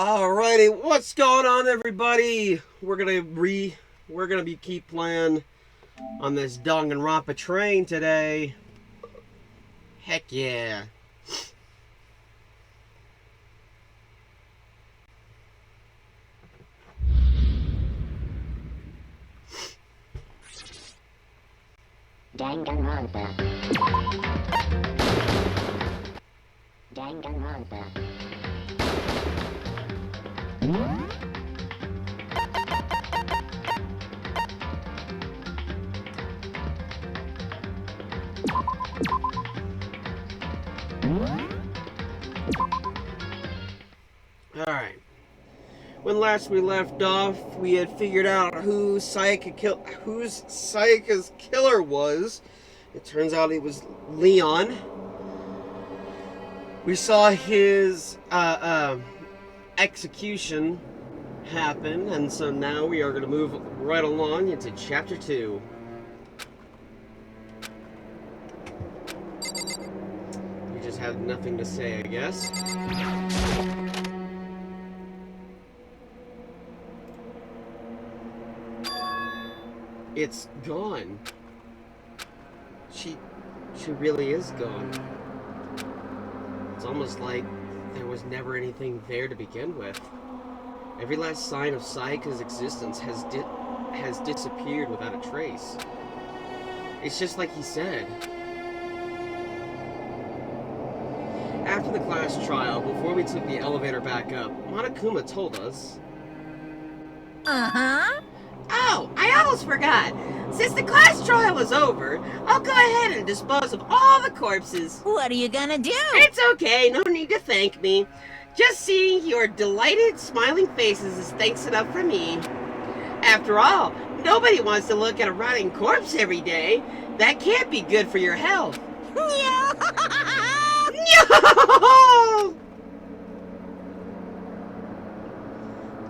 Alrighty, what's going on, everybody? We're gonna keep playing on this Danganronpa train today. Heck yeah! Danganronpa. Danganronpa. Alright. When last we left off, we had figured out who whose Sayaka's killer was. It turns out it was Leon. We saw his execution happen, and so now we are going to move right along into chapter 2. You just have nothing to say, I guess. It's gone. She really is gone. It's almost like there was never anything there to begin with. Every last sign of Sayaka's existence has disappeared without a trace. It's just like he said. After the class trial, before we took the elevator back up, Monokuma told us... Uh-huh. Oh, I almost forgot. Since the class trial is over, I'll go ahead and dispose of all the corpses. What are you gonna do? It's okay, no need to thank me. Just seeing your delighted, smiling faces is thanks enough for me. After all, nobody wants to look at a rotting corpse every day. That can't be good for your health. No! No!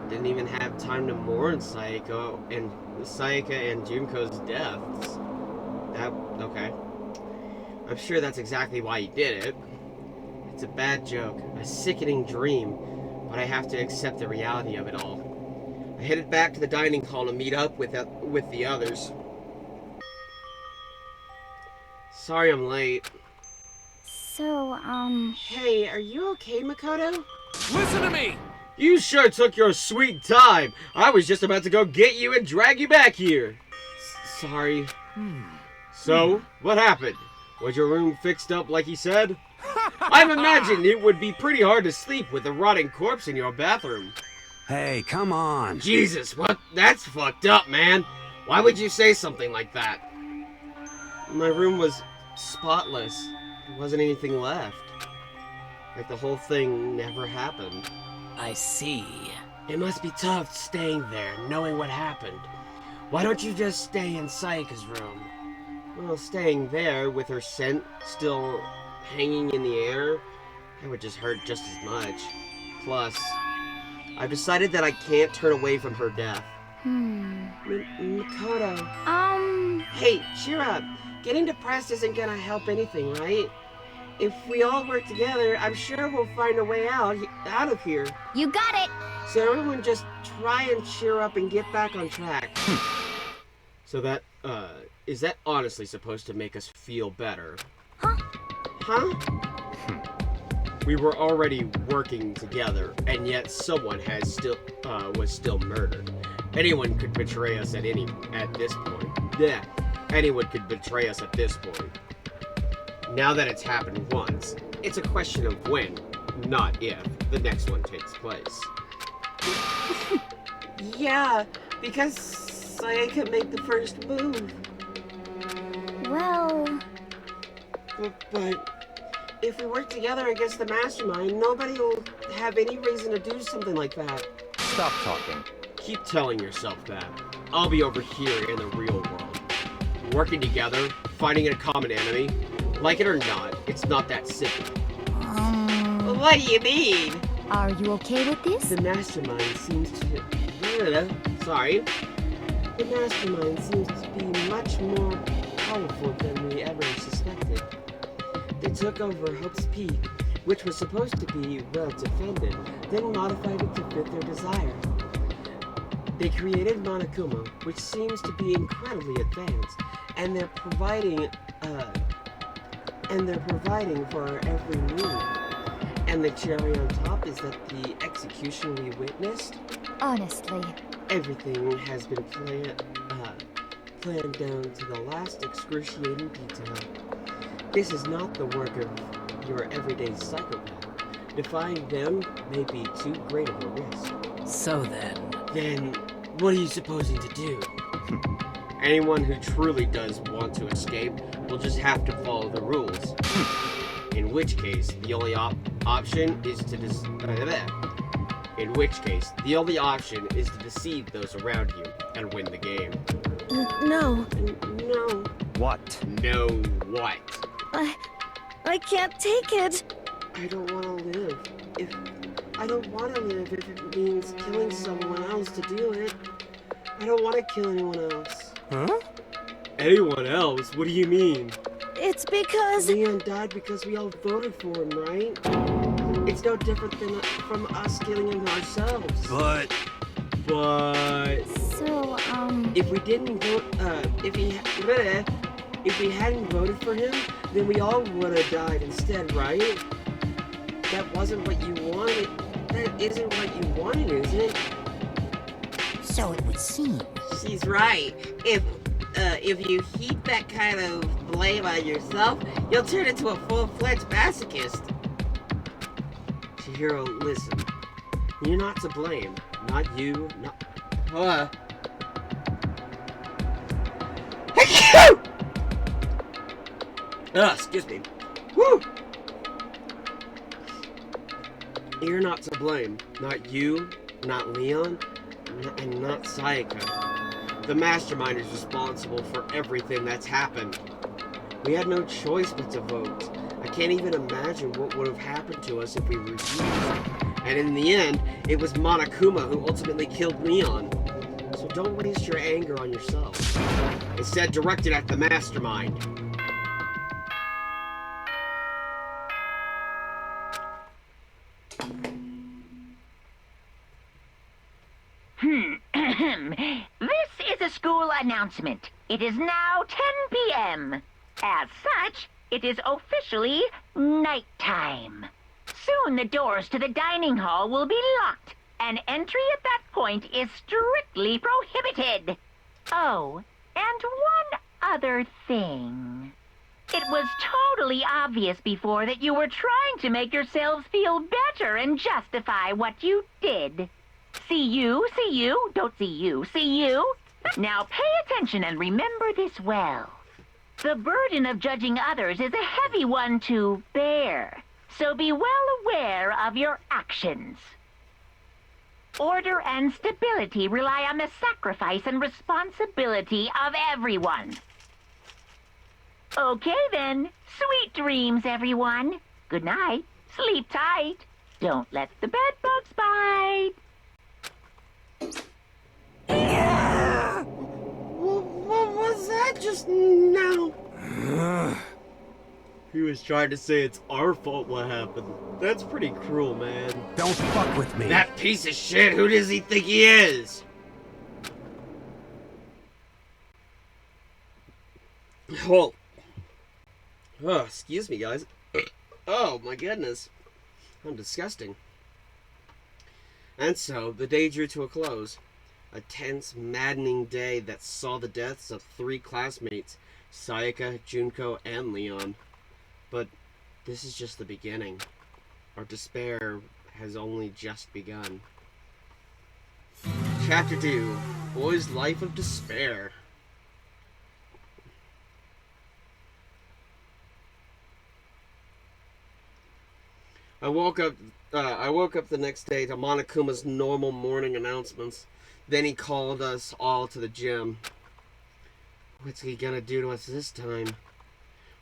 Didn't even have time to mourn Sayaka and Junko's deaths. Okay. I'm sure that's exactly why he did it. It's a bad joke, a sickening dream, but I have to accept the reality of it all. I headed back to the dining hall to meet up with the others. Sorry I'm late. So, Hey, are you okay, Makoto? Listen to me! You sure took your sweet time. I was just about to go get you and drag you back here. Sorry. So, what happened? Was your room fixed up like he said? I've imagined it would be pretty hard to sleep with a rotting corpse in your bathroom. Hey, come on. Jesus, what? That's fucked up, man. Why would you say something like that? My room was spotless. There wasn't anything left. Like the whole thing never happened. I see. It must be tough staying there, knowing what happened. Why don't you just stay in Sayaka's room? Well, staying there with her scent still hanging in the air, that would just hurt just as much. Plus, I've decided that I can't turn away from her death. Makoto. Hey, cheer up. Getting depressed isn't gonna help anything, right? If we all work together, I'm sure we'll find a way out of here. you got it! So everyone just try and cheer up and get back on track. So that, is that honestly supposed to make us feel better? Huh? We were already working together, and yet someone was still murdered. Anyone could betray us at this point. Yeah, anyone could betray us at this point. Now that it's happened once, it's a question of when, not if, the next one takes place. Yeah, because Sayaka made the first move. Well... But if we work together against the mastermind, nobody will have any reason to do something like that. Stop talking. Keep telling yourself that. I'll be over here in the real world. Working together, fighting a common enemy. Like it or not, it's not that simple. What do you mean? Are you okay with this? The mastermind seems to... Sorry. The mastermind seems to be much more powerful than we ever suspected. They took over Hope's Peak which was supposed to be well defended, then modified it to fit their desire. They created Monokuma, which seems to be incredibly advanced, and they're providing for our every need. And the cherry on top is that the execution we witnessed, Honestly, everything has been planned down to the last excruciating detail. This is not the work of your everyday psychopath. Defying them may be too great of a risk. So then... Then, what are you supposing to do? Anyone who truly does want to escape will just have to follow the rules. In which case, the only option is to deceive those around you and win the game. no. No. What? No what? I can't take it. I don't want to live. If it means killing someone else to do it. I don't want to kill anyone else. Huh? Anyone else? What do you mean? It's because... Leon died because we all voted for him, right? It's no different from us killing him ourselves. But... So, If we didn't vote, if we hadn't voted for him, then we all would have died instead, right? That wasn't what you wanted. That isn't what you wanted, is it? So it would seem. She's right. If you heap that kind of blame on yourself, you'll turn into a full-fledged masochist. Chihiro, listen. You're not to blame. Not you, not... excuse me. Woo! You're not to blame. Not you, not Leon, and not Sayaka. The mastermind is responsible for everything that's happened. We had no choice but to vote. I can't even imagine what would have happened to us if we refused. And in the end, it was Monokuma who ultimately killed Leon. So don't waste your anger on yourself. Instead, direct it at the mastermind. This is a school announcement. It is now 10 p.m. As such, it is officially nighttime. Soon the doors to the dining hall will be locked, and entry at that point is strictly prohibited. Oh, and one other thing. It was totally obvious before that you were trying to make yourselves feel better and justify what you did. See you, don't see you, see you. Now pay attention and remember this well. The burden of judging others is a heavy one to bear, so be well aware of your actions. Order and stability rely on the sacrifice and responsibility of everyone. Okay then, sweet dreams, everyone. Good night, sleep tight. Don't let the bed bugs bite. What was that just now? He was trying to say it's our fault what happened. That's pretty cruel, man. Don't fuck with me. That piece of shit, who does he think he is? Oh, excuse me, guys. Oh, my goodness. I'm disgusting. And so, the day drew to a close. A tense, maddening day that saw the deaths of 3 classmates, Sayaka, Junko, and Leon. But this is just the beginning. Our despair has only just begun. Chapter 2, Boy's Life of Despair. I woke up the next day to Monokuma's normal morning announcements. Then he called us all to the gym. What's he gonna do to us this time?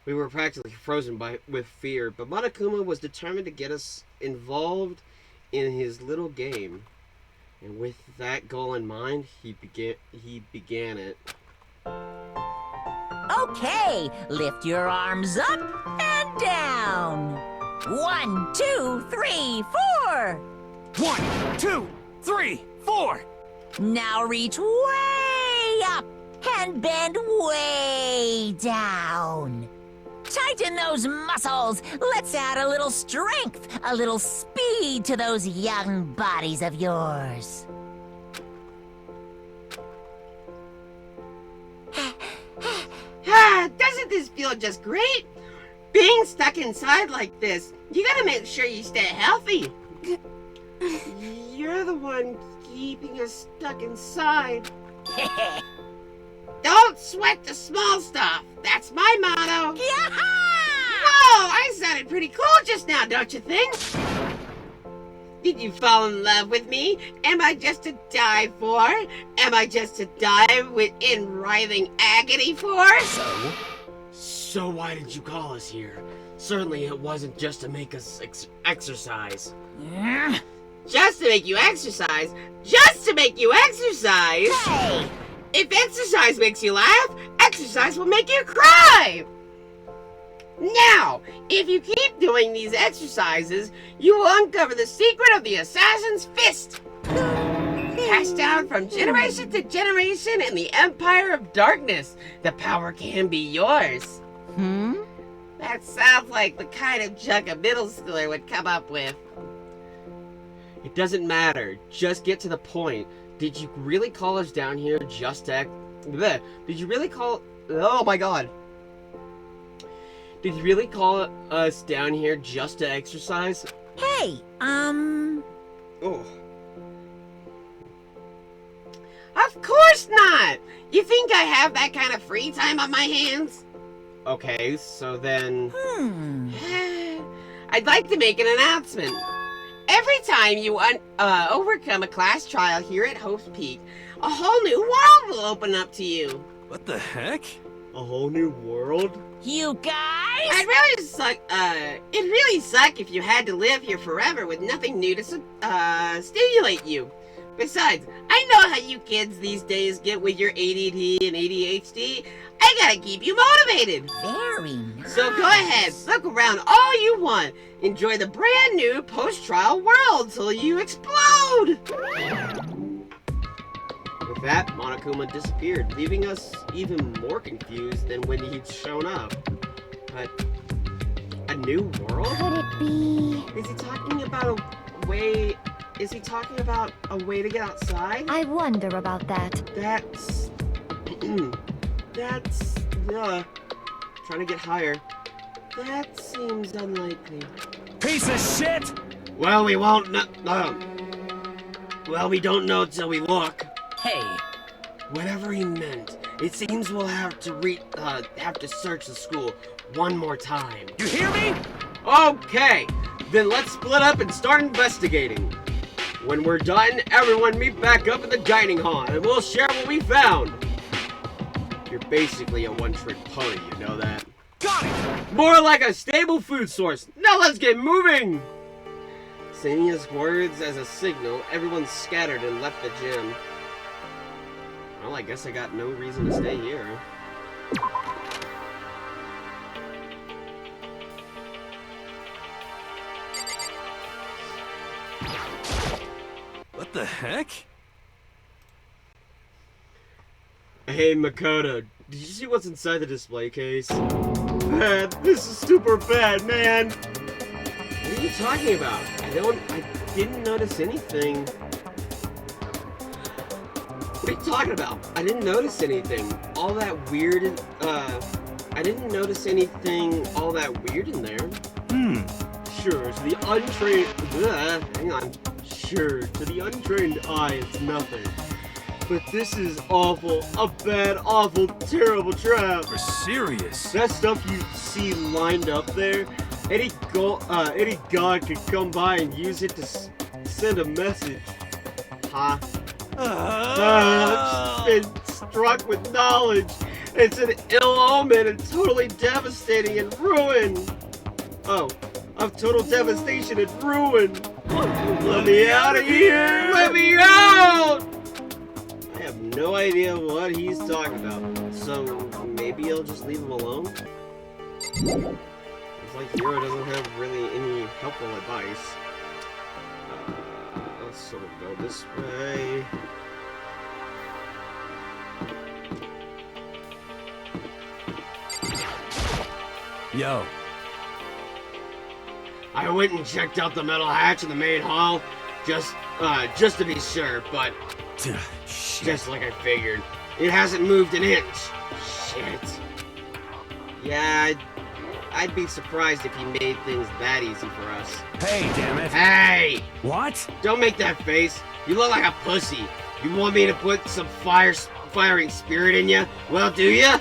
We were practically frozen with fear, but Monokuma was determined to get us involved in his little game. And with that goal in mind, he began it. Okay, lift your arms up and down. 1, 2, 3, 4. 1, 2, 3, 4. Now reach way up and bend way down. Tighten those muscles. Let's add a little strength, a little speed to those young bodies of yours. Doesn't this feel just great? Being stuck inside like this, you gotta make sure you stay healthy. You're the one keeping us stuck inside. Don't sweat the small stuff. That's my motto. Whoa, I sounded pretty cool just now, don't you think? Did you fall in love with me? Am I just to die for? Am I just to die in writhing agony for? So why did you call us here? Certainly it wasn't just to make us exercise. Just to make you exercise? Just to make you exercise? Hey! If exercise makes you laugh, exercise will make you cry! Now, if you keep doing these exercises, you will uncover the secret of the assassin's fist! Passed down from generation to generation in the Empire of Darkness, the power can be yours. That sounds like the kind of junk a middle schooler would come up with. It doesn't matter. Just get to the point. Did you really call us down here just to Did you really call... Oh my god. Did you really call us down here just to exercise? Hey, Oh. Of course not! You think I have that kind of free time on my hands? Okay, so then... I'd like to make an announcement. Every time you overcome a class trial here at Hope's Peak, a whole new world will open up to you. What the heck? A whole new world? you guys? It'd really suck if you had to live here forever with nothing new to stimulate you. Besides, I know how you kids these days get with your ADD and ADHD. I gotta keep you motivated. Very nice. So go ahead, look around all you want. Enjoy the brand new post-trial world till you explode. With that, Monokuma disappeared, leaving us even more confused than when he'd shown up. But... a new world? Could it be? Is he talking about a way... Is he talking about a way to get outside? I wonder about that. That's... that's... trying to get higher. That seems unlikely. Piece of shit! Well, we won't know... well, we don't know till we look. Hey. Whatever he meant, it seems we'll have to search the school one more time. You hear me? Okay, then let's split up and start investigating. When we're done, everyone meet back up in the dining hall and we'll share what we found. You're basically a one-trick pony, you know that? Got it! More like a stable food source. Now let's get moving! Saying his words as a signal, everyone scattered and left the gym. Well, I guess I got no reason to stay here. What the heck? Hey, Makoto, did you see what's inside the display case? Man, this is super bad, man! What are you talking about? I didn't notice anything. What are you talking about? I didn't notice anything. All that weird, I didn't notice anything all that weird in there. Sure, to the untrained, hang on. Sure, to the untrained eye, it's nothing. But this is awful. A bad, awful, terrible trap. You're serious? That stuff you see lined up there, any god could come by and use it to send a message. Huh? Been struck with knowledge. It's an ill omen and totally devastating and ruin. Oh, of total devastation and ruin. Let me out of here! Let me out! I have no idea what he's talking about. So maybe I'll just leave him alone? It's like Hero doesn't have really any helpful advice. Let's sort of go this way. Yo. I went and checked out the metal hatch in the main hall, just to be sure, but Shit. just like I figured, it hasn't moved an inch. Shit. Yeah, I'd be surprised if he made things that easy for us. Hey, damn it. Hey! What? Don't make that face. You look like a pussy. You want me to put some firing spirit in you? Well, do ya?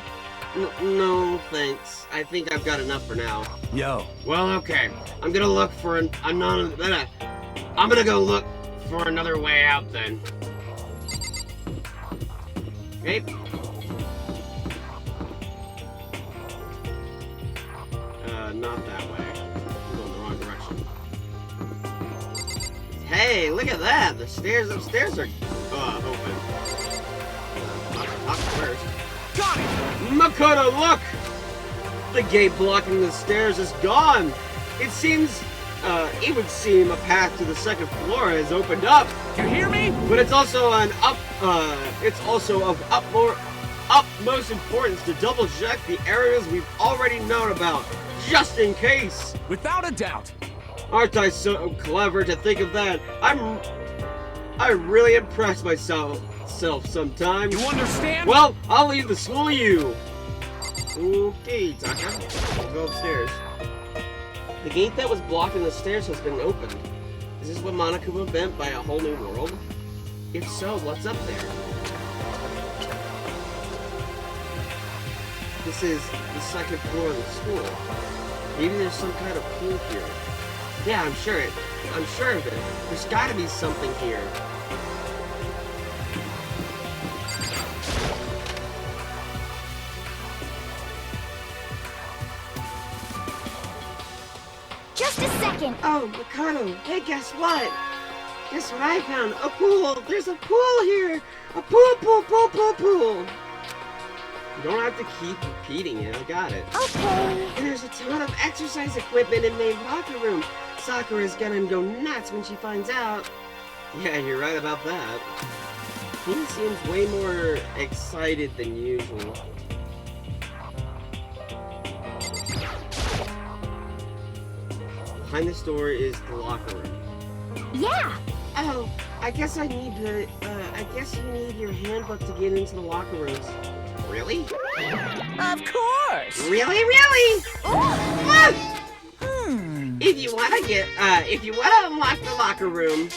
No, thanks. I think I've got enough for now. Yo. Well, okay. I'm gonna look for I'm gonna go look for another way out then. Okay. Not that way. I'm going the wrong direction. Hey, look at that! The stairs upstairs are open. Lock first. Got it! Makoto, look! The gate blocking the stairs is gone. It would seem a path to the second floor has opened up. You hear me? But it's also it's also of utmost importance to double check the areas we've already known about, just in case. Without a doubt. Aren't I so clever to think of that? I really impress myself sometimes. You understand? Well, I'll leave the school to you. Okay, Taka. We'll go upstairs. The gate that was blocking the stairs has been opened. Is this what Monokuma meant by a whole new world? If so, what's up there? This is the second floor of the school. Maybe there's some kind of pool here. Yeah, I'm sure of it. There's gotta be something here. Just a second. Oh, Mikado, hey, guess what? Guess what I found? A pool! There's a pool here! A pool! You don't have to keep repeating it, I got it. Okay. And there's a ton of exercise equipment in the locker room. Sakura's gonna go nuts when she finds out. Yeah, you're right about that. He seems way more excited than usual. Behind this door is the locker room. Yeah. Oh, I guess you need your handbook to get into the locker rooms. Really? Of course. Really? Ah! Hmm. If you wanna unlock the locker room,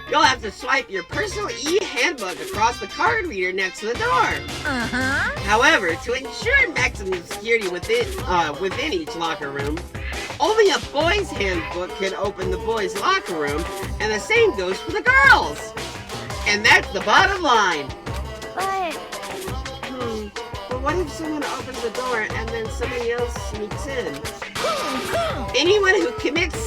you'll have to swipe your personal e-handbook across the card reader next to the door. Uh-huh. However, to ensure maximum security within each locker room, only a boy's handbook can open the boys' locker room, and the same goes for the girls. And that's the bottom line. But But what if someone opens the door and then somebody else sneaks in? Anyone who commits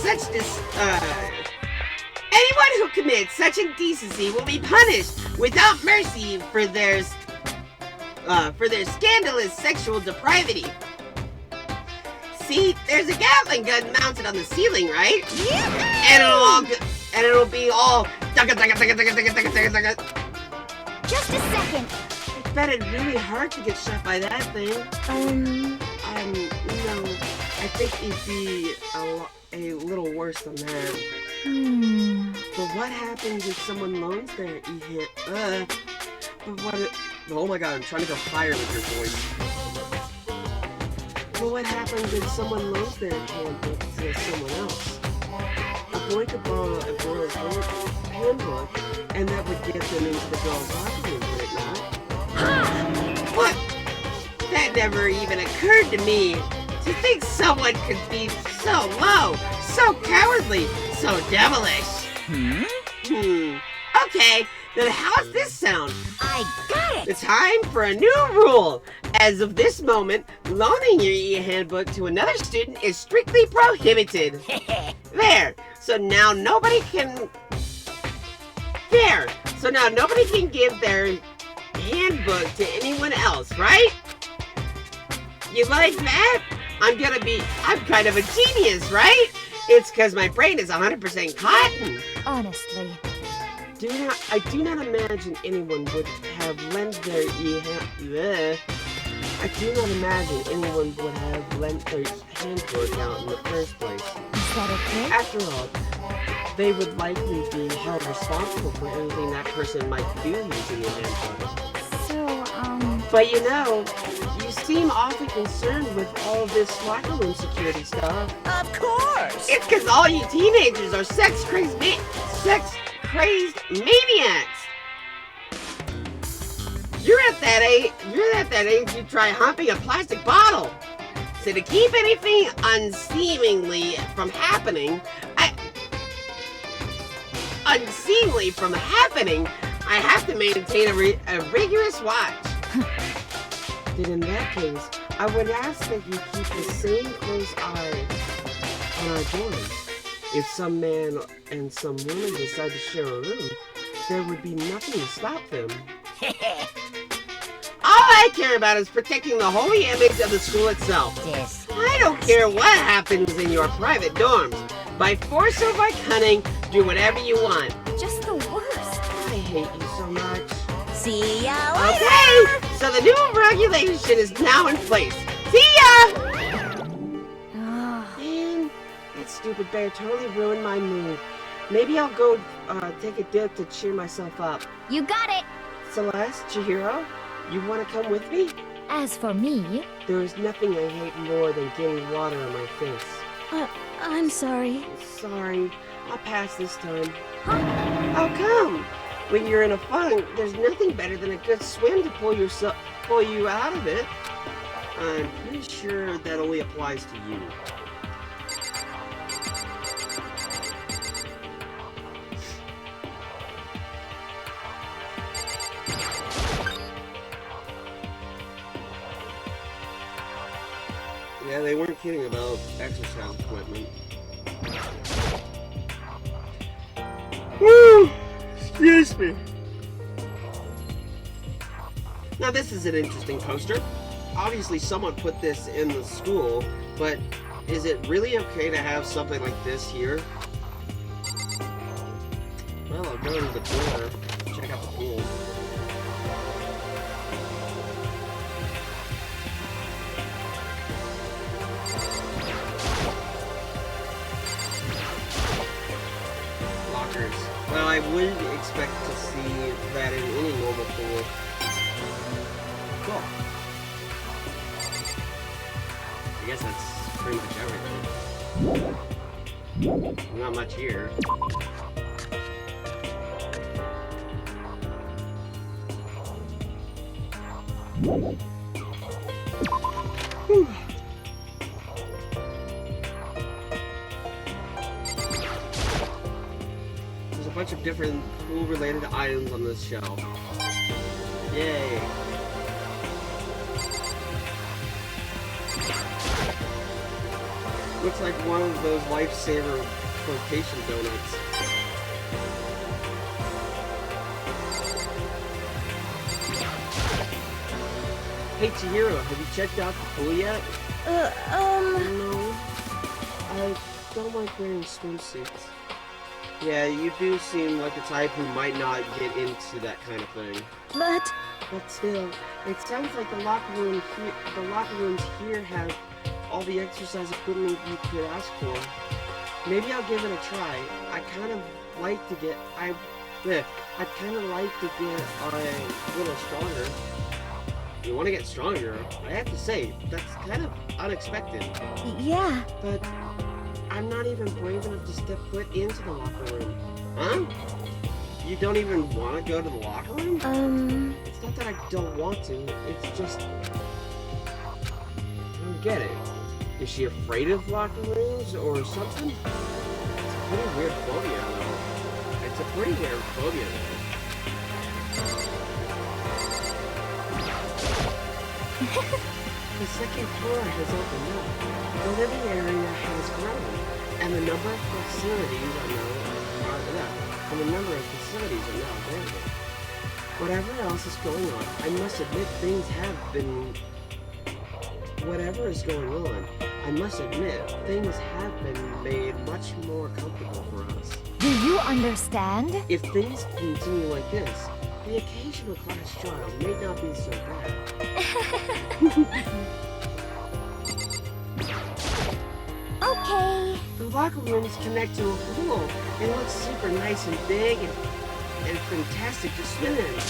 such indecency will be punished without mercy for their scandalous sexual depravity. See, there's a Gatling gun mounted on the ceiling, right? And it'll be all just a second. I bet it's really hard to get shot by that thing. No, I think it'd be a little worse than that. But what happens if someone loans their Oh my god, I'm trying to go higher with your voice. But what happens if someone loans their handbook to someone else? A boy could borrow a girl's handbook, and that would get them into the girl's locker room, would it not? What? That never even occurred to me. To think someone could be so low, so cowardly, so devilish. Okay, then how's this sound? I got it. It's time for a new rule. As of this moment, loaning your e-handbook to another student is strictly prohibited. There. So now nobody can give their handbook to anyone else, right? You like that? I'm kind of a genius, right? It's because my brain is 100% cotton. Honestly. I do not imagine anyone would have lent their I do not imagine anyone would have lent their handbook out in the first place. Is that okay? After all, they would likely be held responsible for anything that person might do using the handbook. So, But you know, you seem awfully concerned with all this locker room security stuff. Of course! It's because all you teenagers are sex-crazed maniacs. You're at that age you try humping a plastic bottle. So to keep anything unseemly from happening, I have to maintain a rigorous watch. Then in that case, I would ask that you keep the same close eye on our dorms. If some man and some woman decide to share a room, there would be nothing to stop them. All I care about is protecting the holy image of the school itself. I don't care what happens in your private dorms. By force or by cunning, do whatever you want. just the worst. I hate you so much. See ya later. Okay, so the new regulation is now in place. See ya! Man, that stupid bear totally ruined my mood. Maybe I'll go take a dip to cheer myself up. You got it. Celeste, Chihiro, you want to come with me? As for me, There is nothing I hate more than getting water on my face. I'm sorry. Sorry, I'll pass this time. How come? When you're in a funk, there's nothing better than a good swim to pull you out of it. I'm pretty sure that only applies to you. Yeah, they weren't kidding about exercise equipment. Woo! Excuse me. Now this is an interesting poster. Obviously someone put this in the school, but is it really okay to have something like this here? Well, I'll go to the door, check out the pool. Lockers. Well, I wouldn't expect to see that in any normal pool. Cool. I guess that's pretty much everything. Not much here. Whew. There's a bunch of different pool-related items on this shelf. Yay! Looks like one of those lifesaver flotation donuts. Hey Chihiro, have you checked out the pool yet? No. I don't like wearing swimsuits. Yeah, you do seem like the type who might not get into that kind of thing. But still, it sounds like the locker rooms here have all the exercise equipment you could ask for. Maybe I'll give it a try. I'd kind of like to get a little stronger. You want to get stronger? I have to say, that's kind of unexpected. yeah, But I'm not even brave enough to step foot into the locker room. Huh? You don't even want to go to the locker room? It's not that I don't want to, it's just... I don't get it. Is she afraid of locker rooms or something? It's a pretty weird phobia, though. It's a pretty weird phobia, though. The second floor has opened up. The living area has grown, and the number of facilities are now available. Whatever else is going on, I must admit things have been... Whatever is going on, I must admit, things have been made much more comfortable for us. Do you understand? If things continue like this, the occasional class trial may not be so bad. Okay. The locker rooms connect to a pool. It looks super nice and big and fantastic to swim in.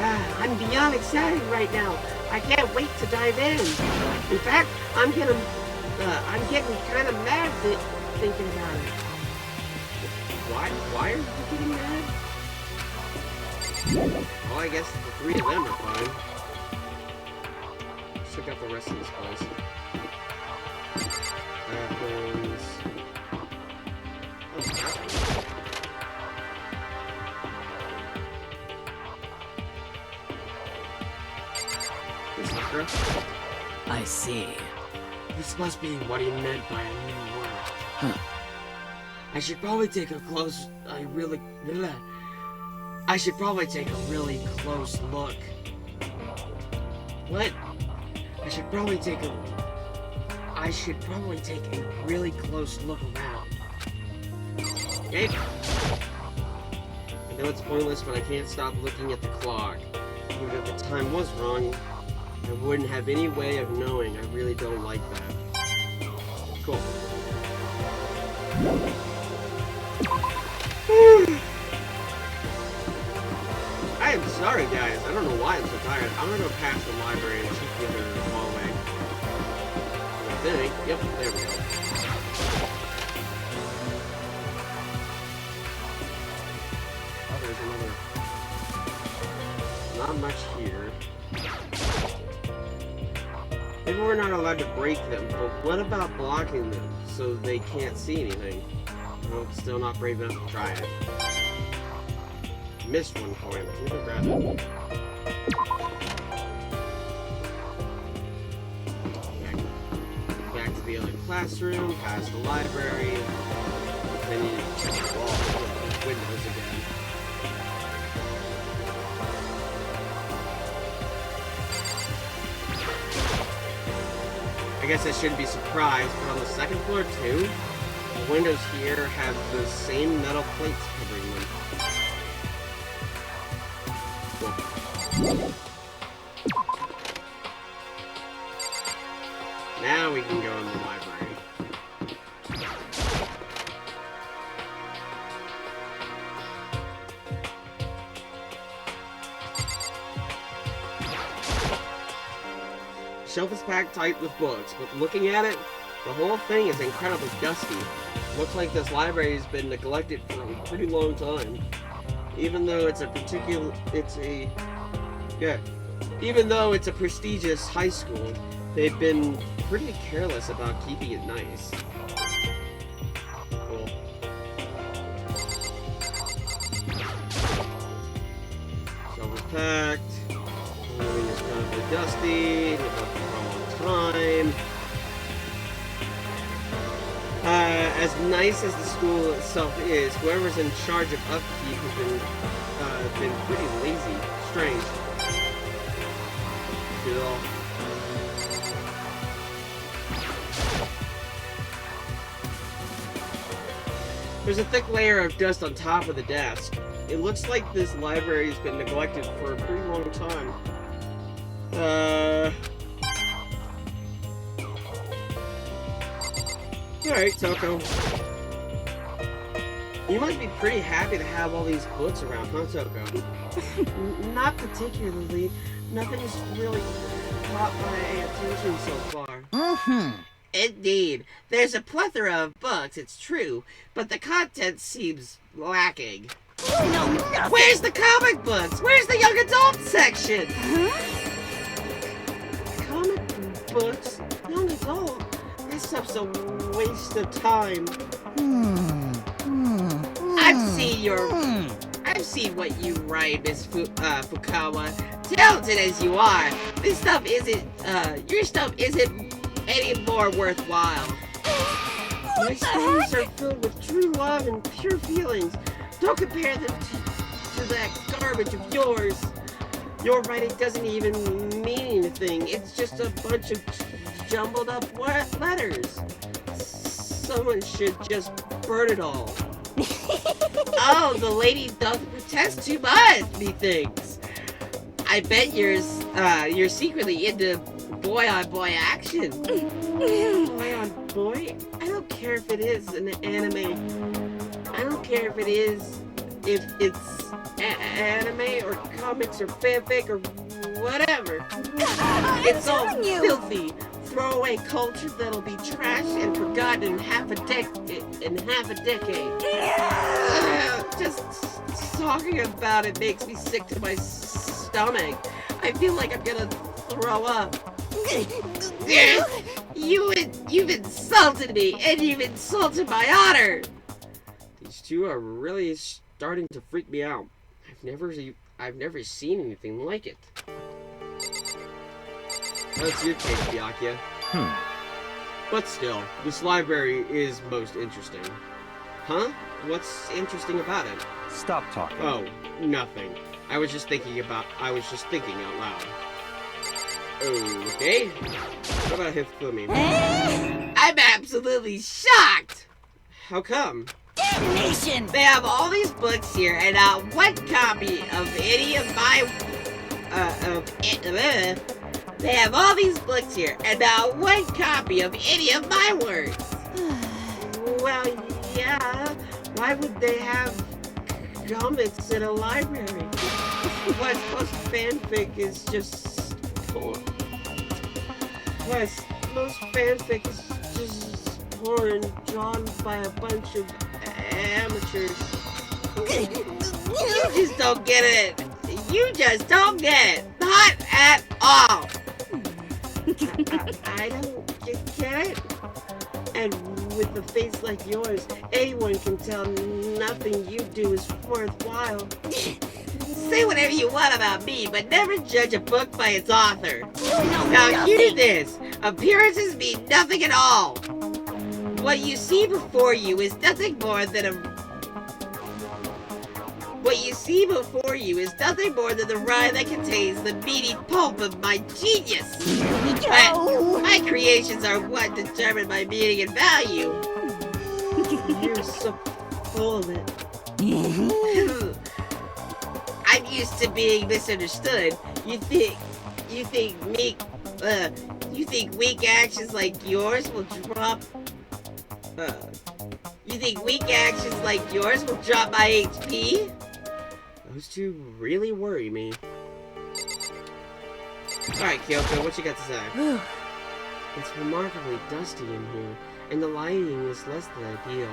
I'm beyond excited right now. I can't wait to dive in. In fact, I'm getting kind of mad thinking about it. Why are you getting mad? Well, I guess the three of them are fine. Check out the rest of this place. Bathrooms. Oh, bathrooms. This sucker. I see. This must be what he meant by a new world. Huh. I should probably take a really close look. What? I should probably take a really close look around. Okay? I know it's pointless, but I can't stop looking at the clock. Even if the time was wrong, I wouldn't have any way of knowing. I really don't like that. Cool. I am sorry, guys. I don't know why I'm so tired. I'm gonna go past the library and check the other hallway. I think. Yep, there we go. Oh, there's another. Not much here. Maybe we're not allowed to break them, but what about blocking them so they can't see anything? I'm still not brave enough to try it. Missed one coin. I'm gonna grab it. Back to the other classroom, past the library. Then you check the walls, the windows again. I guess I shouldn't be surprised, but on the second floor too, the windows here have the same metal plates covering them. Cool. Now we can go in the library. The shelf is packed tight with books, but looking at it, the whole thing is incredibly dusty. Looks like this library has been neglected for a pretty long time. Even though it's a prestigious high school, they've been pretty careless about keeping it nice. Cool. Shelf is packed. Everything is kind of dusty. We've left it for a long time. As nice as the school itself is, whoever's in charge of upkeep has been pretty lazy. Strange. Get it all. There's a thick layer of dust on top of the desk. It looks like this library has been neglected for a pretty long time. Alright, Toko. You must be pretty happy to have all these books around, huh, Toko? Not particularly. Nothing's really caught my attention so far. Indeed. There's a plethora of books, it's true, but the content seems lacking. No, Where's the comic books? Where's the young adult section? Comic books? Young adult? This stuff's a waste of time. I've seen what you write, Miss Fukawa. Talented as you are, your stuff isn't any more worthwhile. My stories are filled with true love and pure feelings. Don't compare them to that garbage of yours. Your writing doesn't even mean anything. It's just a bunch of jumbled up letters. Someone should just burn it all. Oh, the lady doesn't protest too much, methinks. I bet you're secretly into boy-on-boy action. Boy-on-boy? I don't care if it is an anime. I don't care if it's anime or comics or fanfic or whatever. It's all filthy, throwaway culture that'll be trashed and forgotten in half a decade. Just talking about it makes me sick to my stomach. I feel like I'm gonna throw up. You've insulted me, and you've insulted my honor. These two are really starting to freak me out. I've never seen anything like it. That's your case, Byakuya. But still, this library is most interesting. Huh? What's interesting about it? Stop talking. Oh, nothing. I was just thinking out loud. Okay. What about Hifumi? I'm absolutely shocked. How come? Damnation! They have all these books here, and not one copy of any of my They have all these books here, and not one copy of any of my works. Well, yeah. Why would they have comics in a library? Plus, most fanfic is just porn. Plus, most fanfic is just porn drawn by a bunch of amateurs. You just don't get it. You just don't get it. Not at all. I don't get it. And with a face like yours, anyone can tell nothing you do is worthwhile. Say whatever you want about me, but never judge a book by its author. Now hear this. Appearances mean nothing at all. What you see before you is nothing more than the rind that contains the meaty pulp of my genius. My creations are what determine my meaning and value. You're so full of it. I'm used to being misunderstood. You think weak actions like yours will drop my HP? Those two really worry me. Alright, Kyoko, what you got to say? It's remarkably dusty in here, and the lighting is less than ideal.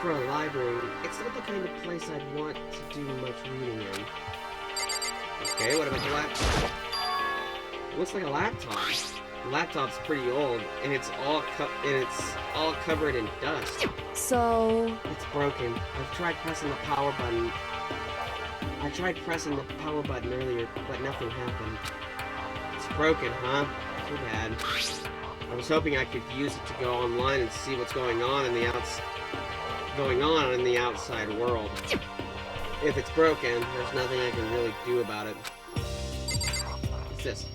For a library, it's not the kind of place I'd want to do much reading in. Okay, what about the laptop? It looks like a laptop. The laptop's pretty old, and it's all covered in dust. So... It's broken. I tried pressing the power button earlier, but nothing happened. It's broken, huh? Too bad. I was hoping I could use it to go online and see what's going on in the outside world. If it's broken, there's nothing I can really do about it. What's this?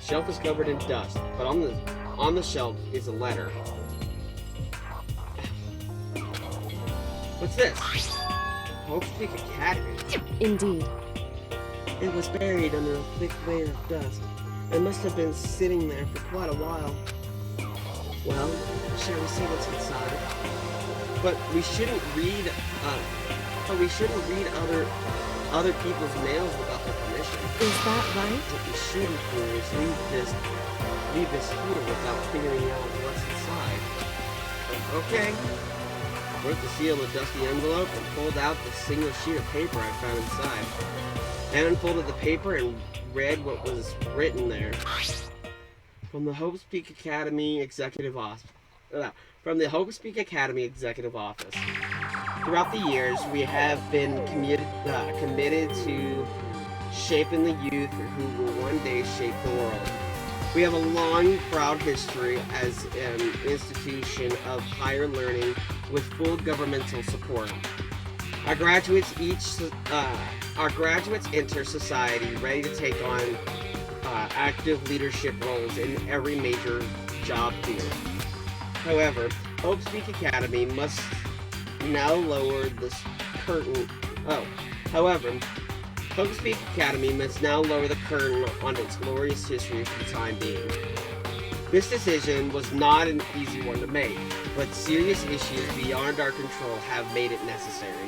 Shelf is covered in dust, but on the shelf is a letter. What's this? Hope Peak Academy. Indeed. It was buried under a thick layer of dust. It must have been sitting there for quite a while. Well, shall we see what's inside? But we shouldn't read other people's mails without their permission. Is that right? What we shouldn't do is leave this here without figuring out what's inside. Okay. I broke the seal in a dusty envelope and pulled out the single sheet of paper I found inside. Then unfolded the paper and read what was written there. From the Hope Peak Academy Executive Office. Throughout the years, we have been committed to shaping the youth who will one day shape the world. We have a long, proud history as an institution of higher learning with full governmental support. Our graduates enter society ready to take on active leadership roles in every major job field. However, Hope Peak Academy must now lower this curtain. However, Hope Peak Academy must now lower the curtain on its glorious history for the time being. This decision was not an easy one to make, but serious issues beyond our control have made it necessary.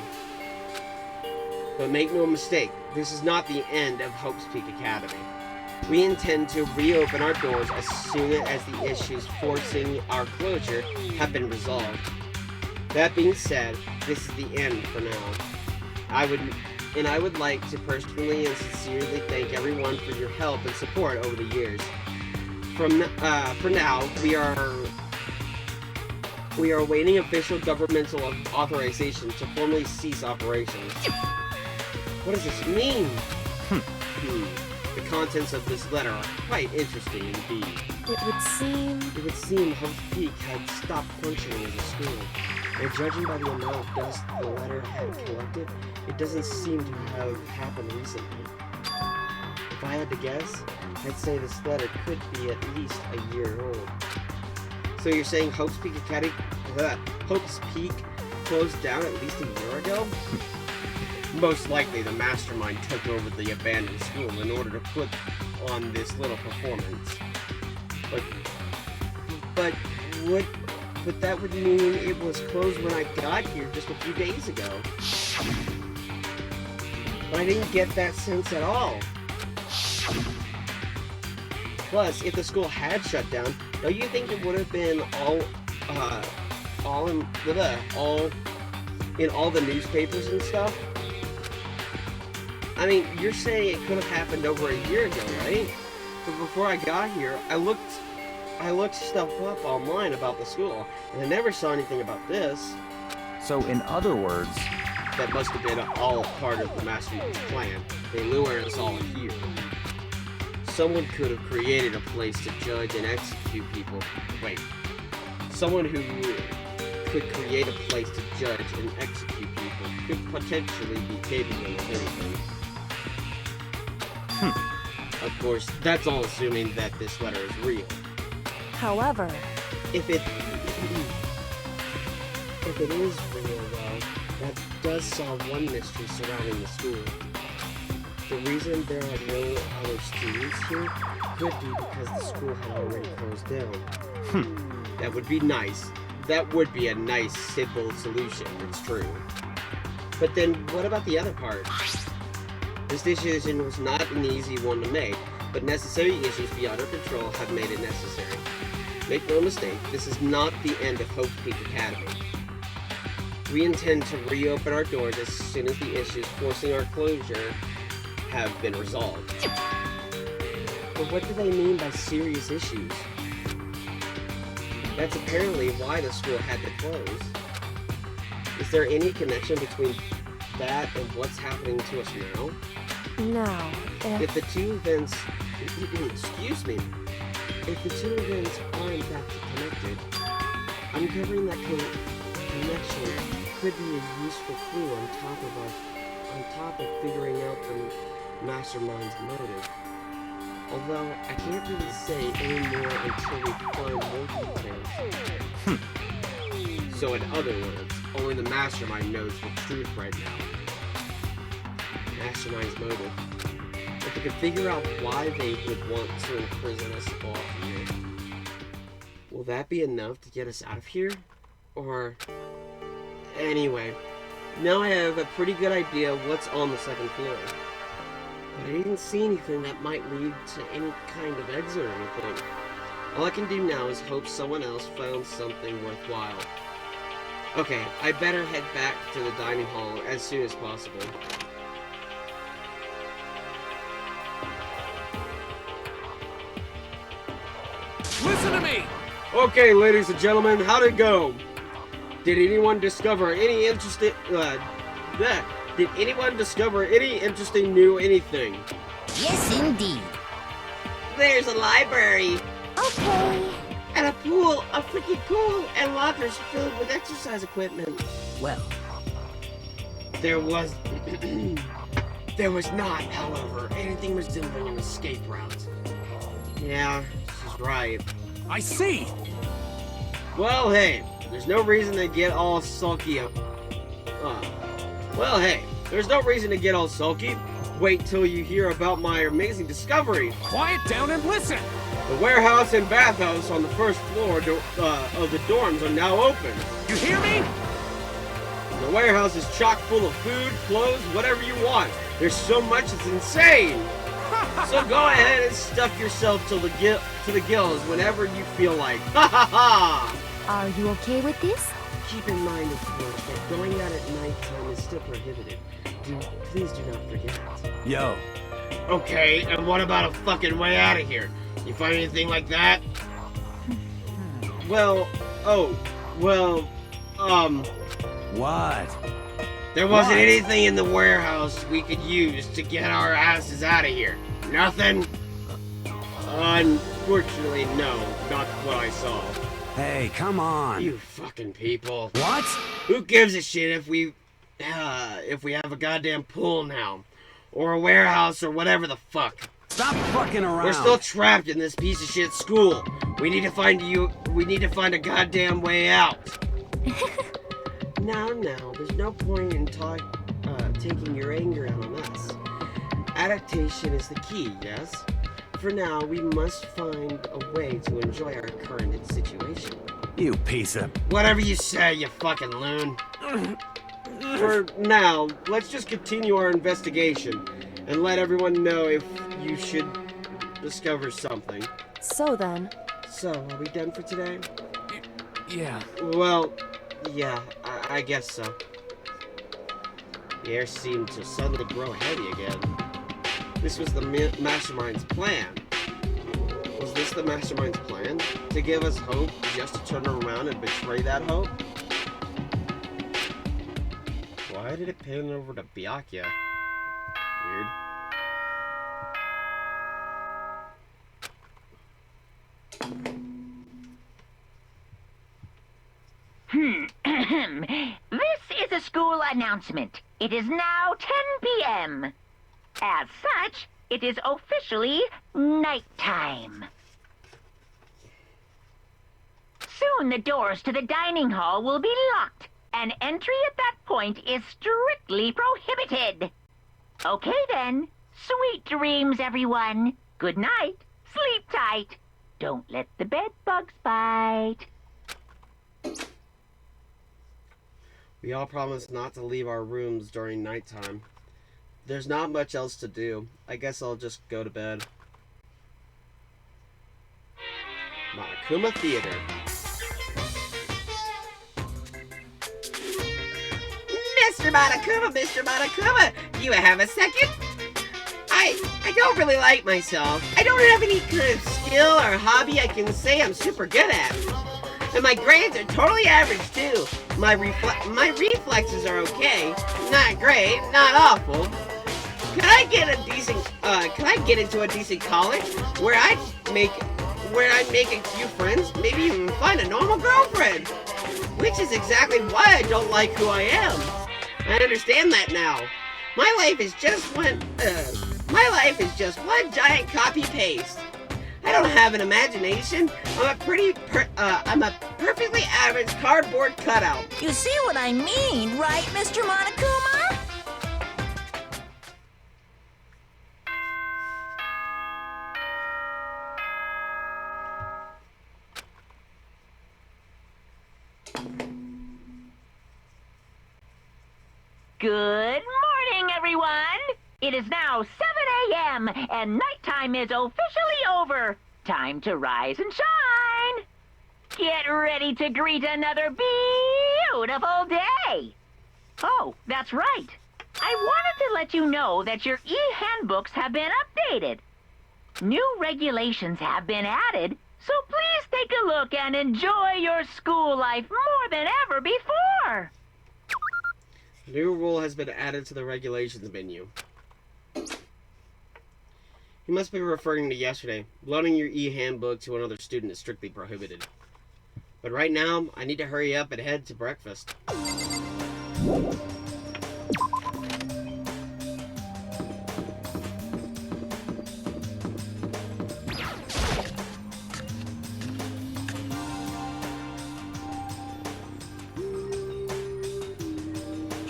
But make no mistake, this is not the end of Hope's Peak Academy. We intend to reopen our doors as soon as the issues forcing our closure have been resolved. That being said, this is the end for now. I would like to personally and sincerely thank everyone for your help and support over the years. For now, we are awaiting official governmental authorization to formally cease operations. What does this mean? The contents of this letter are quite interesting indeed. It would seem Hope Peak had stopped functioning as a school, and judging by the amount of dust the letter had collected, it doesn't seem to have happened recently. If I had to guess, I'd say this letter could be at least a year old. So you're saying Hope's Peak closed down at least a year ago? Most likely the mastermind took over the abandoned school in order to put on this little performance. But that would mean it was closed when I got here just a few days ago. But I didn't get that sense at all. Plus, if the school had shut down, don't you think it would have been all in all the newspapers and stuff? I mean, you're saying it could have happened over a year ago, right? But before I got here, I looked stuff up online about the school, and I never saw anything about this. So, in other words, That must have been all part of the mastermind's plan. They lured us all here. Someone could have created a place to judge and execute people. Wait. Someone who could create a place to judge and execute people could potentially be capable of anything. Of course, that's all assuming that this letter is real. however, If it is real, though, that does solve one mystery surrounding the school. The reason there are no other students here could be because the school had already closed down. That would be nice. That would be a nice, simple solution, it's true. But then, what about the other part? This decision was not an easy one to make, but necessary issues beyond our control have made it necessary. Make no mistake, this is not the end of Hope Peak Academy. We intend to reopen our doors as soon as the issues forcing our closure have been resolved. But what do they mean by serious issues? That's apparently why the school had to close. Is there any connection between that and what's happening to us now? now, If the two events, excuse me, if the two events are in fact connected, uncovering that connection could be a useful clue on top of figuring out the mastermind's motive. Although I can't really say any more until we find more details. So in other words, only the mastermind knows the truth right now. Mastermind's motive. If we could figure out why they would want to imprison us all here, will that be enough to get us out of here? Or... Anyway, now I have a pretty good idea of what's on the second floor. But I didn't see anything that might lead to any kind of exit or anything. All I can do now is hope someone else found something worthwhile. Okay, I better head back to the dining hall as soon as possible. Listen to me! Okay, ladies and gentlemen, how'd it go? Did anyone discover any interesting... Did anyone discover any interesting new anything? Yes, indeed. There's a library okay. and a pool, a freaking pool, and lockers filled with exercise equipment. Well, There was... there was not, however, anything resembling an escape route. Yeah, she's right. I see! Well, hey, there's no reason to get all sulky. Well, hey, there's no reason to get all sulky. Wait till you hear about my amazing discovery. Quiet down and listen! The warehouse and bathhouse on the first floor of the dorms are now open. You hear me? The warehouse is chock full of food, clothes, whatever you want. There's so much, it's insane. So go ahead and stuff yourself to the gills whenever you feel like. Ha ha ha! Are you okay with this? Keep in mind, of course, that going out at nighttime is still prohibited. Please do not forget. Yo, Okay, and what about a fucking way out of here? You find anything like that? what? There wasn't What? anything in the warehouse we could use to get our asses out of here. Nothing? Unfortunately, no. Not what I saw. Hey, come on. You fucking people. What? Who gives a shit if we have a goddamn pool now? Or a warehouse or whatever the fuck. Stop fucking around. We're still trapped in this piece of shit school. We need to find a goddamn way out. Now, there's no point in taking your anger out on us. Adaptation is the key, yes? For now, we must find a way to enjoy our current situation. You piece of... Whatever you say, you fucking loon. For now, let's just continue our investigation and let everyone know if you should discover something. So then, So, are we done for today? Yeah. Well, yeah, I guess so. The air seemed to suddenly grow heavy again. This was the mastermind's plan. Was this the mastermind's plan? To give us hope just to turn around and betray that hope? Why did it pan over to Byakuya? Weird. This is a school announcement. It is now 10 p.m. As such, it is officially nighttime. Soon the doors to the dining hall will be locked, and entry at that point is strictly prohibited. Okay then, sweet dreams, everyone. Good night. Sleep tight. Don't let the bed bugs bite. We all promised not to leave our rooms during nighttime. There's not much else to do. I guess I'll just go to bed. Monokuma Theater. Mr. Monokuma, do you have a second? I don't really like myself. I don't have any kind of skill or hobby I can say I'm super good at. And my grades are totally average too. My reflexes are okay. Not great, not awful. Could I get into a decent college where I'd make a few friends, maybe even find a normal girlfriend? Which is exactly why I don't like who I am. I understand that now. My life is just one giant copy paste. I don't have an imagination. I'm a perfectly average cardboard cutout. You see what I mean, right, Mr. Monokuma? Good morning, everyone! It is now 7 a.m. and nighttime is officially over. Time to rise and shine! Get ready to greet another beautiful day! Oh, that's right. I wanted to let you know that your e-handbooks have been updated. New regulations have been added, so please take a look and enjoy your school life more than ever before. A new rule has been added to the regulations menu. You must be referring to yesterday. Loaning your e-handbook to another student is strictly prohibited. But right now, I need to hurry up and head to breakfast.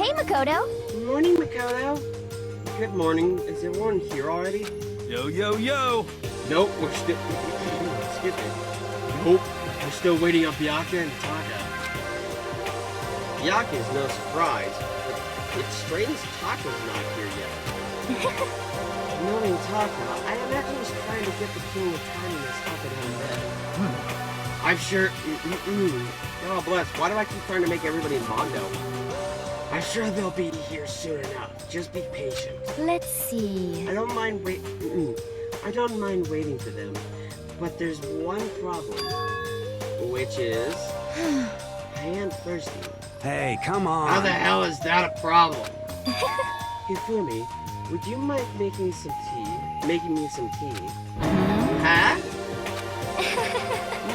Hey, Makoto. Morning, Makoto. Good morning. Is everyone here already? Yo, yo, yo! Nope, we're still... Excuse me. Nope, we're still waiting on Byakuya and Taka. Byakuya is no surprise, but it's strange Taka's not here yet. Knowing Taka, I imagine he's trying to get the king of tardiness up in his bed. I'm sure... Oh, bless. Why do I keep trying to make everybody in Mondo? I'm sure they'll be here soon enough. Just be patient. Let's see. I don't mind waiting for them, but there's one problem, which is I am thirsty. Hey, come on. How the hell is that a problem? Hifumi, would you mind making me some tea? Huh?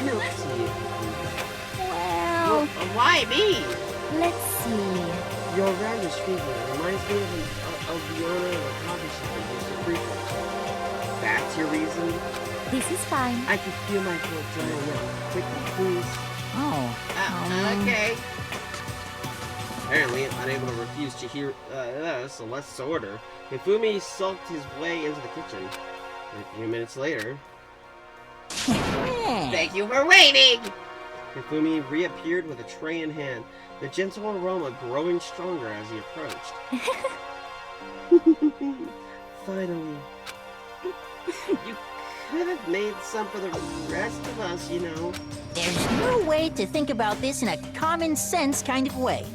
Milk tea. Well, Why me? let's see. Your roundish figure reminds me of the owner of a coffee shop I used to frequent. That's your reason? This is fine. I can feel my throat drying out. Quickly, please. Oh. Okay. Apparently, unable to refuse to hear Celeste's order, Hifumi sulked his way into the kitchen. A few minutes later... Thank you for waiting! Hifumi reappeared with a tray in hand, the gentle aroma growing stronger as he approached. Finally. You could have made some for the rest of us, you know. There's no way to think about this in a common sense kind of way.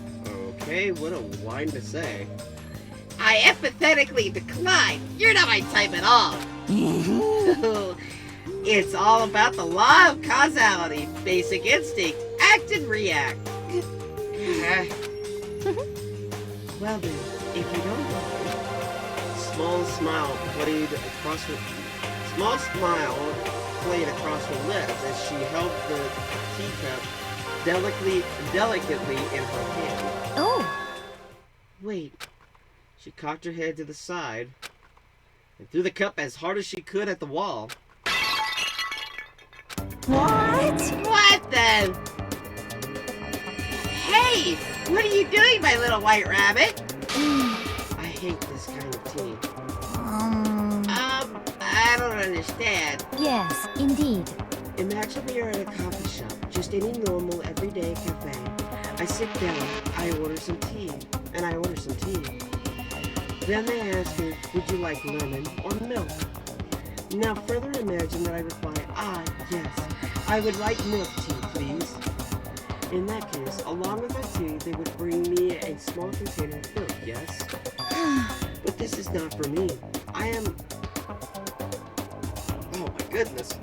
Okay, what a whine to say. I emphatically decline. You're not my type at all. It's all about the law of causality, basic instinct, act and react. Well then, if you don't mind, small smile played across her lips as she held the teacup delicately in her hand. Oh, Wait. She cocked her head to the side and threw the cup as hard as she could at the wall. what? What then? Hey, what are you doing, my little white rabbit? I hate this kind of tea. I don't understand. Yes, indeed. Imagine we are at a coffee shop, just any normal, everyday cafe. I sit down, I order some tea, and I order some tea. Then they ask me, would you like lemon or milk? Now further imagine that I reply, yes, I would like milk tea, please. In that case, along with my tea, they would bring me a small container of milk, yes? But this is not for me. I am... Oh my goodness.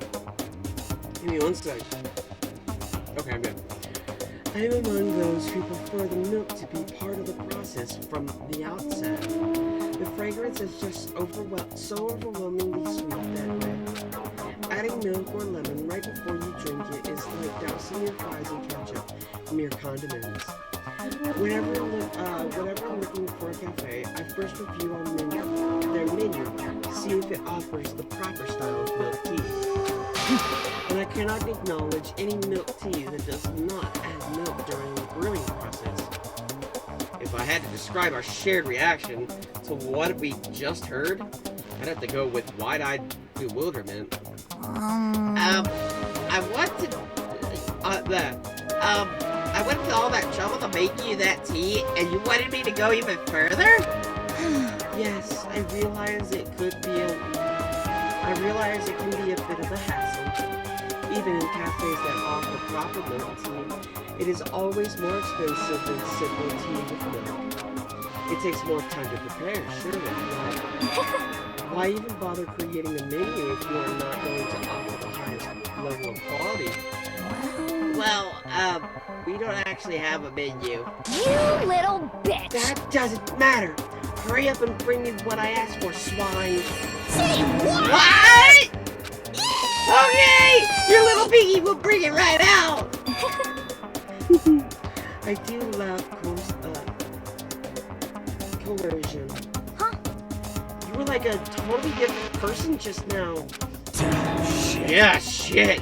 Give me one sec. Okay, I'm good. I am among those who prefer the milk to be part of the process from the outset. The fragrance is just so overwhelmingly sweet that way. Adding milk or lemon right before you drink it is like dousing your fries in ketchup, mere condiments. Whenever I'm looking for a cafe, I first review their menu to see if it offers the proper style of milk tea. And I cannot acknowledge any milk tea that does not add milk during the brewing process. If I had to describe our shared reaction to what we just heard, I'd have to go with wide-eyed bewilderment. I went to all that trouble to make you that tea, and you wanted me to go even further? Yes, I realize it can be a bit of a hassle. Even in cafes that offer proper milk tea, it is always more expensive than simple tea with milk. It takes more time to prepare, surely, right? Why even bother creating a menu if you are not going to offer the highest level of quality? Well, we don't actually have a menu. You little bitch. That doesn't matter. Hurry up and bring me what I asked for, swine. Say what? What? Okay, your little piggy will bring it right out. I do love coercion. Huh? You were like a totally different person just now. Yeah, shit.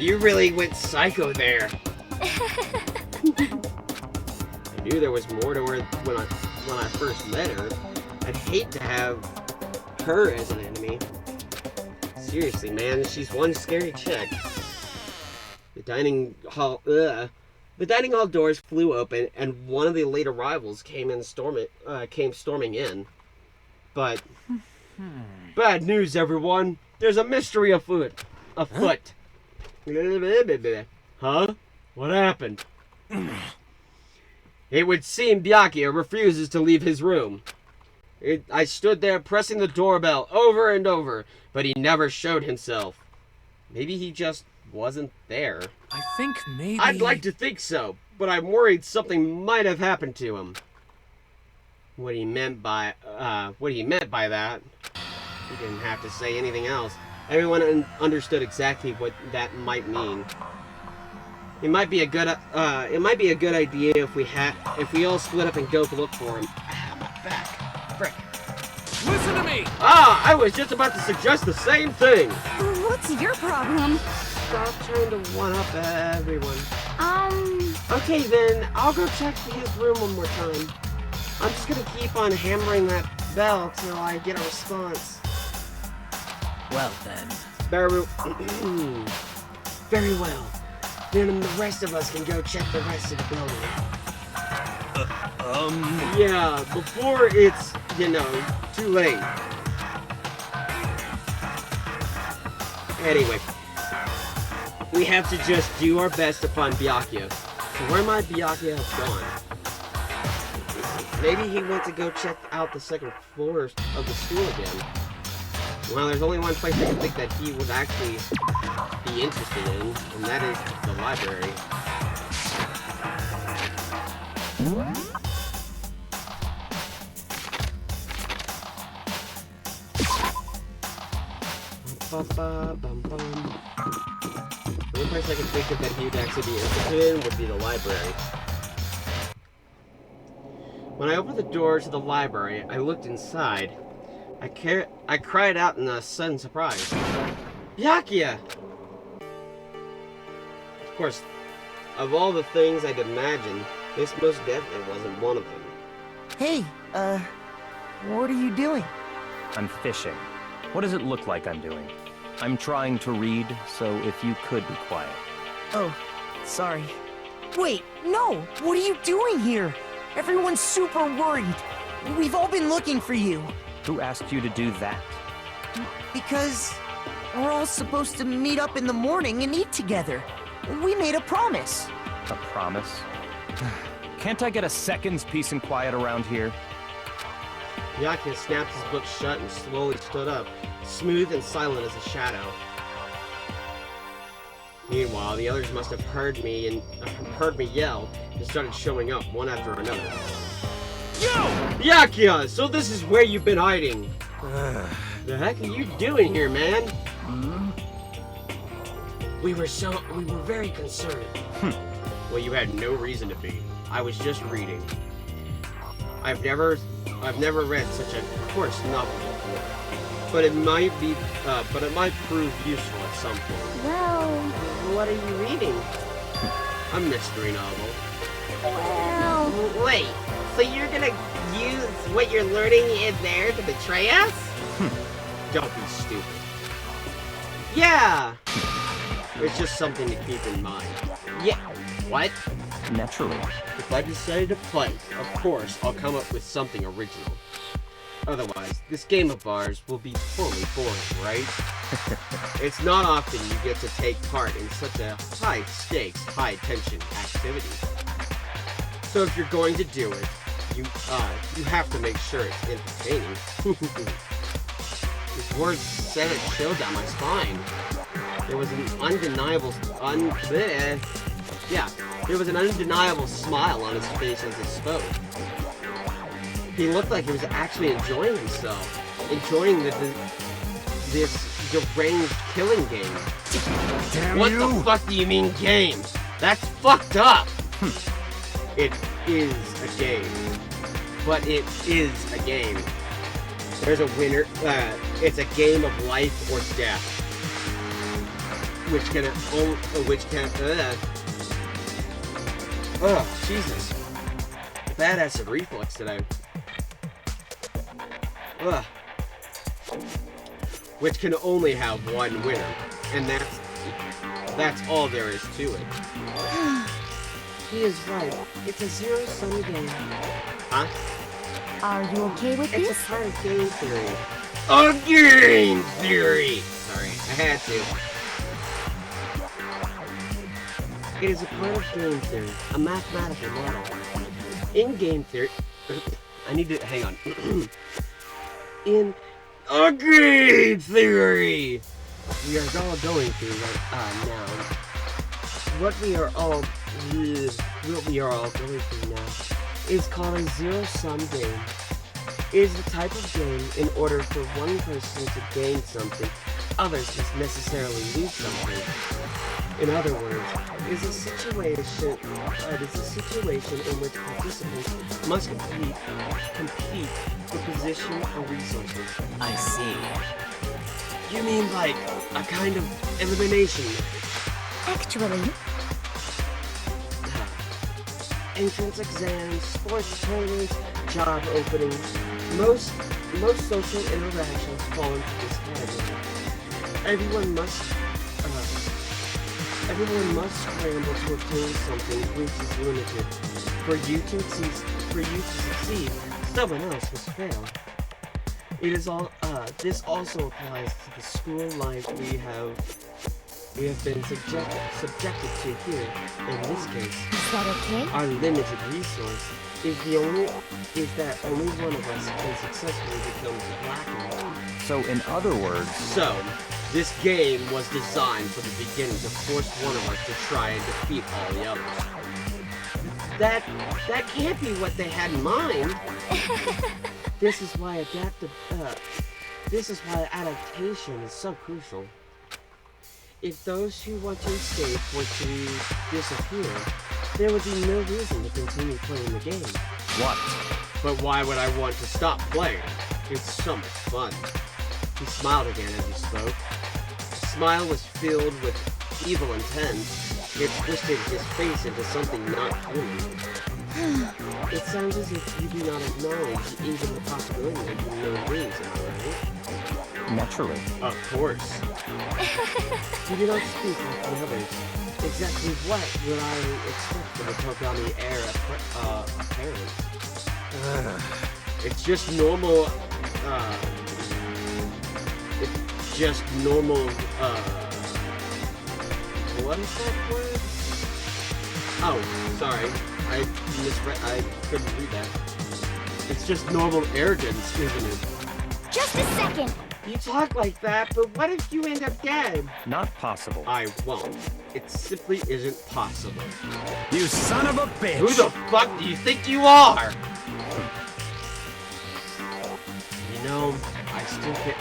You really went psycho there. I knew there was more to her when I first met her. I'd hate to have her as an enemy. Seriously, man, she's one scary chick. The dining hall doors flew open, and one of the late arrivals came storming in. But bad news, everyone. There's a mystery afoot. Huh? What happened? It would seem Byakuya refuses to leave his room. I stood there pressing the doorbell over and over, but he never showed himself. Maybe he just wasn't there. I think maybe... I'd like to think so, but I'm worried something might have happened to him. What he meant by that, he didn't have to say anything else. Everyone understood exactly what that might mean. It might be a good idea if we all split up and go look for him. Ah, my back. Frick. Listen to me! I was just about to suggest the same thing. What's your problem? Stop trying to one-up everyone. Okay then, I'll go check his room one more time. I'm just gonna keep on hammering that bell till I get a response. Well then. Very well. Then the rest of us can go check the rest of the building. Yeah, before it's, too late. Anyway, we have to just do our best to find Byakuya. So where might Byakuya have gone? Maybe he went to go check out the second floor of the school again. Well, there's only one place I can think that he would actually be interested in, and that is the library. The only place I can think of that he'd actually be interested in would be the library. When I opened the door to the library, I looked inside. I cried out in a sudden surprise. Byakuya! Of course, of all the things I'd imagined, this most definitely wasn't one of them. Hey, what are you doing? I'm fishing. What does it look like I'm doing? I'm trying to read, so if you could be quiet. Oh, sorry. Wait, no! What are you doing here? Everyone's super worried. We've all been looking for you. Who asked you to do that? Because we're all supposed to meet up in the morning and eat together. We made a promise. A promise? Can't I get a second's peace and quiet around here? Byakuya snapped his book shut and slowly stood up, smooth and silent as a shadow. Meanwhile, the others must have heard me yell and started showing up one after another. Yo! Byakuya! So this is where you've been hiding. The heck are you doing here, man? We were very concerned. Well, you had no reason to be. I was just reading. I've never read such a coarse novel before. But it might prove useful at some point. Well, What are you reading? A mystery novel. well... Wait, so you're gonna use what you're learning in there to betray us? Don't be stupid. Yeah! It's just something to keep in mind. Yeah. What? Naturally. If I decided to play, of course, I'll come up with something original. Otherwise, this game of ours will be totally boring, right? It's not often you get to take part in such a high-stakes, high-tension activity. So if you're going to do it, you have to make sure it's entertaining. His words sent a chill down my spine. There was an undeniable smile on his face as he spoke. He looked like he was actually enjoying himself, enjoying this deranged killing game. Damn What you! the fuck do you mean game? That's fucked up! It is a game. But it is a game. There's a winner. It's a game of life or death. Oh, Jesus. Badass reflex today. Ugh. Which can only have one winner, and that's all there is to it. He is right. It's a zero-sum game. Huh? Are you okay with It's this? a part of game theory. A game theory! Sorry, I had to. It is a part of game theory, a mathematical model. In game theory, I need to, hang on. in A game theory! we are all going through right now. What we are all going through now is called a zero-sum game. It is the type of game in order for one person to gain something, others must necessarily lose something. In other words, it is a situation in which participants must compete for position or resources. I see. You mean like a kind of elimination? Actually, Entrance exams, sports tournaments, job openings, most social interactions fall into this category. Everyone must scramble to obtain something which is limited. For you to succeed, someone else must fail. It is all. This also applies to the school life we have been subjected to here. In this case, is that okay? our limited resource is that only one of us can successfully become the black one. So, in other words, So, this game was designed from the beginning to force one of us to try and defeat all the others. That can't be what they had in mind. This is why adaptation is so crucial. If those who want to escape were to disappear, there would be no reason to continue playing the game. what? But why would I want to stop playing? It's so much fun. He smiled again as he spoke. The smile was filled with evil intent. It twisted his face into something not human. It sounds as if you do not acknowledge even the possibility that you know things, am I right? Naturally. Of course. You do not speak like the others. Exactly what would I expect from a Togami heir apparent? It's just normal, what is that word? Oh, sorry. I couldn't read that. It's just normal arrogance, isn't it? Just a second. You talk like that, but what if you end up dead? Not possible. I won't. It simply isn't possible. You son of a bitch! Who the fuck do you think you are? You know, I still can't...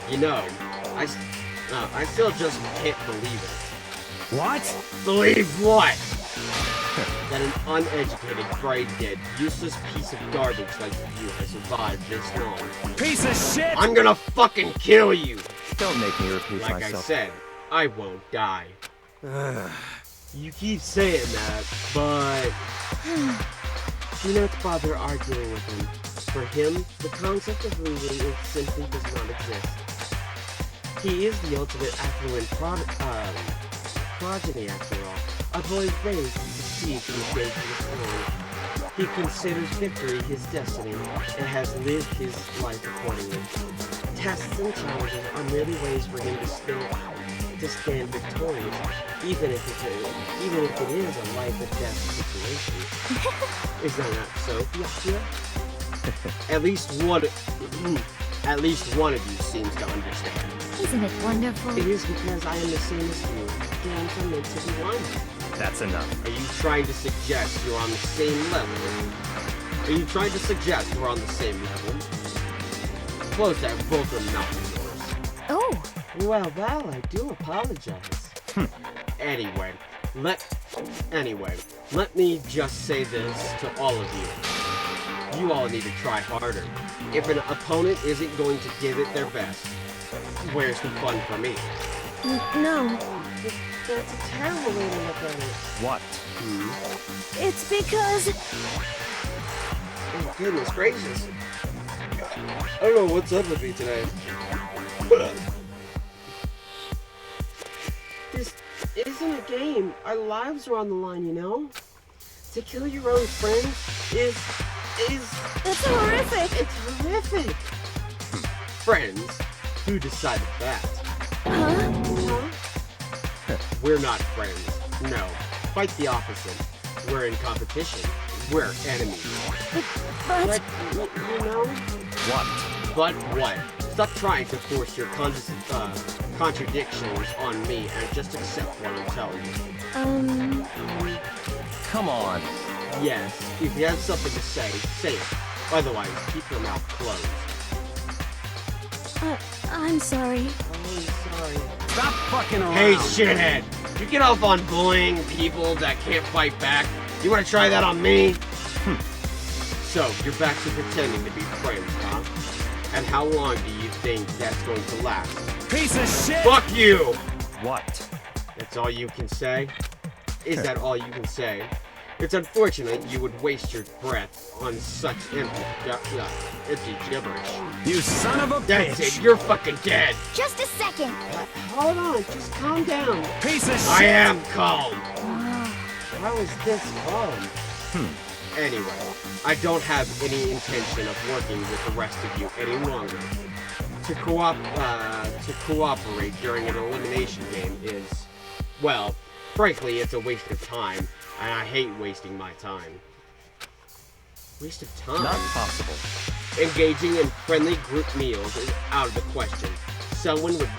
You know, I still just can't believe it. What? Believe what? That an uneducated, brain-dead, useless piece of garbage like you has survived this long. Piece of shit! I'm gonna fucking kill you! Don't make me repeat Like myself. I said, I won't die. You keep saying that, but... Do not bother arguing with him. For him, the concept of losing simply does not exist. He is the ultimate affluent progeny after all. A boy raised to succeed in the days of the throne. He considers victory his destiny and has lived his life accordingly. Tests and challenges are merely ways for him to stand victorious, even if it is a life and death situation. Is that not so, Fiatia? at least one of you seems to understand. Isn't it wonderful? It is because I am the same as you. Games are meant to be won. That's enough. Are you trying to suggest you're on the same level? Are you trying to suggest we're on the same level? Close that vulgar mouth of yours. Oh, Well, I do apologize. Anyway, let me just say this to all of you. You all need to try harder. If an opponent isn't going to give it their best, where's the fun for me? no. That's a terrible way to look at it. What? It's because... Oh, goodness gracious. I don't know what's up with me today. This isn't a game. Our lives are on the line, you know? To kill your own friends is... That's horrific. It's horrific. Friends? Who decided that? Huh? We're not friends. No. Quite the opposite. We're in competition. We're enemies. But you know? What? But what? Stop trying to force your contradictions on me and just accept what I'm telling you. Come on. Yes, if you have something to say, say it. Otherwise, keep your mouth closed. I'm sorry. I'm sorry. Stop fucking around. Hey, shithead! You get off on bullying people that can't fight back. You want to try that on me? So, you're back to pretending to be friends, huh? And how long do you think that's going to last? Piece of shit! Fuck you! What? That's all you can say? Is that all you can say? It's unfortunate you would waste your breath on such empty gibberish. You son of a That's bitch! it, you're fucking dead! Just a second. Hold on, just calm down. Piece of shit! I am calm! How is this calm? Anyway, I don't have any intention of working with the rest of you any longer. To cooperate during an elimination game is, well, frankly, it's a waste of time, and I hate wasting my time. Waste of time? Not possible. Engaging in friendly group meals is out of the question. Someone could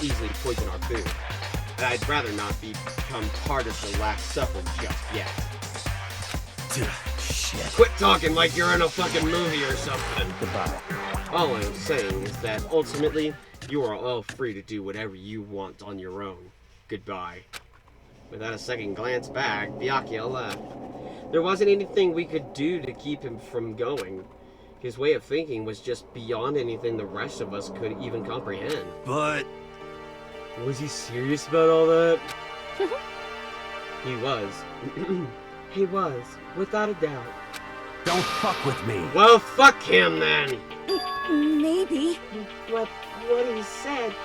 easily poison our food, and I'd rather not become part of the Last Supper just yet. Shit. Quit talking like you're in a fucking movie or something. Goodbye. All I'm saying is that ultimately, you are all free to do whatever you want on your own. Goodbye. Without a second glance back, Byakuya left. There wasn't anything we could do to keep him from going. His way of thinking was just beyond anything the rest of us could even comprehend. But... Was he serious about all that? He was. He was, without a doubt. don't fuck with me. Well, fuck him then! Maybe. What he said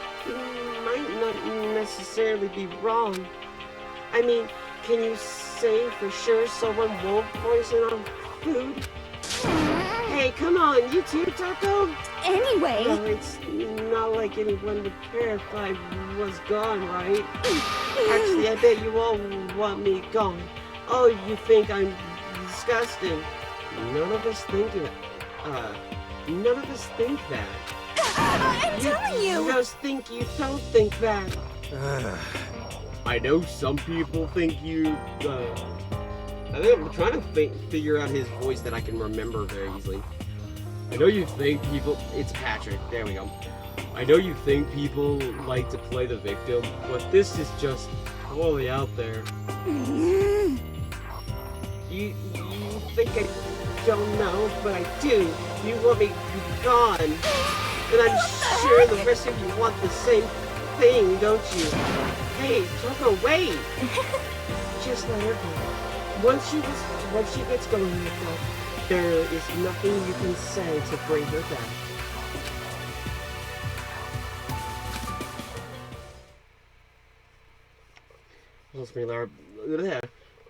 might not necessarily be wrong. I mean, can you say for sure someone won't poison our food? Hey, come on, you too, Taco? Anyway. Well, it's not like anyone would care if I was gone, right? Actually, I bet you all want me gone. Oh, you think I'm disgusting. None of us think that. None of us think that. I'm telling you. just think you don't think that. I know some people think you, I think I'm trying to figure out his voice that I can remember very easily. I know you think people... It's Patrick. There we go. I know you think people like to play the victim, but this is just totally out there. You think I don't know, but I do. You want me gone. And I'm sure the rest of you want the same thing, don't you? Hey, Choco, wait! Just let her go. Once she gets going with that, there is nothing you can say to bring her back.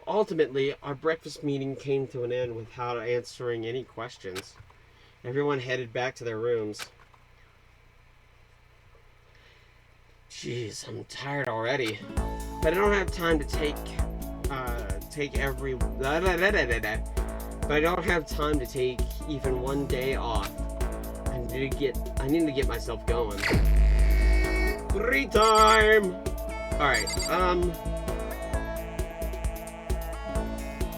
Ultimately, our breakfast meeting came to an end without answering any questions. Everyone headed back to their rooms. Jeez, I'm tired already. But I don't have time to take even one day off. I need to get myself going. Free time! Alright,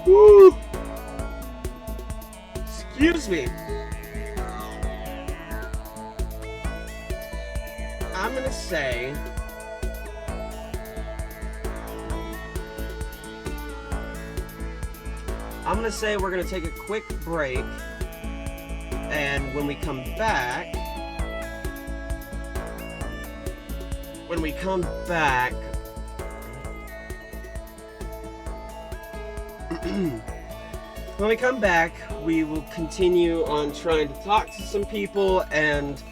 woo! Excuse me. I'm gonna say we're gonna take a quick break, and when we come back, When we come back, we will continue on trying to talk to some people and,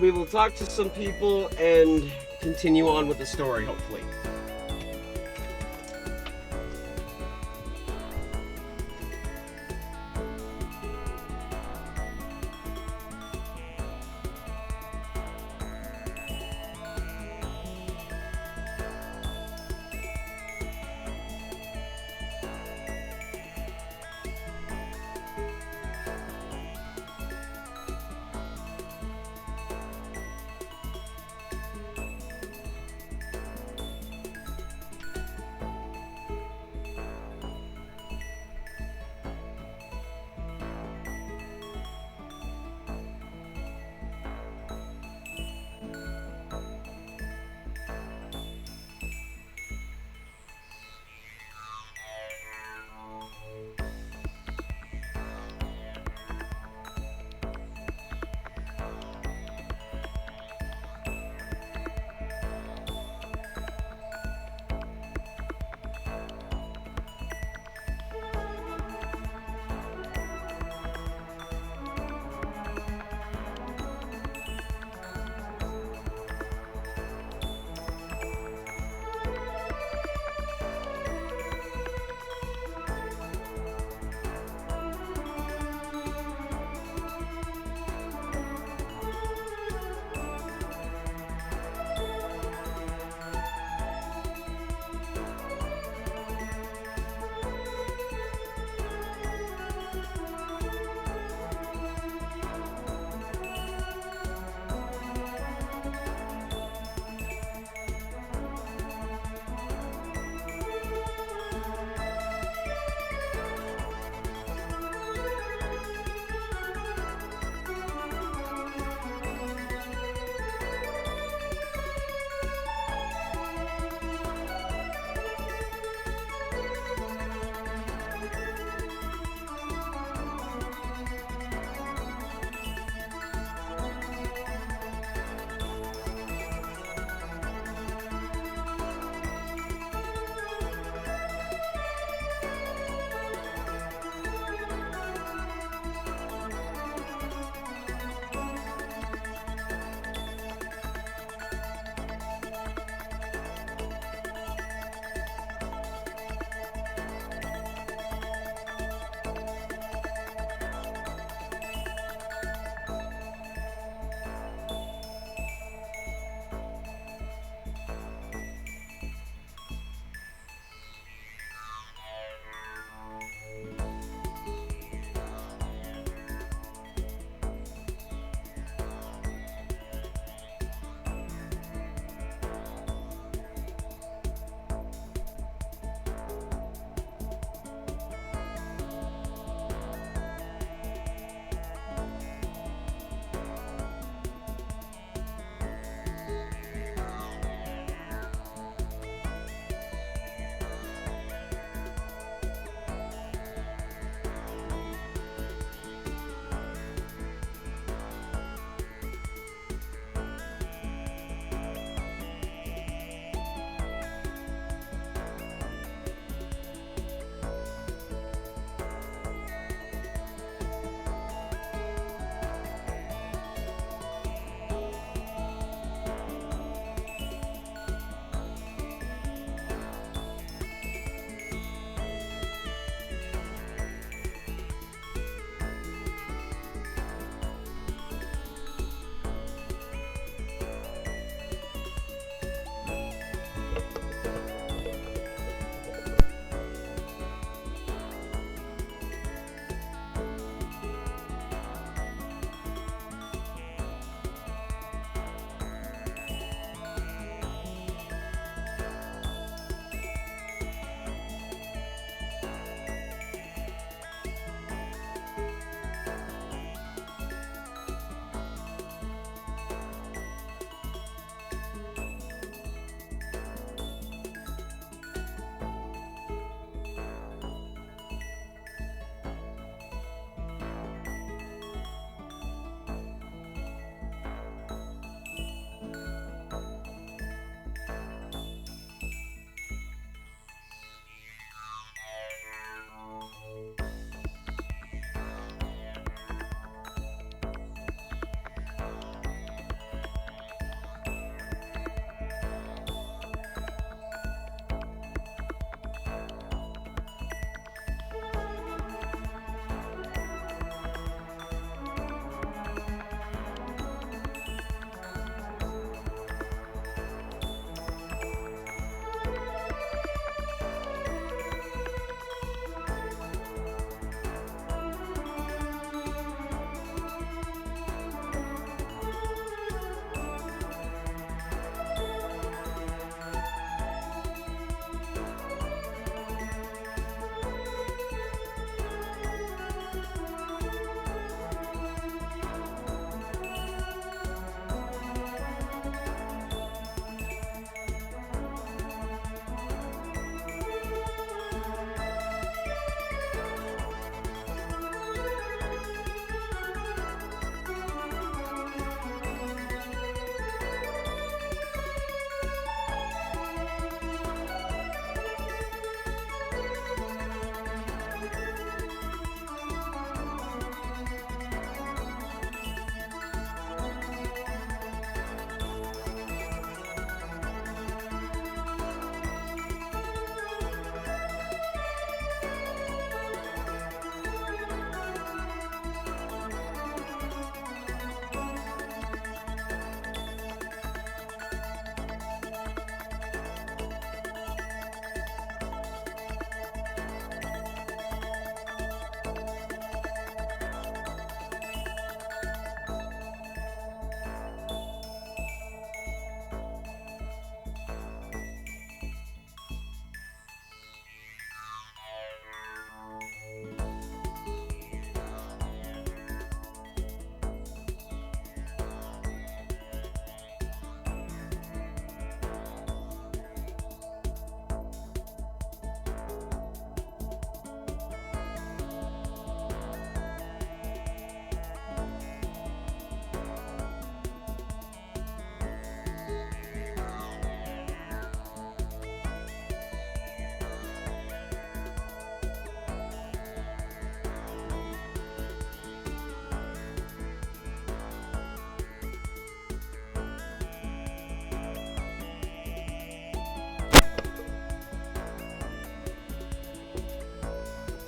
we will talk to some people and continue on with the story, hopefully.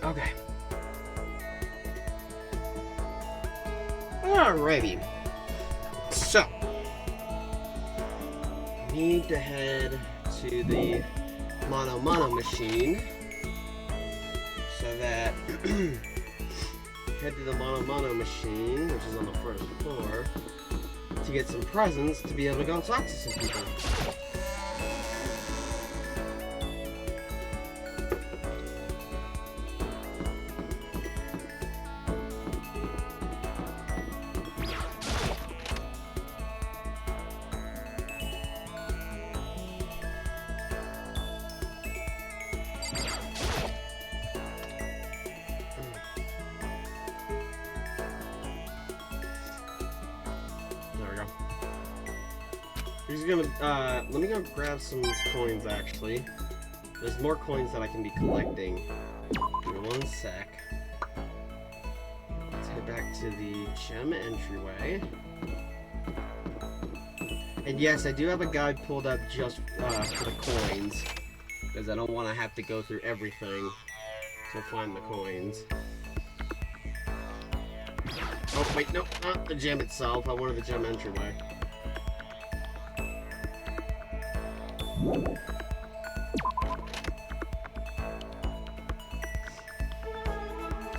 Okay. Alrighty. So, need to head to the Mono machine so that head to the Mono machine, which is on the first floor, to get some presents to be able to go talk to some people. He's gonna, let me go grab some coins, actually. There's more coins that I can be collecting. Give me 1 sec. Let's head back to the gem entryway. And yes, I do have a guide pulled up just for the coins, because I don't want to have to go through everything to find the coins. Oh, wait, no, not the gem itself. I wanted the gem entryway.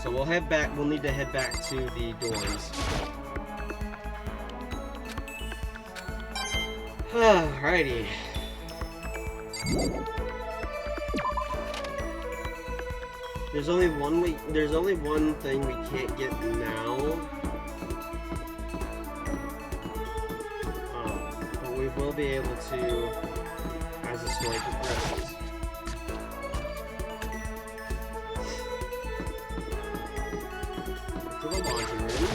So we'll head back, we'll need to head back to the dorms. Alrighty. There's only one thing we can't get now. But we will be able to as the story progresses. To the laundry room.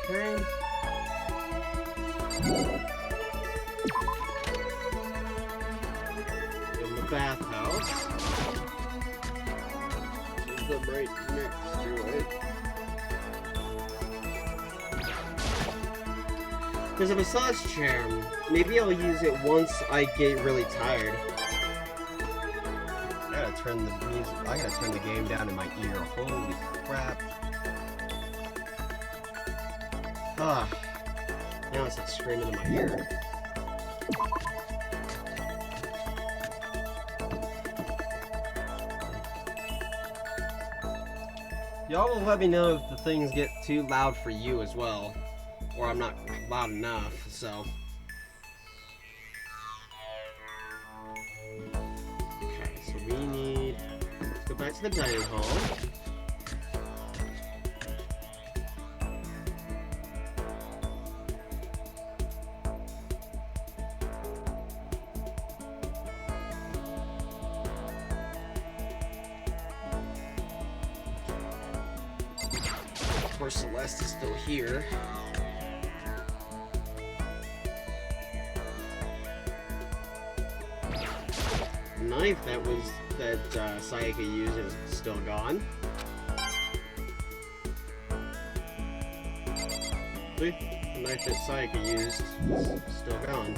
Okay. In the bathhouse. There's the right next to it. There's a massage chair. Maybe I'll use it once I get really tired. I gotta turn the music. I gotta turn the game down in my ear. Holy crap. Ah. Now it's like screaming in my ear. Y'all will let me know if the things get too loud for you as well. Or I'm not loud enough, so. Okay, so we need. Let's go back to the dining hall. Of course, Celeste is still here. Knife that Sayaka used is still gone. See? The knife that Sayaka used is still gone.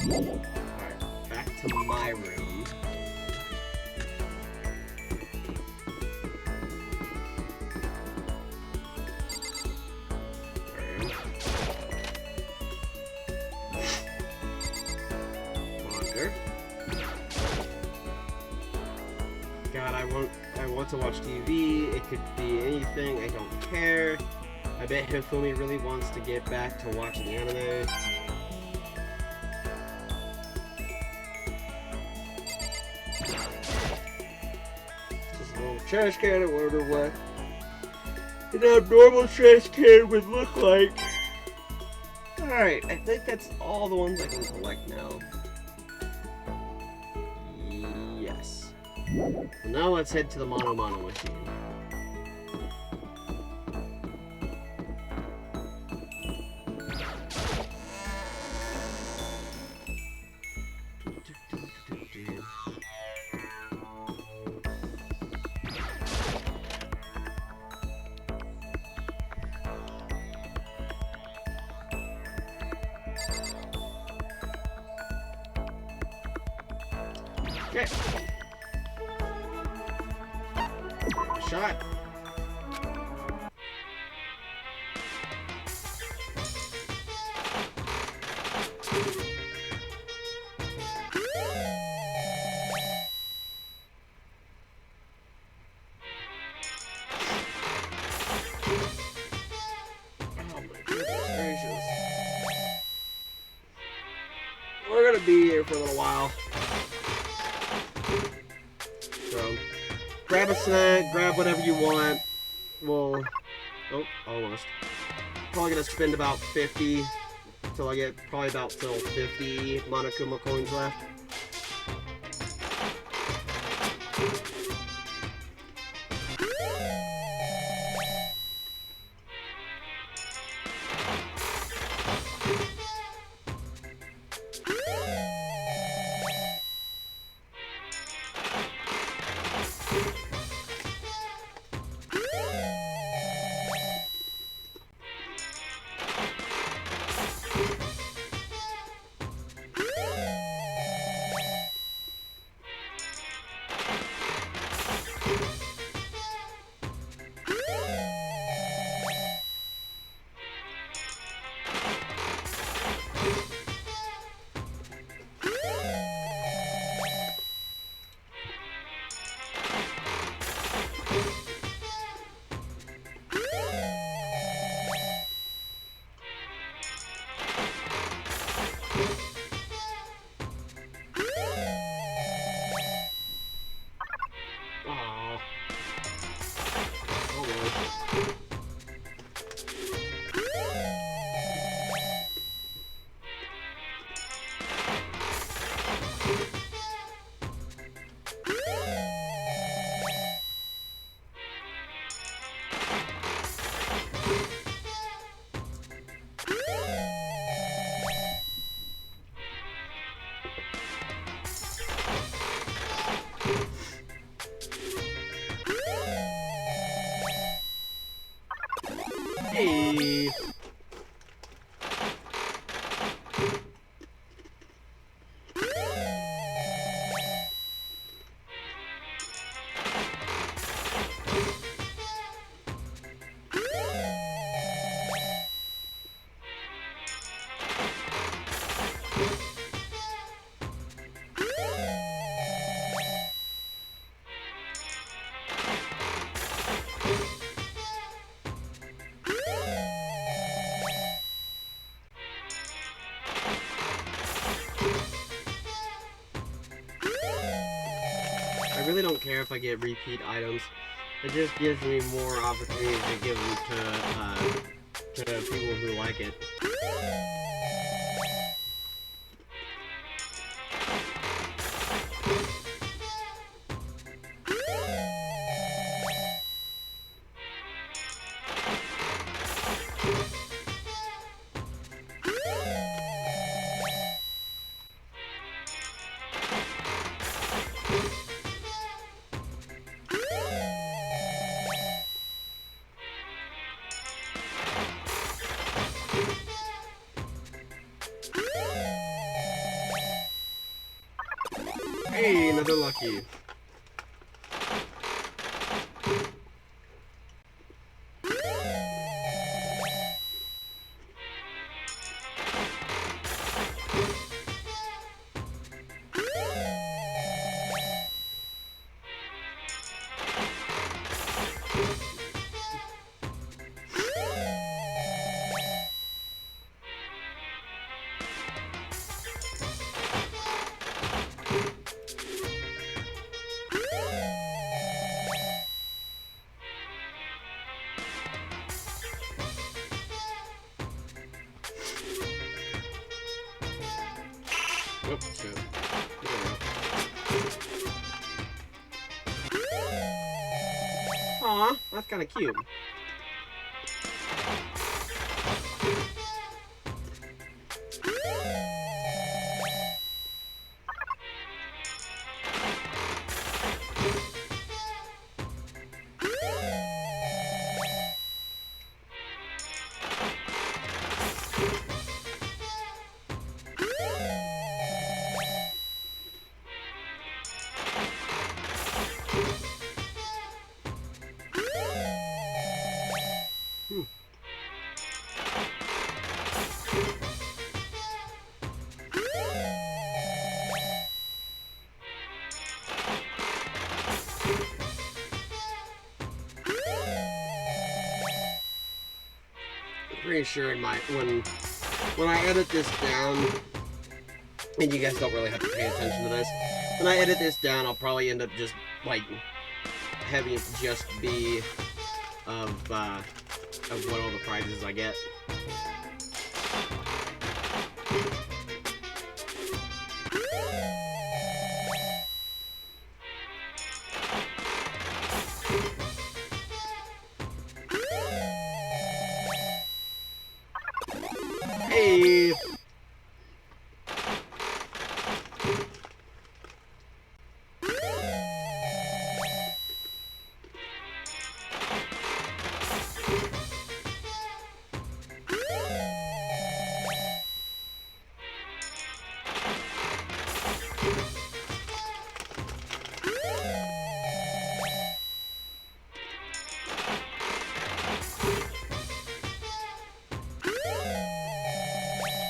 Alright, back to my room. God, I want to watch TV. It could be anything. I don't care. I bet Hifumi really wants to get back to watching anime. Just a little trash can. I wonder what an abnormal trash can would look like. Alright, I think that's all the ones I can collect now. Yes. Now let's head to the Mono machine. Okay. Shot. Oh my goodness gracious. We're gonna be here for a little while. So, grab a snack, grab whatever you want. We'll... Oh, almost. Probably gonna spend about 50 till I get probably about till 50 Monokuma coins left. Hey. I really don't care if I get repeat items. It just gives me more opportunity to give them to people who like it. Hey, another lucky. Oops, shit. Aw, that's kind of cute. Pretty sure in my when I edit this down, and you guys don't really have to pay attention to this, when I edit this down, I'll probably end up just like having it just be of what all the prizes I get. Hey!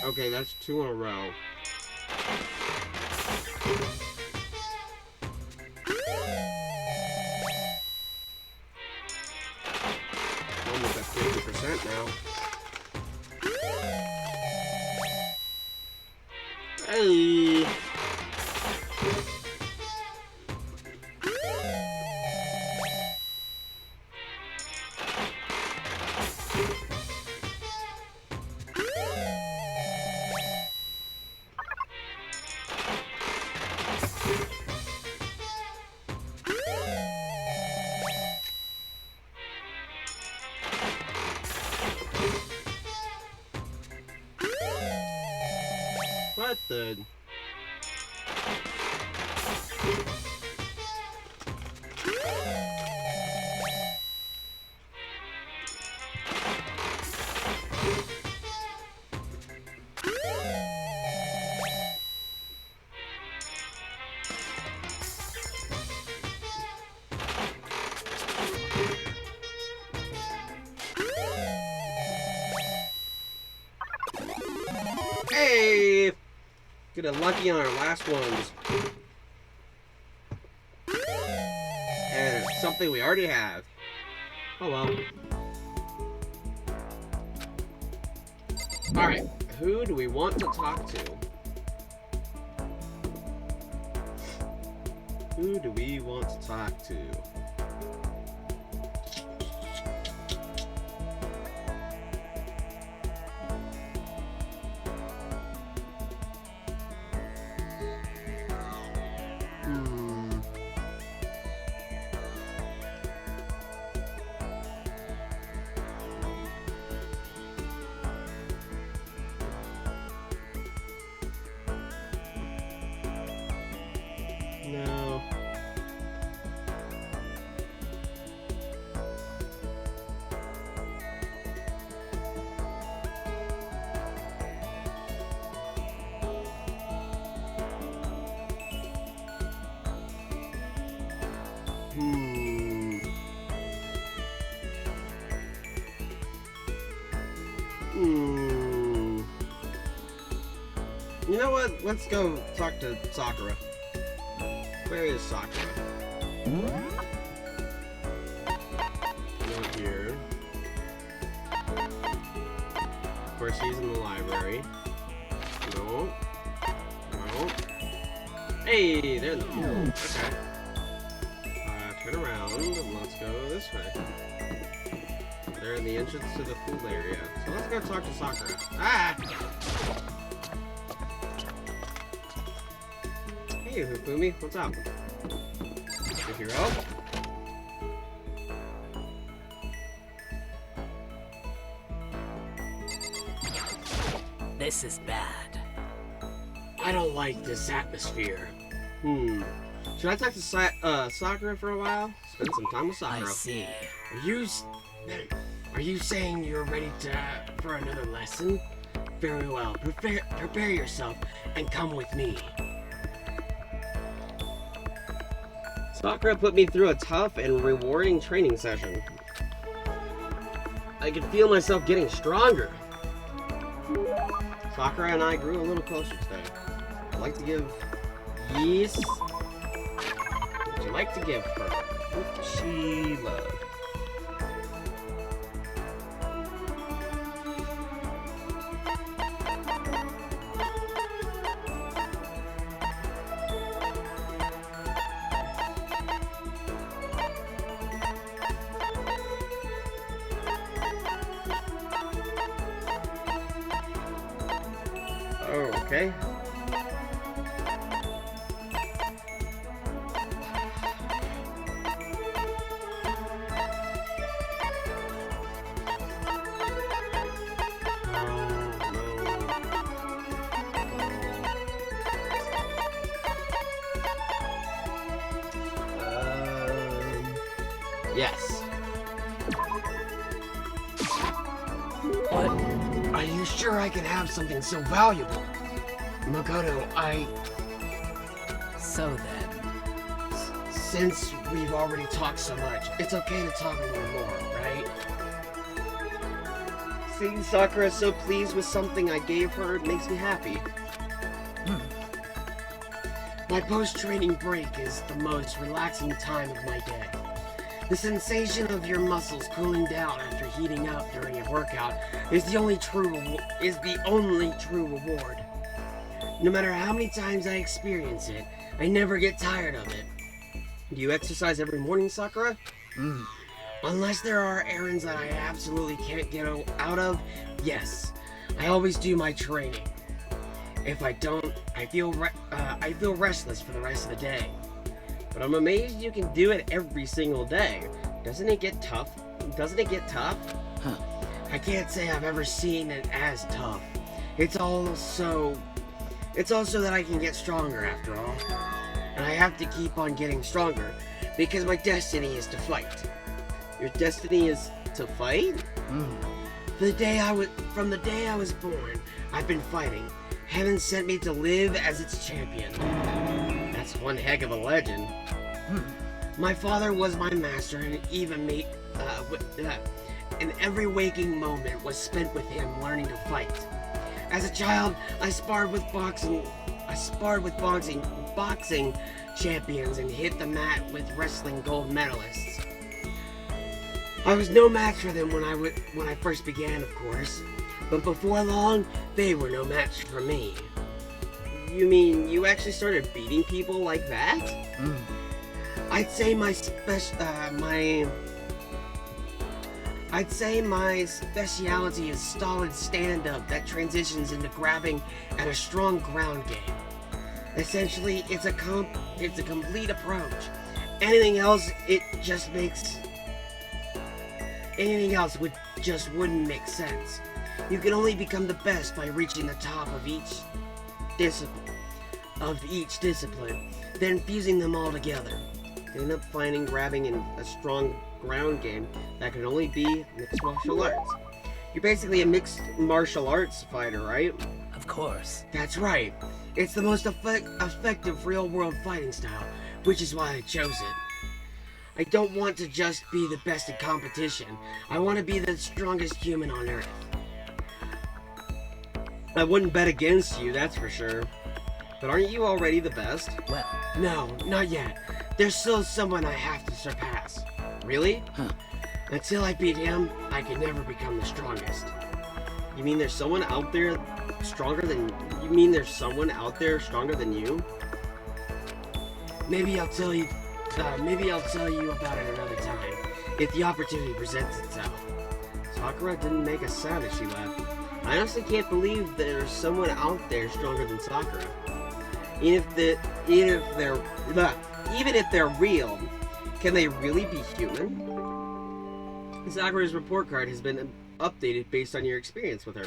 Okay, that's 2 in a row. Almost at 50% now. Hey! What the? Hey! Get lucky on our last ones. And it's something we already have. Oh well. Alright, who do we want to talk to? Who do we want to talk to? No. You know what? Let's go talk to Sakura. Where is Sakura? Not here. Of course, he's in the library. No. No. Hey, they're in the pool. Okay. Turn around and let's go this way. They're in the entrance to the pool area. So let's go talk to Sakura. Ah! Hey, Hufumi, what's up? Your hero? This is bad. I don't like this atmosphere. Should I talk to Sakura for a while? Spend some time with I Sakura. see. Are you saying you're ready for another lesson? Very well. Prepare yourself and come with me. Sakura put me through a tough and rewarding training session. I could feel myself getting stronger. Sakura and I grew a little closer today. I'd like to give Yes. Would you like to give her what she loved? Oh, okay. Yes. What? Are you sure I can have something so valuable? Makoto, So then. since we've already talked so much, it's okay to talk a little more, right? Seeing Sakura so pleased with something I gave her makes me happy. My post-training break is the most relaxing time of my day. The sensation of your muscles cooling down after heating up during a workout is the only true reward. No matter how many times I experience it, I never get tired of it. Do you exercise every morning, Sakura? Unless there are errands that I absolutely can't get out of, yes. I always do my training. If I don't, I feel restless for the rest of the day. But I'm amazed you can do it every single day. Doesn't it get tough? Huh. I can't say I've ever seen it as tough. It's also that I can get stronger after all. And I have to keep on getting stronger because my destiny is to fight. Your destiny is to fight? From the day I was born, I've been fighting. Heaven sent me to live as its champion. That's one heck of a legend. My father was my master, and and every waking moment was spent with him learning to fight. As a child, I sparred with boxing champions and hit the mat with wrestling gold medalists. I was no match for them when I first began, of course, but before long, they were no match for me. You mean you actually started beating people like that? I'd say my speciality is solid stand-up that transitions into grabbing and a strong ground game. Essentially, it's a complete approach. Anything else wouldn't make sense. You can only become the best by reaching the top of each discipline, then fusing them all together. You end up finding grabbing in a strong ground game that can only be mixed martial arts. You're basically a mixed martial arts fighter, right? Of course. That's right. It's the most effective real-world fighting style, which is why I chose it. I don't want to just be the best at competition. I want to be the strongest human on Earth. I wouldn't bet against you, that's for sure. But aren't you already the best? Well. No, not yet. There's still someone I have to surpass. Really? Until I beat him, I can never become the strongest. You mean there's someone out there stronger than you? Maybe I'll tell you about it another time, if the opportunity presents itself. Sakura didn't make a sound as she left. I honestly can't believe there's someone out there stronger than Sakura. Even if they're real, can they really be human? Sakura's report card has been updated based on your experience with her.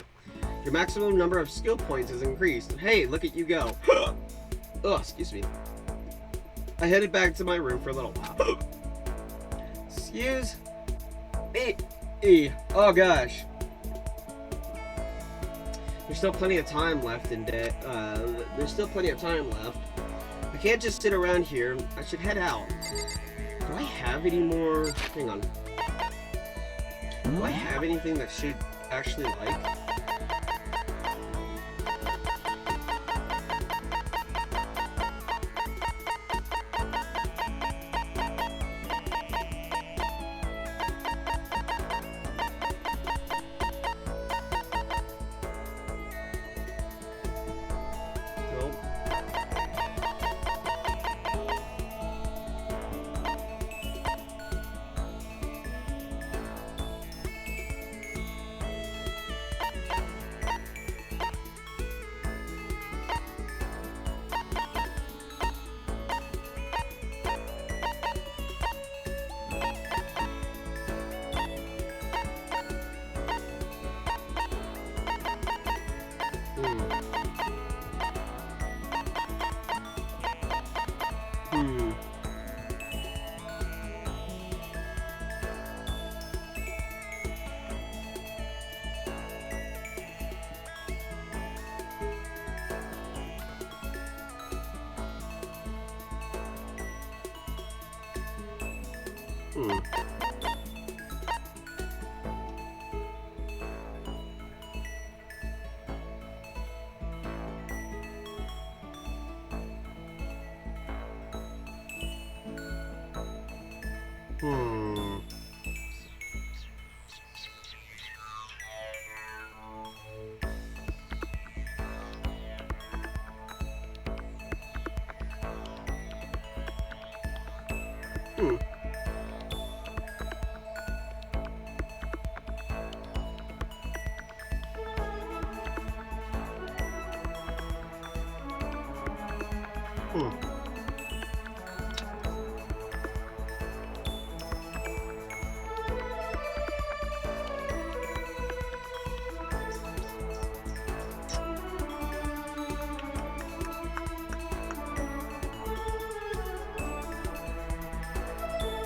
Your maximum number of skill points is increased. Hey, look at you go. Oh, excuse me. I headed back to my room for a little while. Excuse me. Oh gosh. There's still plenty of time left in day. There's still plenty of time left. I can't just sit around here. I should head out. Do I have any more? Hang on. Do I have anything that she'd actually like? Nope.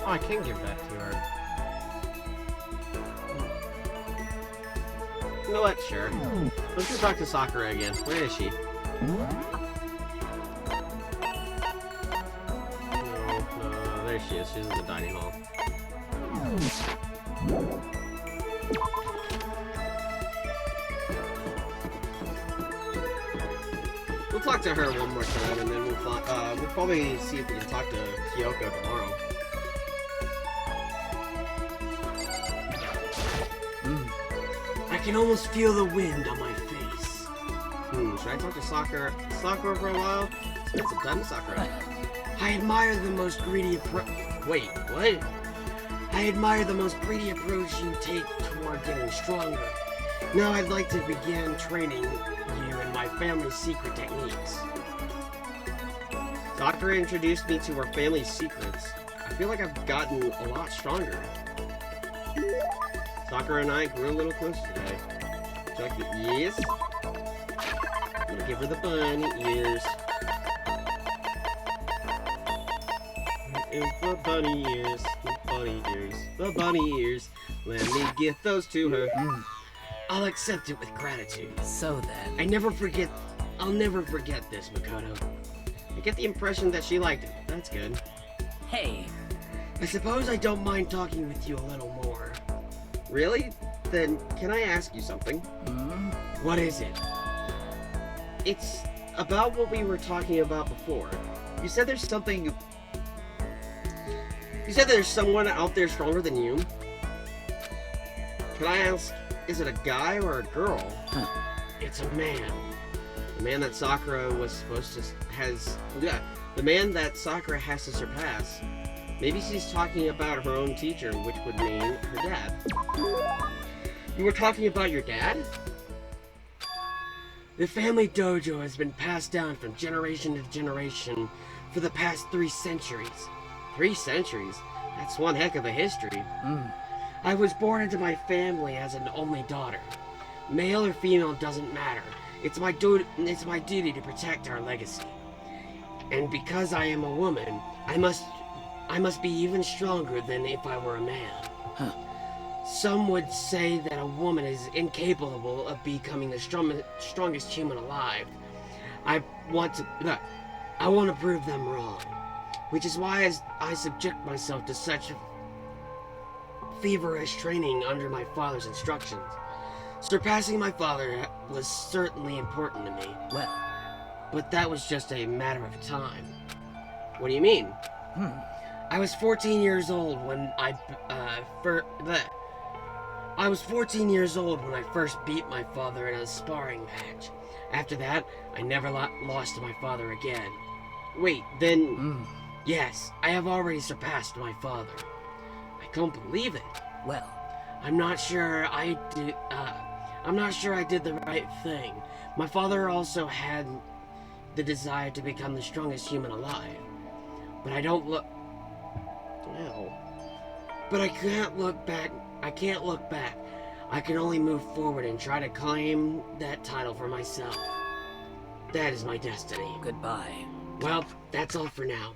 Oh, I can give that to her. You know what? Sure. Let's go talk to Sakura again. Where is she? No, there she is. She's in the dining hall. We'll talk to her one more time, and then we'll probably see if we can talk to Kyoko tomorrow. I can almost feel the wind on my face. Should I talk to Sakura for a while? Spend some time with Sakura. I admire the most greedy approach. Wait, what? I admire the most greedy approach you take toward getting stronger. Now I'd like to begin training you in my family's secret techniques. Sakura introduced me to her family's secrets. I feel like I've gotten a lot stronger. Sakura and I grew a little closer today. Check it. Yes. I'm gonna give her the bunny ears. Where is the bunny ears? The bunny ears. The bunny ears. Let me get those to her. I'll accept it with gratitude. So then. I'll never forget this, Makoto. I get the impression that she liked it. That's good. Hey. I suppose I don't mind talking with you a little more. Really? Then can I ask you something? What is it? It's about what we were talking about before. You said there's something... You said there's someone out there stronger than you? Can I ask, is it a guy or a girl? It's a man. The man that Sakura was supposed to... the man that Sakura has to surpass. Maybe she's talking about her own teacher, which would mean her dad. You were talking about your dad? The family dojo has been passed down from generation to generation for the past 3 centuries. 3 centuries? That's one heck of a history. I was born into my family as an only daughter. Male or female doesn't matter. It's my duty to protect our legacy. And because I am a woman, I must be even stronger than if I were a man. Huh. Some would say that a woman is incapable of becoming the strongest human alive. I want to prove them wrong, which is why I subject myself to such feverish training under my father's instructions. Surpassing my father was certainly important to me. Well, But that was just a matter of time. What do you mean? I was 14 years old when I was 14 years old when I first beat my father in a sparring match. After that, I never lost to my father again. Wait, then... Yes, I have already surpassed my father. I can't believe it. well, I'm not sure I did the right thing. My father also had the desire to become the strongest human alive. But I don't look... Well... But I can't look back. I can't look back. I can only move forward and try to claim that title for myself. That is my destiny. goodbye. Well, that's all for now.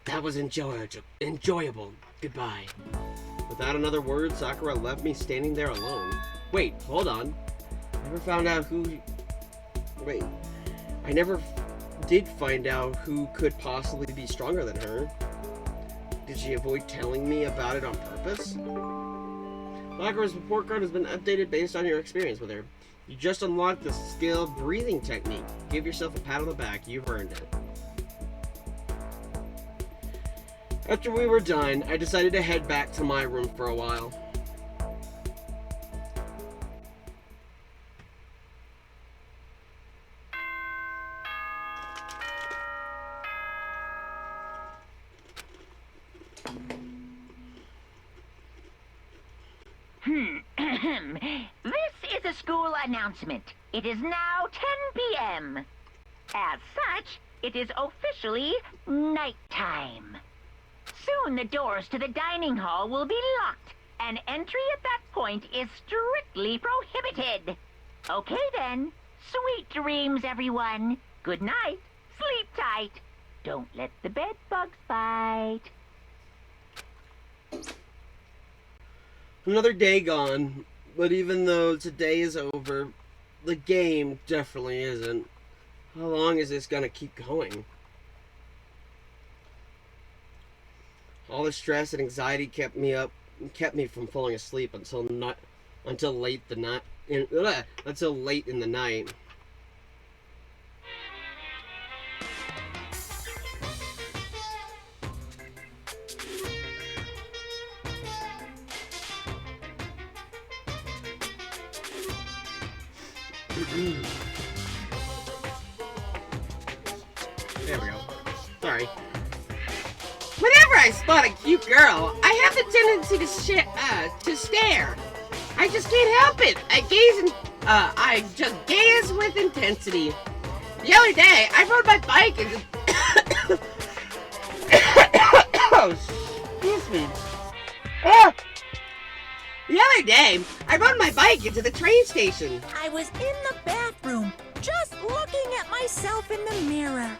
That was enjoyable. Goodbye. Without another word, Sakura left me standing there alone. Wait, hold on. I never found out who... Wait. I never did find out who could possibly be stronger than her. Did she avoid telling me about it on purpose? Sakura's report card has been updated based on your experience with her. You just unlocked the skill breathing technique. Give yourself a pat on the back. You've earned it. After we were done, I decided to head back to my room for a while. This is a school announcement. It is now 10 p.m. As such, it is officially nighttime. Soon the doors to the dining hall will be locked, and entry at that point is strictly prohibited. Okay then. Sweet dreams, everyone. Good night. Sleep tight. Don't let the bed bugs bite. Another day gone, but even though today is over, the game definitely isn't. How long is this gonna keep going? All the stress and anxiety kept me from falling asleep until late in the night. There we go. Sorry. Whenever I spot a cute girl, I have the tendency to stare. I just can't help it. I just gaze with intensity. The other day, I rode my bike and oh, excuse me. The other day, I rode my bike into the train station. I was in the bathroom, just looking at myself in the mirror.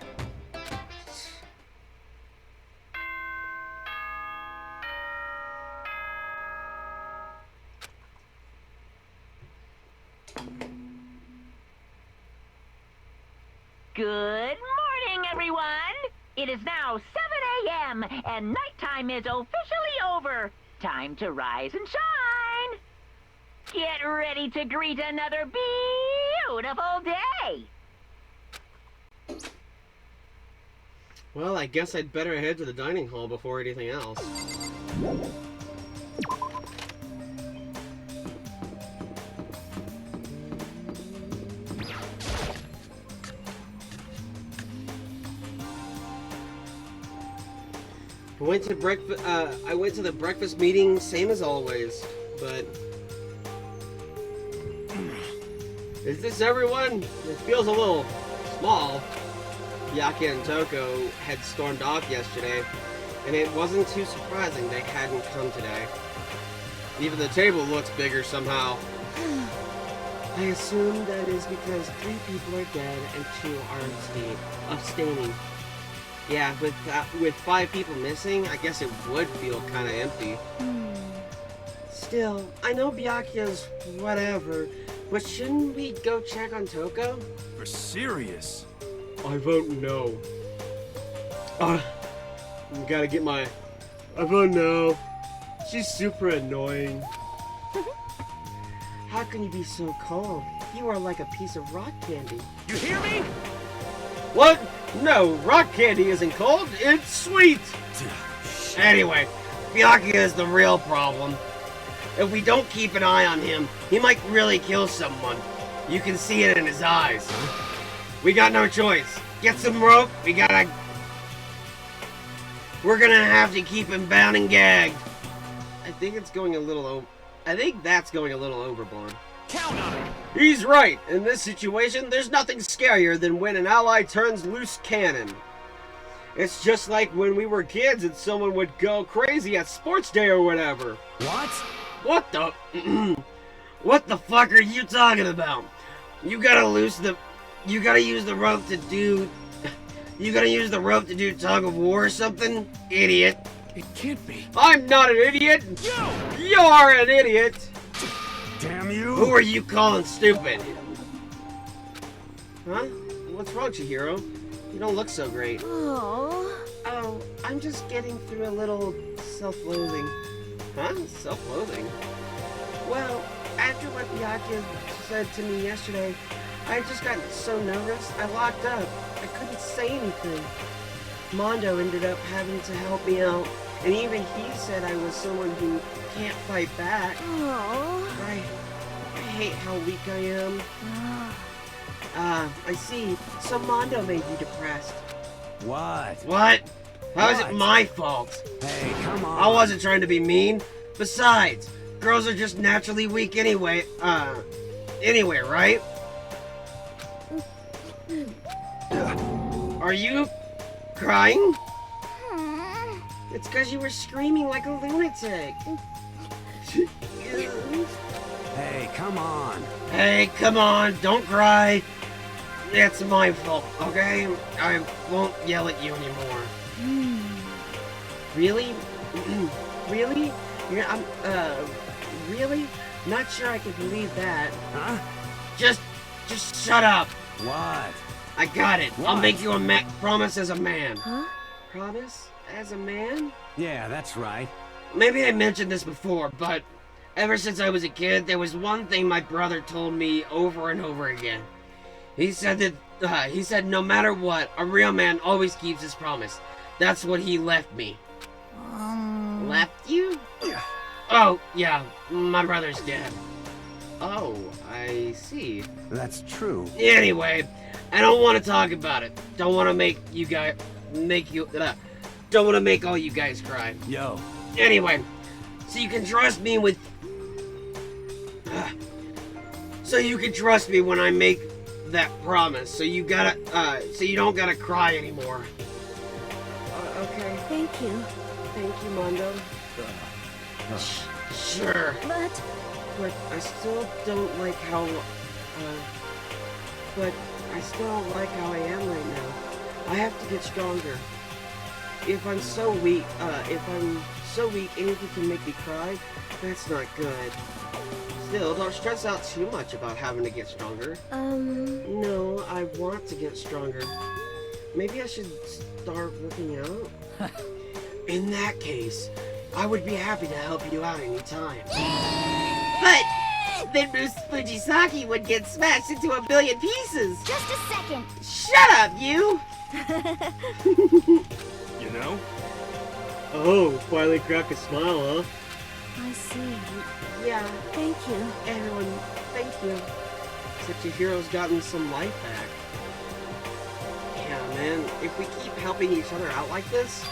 Good morning, everyone! It is now 7 a.m. and nighttime is officially over. Time to rise and shine! Get ready to greet another beautiful day! Well, I guess I'd better head to the dining hall before anything else. I went to the breakfast meeting, same as always, but... Is this everyone? It feels a little small. Yaka and Toko had stormed off yesterday, and it wasn't too surprising they hadn't come today. Even the table looks bigger somehow. I assume that is because 3 people are dead and 2 are abstaining. Yeah, with 5 people missing, I guess it would feel kind of empty. Still, I know Byakuya's whatever, but shouldn't we go check on Toko? For serious? I vote no. Gotta get my... I vote no. She's super annoying. How can you be so cold? You are like a piece of rock candy. You hear me? What? No, rock candy isn't cold. It's sweet. Anyway, Byakuya is the real problem. If we don't keep an eye on him, he might really kill someone. You can see it in his eyes. We got no choice. Get some rope. We're gonna have to keep him bound and gagged. I think that's going a little overboard. Count on it! He's right. In this situation, there's nothing scarier than when an ally turns loose cannon. It's just like when we were kids and someone would go crazy at sports day or whatever. What? What the... What the fuck are you talking about? You gotta use the rope to do... You gotta use the rope to do tug of war or something? Idiot. It can't be. I'm not an idiot! You! You're an idiot! Damn you! Who are you calling stupid? Huh? What's wrong, Chihiro? You don't look so great. Oh. Oh, I'm just getting through a little self-loathing. Huh? Self-loathing? Well, after what Byakuya said to me yesterday, I just got so nervous, I locked up. I couldn't say anything. Mondo ended up having to help me out, and even he said I was someone who can't fight back. Oh. I hate how weak I am. I see. So Mondo made you depressed. What? What? How is it What? my fault? Hey, come on. I wasn't trying to be mean. Besides, girls are just naturally weak anyway. Anyway, right? Are you crying? It's because you were screaming like a lunatic. Hey, come on. Hey, come on, don't cry. It's my fault, okay? I won't yell at you anymore. Really? Really? Really? Not sure I can believe that. Huh? Just shut up. What? I got it. I'll What? make you a promise as a man. Huh? Promise as a man? Yeah, that's right. Maybe I mentioned this before, but ever since I was a kid, there was one thing my brother told me over and over again. He said that, no matter what, a real man always keeps his promise. That's what he left me. Left you? Oh, yeah, my brother's dead. Oh, I see. That's true. Anyway, I don't want to talk about it. Don't want to make all you guys cry. Yo. Anyway, so you can trust me with... so you can trust me when I make that promise. So you don't gotta cry anymore. Okay. Thank you. Thank you, Mondo. Sure. But I still don't like how... but I still don't like how I am right now. I have to get stronger. If I'm so weak anything can make me cry, that's not good. Still, don't stress out too much about having to get stronger. No, I want to get stronger. Maybe I should start working out? In that case, I would be happy to help you out anytime. But then Fujisaki would get smashed into a billion pieces. just a second. Shut up, you! You know? Oh, finally cracked a smile, huh? I see. Yeah, Thank you. everyone, thank you. Except your hero's gotten some life back. Yeah, man, if we keep helping each other out like this,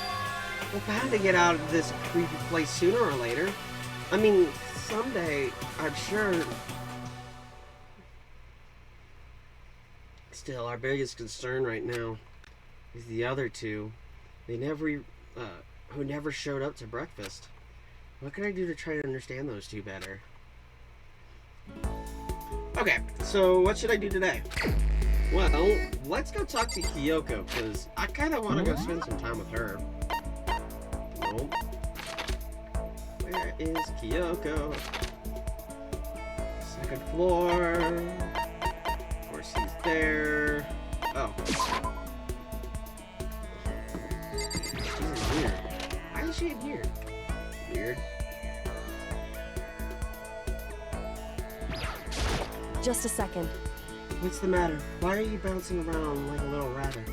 we're bound to get out of this creepy place sooner or later. I mean, someday, I'm sure. Still, our biggest concern right now is the other two. Who never showed up to breakfast. What can I do to try to understand those two better? Okay, so what should I do today? Well, let's go talk to Kyoko, because I kind of want to go spend some time with her. Nope. Where is Kyoko? Second floor. Of course he's there. Oh. She's in here. Why is she in here? Weird. Just a second. What's the matter? Why are you bouncing around like a little rabbit?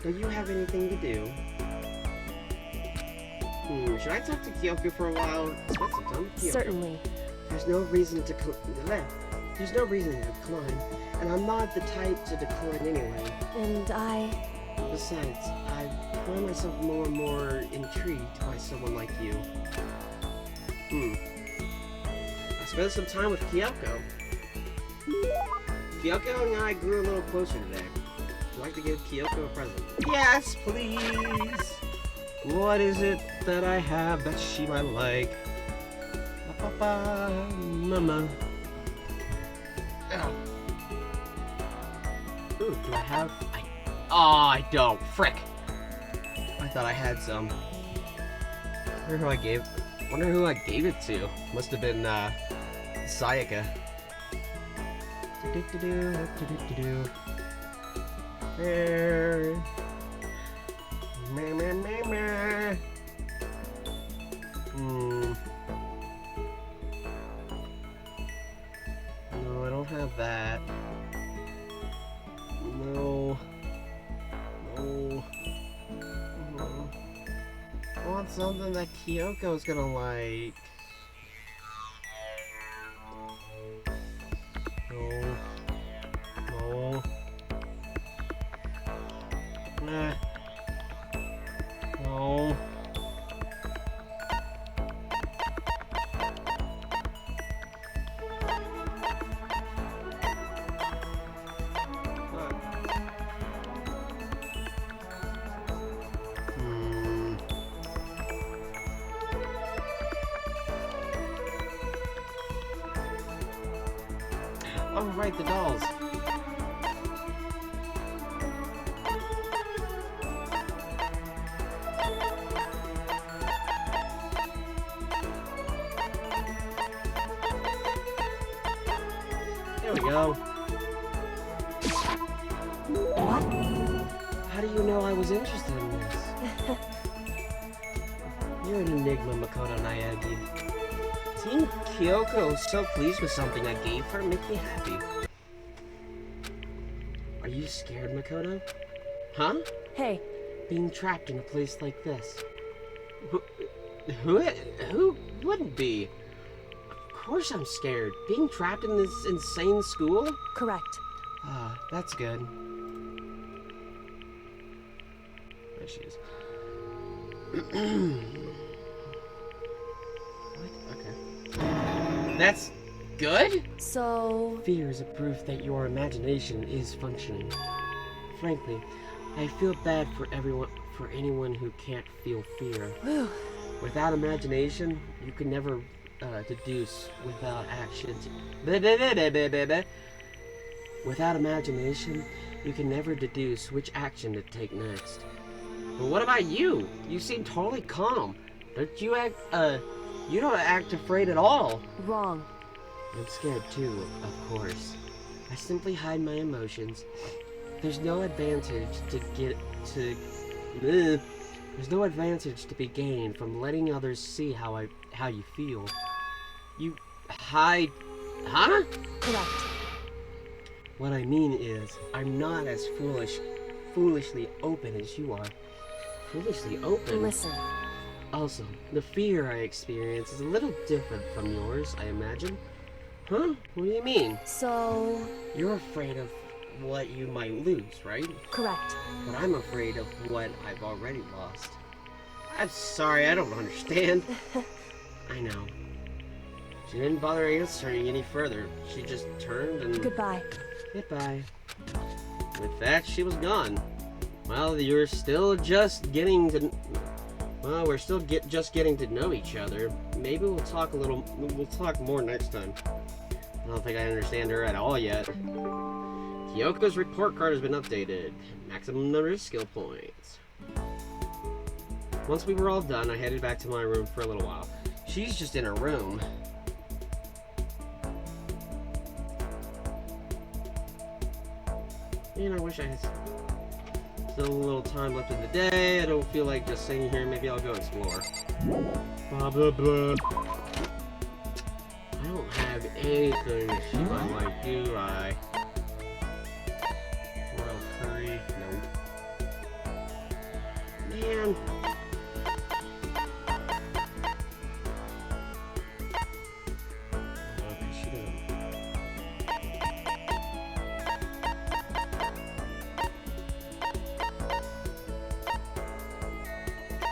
Do you have anything to do? Should I talk to Kyoko for a while? Spend some time with Kyoko. Certainly. There's no reason to There's no reason to decline, and I'm not the type to decline anyway. And Besides, I find myself more and more intrigued by someone like you. I spent some time with Kyoko. Kyoko and I grew a little closer today. I'd like to give Kyoko a present. Yes, please! What is it that I have that she might like? Mama. Oh. Ooh, do I have... I don't. Frick! I thought I had some. Wonder who I gave it to. Must have been, Sayaka. There. No, I don't have that. No. I want something that Kyoko's gonna like. No. Nah. No. Oh, right, the dolls. There we go. what? How do you know I was interested in this? You're an enigma, Makoto Naegi. Seeing Kyoko so pleased with something I gave her makes me happy. Are you scared, Makoto? Huh? Hey, Being trapped in a place like this. Who wouldn't be? Of course I'm scared. Being trapped in this insane school? correct. Ah, that's good. There she is. What? Okay. That's good? So, Fear is a proof that your imagination is functioning. Frankly, I feel bad for anyone who can't feel fear. whew, Without imagination, you can never deduce without action. Without imagination, you can never deduce which action to take next. But what about you? You seem totally calm. You don't act afraid at all. wrong. I'm scared too, of course. I simply hide my emotions. There's no advantage There's no advantage to be gained from letting others see how you feel. You hide, huh? Correct. What I mean is, I'm not as foolishly open as you are. Foolishly open? Listen, Also, the fear I experience is a little different from yours, I imagine. Huh? What do you mean? so, You're afraid of what you might lose, right? correct. But I'm afraid of what I've already lost. I'm sorry, I don't understand. I know. She didn't bother answering any further. She just turned and... Goodbye. Goodbye. With that, she was gone. Well, you're still just getting to... Well, we're still just getting to know each other. Maybe we'll talk more next time. I don't think I understand her at all yet. Kyoko's report card has been updated. Maximum number of skill points. Once we were all done, I headed back to my room for a little while. She's just in her room. Man, I wish I had still a little time left in the day. I don't feel like just sitting here. Maybe I'll go explore. Blah, blah, blah. I don't have anything that she might like, do I? Royal curry? No. Man. Okay, she doesn't.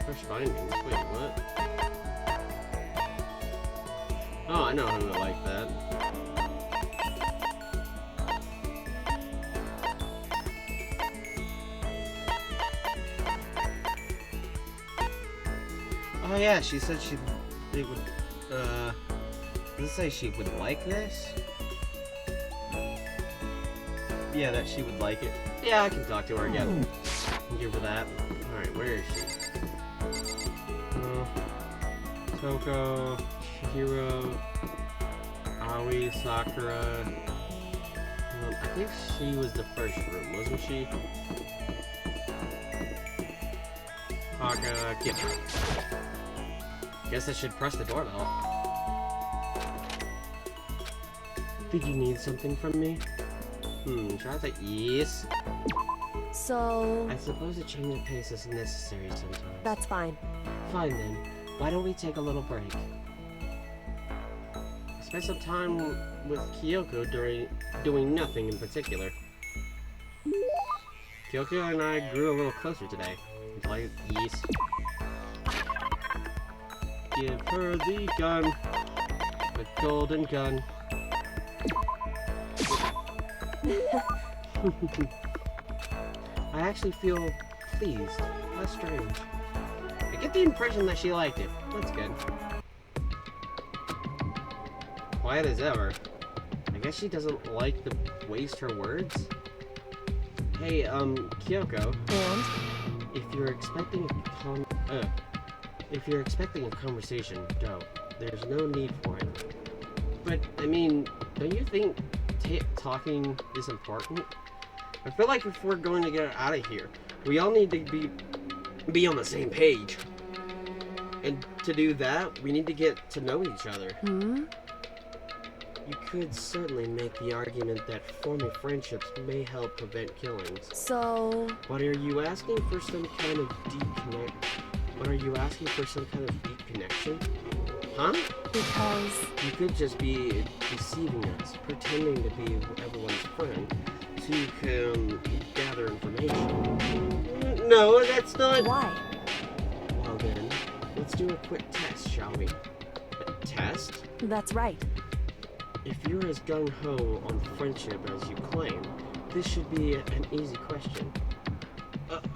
Fresh findings? Wait, what? Oh, I know who would like that. Oh yeah, she said they would, does it say she would like this? Yeah, that she would like it. Yeah, I can talk to her again. Give her that. Alright, where is she? Toko, Chihiro, Aoi, Sakura. I think she was the first room, wasn't she? Haka, get her. Guess I should press the doorbell. Did you need something from me? Try to yes. So... I suppose a change of pace is necessary sometimes. That's fine. Fine then. Why don't we take a little break? I spent some time with Kyoko doing nothing in particular. Kyoko and I grew a little closer today. Like, yes. Give her the gun. The golden gun. I actually feel pleased. That's strange. I get the impression that she liked it. That's good. Quiet as ever. I guess she doesn't like to waste her words. Hey, Kyoko. And? If you're expecting a conversation, don't. There's no need for it. But, I mean, don't you think talking is important? I feel like if we're going to get out of here, we all need to be on the same page. And to do that, we need to get to know each other. You could certainly make the argument that forming friendships may help prevent killings. So... But are you asking for some kind of deep connection? Huh? Because... You could just be deceiving us, pretending to be everyone's friend, so you can gather information. No, that's not... Why? Well then, let's do a quick test, shall we? A test? That's right. If you're as gung-ho on friendship as you claim, this should be an easy question.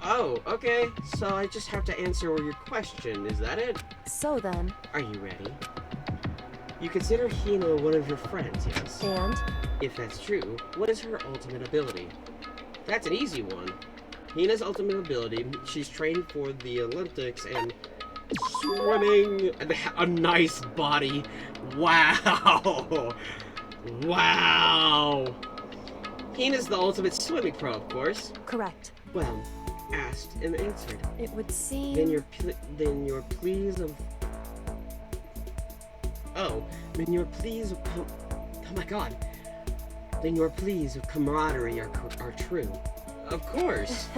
Oh, okay. So I just have to answer your question, is that it? So then... Are you ready? You consider Hina one of your friends, yes? And? If that's true, what is her ultimate ability? That's an easy one. Hina's ultimate ability, she's trained for the Olympics and swimming, a nice body. Wow! Wow! Hina's the ultimate swimming pro, of course. Correct. Well, asked and answered. It would seem... Then you're pleased of... Oh, then you're pleased of... Oh my god. Then your pleas of camaraderie are true. Of course.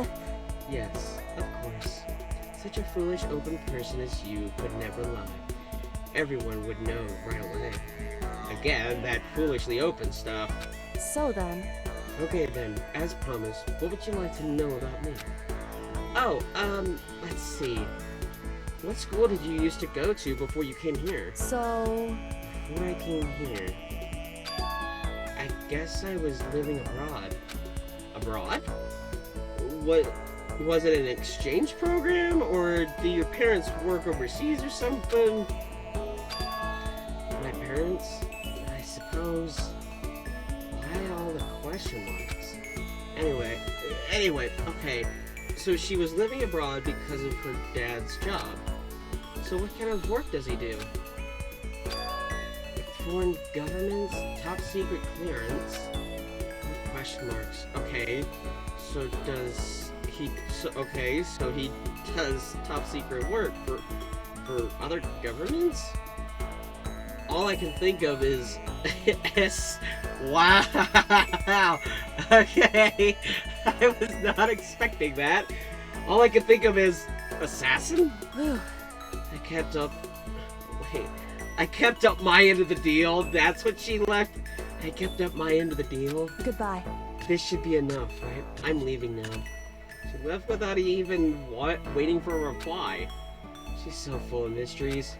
Yes, of course. Such a foolish, open person as you could never lie. Everyone would know right away. Again, that foolishly open stuff. So then... Okay then, as promised, what would you like to know about me? Oh, let's see. What school did you used to go to before you came here? So... Before I came here, I guess I was living abroad. Abroad? What, was it an exchange program, or do your parents work overseas or something? My parents? I suppose... Question marks. Anyway, okay. So she was living abroad because of her dad's job. So what kind of work does he do? Foreign governments? Top secret clearance? Question marks. Okay. So does he... So he does top secret work for other governments? All I can think of is... Wow! Okay! I was not expecting that. All I can think of is... Assassin? I kept up my end of the deal. That's what she left. I kept up my end of the deal. Goodbye. This should be enough, right? I'm leaving now. She left without even waiting for a reply. She's so full of mysteries.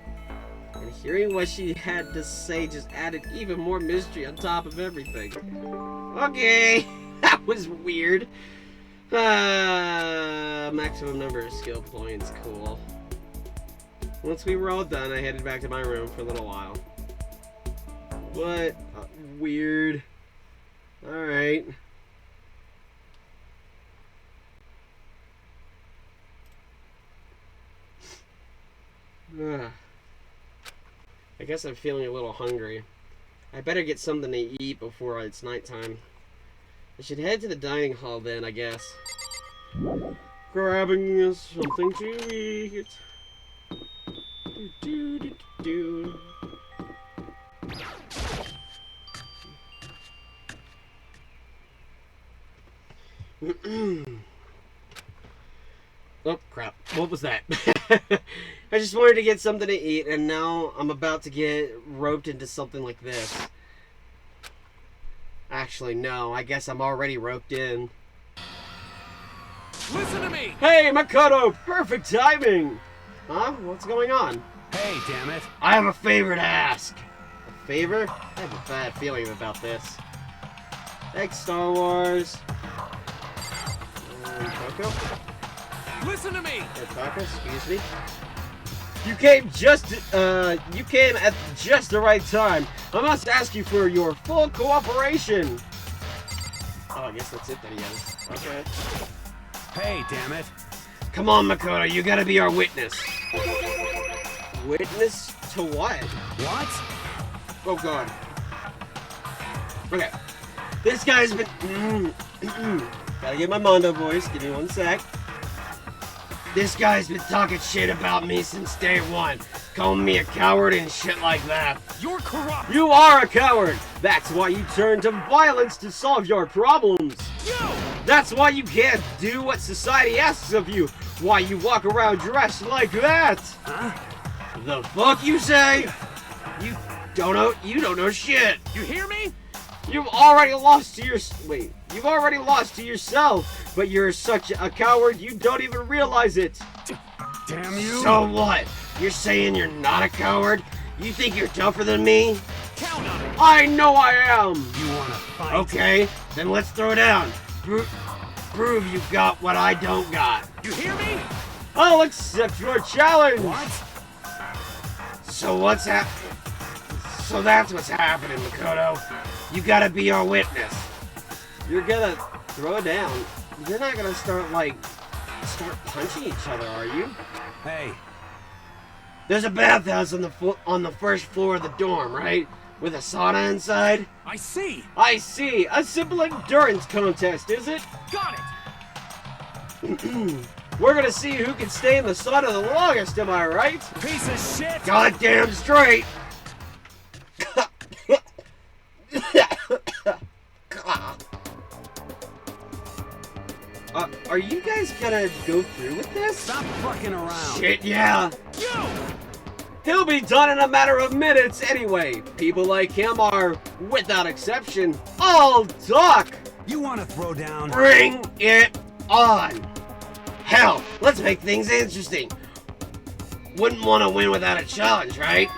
And hearing what she had to say just added even more mystery on top of everything. Okay, that was weird. Maximum number of skill points, cool. Once we were all done, I headed back to my room for a little while. What? Weird. Alright. I guess I'm feeling a little hungry. I better get something to eat before it's nighttime. I should head to the dining hall then, I guess. Grabbing something to eat. Do. Oh crap, what was that? I just wanted to get something to eat and now I'm about to get roped into something like this. Actually, no, I guess I'm already roped in. Listen to me! Hey, Makoto! Perfect timing! Huh? What's going on? Hey, damn it. I have a favor to ask. A favor? I have a bad feeling about this. Thanks, Star Wars. Coco? Listen to me! Coco, excuse me. You came at just the right time. I must ask you for your full cooperation. Oh, I guess that's it that he has. Okay. Hey, damn it. Come on, Makoto, you gotta be our witness. Witness to what? What? Oh god. Okay. This guy's been... Gotta get my Mondo voice. Give me one sec. This guy's been talking shit about me since day one. Calling me a coward and shit like that. You're corrupt! You are a coward! That's why you turn to violence to solve your problems. You! That's why you can't do what society asks of you. Why you walk around dressed like that. Huh? The fuck you say? You don't know shit. You hear me? You've already lost to yourself, but you're such a coward you don't even realize it. Damn you! So what? You're saying you're not a coward? You think you're tougher than me? Count on it! I know I am! You wanna fight? Okay, then let's throw down. Prove you got what I don't got. You hear me? I'll accept your challenge! What? So that's what's happening, Makoto. You gotta be our witness. You're gonna throw down. You're not gonna start punching each other, are you? Hey. There's a bathhouse on the first floor of the dorm, right? With a sauna inside? I see! I see! A simple endurance contest, is it? Got it! We're gonna see who can stay in the sauna the longest, am I right? Piece of shit! Goddamn straight! Are you guys gonna go through with this? Stop fucking around! Shit, yeah! You! He'll be done in a matter of minutes anyway. People like him are, without exception, all talk! You wanna throw down? Bring it on! Hell, let's make things interesting. Wouldn't want to win without a challenge, right?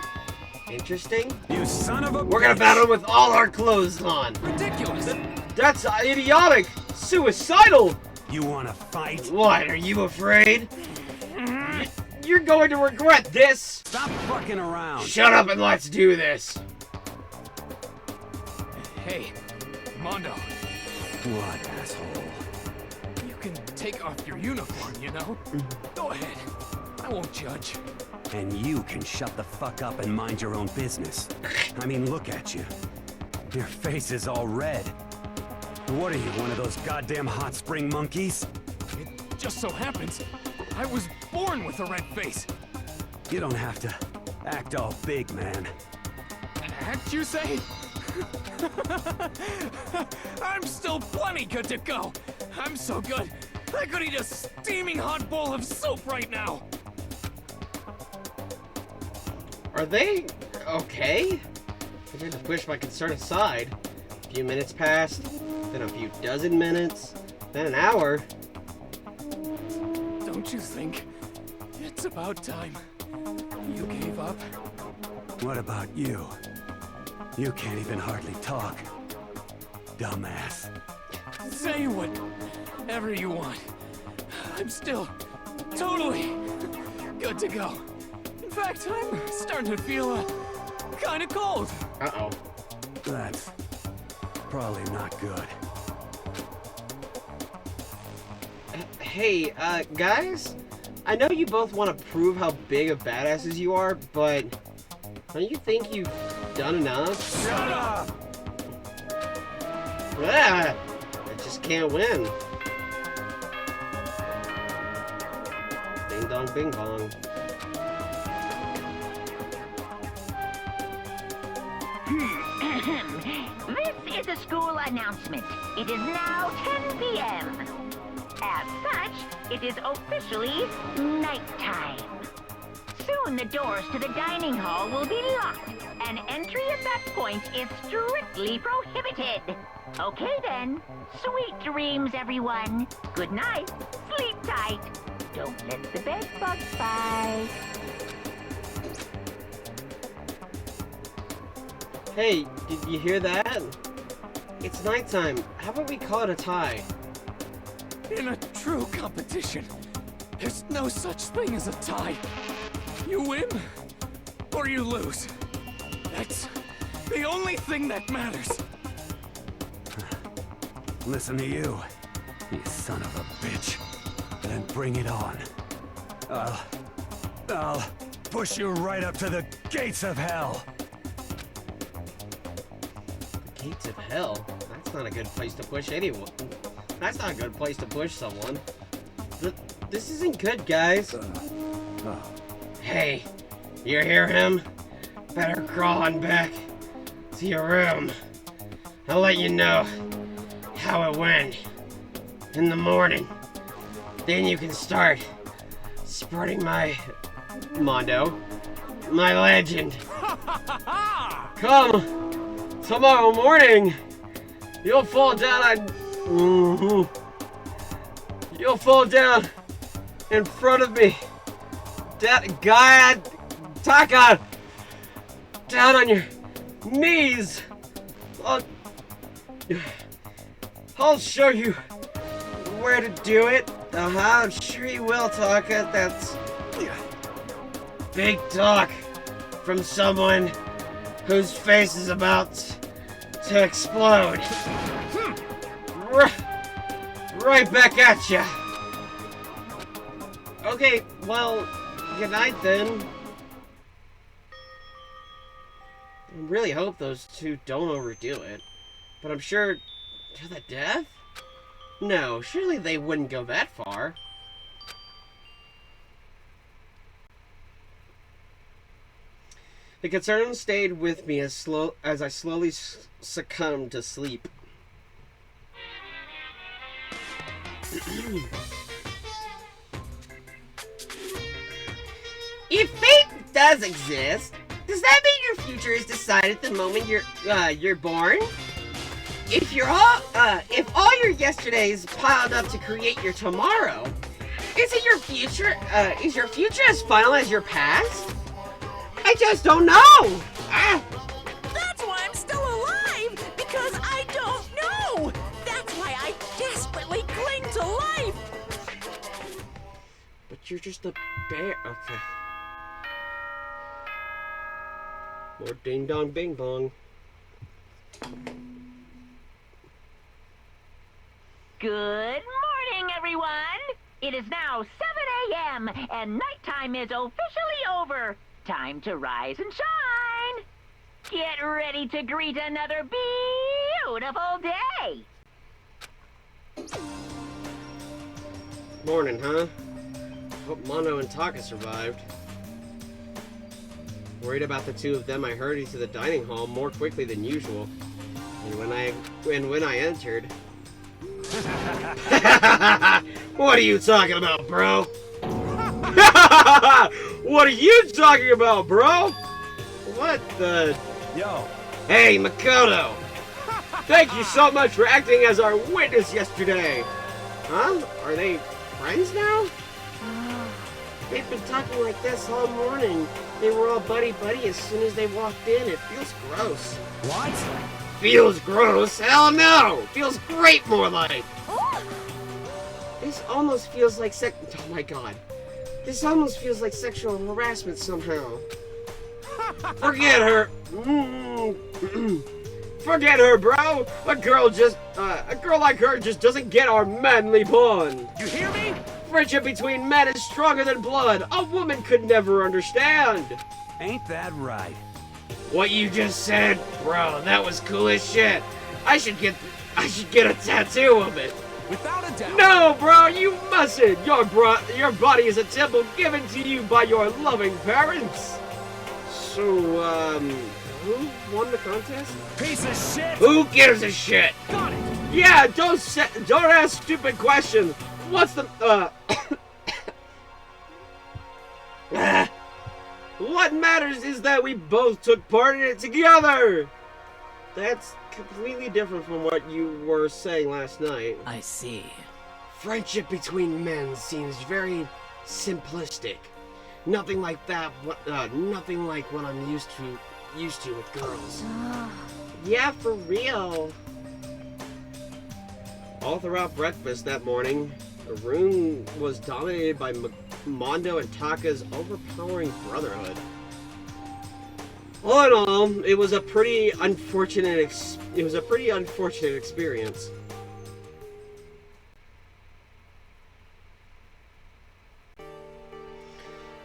Interesting? You son of a We're gonna bitch. battle with all our clothes on. Ridiculous! That's idiotic! Suicidal! You wanna fight? What, are you afraid? You're going to regret this! Stop fucking around! Shut up and let's do this! Hey, Mondo. What, asshole? You can take off your uniform, you know? Go ahead. I won't judge. And you can shut the fuck up and mind your own business. I mean, look at you. Your face is all red. What are you, one of those goddamn hot spring monkeys? It just so happens I was born with a red face. You don't have to act all big, man. Act, you say? I'm still plenty good to go. I'm so good, I could eat a steaming hot bowl of soup right now. Are they okay? I tried to push my concern aside. A few minutes passed, then a few dozen minutes, then an hour. Don't you think it's about time you gave up? What about you? You can't even hardly talk. Dumbass. Say whatever you want. I'm still totally good to go. In fact, I'm starting to feel kind of cold. Uh-oh. That's probably not good. Hey, guys? I know you both want to prove how big of badasses you are, but don't you think you've done enough? Shut up! Ah, I just can't win. Ding dong bing bong. This is a school announcement. It is now 10 p.m. As such, it is officially nighttime. Soon the doors to the dining hall will be locked, and entry at that point is strictly prohibited. Okay then. Sweet dreams, everyone. Good night. Sleep tight. Don't let the bed bugs bite. Hey, did you hear that? It's nighttime. How about we call it a tie? In a true competition, there's no such thing as a tie. You win, or you lose. That's the only thing that matters. Listen to you, you son of a bitch. Then bring it on. I'll push you right up to the gates of hell. Gates of hell? That's not a good place to push anyone. That's not a good place to push someone. This isn't good, guys. Hey, you hear him? Better crawl on back to your room. I'll let you know how it went in the morning. Then you can start spreading my Mondo, my legend. Come tomorrow morning. You'll fall down on. You'll fall down in front of me. That guy, Taka, down on your knees. I'll show you where to do it. I'm sure you will, Taka. That's big talk from someone whose face is about to explode. Right back at ya. Okay, well, good night then. I really hope those two don't overdo it. But I'm sure... to the death? No, surely they wouldn't go that far. The concern stayed with me as I slowly succumbed to sleep. If fate does exist, does that mean your future is decided the moment you're born? If all your yesterdays piled up to create your tomorrow, is your future as final as your past? I just don't know. That's why I'm still alive, because I don't know. That's why I desperately cling to life. But you're just a bear. Okay. More ding dong bing bong. Good morning, everyone! It is now 7 a.m., and nighttime is officially over. Time to rise and shine! Get ready to greet another beautiful day! Morning, huh? Hope Mondo and Taka survived. Worried about the two of them, I hurried to the dining hall more quickly than usual. And when I entered... What are you talking about, bro? What are you talking about, bro? What the... Yo. Hey, Makoto! Thank you so much for acting as our witness yesterday! Huh? Are they friends now? They've been talking like this all morning. They were all buddy-buddy as soon as they walked in. It feels gross. What? Feels gross? Hell no! Feels great, more like! This almost feels like oh my god. This almost feels like sexual harassment somehow. Forget her! Forget her, bro! A girl like her just doesn't get our manly bond! You hear me? Friendship between men is stronger than blood! A woman could never understand! Ain't that right? What you just said, bro, that was cool as shit. I should get a tattoo of it. Without a doubt. No, bro, you mustn't. Your body is a temple given to you by your loving parents. So, who won the contest? Piece of shit! Who gives a shit? Got it! Yeah, don't ask stupid questions. What's the What matters is that we both took part in it together. That's completely different from what you were saying last night. I see. Friendship between men seems very simplistic. Nothing like that. Nothing like what I'm used to with girls. Yeah, for real. All throughout breakfast that morning, the room was dominated by Mondo and Taka's overpowering brotherhood. All in all, it was a pretty unfortunate experience.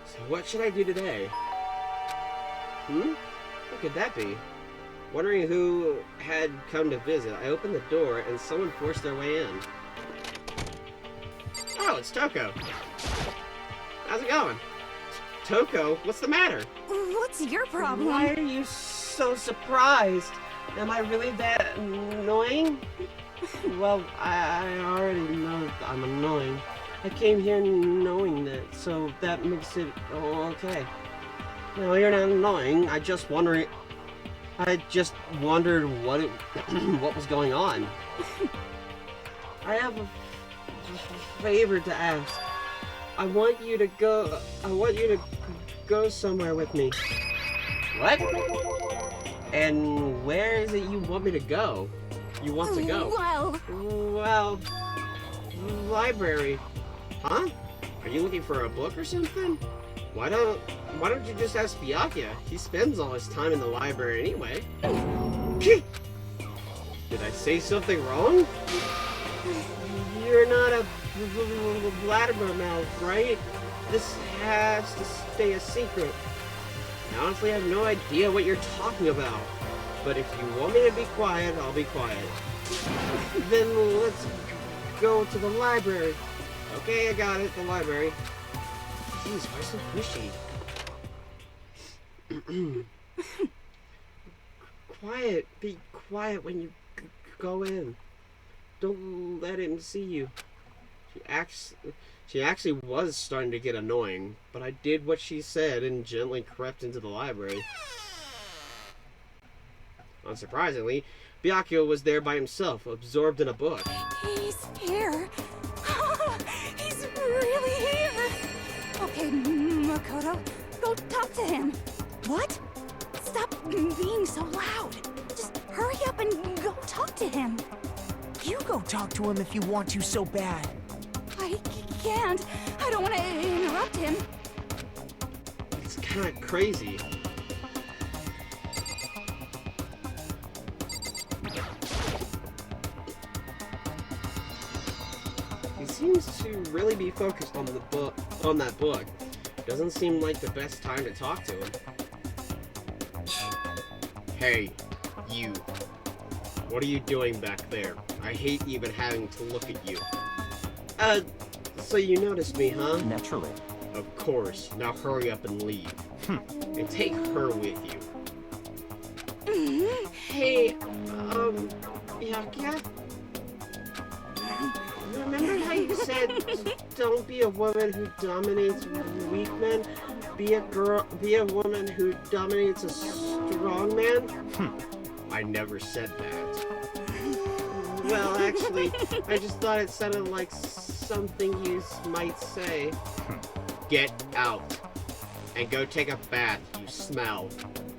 So what should I do today? Who could that be? Wondering who had come to visit, I opened the door and someone forced their way in. Oh, it's Toko. How's it going? Toko, what's the matter? What's your problem? Why are you so surprised? Am I really that annoying? Well, I already know that I'm annoying. I came here knowing that, so that makes it okay. No, you're not annoying. I just wondered what was going on. I have a favor to ask. I want you to go somewhere with me. What? And where is it you want me to go? You want to go? Well, library. Huh? Are you looking for a book or something? Why don't you just ask Byakuya? He spends all his time in the library anyway. Did I say something wrong? You're not a blabbermouth, right? This has to stay a secret. I honestly have no idea what you're talking about. But if you want me to be quiet, I'll be quiet. Then let's go to the library. Okay, I got it, the library. Jeez, why so pushy? Quiet, be quiet when you go in. Don't let him see you. She actually was starting to get annoying, but I did what she said and gently crept into the library. Unsurprisingly, Byakuya was there by himself, absorbed in a book. He's here. He's really here. Okay, Makoto, go talk to him. What? Stop being so loud. Just hurry up and go talk to him. You go talk to him if you want to so bad. I can't. I don't want to interrupt him. It's kind of crazy. seems to really be focused on that book. Doesn't seem like the best time to talk to him. Hey, you. What are you doing back there? I hate even having to look at you. So you noticed me, huh? Naturally. Of course. Now hurry up and leave. And take her with you. Hey, Byakuya? Remember how you said, don't be a woman who dominates weak men? Be a woman who dominates a strong man? I never said that. Well, actually, I just thought it sounded like something you might say. Get out. And go take a bath, you smell.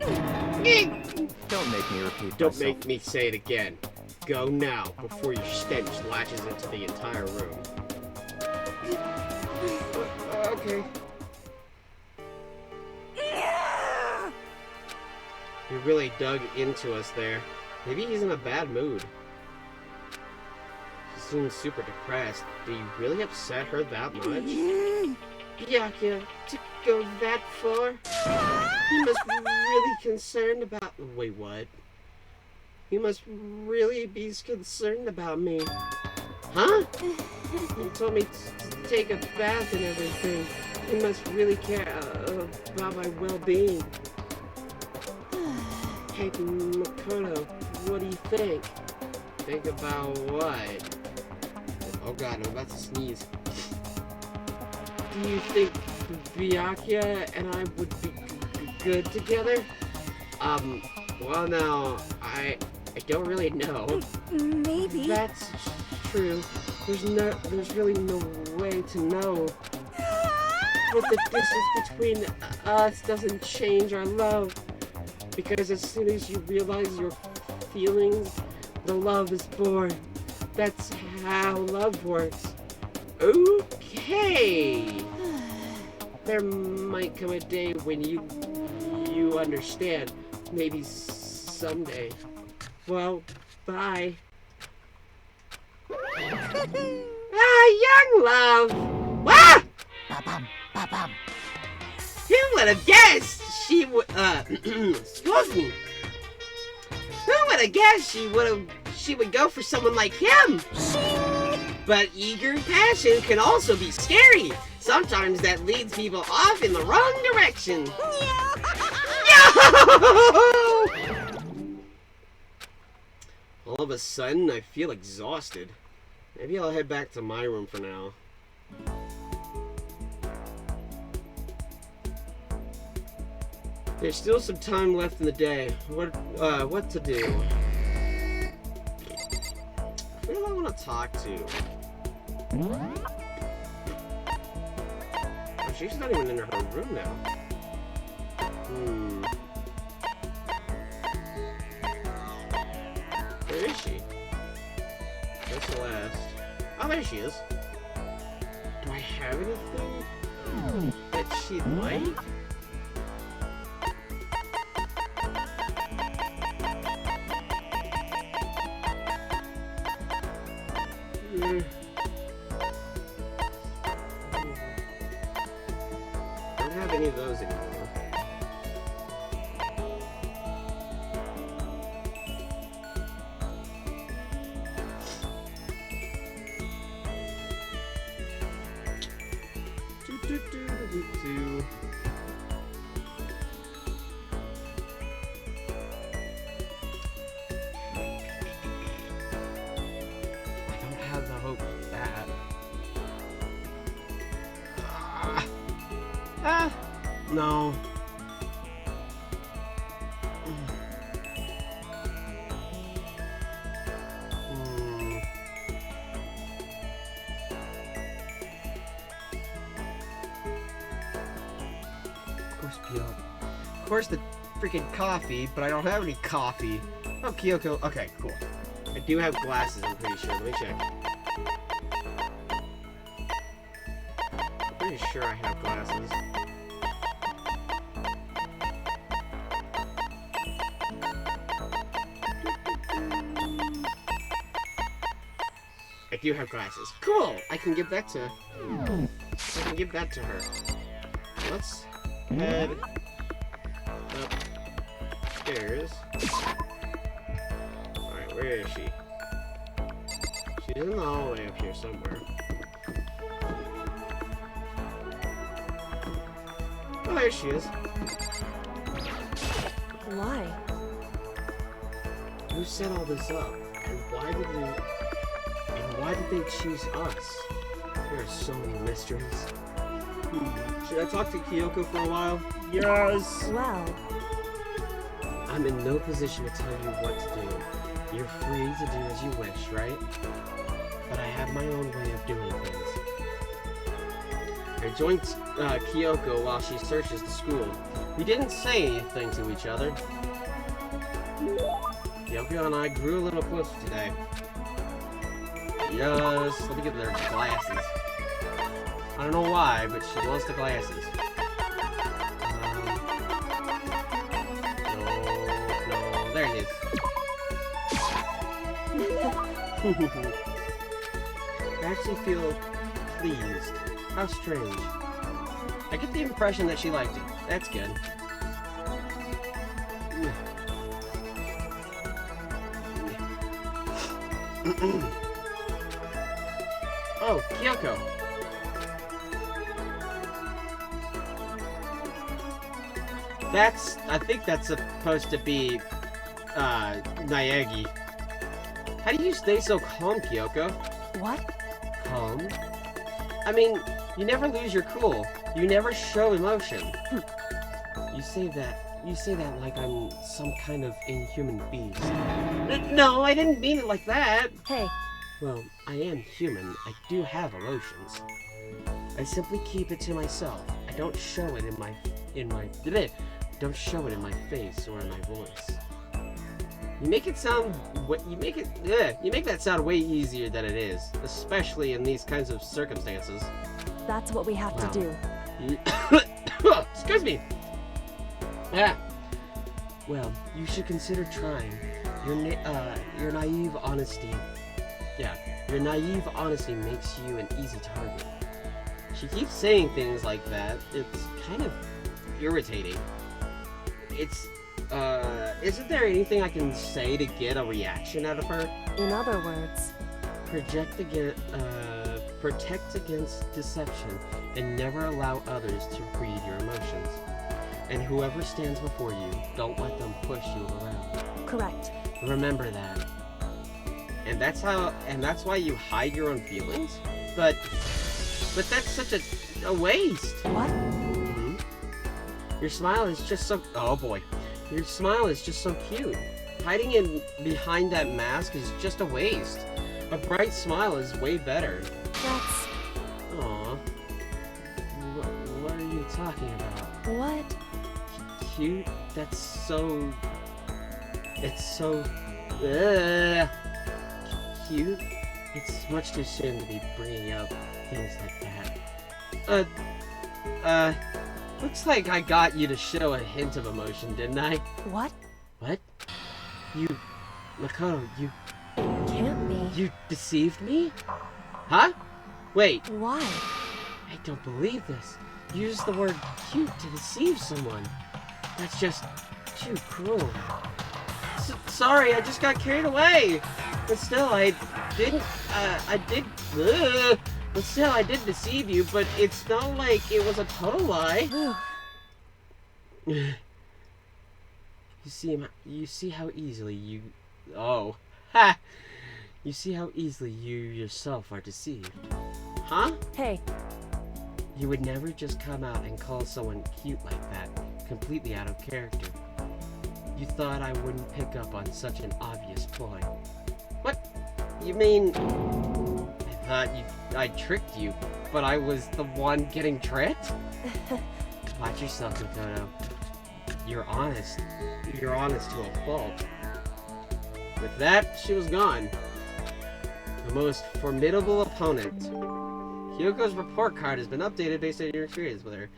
Don't make me repeat Don't myself. make me say it again. Go now, before your stench latches into the entire room. Okay. He really dug into us there. Maybe he's in a bad mood. He seems super depressed. Did he really upset her that much? Byakuya, to go that far? He must be really concerned about... Wait, what? He must really be concerned about me. Huh? He told me to take a bath and everything. He must really care about my well-being. Hey, Makoto, what do you think? Think about what? Oh god, I'm about to sneeze. Do you think Byakuya and I would be good together? Well now, I don't really know. Maybe. That's true. There's really no way to know. But the distance between us doesn't change our love. Because as soon as you realize your feelings, the love is born. That's how love works. Okay. There might come a day when you understand. Maybe someday. Well, bye. Young love! Ah! Ba-bum, ba-bum. Who would have guessed she would, excuse me. Who would have guessed she would go for someone like him? But eager passion can also be scary. Sometimes that leads people off in the wrong direction. All of a sudden, I feel exhausted. Maybe I'll head back to my room for now. There's still some time left in the day. What to do? Who do I want to talk to? Oh, she's not even in her room now. Where is she? Where's Celeste? Oh, there she is. Do I have anything that she'd like? Don't have any of those anymore. I don't have the hope for that. No. Of course the freaking coffee, but I don't have any coffee. Oh, Kyoko. Okay, cool. I do have glasses, I'm pretty sure. Let me check. I'm pretty sure I have glasses. I do have glasses. Cool! I can give that to her. Let's head upstairs. Alright, where is she? She's in the hallway up here somewhere. Oh, there she is. Why? Who set all this up? And why did they choose us? There are so many mysteries. Should I talk to Kyoko for a while? Yes! Well, I'm in no position to tell you what to do. You're free to do as you wish, right? But I have my own way of doing things. I joined Kyoko while she searches the school. We didn't say anything to each other. Kyoko and I grew a little closer today. Yes, let me get their glasses. I don't know why, but she wants the glasses. No, there it is. I actually feel pleased. How strange. I get the impression that she liked it. That's good. Oh, Kyoko. I think that's supposed to be, Naegi. How do you stay so calm, Kyoko? what? Calm? I mean, you never lose your cool. You never show emotion. You say that like I'm some kind of inhuman beast. No, I didn't mean it like that. Hey, Well, I am human. I do have emotions. I simply keep it to myself. I don't show it in my don't show it in my face or in my voice. You make that sound way easier than it is, especially in these kinds of circumstances. that's what we have to do. Excuse me. Yeah. Well, you should consider trying. Your naive honesty. Yeah, your naive honesty makes you an easy target. She keeps saying things like that. It's kind of irritating. Isn't there anything I can say to get a reaction out of her? In other words, Protect against deception and never allow others to read your emotions. And whoever stands before you, don't let them push you around. correct. Remember that. And that's why you hide your own feelings? But that's such a waste. What? Your smile is just so... Oh boy. Your smile is just so cute. Hiding it behind that mask is just a waste. A bright smile is way better. That's... Aww. What are you talking about? what? Cute? That's so... It's so... Cute? It's much too soon to be bringing up things like that. Looks like I got you to show a hint of emotion, didn't I? What? What? Makoto, Can't be. you deceived me? Huh? Wait, Why? I don't believe this. You used the word cute to deceive someone. That's just too cruel. Sorry, I just got carried away. But still, I did deceive you, but it's not like it was a total lie. You see how easily you... Oh. Ha! You see how easily you yourself are deceived. Huh? Hey, You would never just come out and call someone cute like that, completely out of character. You thought I wouldn't pick up on such an obvious ploy. What? You mean... I thought I tricked you, but I was the one getting tricked? Watch yourself, Makoto. You're honest. You're honest to a fault. With that, she was gone. The most formidable opponent. Kyoko's report card has been updated based on your experience with her.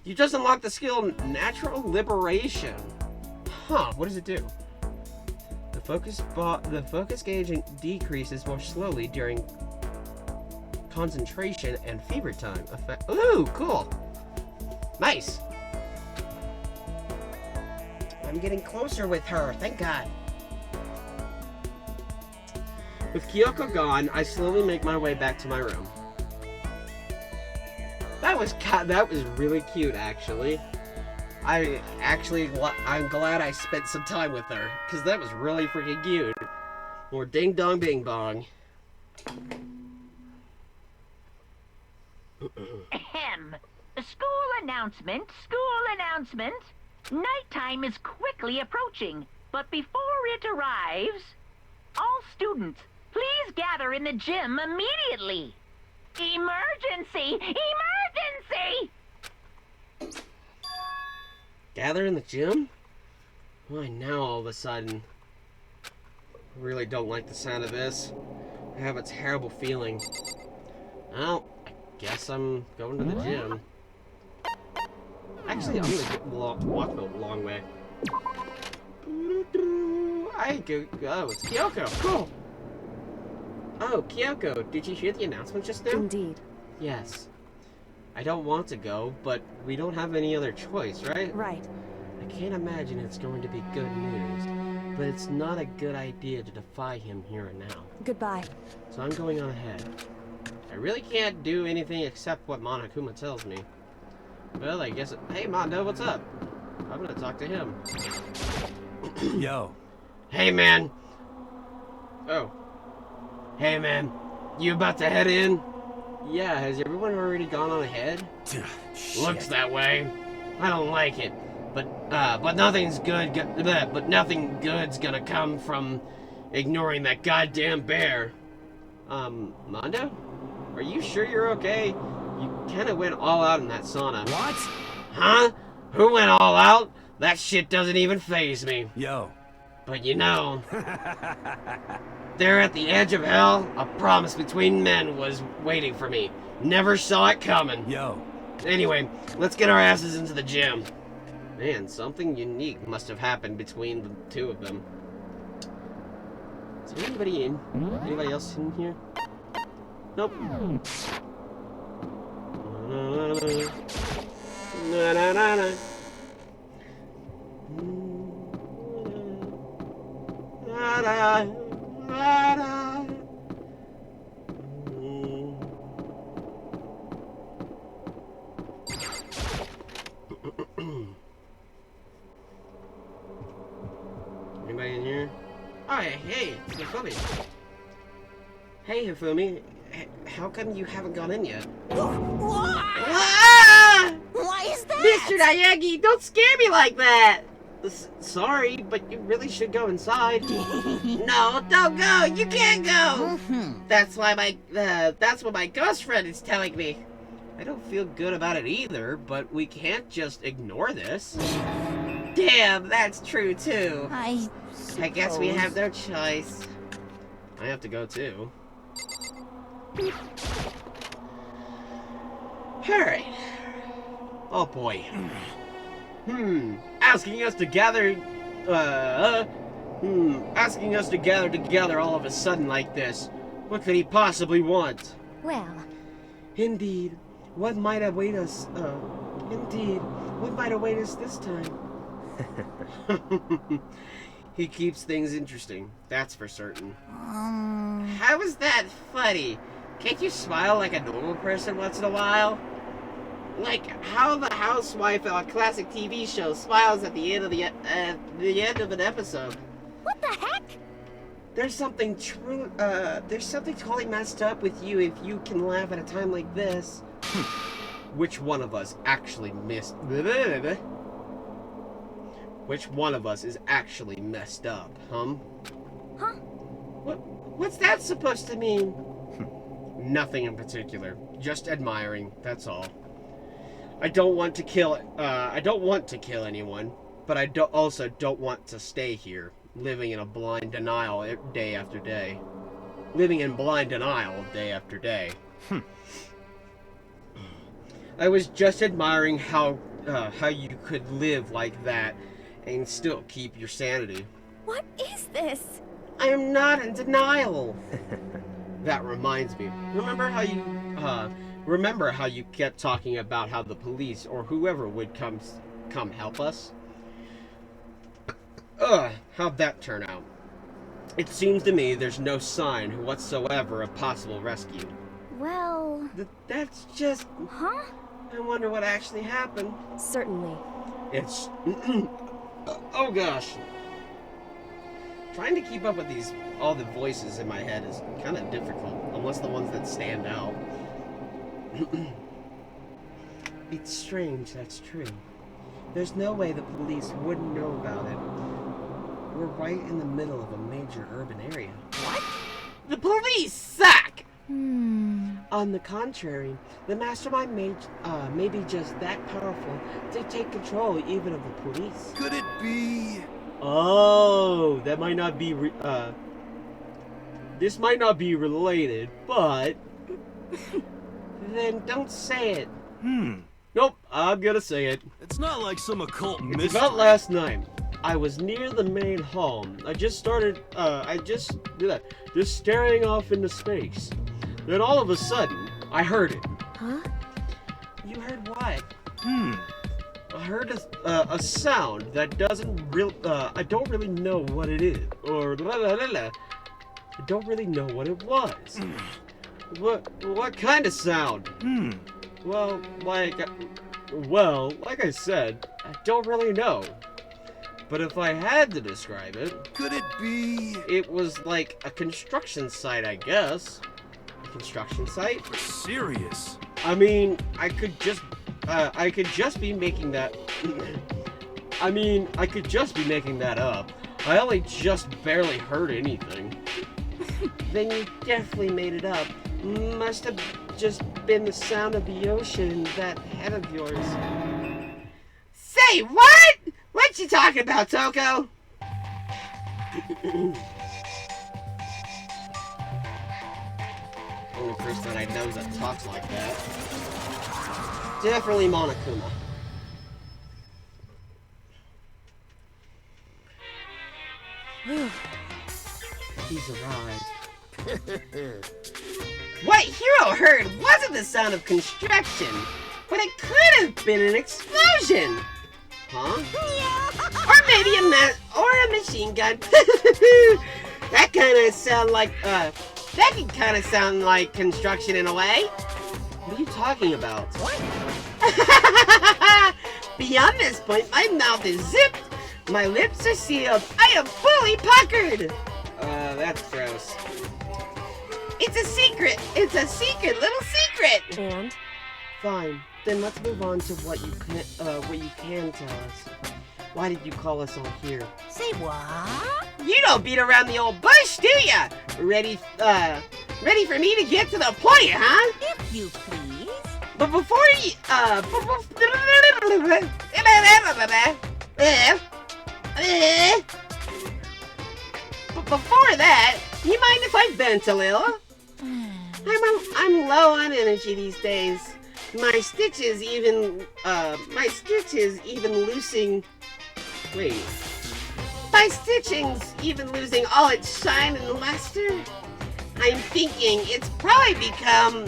You just unlocked the skill Natural Liberation. Huh, what does it do? The focus gauge decreases more slowly during concentration and fever time. Ooh, cool. Nice. I'm getting closer with her, thank God. With Kyoko gone, I slowly make my way back to my room. That was really cute, actually. I'm glad I spent some time with her, because that was really freaking cute. More ding dong bing bong. Ahem. School announcement, school announcement. Nighttime is quickly approaching, but before it arrives, all students, please gather in the gym immediately. Emergency! Emergency! Gather in the gym? Why now all of a sudden? I really don't like the sound of this. I have a terrible feeling. Well, I guess I'm going to the gym. Actually, I'm gonna walk the long way. Oh, it's Kyoko. Cool. Oh, Kyoko, did you hear the announcement just now? Indeed. Yes. I don't want to go, but we don't have any other choice, right? Right. I can't imagine it's going to be good news, but it's not a good idea to defy him here and now. Goodbye. So I'm going on ahead. I really can't do anything except what Monokuma tells me. Well, I guess... Hey, Mondo, what's up? I'm gonna talk to him. Yo. Hey, man. Oh. Hey, man. You about to head in? Yeah, has everyone already gone on ahead? Looks that way. I don't like it. But nothing good's gonna come from ignoring that goddamn bear. Mondo? Are you sure you're okay? You kinda went all out in that sauna. What? Huh? Who went all out? That shit doesn't even faze me. Yo. But you know, there at the edge of hell, a promise between men was waiting for me. Never saw it coming. Yo. Anyway, let's get our asses into the gym. Man, something unique must have happened between the two of them. Is there anybody in? Anybody else in here? Nope. Na, na, na, na. Na, na, na, na. Anybody in here? Oh, hey, it's Hifumi. Hey, Hifumi. How come you haven't gone in yet? Ah! Why is that? Mr. Naegi, don't scare me like that! Sorry, but you really should go inside. No, don't go! You can't go! That's what my ghost friend is telling me. I don't feel good about it either, but we can't just ignore this. Damn, that's true too. I guess we have no choice. I have to go too. Alright. Oh boy. Asking us to gather together all of a sudden like this. What could he possibly want? Well, Indeed. What might await us this time? He keeps things interesting, that's for certain. How is that funny? Can't you smile like a normal person once in a while? Like how the housewife on a classic TV show smiles at the end of the end of an episode. What the heck? There's something totally messed up with you if you can laugh at a time like this. Which one of us actually missed? Which one of us is actually messed up, Huh? What's that supposed to mean? Nothing in particular. Just admiring, that's all. I don't want to kill anyone, but I also don't want to stay here, living in a blind denial day after day. Living in blind denial day after day. I was just admiring how you could live like that and still keep your sanity. What is this? I am not in denial. That reminds me. Remember how you kept talking about how the police or whoever would come help us? How'd that turn out? It seems to me there's no sign whatsoever of possible rescue. Well... That's just... Huh? I wonder what actually happened. Certainly. It's... oh gosh. Trying to keep up with all the voices in my head is kind of difficult, unless the ones that stand out. It's strange, that's true. There's no way the police wouldn't know about it. We're right in the middle of a major urban area. What? The police suck! On the contrary, the mastermind may be just that powerful to take control even of the police. Could it be? Oh, that might not be, this might not be related, but... Then don't say it. Nope, I'm gonna say it. It's not like some occult mystery. It's about last night. I was near the main hall. I just staring off into space. Then all of a sudden, I heard it. Huh? You heard what? I heard a sound that I don't really know what it is, or I don't really know what it was. What kind of sound? Well, like I said, I don't really know. But if I had to describe it, could it be? It was like a construction site, I guess. A construction site? Serious? I mean, I could just be making that. I could just be making that up. I only just barely heard anything. Then you definitely made it up. Must have just been the sound of the ocean in that head of yours. Say what? What you talking about, Toko? Only person I know that talks like that. Definitely Monokuma. He's arrived. What Hiro heard wasn't the sound of construction, but it could have been an explosion. Huh? Or maybe a machine gun. That can kind of sound like construction in a way. What are you talking about? Beyond this point, my mouth is zipped, my lips are sealed, I am fully puckered. That's gross. It's a secret. It's a secret, little secret. And? Fine. Then let's move on to what you can tell us. Why did you call us all here? Say what? You don't beat around the old bush, do ya? Ready for me to get to the point, huh? If you please. But before you, but before that, you mind if I vent a little? I'm low on energy these days. My stitches even losing. Wait. My stitching's even losing all its shine and luster. I'm thinking it's probably become.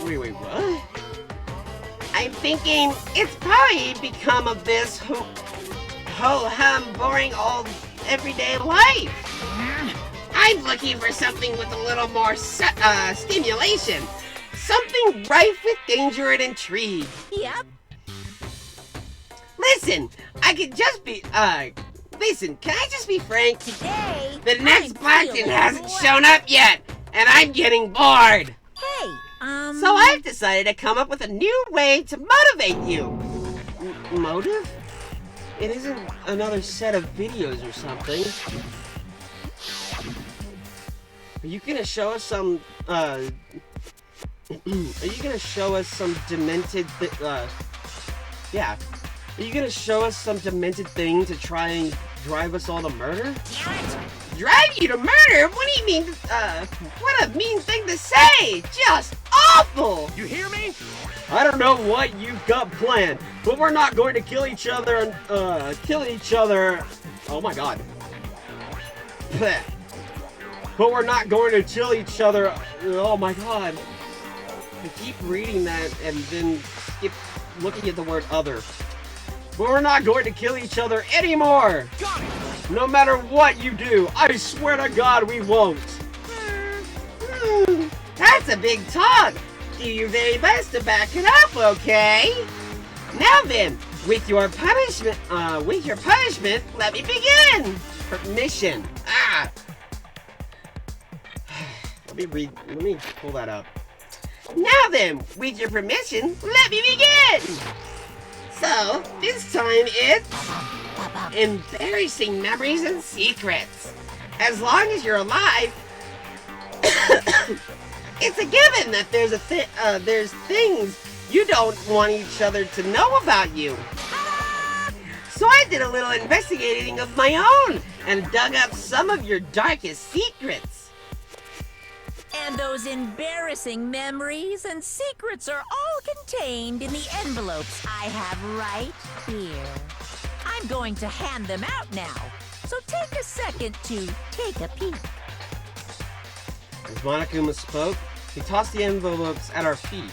Wait, what? I'm thinking it's probably become of this ho-hum, boring old everyday life. I'm looking for something with a little more stimulation. Something rife with danger and intrigue. Yep. Listen, can I just be frank? Today, The next I'm Blackton feeling hasn't well. shown up yet, and I'm getting bored. Hey, So I've decided to come up with a new way to motivate you. Motive? It isn't another set of videos or something. Are you gonna show us some, Are you gonna show us some demented, yeah. Are you gonna show us some demented thing to try and drive us all to murder? Drive you to murder? What do you mean? What a mean thing to say! Just awful! You hear me? I don't know what you've got planned, but we're not going to kill each other and, Oh my god. Blech. but we're not going to kill each other. Oh my god. I keep reading that and then skip looking at the word other. But we're not going to kill each other anymore! No matter what you do, I swear to God we won't! That's a big talk! Do your very best to back it up, okay? Now then, with your punishment, let me begin! Permission! Ah! Let me pull that up. Now then, with your permission, let me begin! So, this time it's embarrassing memories and secrets. As long as you're alive, it's a given that there's things you don't want each other to know about you. So I did a little investigating of my own and dug up some of your darkest secrets. And those embarrassing memories and secrets are all contained in the envelopes I have right here. I'm going to hand them out now, so take a second to take a peek. As Monokuma spoke, he tossed the envelopes at our feet.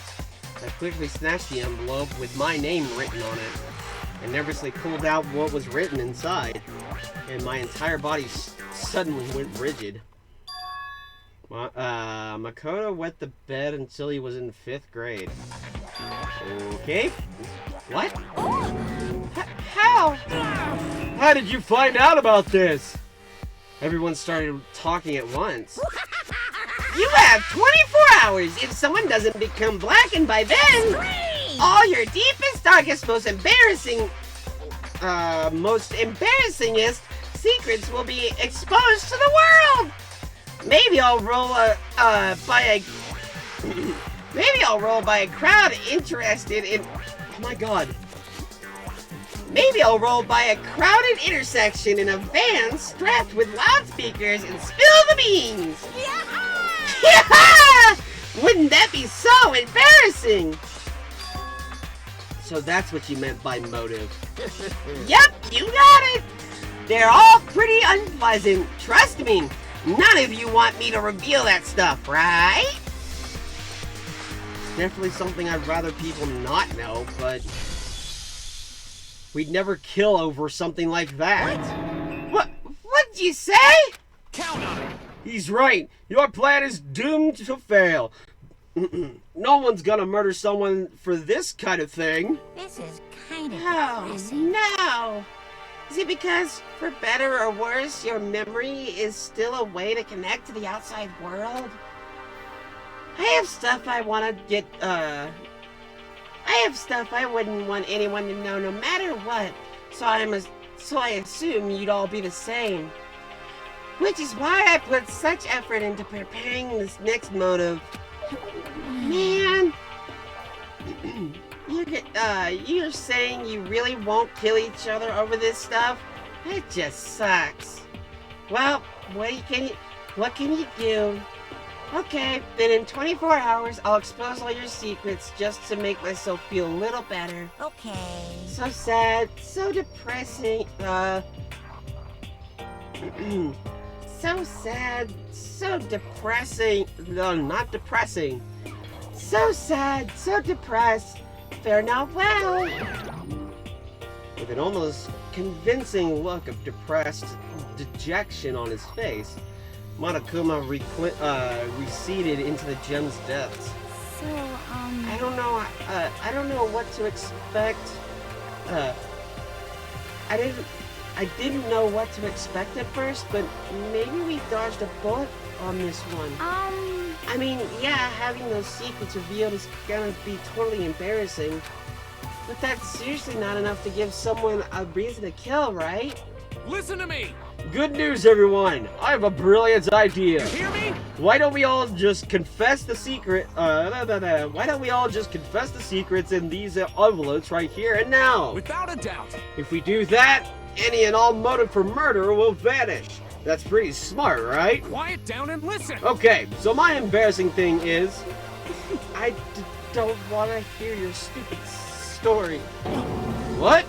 I quickly snatched the envelope with my name written on it, and nervously pulled out what was written inside, and my entire body suddenly went rigid. Makoto wet the bed until he was in 5th grade. Okay. What? How? How did you find out about this? Everyone started talking at once. You have 24 hours. If someone doesn't become blackened by then, all your deepest, darkest, most embarrassingest secrets will be exposed to the world. Maybe I'll roll by a crowd interested in. Oh my god. Maybe I'll roll by a crowded intersection in a van strapped with loudspeakers and spill the beans. Yeah! Wouldn't that be so embarrassing? So that's what you meant by motive. Yep, you got it. They're all pretty unpleasant. Trust me. None of you want me to reveal that stuff, right? It's definitely something I'd rather people not know, but we'd never kill over something like that. What'd you say? Count on it. He's right. Your plan is doomed to fail. No one's gonna murder someone for this kind of thing. This is kind of depressing. No. Is it because, for better or worse, your memory is still a way to connect to the outside world? I have stuff I want to get, I have stuff I wouldn't want anyone to know no matter what, so I assume you'd all be the same. Which is why I put such effort into preparing this next motive. Man! You're saying you really won't kill each other over this stuff? It just sucks. Well, what can you do? Okay, then in 24 hours, I'll expose all your secrets just to make myself feel a little better. Okay. So sad, so depressing, so sad, so depressing. No, not depressing. So sad, so depressed. Fare not well. With an almost convincing look of depressed dejection on his face, Monokuma receded into the gem's depths. So, I don't know what to expect. I didn't know what to expect at first, but maybe we dodged a bullet on this one. I mean, yeah, having those secrets revealed is gonna be totally embarrassing. But that's seriously not enough to give someone a reason to kill, right? Listen to me! Good news, everyone! I have a brilliant idea! You hear me? Why don't we all just confess the secret, why don't we all just confess the secrets in these envelopes right here and now? Without a doubt. If we do that, any and all motive for murder will vanish. That's pretty smart, right? Quiet down and listen! Okay, so my embarrassing thing is, I don't want to hear your stupid story. What?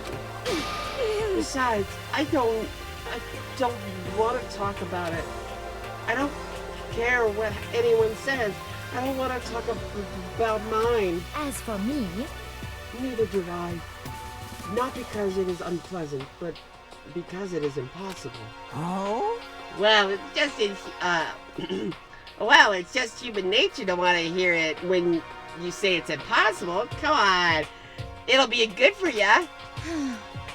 Besides, I don't want to talk about it. I don't care what anyone says. I don't want to talk about mine. As for me, Neither do I. Not because it is unpleasant, but because it is impossible. Oh? Well, it's just human nature to want to hear it when you say it's impossible. Come on. It'll be good for ya.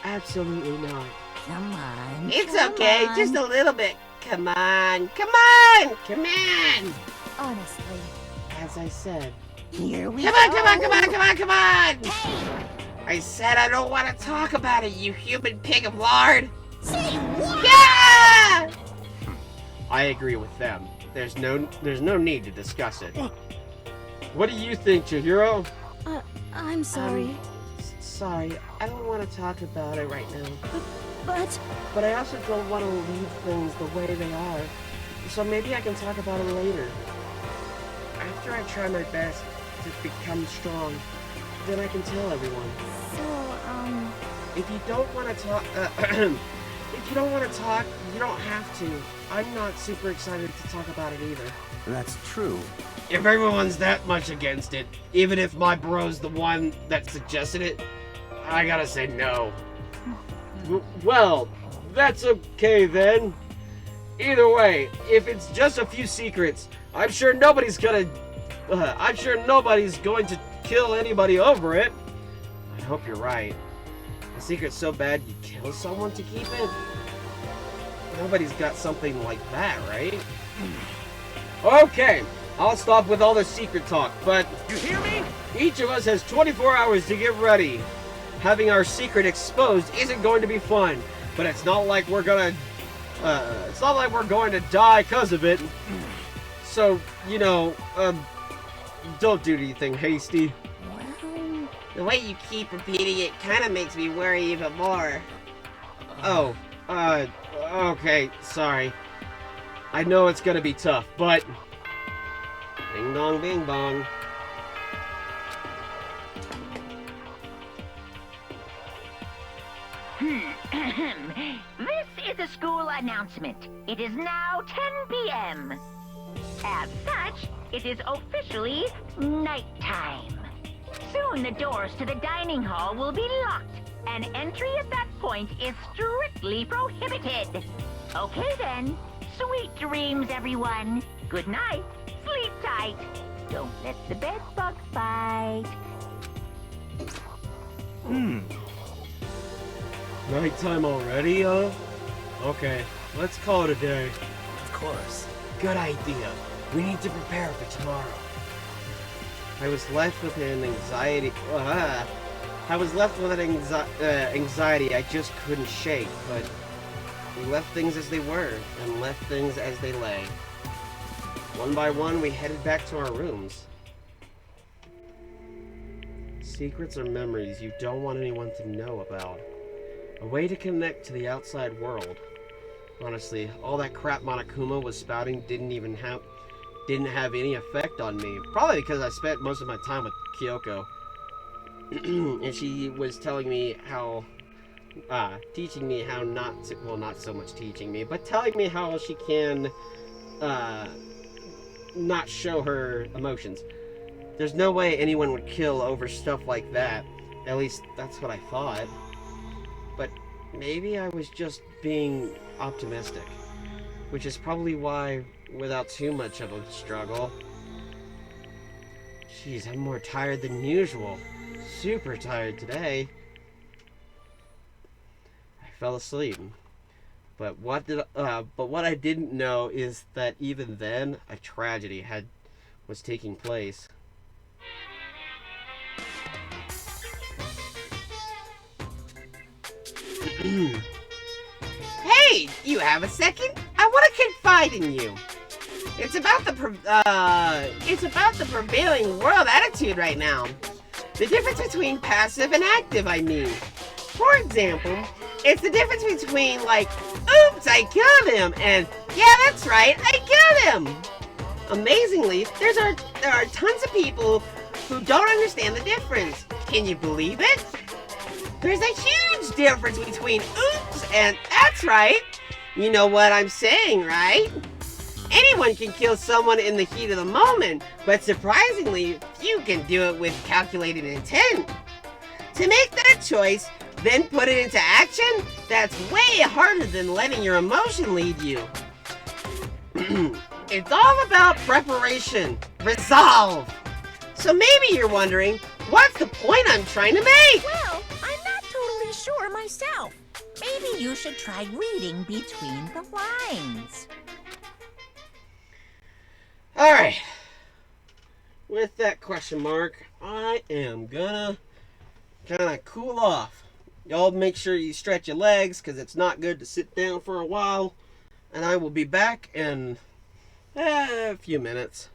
Absolutely not. come on. It's come okay, on. just a little bit. Come on, come on, come on. Honestly, As I said. here we Come go. on, come on, come on, come on, come on. I said I don't want to talk about it, you human pig of lard. Say what? Yeah! I agree with them. There's no need to discuss it. What do you think, Chihiro? I'm sorry, Sorry, I don't want to talk about it right now. but But I also don't want to leave things the way they are. So maybe I can talk about it later. After I try my best to become strong, then I can tell everyone. so, If you don't want to talk, if you don't want to talk, you don't have to. I'm not super excited to talk about it either. That's true. If everyone's that much against it, even if my bro's the one that suggested it, I gotta say no. Well, that's okay then. Either way, if it's just a few secrets, I'm sure nobody's going to kill anybody over it. I hope you're right. A secret's so bad you kill someone to keep it? Nobody's got something like that, right? Okay, I'll stop with all the secret talk, but you hear me? Each of us has 24 hours to get ready. Having our secret exposed isn't going to be fun, but it's not like we're going to die because of it. So, don't do anything hasty. well, The way you keep repeating it kind of makes me worry even more. Oh, okay, sorry. I know it's gonna be tough, but... Ding dong, bing bong. This is a school announcement. It is now 10 p.m. As such, it is officially nighttime. Soon the doors to the dining hall will be locked, and entry at that point is strictly prohibited. Okay then, sweet dreams, everyone. Good night, sleep tight. Don't let the bed bugs bite. Nighttime already, huh? Okay, let's call it a day. Of course. Good idea. We need to prepare for tomorrow. I was left with an anxiety. Anxiety I just couldn't shake, but we left things as they were and left things as they lay. One by one, we headed back to our rooms. Secrets are memories you don't want anyone to know about. A way to connect to the outside world. Honestly, all that crap Monokuma was spouting didn't have any effect on me. Probably because I spent most of my time with Kyoko. And she was telling me how, teaching me how not to, well, not so much teaching me, but telling me how she can, not show her emotions. There's no way anyone would kill over stuff like that. At least, that's what I thought. But maybe I was just being optimistic. Which is probably why, without too much of a struggle... Jeez, I'm more tired than usual. Super tired today. I fell asleep. But what I didn't know is that even then, a tragedy was taking place. Hey, you have a second? I want to confide in you. It's about the prevailing world attitude right now. The difference between passive and active, I mean. For example, it's the difference between like, oops, I killed him, and yeah, that's right, I killed him. Amazingly, there are tons of people who don't understand the difference. Can you believe it? There's a huge difference between oops and that's right. You know what I'm saying, right? Anyone can kill someone in the heat of the moment, but surprisingly, few can do it with calculated intent. To make that choice, then put it into action, that's way harder than letting your emotion lead you. It's all about preparation, resolve. So maybe you're wondering, what's the point I'm trying to make? Well, I'm not totally sure myself. Maybe you should try reading between the lines. Alright. With that question mark, I am gonna kind of cool off. Y'all make sure you stretch your legs because it's not good to sit down for a while. And I will be back in a few minutes.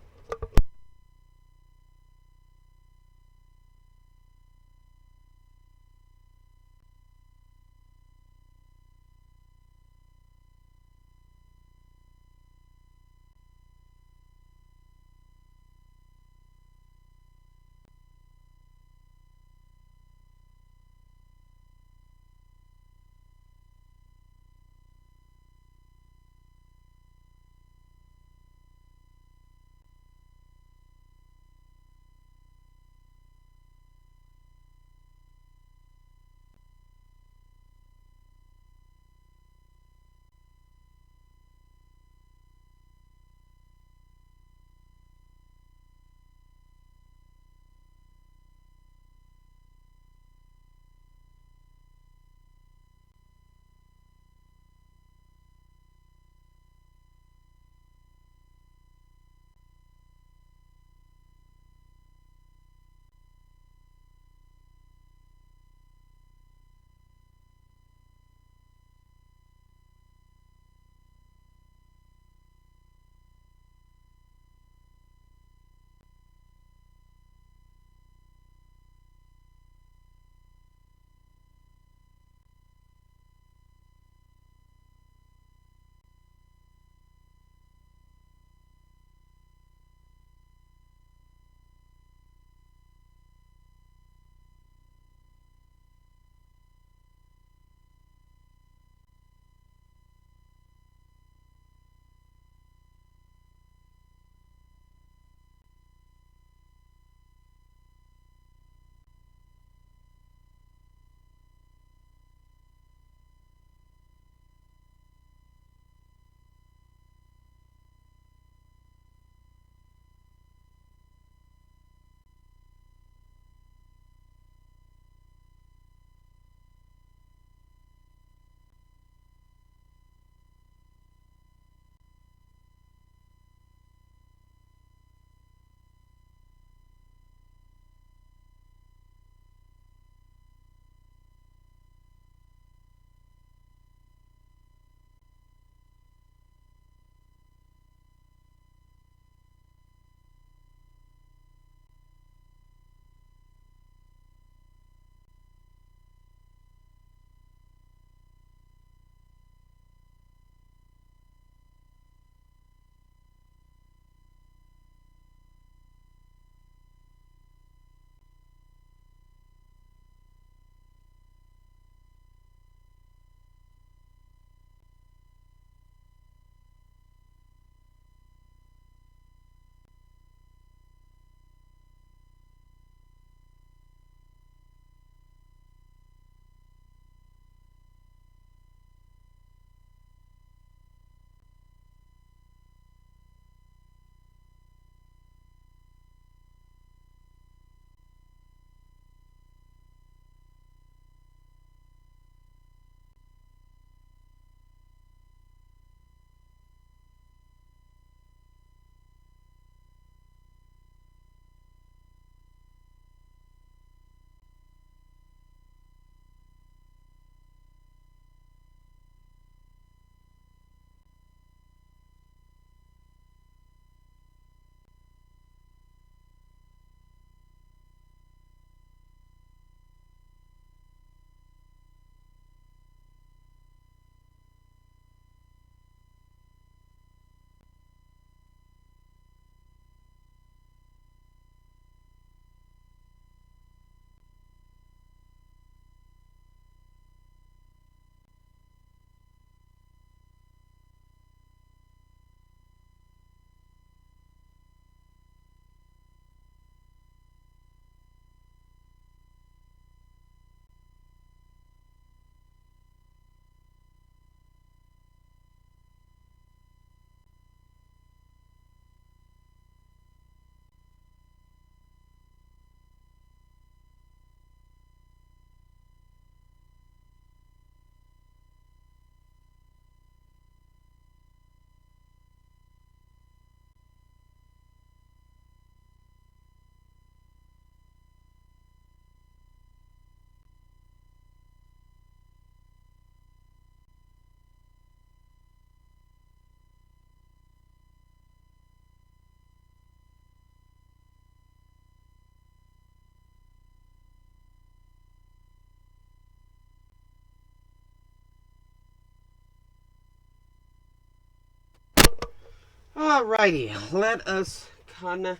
Alrighty, let us Tanya.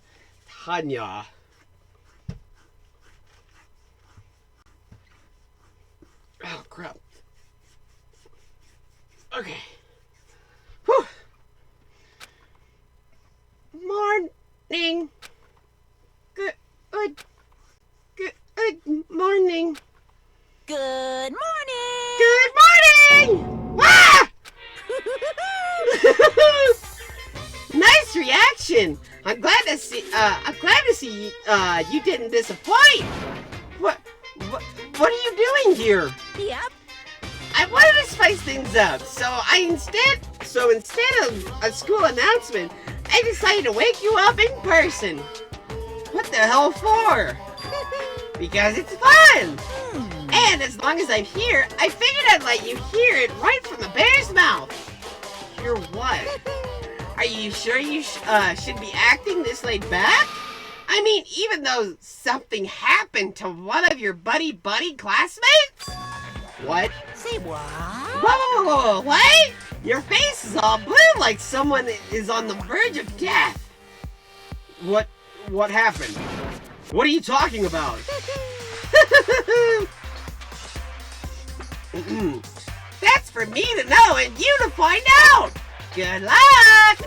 Oh, crap. Okay. Whew. Morning. Good morning. Good morning! Good morning! Ah! Nice reaction. I'm glad to see you didn't disappoint. What are you doing here? Yep. I wanted to spice things up, so instead of a school announcement, I decided to wake you up in person. What the hell for? Because it's fun. And as long as I'm here, I figured I'd let you hear it right from the bear's mouth. Hear what? Are you sure you should be acting this laid back? I mean, even though something happened to one of your buddy classmates? What? Say what? Whoa, what? Your face is all blue like someone is on the verge of death. What happened? What are you talking about? That's for me to know and you to find out. Good luck!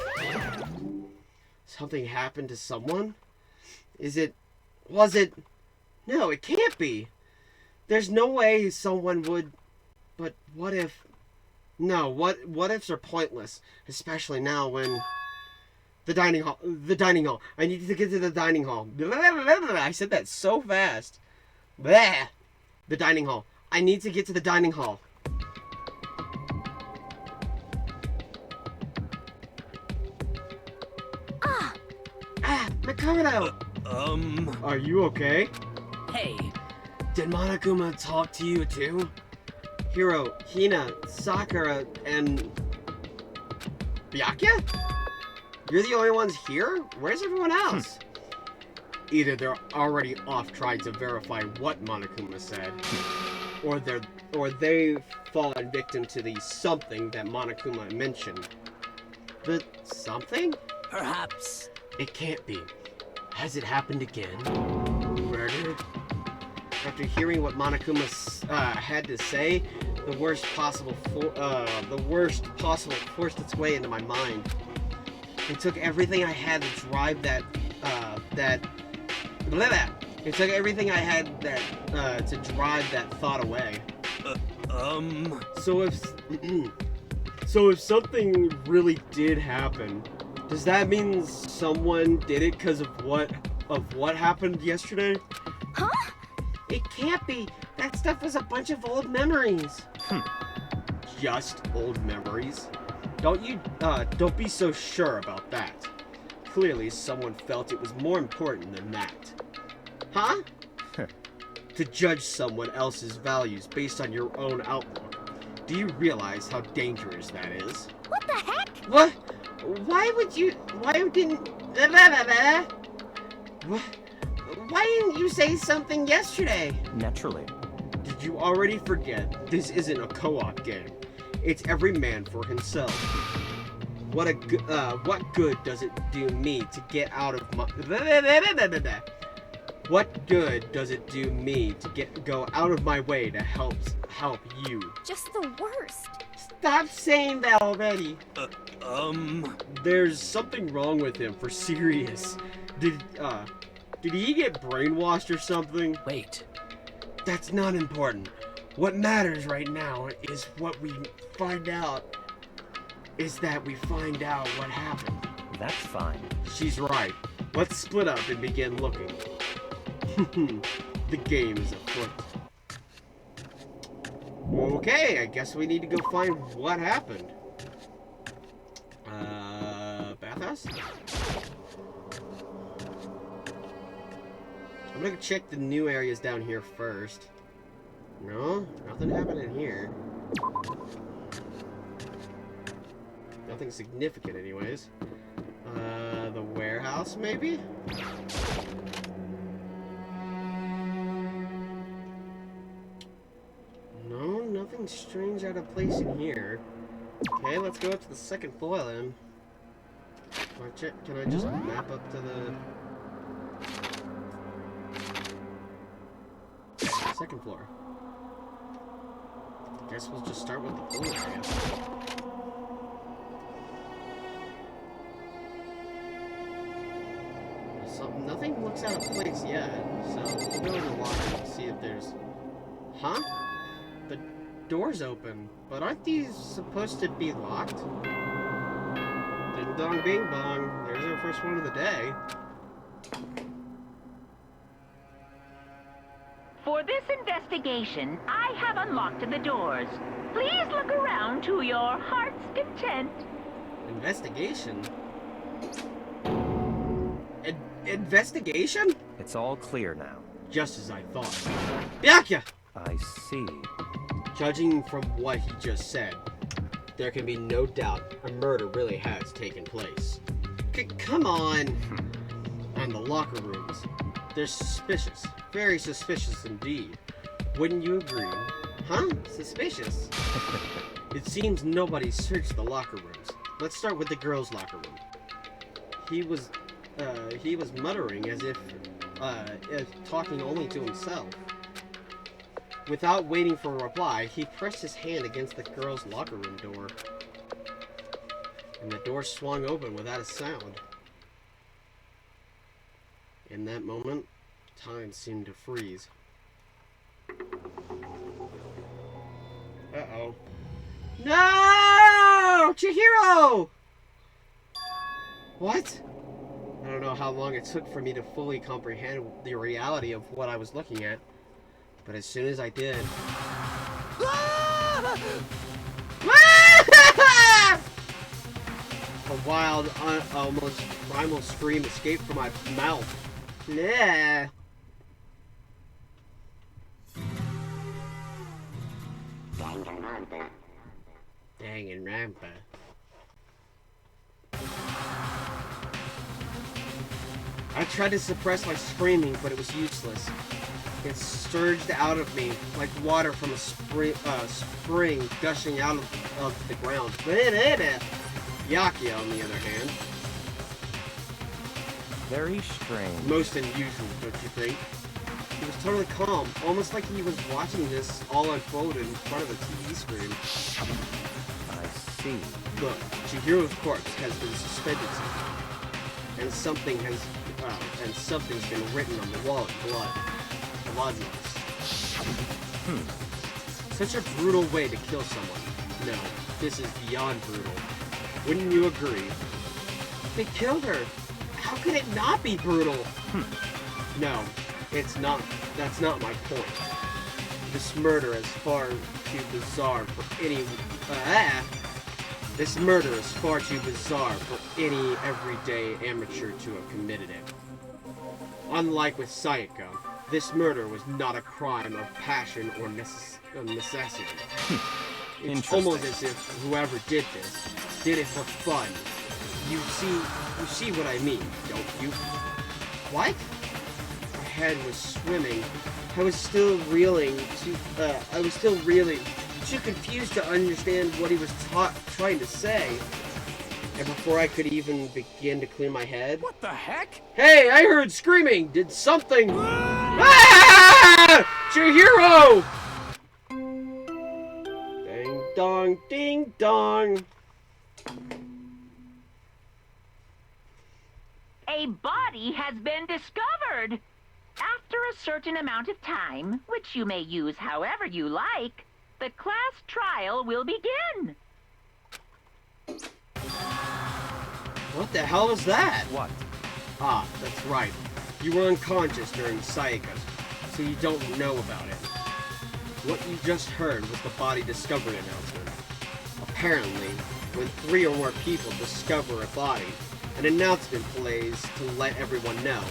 Something happened to someone? Was it? No, it can't be. There's no way someone would, but what if? No, what ifs are pointless, especially now when... The dining hall. I need to get to the dining hall. I said that so fast. Blah. The dining hall. I need to get to the dining hall. Makoto! Are you okay? Hey, Did Monokuma talk to you too? Hiro, Hina, Sakura, and... Byakuya? You're the only ones here? Where's everyone else? Either they're already off trying to verify what Monokuma said, or they've fallen victim to the something that Monokuma mentioned. The something? perhaps. It can't be. Has it happened again? Murder? After hearing what Monokuma had to say, the worst possible forced its way into my mind. It took everything I had to drive It took everything I had to drive that thought away. So if something really did happen, does that mean someone did it because of what happened yesterday? Huh? It can't be. That stuff was a bunch of old memories. Just old memories? Don't be so sure about that. Clearly, someone felt it was more important than that. Huh? To judge someone else's values based on your own outlook. Do you realize how dangerous that is? What the heck? What? Why didn't you say something yesterday? Naturally. Did you already forget? This isn't a co-op game. It's every man for himself. What good does it do me to get out of my... What good does it do me to go out of my way to help you? Just the worst. Stop saying that already. There's something wrong with him, for serious. Did he get brainwashed or something? Wait. That's not important. What matters right now is what we find out. Is that we find out what happened. That's fine. She's right. Let's split up and begin looking. The game is afoot. Okay, I guess we need to go find what happened. Bathhouse? I'm gonna check the new areas down here first. No, nothing happened in here. Nothing significant anyways. The warehouse maybe? No, nothing strange out of place in here. Okay, let's go up to the second floor then. Can I just map up to the second floor? Guess we'll just start with the pool area. So nothing looks out of place yet, so we'll go in the locker and see if there's... Huh? The door's open, but aren't these supposed to be locked? Ding dong bing bong, there's our first one of the day. For this investigation, I have unlocked the doors. Please look around to your heart's content. Investigation? Investigation? It's all clear now. Just as I thought. Byakuya! I see. Judging from what he just said, there can be no doubt a murder really has taken place. Come on! And the locker rooms. They're suspicious. Very suspicious indeed. Wouldn't you agree? Huh? Suspicious? It seems nobody searched the locker rooms. Let's start with the girls' locker room. He was muttering as if talking only to himself. Without waiting for a reply, he pressed his hand against the girls' locker room door. And the door swung open without a sound. In that moment, time seemed to freeze. Uh-oh. No! Chihiro! What? I don't know how long it took for me to fully comprehend the reality of what I was looking at, but as soon as I did... A wild, almost primal scream escaped from my mouth. Yeah. Danganronpa. I tried to suppress my screaming, but it was useless. It surged out of me like water from a spring gushing out of the ground. Byakuya, on the other hand. Very strange. Most unusual, don't you think? He was totally calm, almost like he was watching this all unfold in front of a TV screen. I see. Look, Chihiro's corpse has been suspended and something's been written on the wall in blood. Such a brutal way to kill someone. No, this is beyond brutal. Wouldn't you agree? They killed her. How could it not be brutal? No, it's not. That's not my point. This murder is far too bizarre for any... This murder is far too bizarre for any everyday amateur to have committed it. Unlike with Sayaka, this murder was not a crime of passion or necessity. It's almost as if whoever did this did it for fun. You see what I mean, don't you? What? My head was swimming. I was still reeling, too confused to understand what he was trying to say. And before I could even begin to clear my head... What the heck? Hey, I heard screaming! Did something... Ah! Chihiro! Ding dong, ding dong. A body has been discovered. After a certain amount of time, which you may use however you like, the class trial will begin. What the hell is that? What? Ah, that's right. You were unconscious during Sayaka's, so you don't know about it. What you just heard was the body discovery announcement. Apparently, when 3 or more people discover a body, an announcement plays to let everyone know.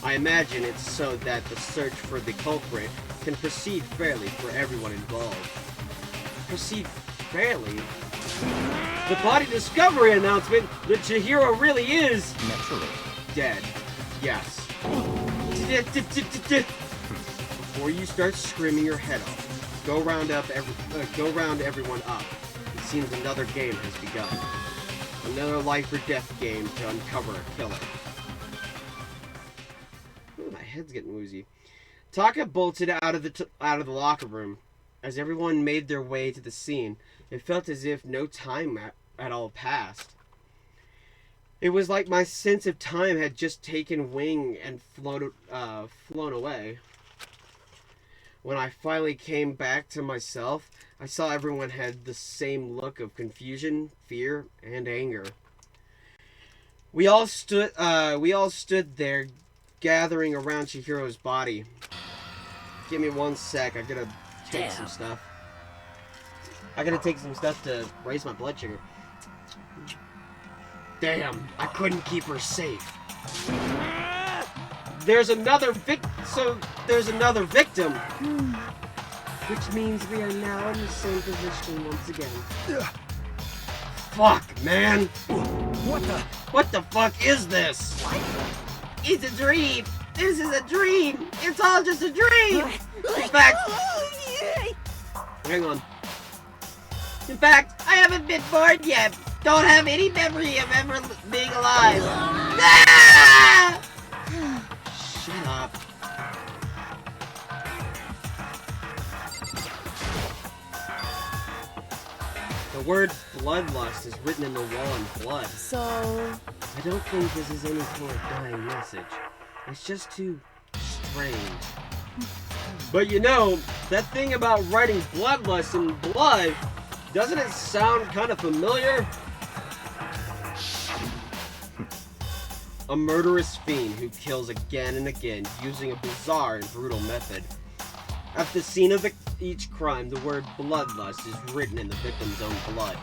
I imagine it's so that the search for the culprit can proceed fairly for everyone involved. Proceed fairly? The body discovery announcement that Chihiro really is... Naturally. Dead. Yes. Before you start screaming your head off, go round everyone up. It seems another game has begun. Another life or death game to uncover a killer. Ooh, my head's getting woozy. Taka bolted out of the locker room. As everyone made their way to the scene, it felt as if no time at all passed. It was like my sense of time had just taken wing and flown away. When I finally came back to myself, I saw everyone had the same look of confusion, fear, and anger. We all stood there, gathering around Chihiro's body. Give me 1 sec. I gotta take some stuff. I gotta take some stuff to raise my blood sugar. Damn, I couldn't keep her safe. There's another victim. Which means we are now in the same position once again. Fuck, man. What the fuck is this? It's a dream. This is a dream. It's all just a dream. In fact, Hang on. In fact, I haven't been born yet. Don't have any memory of ever being alive. Ah! Shut up. The word bloodlust is written in the wall in blood. So... I don't think this is any kind of dying message. It's just too strange. But you know, that thing about writing bloodlust in blood, doesn't it sound kind of familiar? A murderous fiend who kills again and again using a bizarre and brutal method. At the scene of each crime, the word bloodlust is written in the victim's own blood.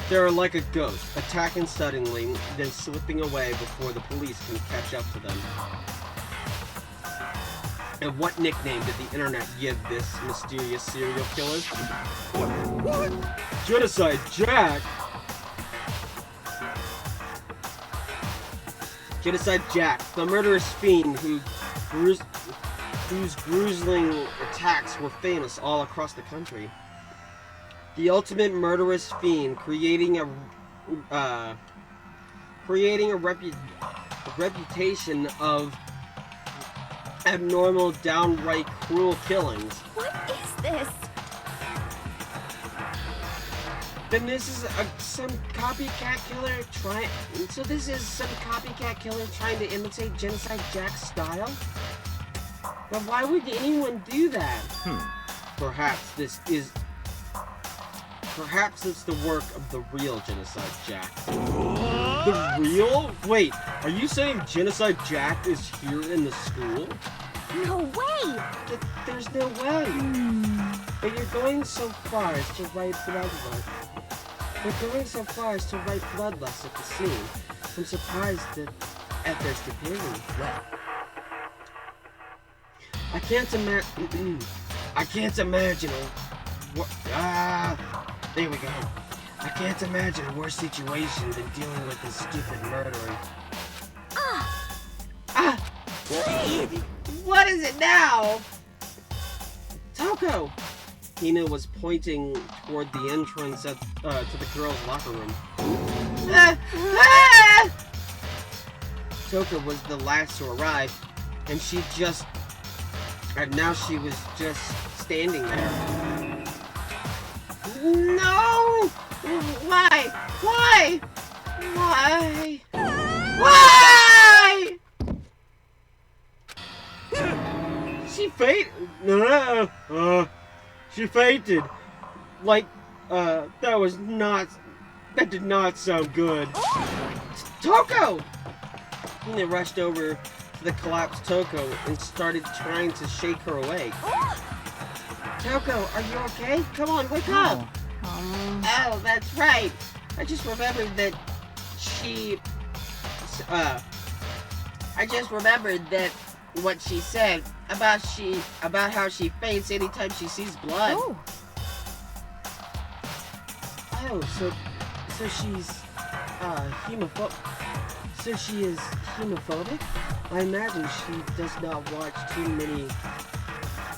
They're like a ghost, attacking suddenly, then slipping away before the police can catch up to them. And what nickname did the internet give this mysterious serial killer? What? Genocide Jack! Genocide Jack, the murderous fiend whose gruesome attacks were famous all across the country. The ultimate murderous fiend, creating a reputation of abnormal, downright cruel killings. What is this? Then this is some copycat killer trying. So this is some copycat killer trying to imitate Genocide Jack's style. But why would anyone do that? Perhaps it's the work of the real Genocide Jack. The real? Wait, are you saying Genocide Jack is here in the school? No way! There's no way. But you're going so far as to write bloodlust. We're going so far as to write bloodlust at the scene. I'm surprised at their stupidity. Well, I can't imagine there we go. I can't imagine a worse situation than dealing with this stupid murderer. What is it now? Toko! Hina was pointing toward the entrance to the girls' locker room. Toko was the last to arrive, and now she was just standing there. No! Why? Why? Why? Why? She fainted. She fainted. Like, that did not sound good. Toko! Hina rushed over to the collapsed Toko and started trying to shake her awake. Toko, are you okay? Come on, wake up! Oh, that's right. I just remembered that what she said about how she faints anytime she sees blood. So she's so she is hemophobic? I imagine she does not watch too many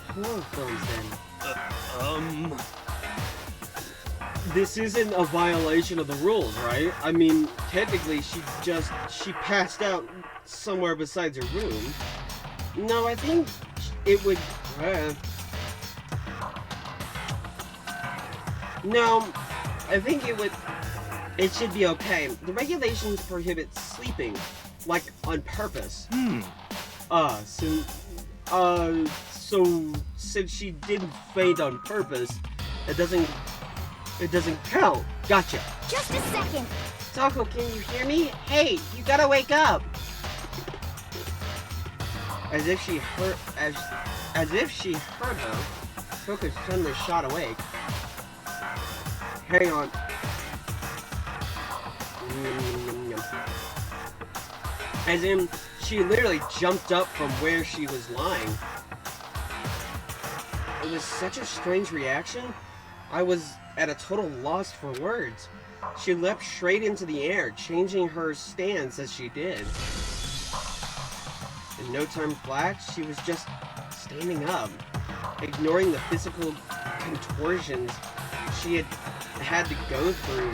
horror films then. this isn't a violation of the rules, right? I mean, technically, she passed out somewhere besides her room. No, I think it would... no, I think it should be okay. The regulations prohibit sleeping, like, on purpose. So since she didn't faint on purpose, it doesn't count. Gotcha. Just a second. Taco, can you hear me? Hey, you gotta wake up. As if she heard her, Taco suddenly shot awake. Hang on. As in, she literally jumped up from where she was lying. It was such a strange reaction. I was at a total loss for words. She leapt straight into the air, changing her stance as she did. In no time flat, she was just standing up, ignoring the physical contortions she had to go through.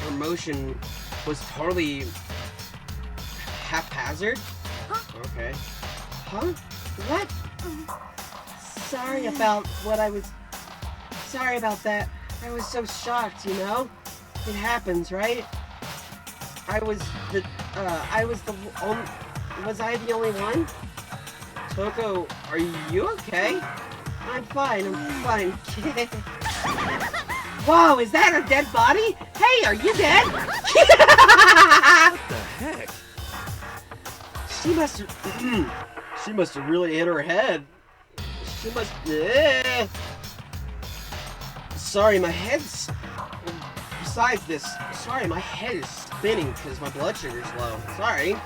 Her motion was totally haphazard. Okay. Huh? What? Sorry about that. I was so shocked, you know? It happens, right? Was I the only one? Toko, are you okay? I'm fine. Whoa, is that a dead body? Hey, are you dead? What the heck? She must have really hit her head. She must... Sorry, my head's... Besides this, sorry, my head is spinning because my blood sugar's low. Sorry.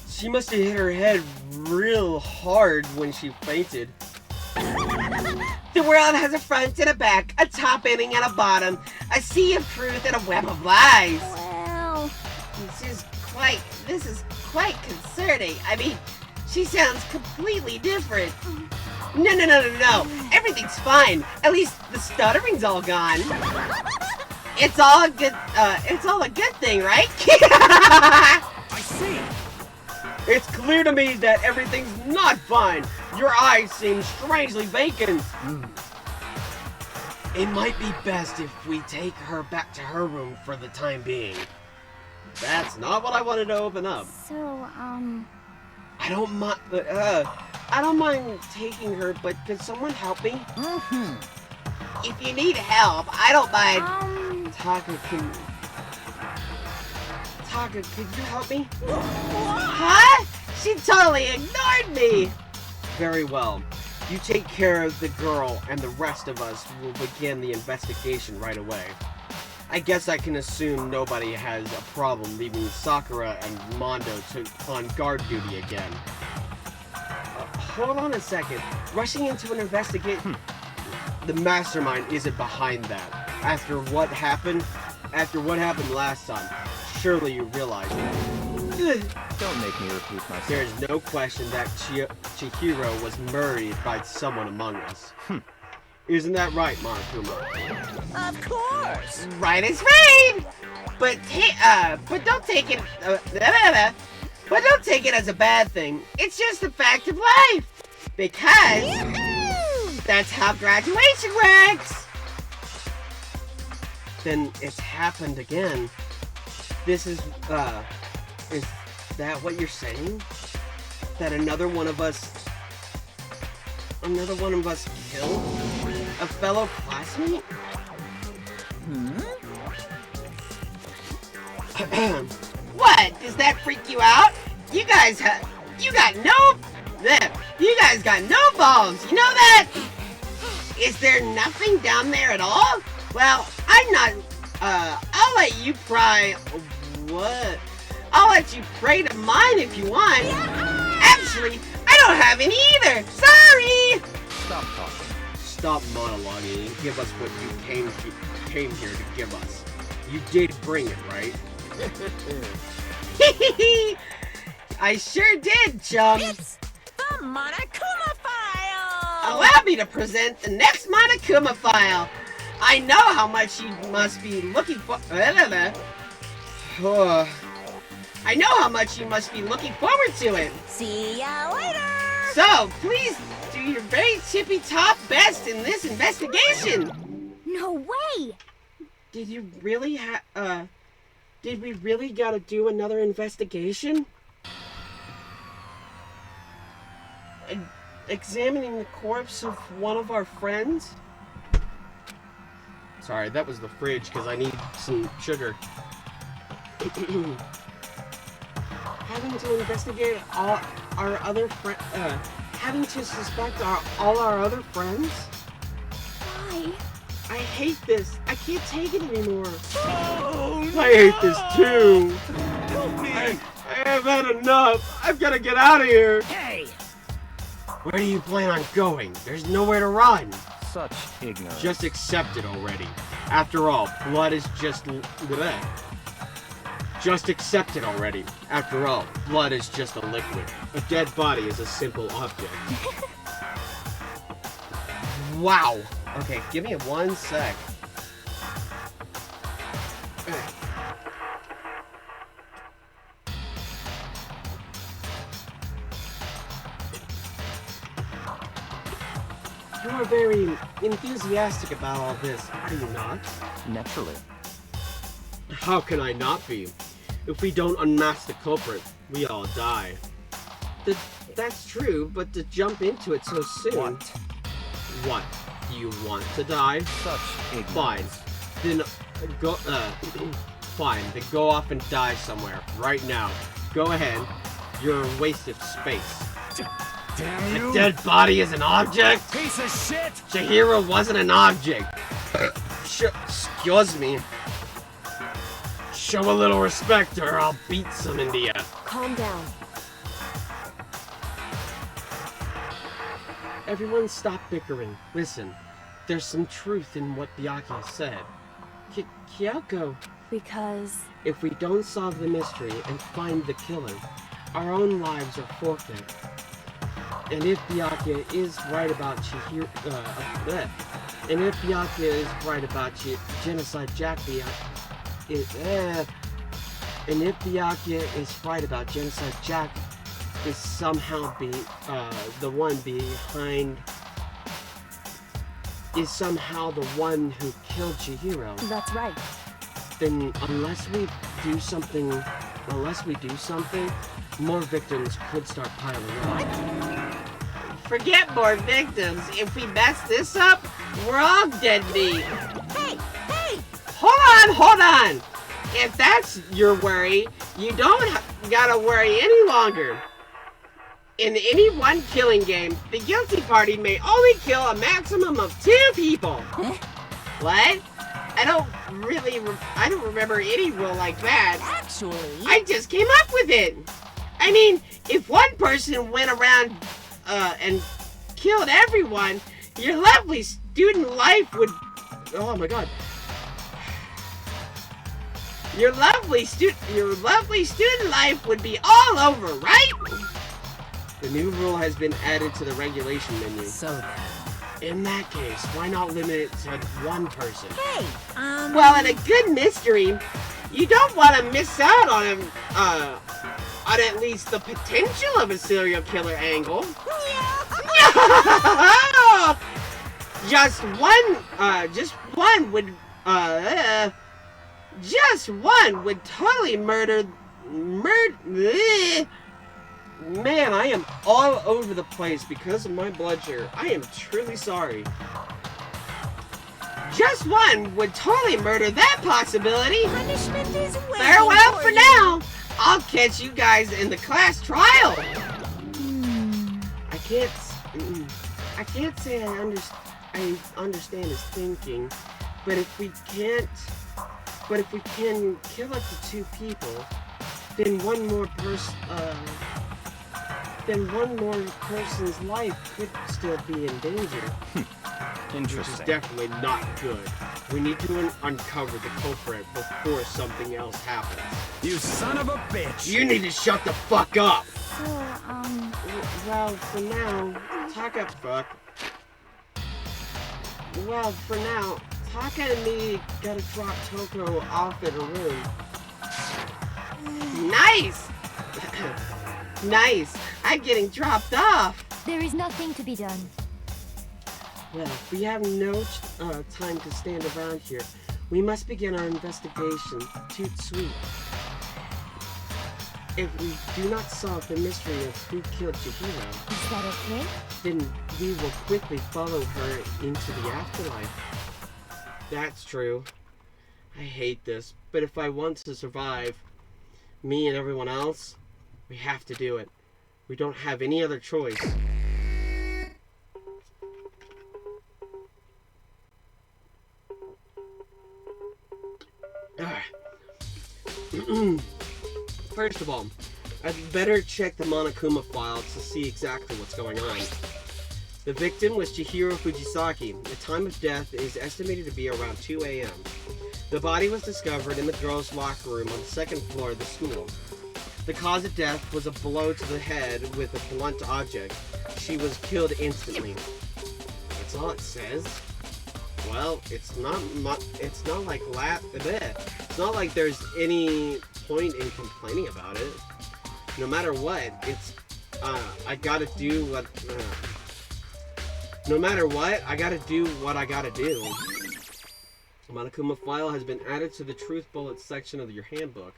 She must have hit her head real hard when she fainted. The world has a front and a back, a top ending and a bottom, a sea of truth and a web of lies. Well... This is quite concerning. I mean, she sounds completely different. No. Everything's fine. At least the stuttering's all gone. It's all a good thing, right? I see. It's clear to me that everything's not fine. Your eyes seem strangely vacant. It might be best if we take her back to her room for the time being. That's not what I wanted to open up. So, I don't mind taking her, but could someone help me? If you need help, I don't mind. Taka, could you help me? Huh? She totally ignored me. Very well. You take care of the girl, and the rest of us will begin the investigation right away. I guess I can assume nobody has a problem leaving Sakura and Mondo on guard duty again. Hold on a second. Rushing into an investigation... The mastermind isn't behind that. After what happened last time, surely you realize that. Don't make me repeat myself. There is no question that Chihiro was murdered by someone among us. Isn't that right, Monokuma? Of course! Right is right! But don't take it as a bad thing. It's just a fact of life. Because that's how graduation works. Then it's happened again. Is that what you're saying? That another one of us killed a fellow classmate? What? Does that freak you out? You guys got no balls. You know that? Is there nothing down there at all? Well, I'm not. I'll let you pry. What? I'll let you pray to mine if you want. Actually, I don't have any either. Sorry. Stop talking. Stop monologuing and give us what you came here to give us. You did bring it, right? I sure did, chum. It's the Monokuma file! Allow me to present the next Monokuma file. I know how much you must be looking for. I know how much you must be looking forward to it. See ya later! So, please do your very tippy-top best in this investigation. No way! Did you really did we really gotta do another investigation? Examining the corpse of one of our friends? Sorry, that was the fridge because I need some sugar. Having to investigate all our other friends, having to suspect all our other friends? Why? I hate this. I can't take it anymore. Oh, I hate this too. Help me! I have had enough. I've got to get out of here. Hey! Where do you plan on going? There's nowhere to run. Such ignorance. Just accept it already. After all, blood is just... bleh. Just accept it already. After all, blood is just a liquid. A dead body is a simple object. Wow. Okay, give me 1 sec. You are very enthusiastic about all this, are you not? Naturally. How can I not be? If we don't unmask the culprit, we all die. That's true, but to jump into it so soon... What? Do you want to die? Such ignorance. Fine. Then go. Fine. Then go off and die somewhere right now. Go ahead. You're a waste of space. Damn you! A dead body is an object? Piece of shit! Chihiro wasn't an object. Excuse me. Show a little respect or I'll beat some into ya. Calm down. Everyone stop bickering. Listen, there's some truth in what Byakuya said. Kyoko, Because... if we don't solve the mystery and find the killer, our own lives are forfeit. And if Byakuya is right about Chihiro, and if Byakuya is right about Genocide Jack, and if Byakuya is right about Genocide Jack, is somehow the one behind, is somehow the one who killed Chihiro. That's right. Then unless we do something, more victims could start piling up. Forget more victims. If we mess this up, we're all dead meat. Hey! Hey! Hold on! If that's your worry, you don't gotta worry any longer. In any one killing game, the guilty party may only kill a maximum of 2 people. What? I don't remember any rule like that. Actually... I just came up with it. I mean, if one person went around and killed everyone, your lovely student life would... Oh my god. Your lovely student life would be all over, right? The new rule has been added to the regulation menu. So then. In that case, why not limit it to 1 person? Hey! Well, in a good mystery, you don't want to miss out on at least the potential of a serial killer angle. Just one would totally murder. Man, I am all over the place because of my blood sugar. I am truly sorry. Just one would totally murder that possibility. Punishment is waiting Farewell for you. now. I'll catch you guys in the class trial. I can't say I understand his thinking, but if we can kill up to 2 people, then one more person's life could still be in danger. Which is Interesting. definitely not good. We need to uncover the culprit before something else happens. You son of a bitch! You need to shut the fuck up! So, Well, for now, talk Taka and me gotta drop Toko off at her room. Nice! Nice! I'm getting dropped off! There is nothing to be done. Well, we have no time to stand around here. We must begin our investigation. Toot sweet. If we do not solve the mystery of who killed Chihiro, Is that okay? then we will quickly follow her into the afterlife. That's true. I hate this, but if I want to survive, me and everyone else, we have to do it. We don't have any other choice. First of all, I'd better check the Monokuma file to see exactly what's going on. The victim was Chihiro Fujisaki. The time of death is estimated to be around 2 a.m. The body was discovered in the girls' locker room on the second floor of the school. The cause of death was a blow to the head with a blunt object. She was killed instantly. That's all it says. Well, it's not like there's any point in complaining about it. No matter what, I gotta do what I gotta do. The Monokuma file has been added to the Truth Bullets section of your handbook.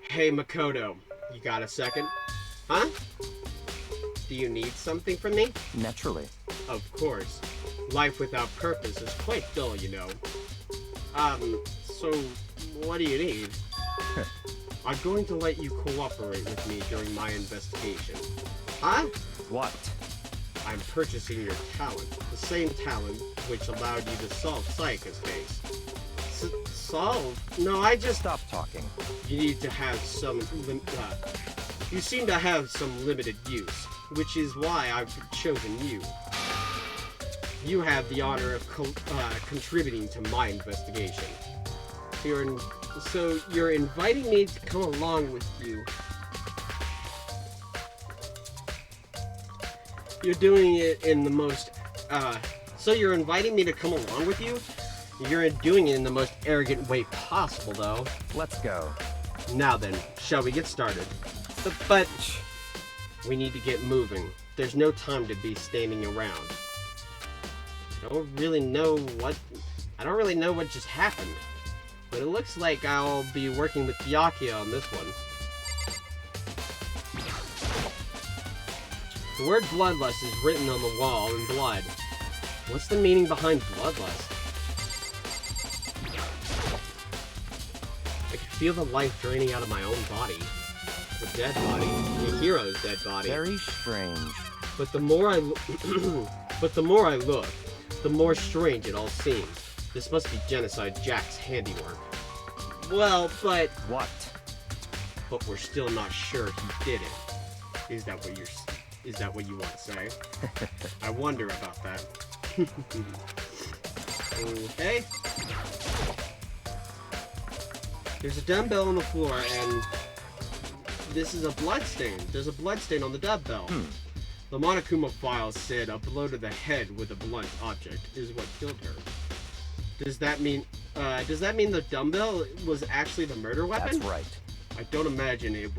Hey, Makoto, you got a second? Huh? Do you need something from me? Naturally. Of course. Life without purpose is quite dull, you know. So what do you need? I'm going to let you cooperate with me during my investigation. Huh? What? I'm purchasing your talent. The same talent which allowed you to solve Sayaka's case. Solve? No, I just... Stop talking. You need to have some... you seem to have some limited use, which is why I've chosen you. You have the honor of contributing to my investigation. So you're inviting me to come along with you. You're doing it in the most, so you're inviting me to come along with you? You're doing it in the most arrogant way possible, though. Let's go. Now then, shall we get started? But we need to get moving. There's no time to be standing around. I don't really know what just happened. But it looks like I'll be working with Byakuya on this one. The word bloodlust is written on the wall in blood. What's the meaning behind bloodlust? I can feel the life draining out of my own body. The dead body. The hero's dead body. Very strange. But the more I look, the more strange it all seems. This must be Genocide Jack's handiwork. Well, but... What? But we're still not sure he did it. Is that what you want to say? I wonder about that. Okay. There's a dumbbell on the floor, and this is a bloodstain. There's a bloodstain on the dumbbell. The Monokuma file said a blow to the head with a blunt object is what killed her. Does that mean the dumbbell was actually the murder weapon? That's right. I don't imagine it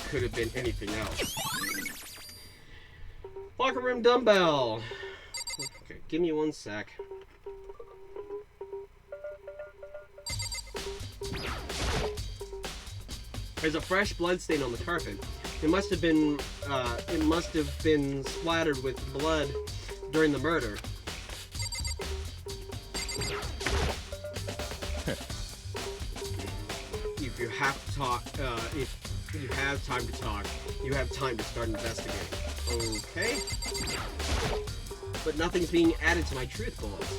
could have been anything else. Locker room dumbbell. Okay, give me one sec. There's a fresh bloodstain on the carpet. It must have been splattered with blood during the murder. If you have to talk, if you have time to talk, you have time to start investigating. Okay. But nothing's being added to my truth bullets.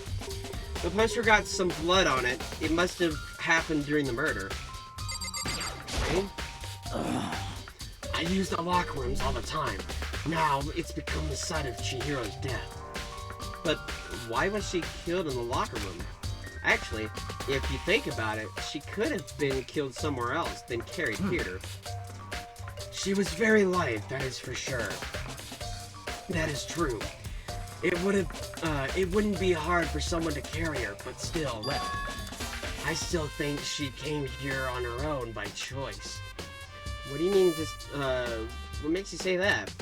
The poster got some blood on it. It must have happened during the murder. Okay. I use the locker rooms all the time. Now it's become the site of Chihiro's death. But why was she killed in the locker room? Actually, if you think about it, she could have been killed somewhere else, then carried here. She was very light, that is for sure. That is true. It wouldn't be hard for someone to carry her, but still. Well, I still think she came here on her own by choice. What do you mean this, what makes you say that?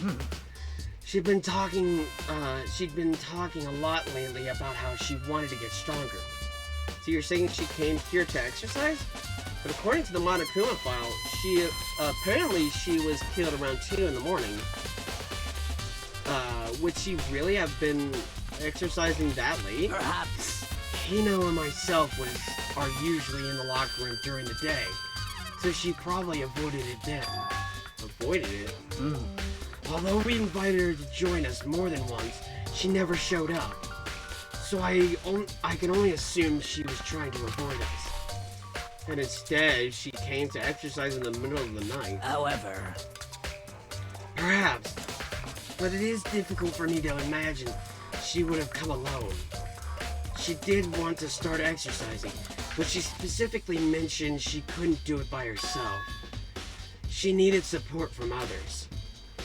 She'd been talking a lot lately about how she wanted to get stronger. So you're saying she came here to exercise? But according to the Monokuma file, apparently she was killed around 2 in the morning. Would she really have been exercising that late? perhaps. Hino and myself are usually in the locker room during the day, so she probably avoided it then. Avoided it? Although we invited her to join us more than once, she never showed up. So I can only assume she was trying to avoid us. And instead, she came to exercise in the middle of the night. However, Perhaps. But it is difficult for me to imagine she would have come alone. She did want to start exercising, but she specifically mentioned she couldn't do it by herself. She needed support from others.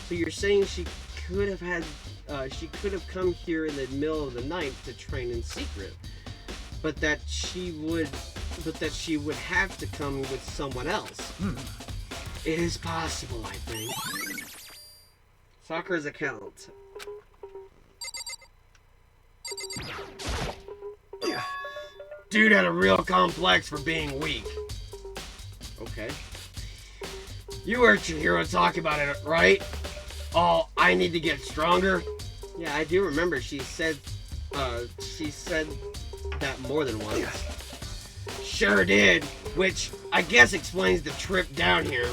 So you're saying she could have come here in the middle of the night to train in secret, but that she would have to come with someone else. It is possible, I think. Sakura's account. Dude had a real complex for being weak. Okay. You heard Chihiro talk about it, right? Oh, I need to get stronger? Yeah, I do remember she said that more than once. Sure did, which I guess explains the trip down here.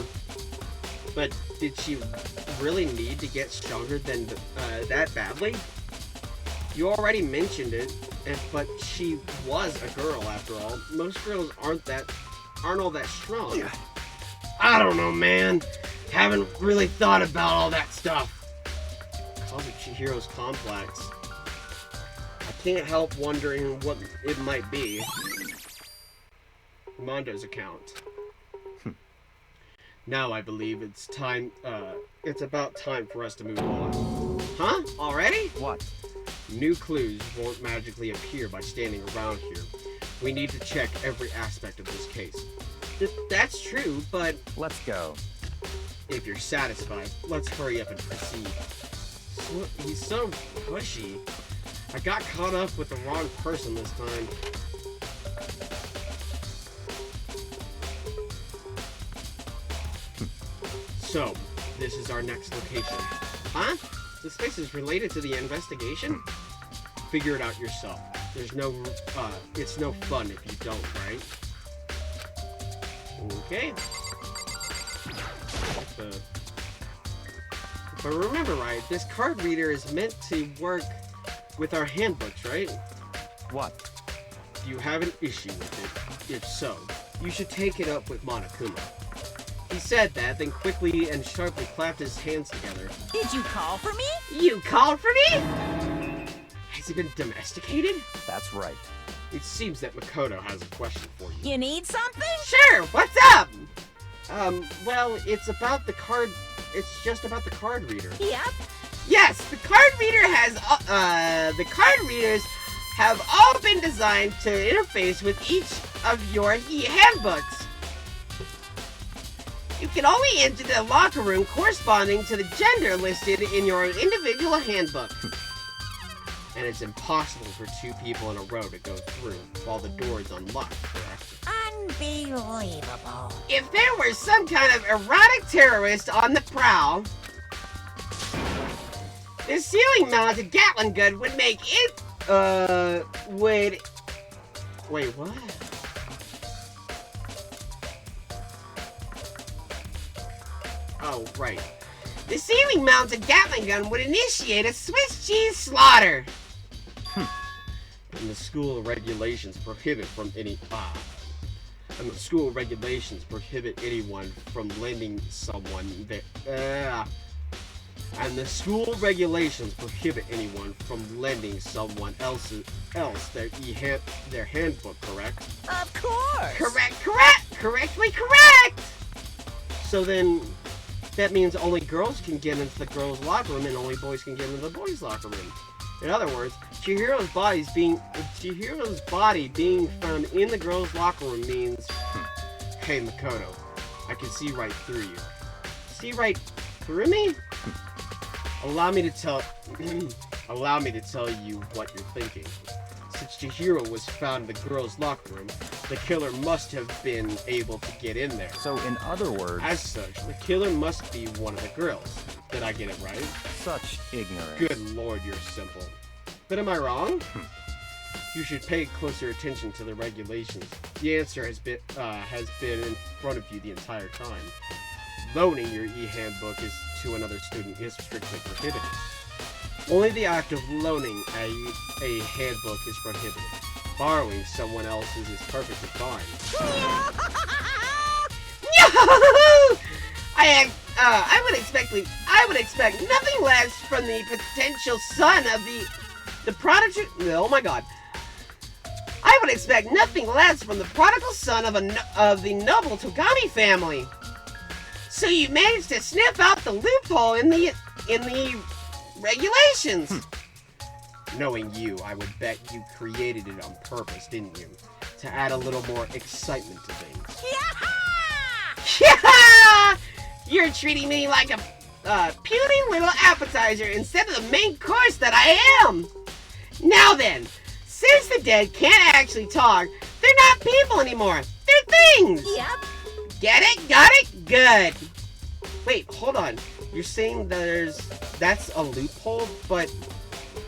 But did she really need to get stronger than that badly? You already mentioned it, but she was a girl after all. Most girls aren't all that strong. I don't know, man. Haven't really thought about all that stuff. Calls it Chihiro's complex. I can't help wondering what it might be. Mondo's account. Now I believe it's about time for us to move on. Huh? Already? What? New clues won't magically appear by standing around here. We need to check every aspect of this case. That's true, but... Let's go. If you're satisfied, let's hurry up and proceed. He's so pushy. I got caught up with the wrong person this time. So, this is our next location. Huh? This place is related to the investigation? Figure it out yourself. It's no fun if you don't, right? Okay. If I remember right, this card reader is meant to work with our handbooks, right? What? Do you have an issue with it? If so, you should take it up with Monokuma. He said that, then quickly and sharply clapped his hands together. Did you call for me? You called for me? Has he been domesticated? That's right. It seems that Makoto has a question for you. You need something? Sure, what's up? Well, it's just about the card reader. Yep. Yes, the card readers have all been designed to interface with each of your handbooks. You can only enter the locker room corresponding to the gender listed in your individual handbook. And it's impossible for 2 people in a row to go through while the door is unlocked, correct? Unbelievable. If there were some kind of erotic terrorist on the prowl, the ceiling-mounted Gatling gun would make it, Wait, what? Oh, right. The ceiling-mounted Gatling gun would initiate a Swiss cheese slaughter. And the school regulations prohibit anyone from lending someone their handbook, correct? Of course. Correctly correct. So then, that means only girls can get into the girls' locker room and only boys can get into the boys' locker room. In other words, Chihiro's body being found in the girls' locker room means, hey Makoto, I can see right through you. See right through me? Allow me to tell you what you're thinking. Since Chihiro was found in the girls' locker room, the killer must have been able to get in there. So, in other words... As such, the killer must be one of the girls. Did I get it right? Such ignorance. Good lord, you're simple. But am I wrong? You should pay closer attention to the regulations. The answer has been in front of you the entire time. Loaning your e-handbook to another student is strictly prohibited. Only the act of loaning a handbook is prohibited. Borrowing someone else's is perfectly fine. I would expect nothing less from the potential son of the prodigal. Oh my God! I would expect nothing less from the prodigal son of the noble Togami family. So you managed to sniff out the loophole in the regulations. Knowing you, I would bet you created it on purpose, didn't you? To add a little more excitement to things. Yeah! You're treating me like a puny little appetizer instead of the main course that I am. Now then, since the dead can't actually talk, they're not people anymore. They're things. Yep. Get it? Got it? Good. Wait, hold on. You're saying that's a loophole, but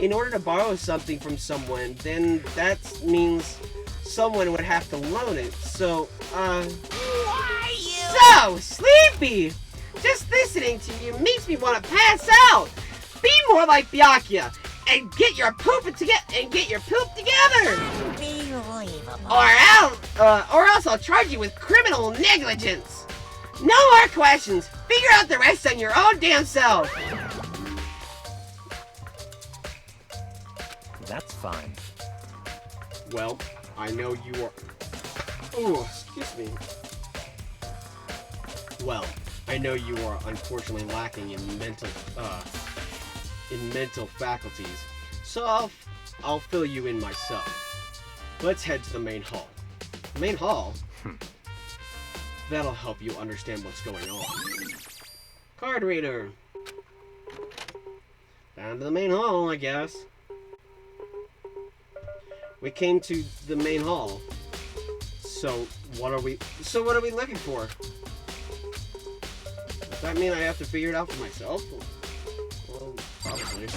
in order to borrow something from someone, then that means someone would have to loan it. So, Why you? So, Sleepy! Just listening to you makes me want to pass out. Be more like Byakuya and get your poop together. Unbelievable. Or else I'll charge you with criminal negligence. No more questions. Figure out the rest on your own damn self. That's fine. Well, I know you are... Oh, excuse me. Well, I know you are unfortunately lacking in mental faculties, so I'll fill you in myself. Let's head to the main hall. Main hall? That'll help you understand what's going on. Card reader. Down to the main hall, I guess. We came to the main hall. So what are we looking for? Does that mean I have to figure it out for myself? Well, probably.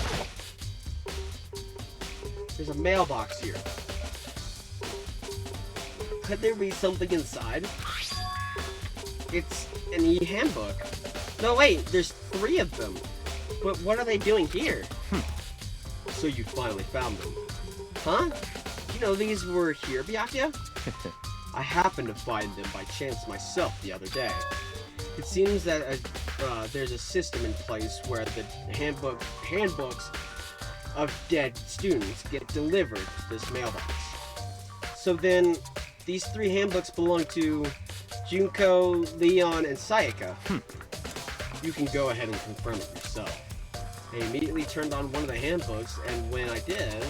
There's a mailbox here. Could there be something inside? It's an e-handbook. No, wait, there's 3 of them. But what are they doing here? So you finally found them. Huh? You know these were here, Byakuya? I happened to find them by chance myself the other day. It seems that there's a system in place where the handbooks of dead students get delivered to this mailbox. So then, these 3 handbooks belong to Junko, Leon, and Sayaka. You can go ahead and confirm it yourself. I immediately turned on one of the handbooks, and when I did...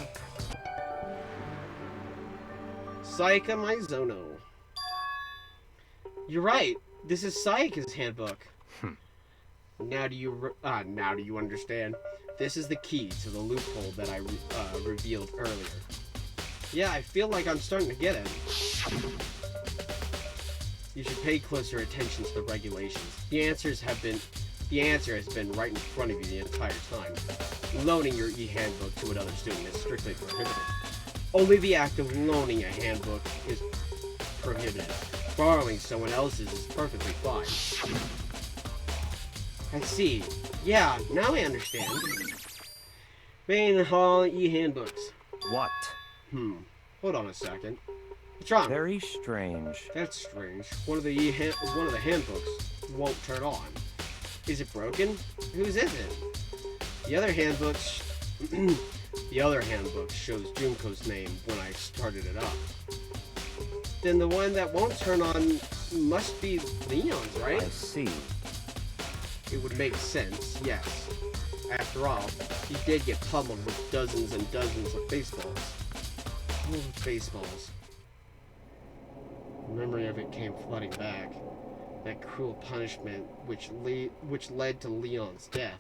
Sayaka Maizono. You're right. This is Sayaka's handbook. Now do you understand? This is the key to the loophole that I revealed earlier. Yeah, I feel like I'm starting to get it. You should pay closer attention to the regulations. The answer has been right in front of you the entire time. Loaning your e-handbook to another student is strictly prohibited. Only the act of loaning a handbook is prohibited. Borrowing someone else's is perfectly fine. I see. Yeah, now I understand. Main hall e-handbooks. What? Hold on a second. What's wrong? Very strange. That's strange. One of the handbooks won't turn on. Is it broken? Whose is it? The other handbook shows Junko's name when I started it up. Then the one that won't turn on must be Leon's, right? I see. It would make sense, yes. After all, he did get pummeled with dozens and dozens of baseballs. Oh, baseballs. Memory of it came flooding back. That cruel punishment which led to Leon's death.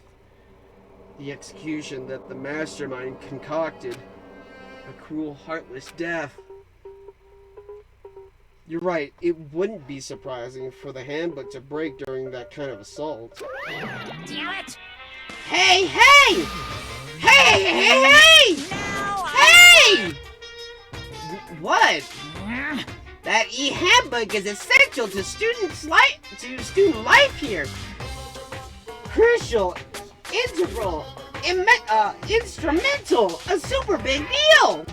The execution that the mastermind concocted. A cruel, heartless death. You're right, it wouldn't be surprising for the handbook to break during that kind of assault. Damn it! Hey, hey! Hey, hey, hey! No! Hey! What? That e-handbook is essential to student life here. Crucial, integral, instrumental, a super big deal.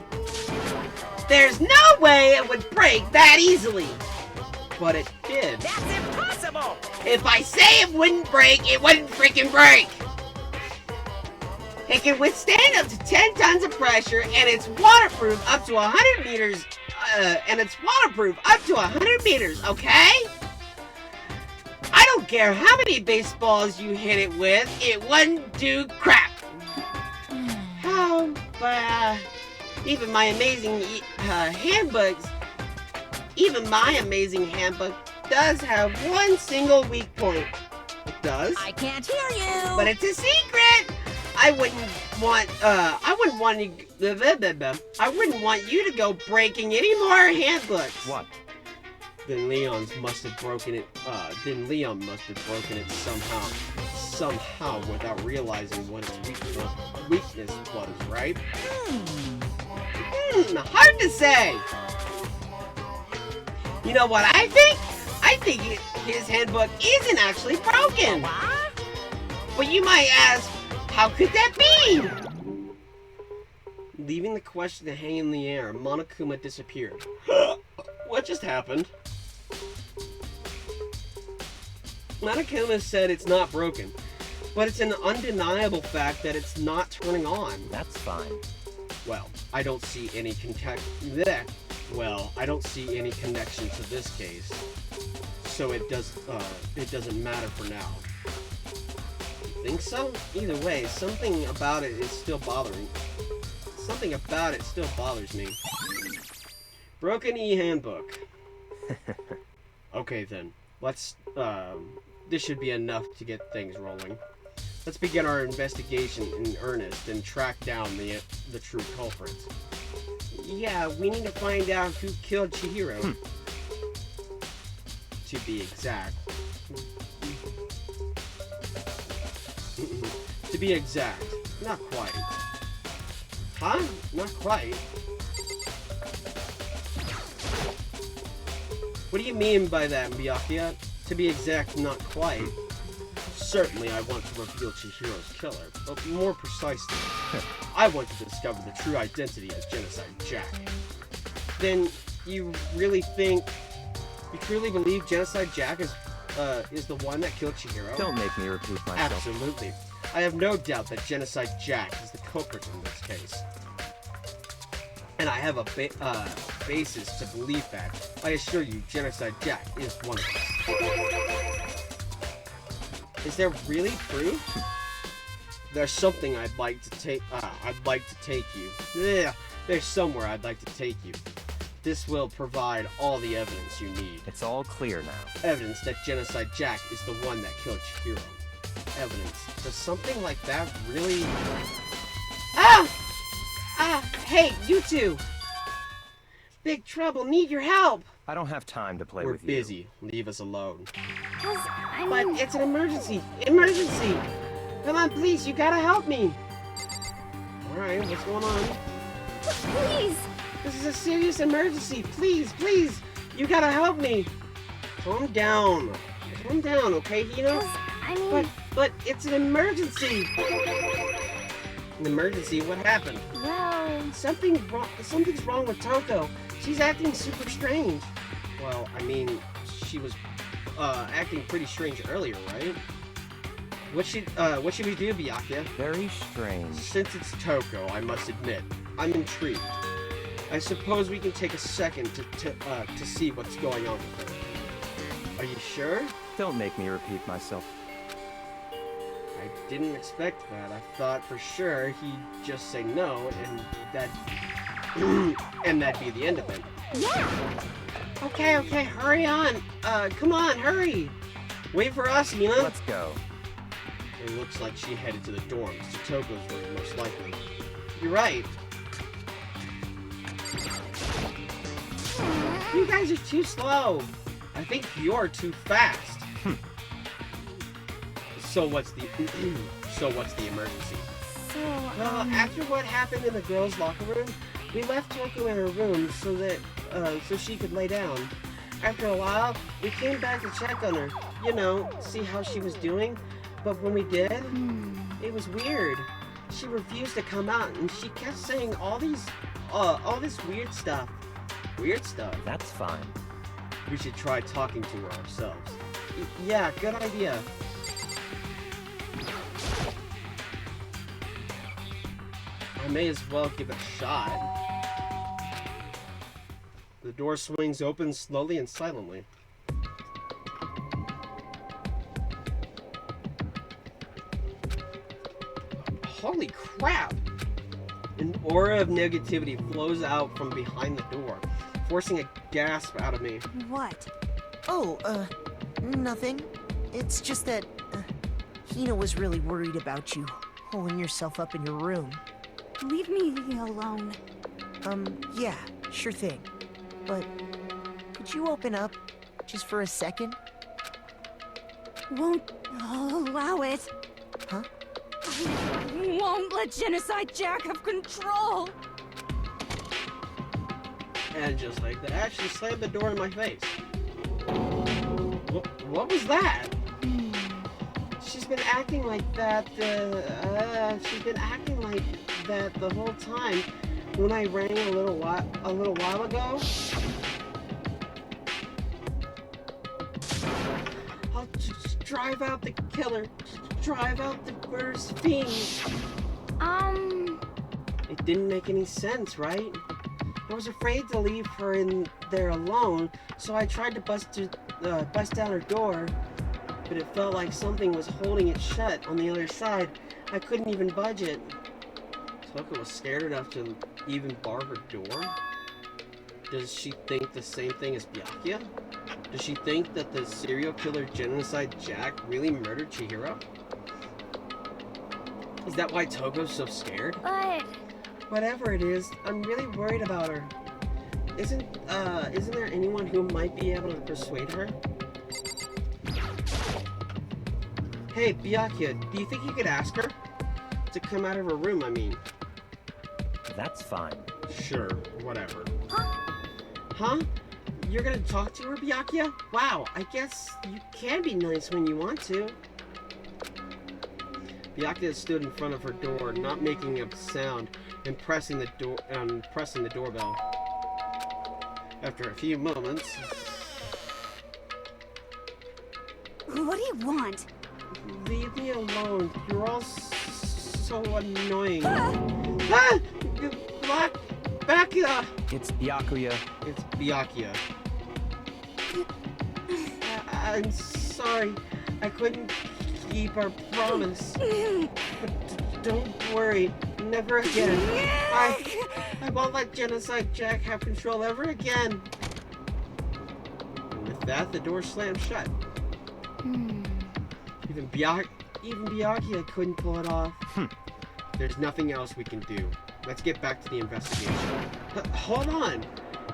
There's no way it would break that easily. But it did. That's impossible! If I say it wouldn't break, it wouldn't freaking break. It can withstand up to 10 tons of pressure, and it's waterproof up to 100 meters. Okay? I don't care how many baseballs you hit it with, it wouldn't do crap. How, but even my amazing handbook does have one single weak point. It does? I can't hear you! But it's a secret. I wouldn't want you to go breaking any more handbooks. What? Then Leon must have broken it somehow without realizing what its weakness was, right? Hard to say. You know what I think? I think his handbook isn't actually broken. What? But you might ask, how could that be? Leaving the question to hang in the air, Monokuma disappeared. What just happened? Monokuma said it's not broken, but it's an undeniable fact that it's not turning on. That's fine. Well, I don't see any connection to this case, so it doesn't matter for now. You think so? Either way, something about it still bothers me. Broken e-handbook. Okay then, let's, this should be enough to get things rolling. Let's begin our investigation in earnest and track down the true culprits. Yeah, we need to find out who killed Chihiro. To be exact. To be exact. Not quite. Huh? Not quite. What do you mean by that, Byakuya? To be exact, not quite. Certainly I want to reveal Chihiro's killer, but more precisely, I want to discover the true identity of Genocide Jack. Then, you truly believe Genocide Jack is the one that killed Chihiro? Don't make me repeat myself. Absolutely. I have no doubt that Genocide Jack is the culprit in this case. And I have a basis to believe that. I assure you, Genocide Jack is one of us. Is there really proof? There's something I'd like to take you. There's somewhere I'd like to take you. This will provide all the evidence you need. It's all clear now. Evidence that Genocide Jack is the one that killed Chihiro. Evidence. Does something like that really... Hey, you two! Big trouble, need your help! I don't have time to play We're with you. busy. Leave us alone. But it's an emergency! Emergency! Come on, please, you gotta help me! Alright, what's going on? Please! This is a serious emergency! Please, please! You gotta help me! Calm down. Calm down, okay, Hino? But it's an emergency! An emergency? What happened? Well... Something's wrong with Toko. She's acting super strange. Well, I mean, she was acting pretty strange earlier, right? What should we do, Byakuya? Very strange. Since it's Toko, I must admit, I'm intrigued. I suppose we can take a second to see what's going on with her. Are you sure? Don't make me repeat myself. I didn't expect that. I thought for sure he'd just say no, and that'd be the end of it. Yeah. Okay, hurry on. Come on, hurry. Wait for us, Hina. Let's go. It looks like she headed to the dorms, to Toko's room, most likely. You're right. You guys are too slow. I think you're too fast. So what's the emergency? Well, after what happened in the girls' locker room, we left Toko in her room so that so she could lay down. After a while, we came back to check on her, see how she was doing. But when we did, it was weird. She refused to come out, and she kept saying all this weird stuff. Weird stuff. That's fine. We should try talking to her ourselves. Yeah, good idea. I may as well give it a shot. The door swings open slowly and silently. Holy crap! An aura of negativity flows out from behind the door, forcing a gasp out of me. What? Oh, nothing. It's just that, Hina was really worried about you, holding yourself up in your room. Leave me alone. Yeah, sure thing. But, could you open up, just for a second? Won't allow it. Huh? I won't let Genocide Jack have control. And just like that, she slammed the door in my face. What was that? She's been acting like that, the whole time. When I rang a little while ago. I'll just drive out the killer. Drive out the murderous fiend. It didn't make any sense, right? I was afraid to leave her in there alone, so I tried to bust down her door, but it felt like something was holding it shut on the other side. I couldn't even budge it. Toko was scared enough to even bar her door? Does she think the same thing as Byakuya? Does she think that the serial killer Genocide Jack really murdered Chihiro? Is that why Toko's so scared? But... Whatever it is, I'm really worried about her. Isn't there anyone who might be able to persuade her? Hey, Byakuya, do you think you could ask her? To come out of her room, I mean. That's fine. Sure, whatever. Huh? You're gonna talk to her, Byakuya? Wow, I guess you can be nice when you want to. Byakuya stood in front of her door, not making a sound, and pressing the doorbell. After a few moments... What do you want? Leave me alone. You're all so annoying. Back up! It's Byakuya. It's Byakuya. I'm sorry. I couldn't keep our promise. But don't worry. Never again. I won't let Genocide Jack have control ever again. And with that, the door slammed shut. Even Byakuya couldn't pull it off. There's nothing else we can do. Let's get back to the investigation. Hold on!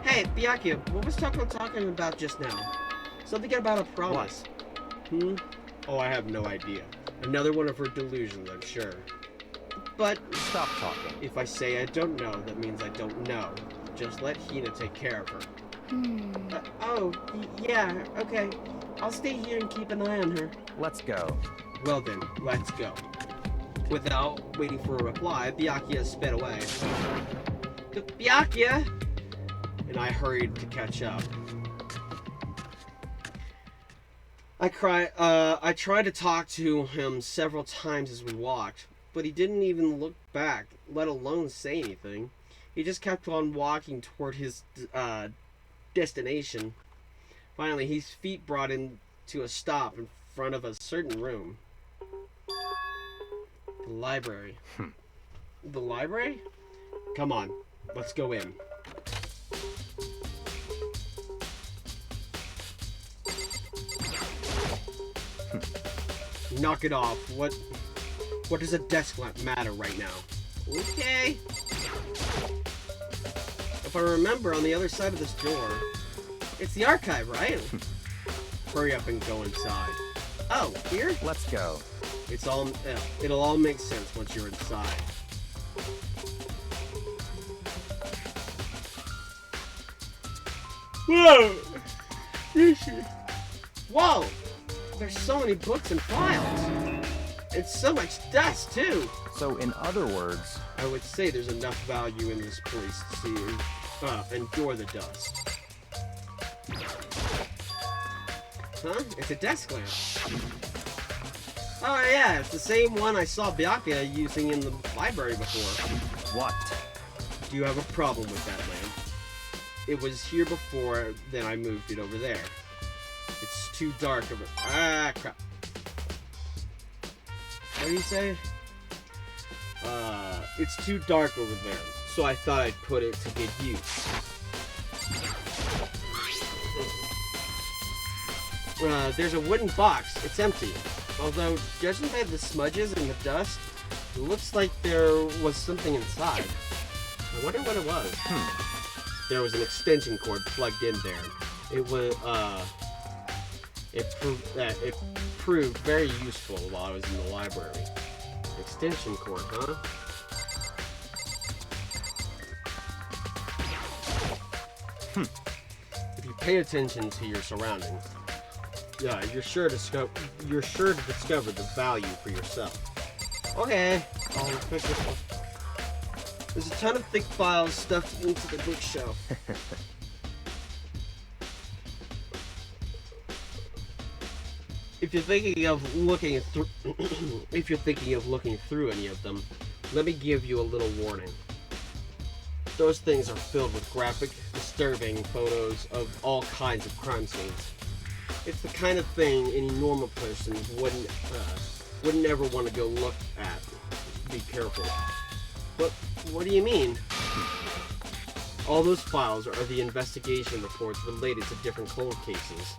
Hey, Byakuya, what was Toko talking about just now? Something about a promise. What? Oh, I have no idea. Another one of her delusions, I'm sure. But... Stop talking. If I say I don't know, that means I don't know. Just let Hina take care of her. Yeah, okay. I'll stay here and keep an eye on her. Let's go. Well then, let's go. Without waiting for a reply, Byakuya sped away. Byakuya! And I hurried to catch up. I tried to talk to him several times as we walked, but he didn't even look back, let alone say anything. He just kept on walking toward his destination. Finally, his feet brought him to a stop in front of a certain room. Library. The library? Come on, let's go in. Knock it off. What does a desk lamp matter right now? Okay. If I remember, on the other side of this door, it's the archive, right? Hurry up and go inside. Oh, here? Let's go. It'll all make sense once you're inside. Whoa! Whoa! There's so many books and files. And so much dust, too. So, in other words... I would say there's enough value in this place to endure the dust. Huh? It's a desk lamp. Oh yeah, it's the same one I saw Bianca using in the library before. What? Do you have a problem with that lamp? It was here before, then I moved it over there. It's too dark over... Ah, crap. What do you say? It's too dark over there, so I thought I'd put it to good use. There's a wooden box. It's empty. Although, judging by the smudges and the dust, it looks like there was something inside. I wonder what it was. There was an extension cord plugged in there. It was, it proved very useful while I was in the library. Extension cord, huh? If you pay attention to your surroundings, yeah, you're sure to discover the value for yourself. Okay, I'll pick this one. There's a ton of thick files stuffed into the bookshelf. If you're thinking of looking through any of them, let me give you a little warning. Those things are filled with graphic, disturbing photos of all kinds of crime scenes. It's the kind of thing any normal person wouldn't ever want to go look at. Be careful. But what do you mean? All those files are the investigation reports related to different cold cases.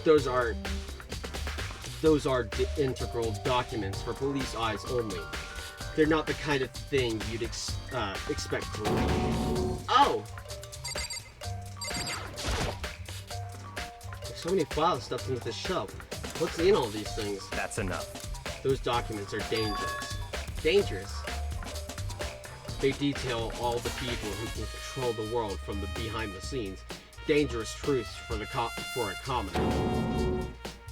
Those are integral documents for police eyes only. They're not the kind of thing you'd expect to read. Oh! There's so many files stuffed into the shelf. What's in all these things? That's enough. Those documents are dangerous. Dangerous? They detail all the people who can control the world from the behind the scenes. Dangerous truths for a commoner.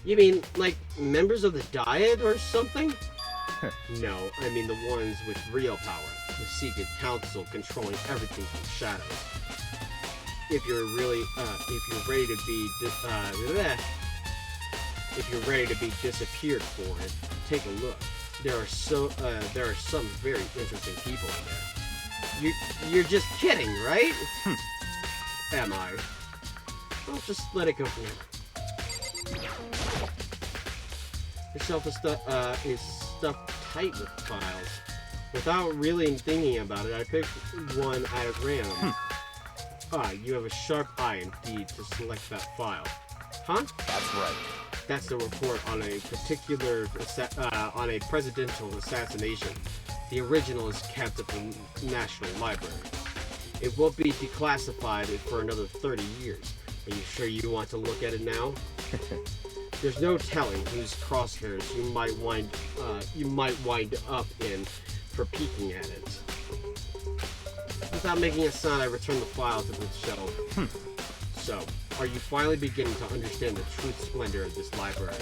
You mean, like, members of the Dyad or something? No, I mean the ones with real power. The secret council controlling everything from the shadows. If you're ready to be disappeared for it, take a look. There are some very interesting people in there. You're just kidding, right? Am I? I'll just let it go for now. The shelf is stuffed tight with files. Without really thinking about it, I picked one at random. You have a sharp eye indeed to select that file. Huh? That's right. That's the report on a on a presidential assassination. The original is kept at the National Library. It won't be declassified for another 30 years. Are you sure you want to look at it now? There's no telling whose crosshairs you might wind up in for peeking at it. Without making a sound, I return the file to the shelf. So, are you finally beginning to understand the true splendor of this library?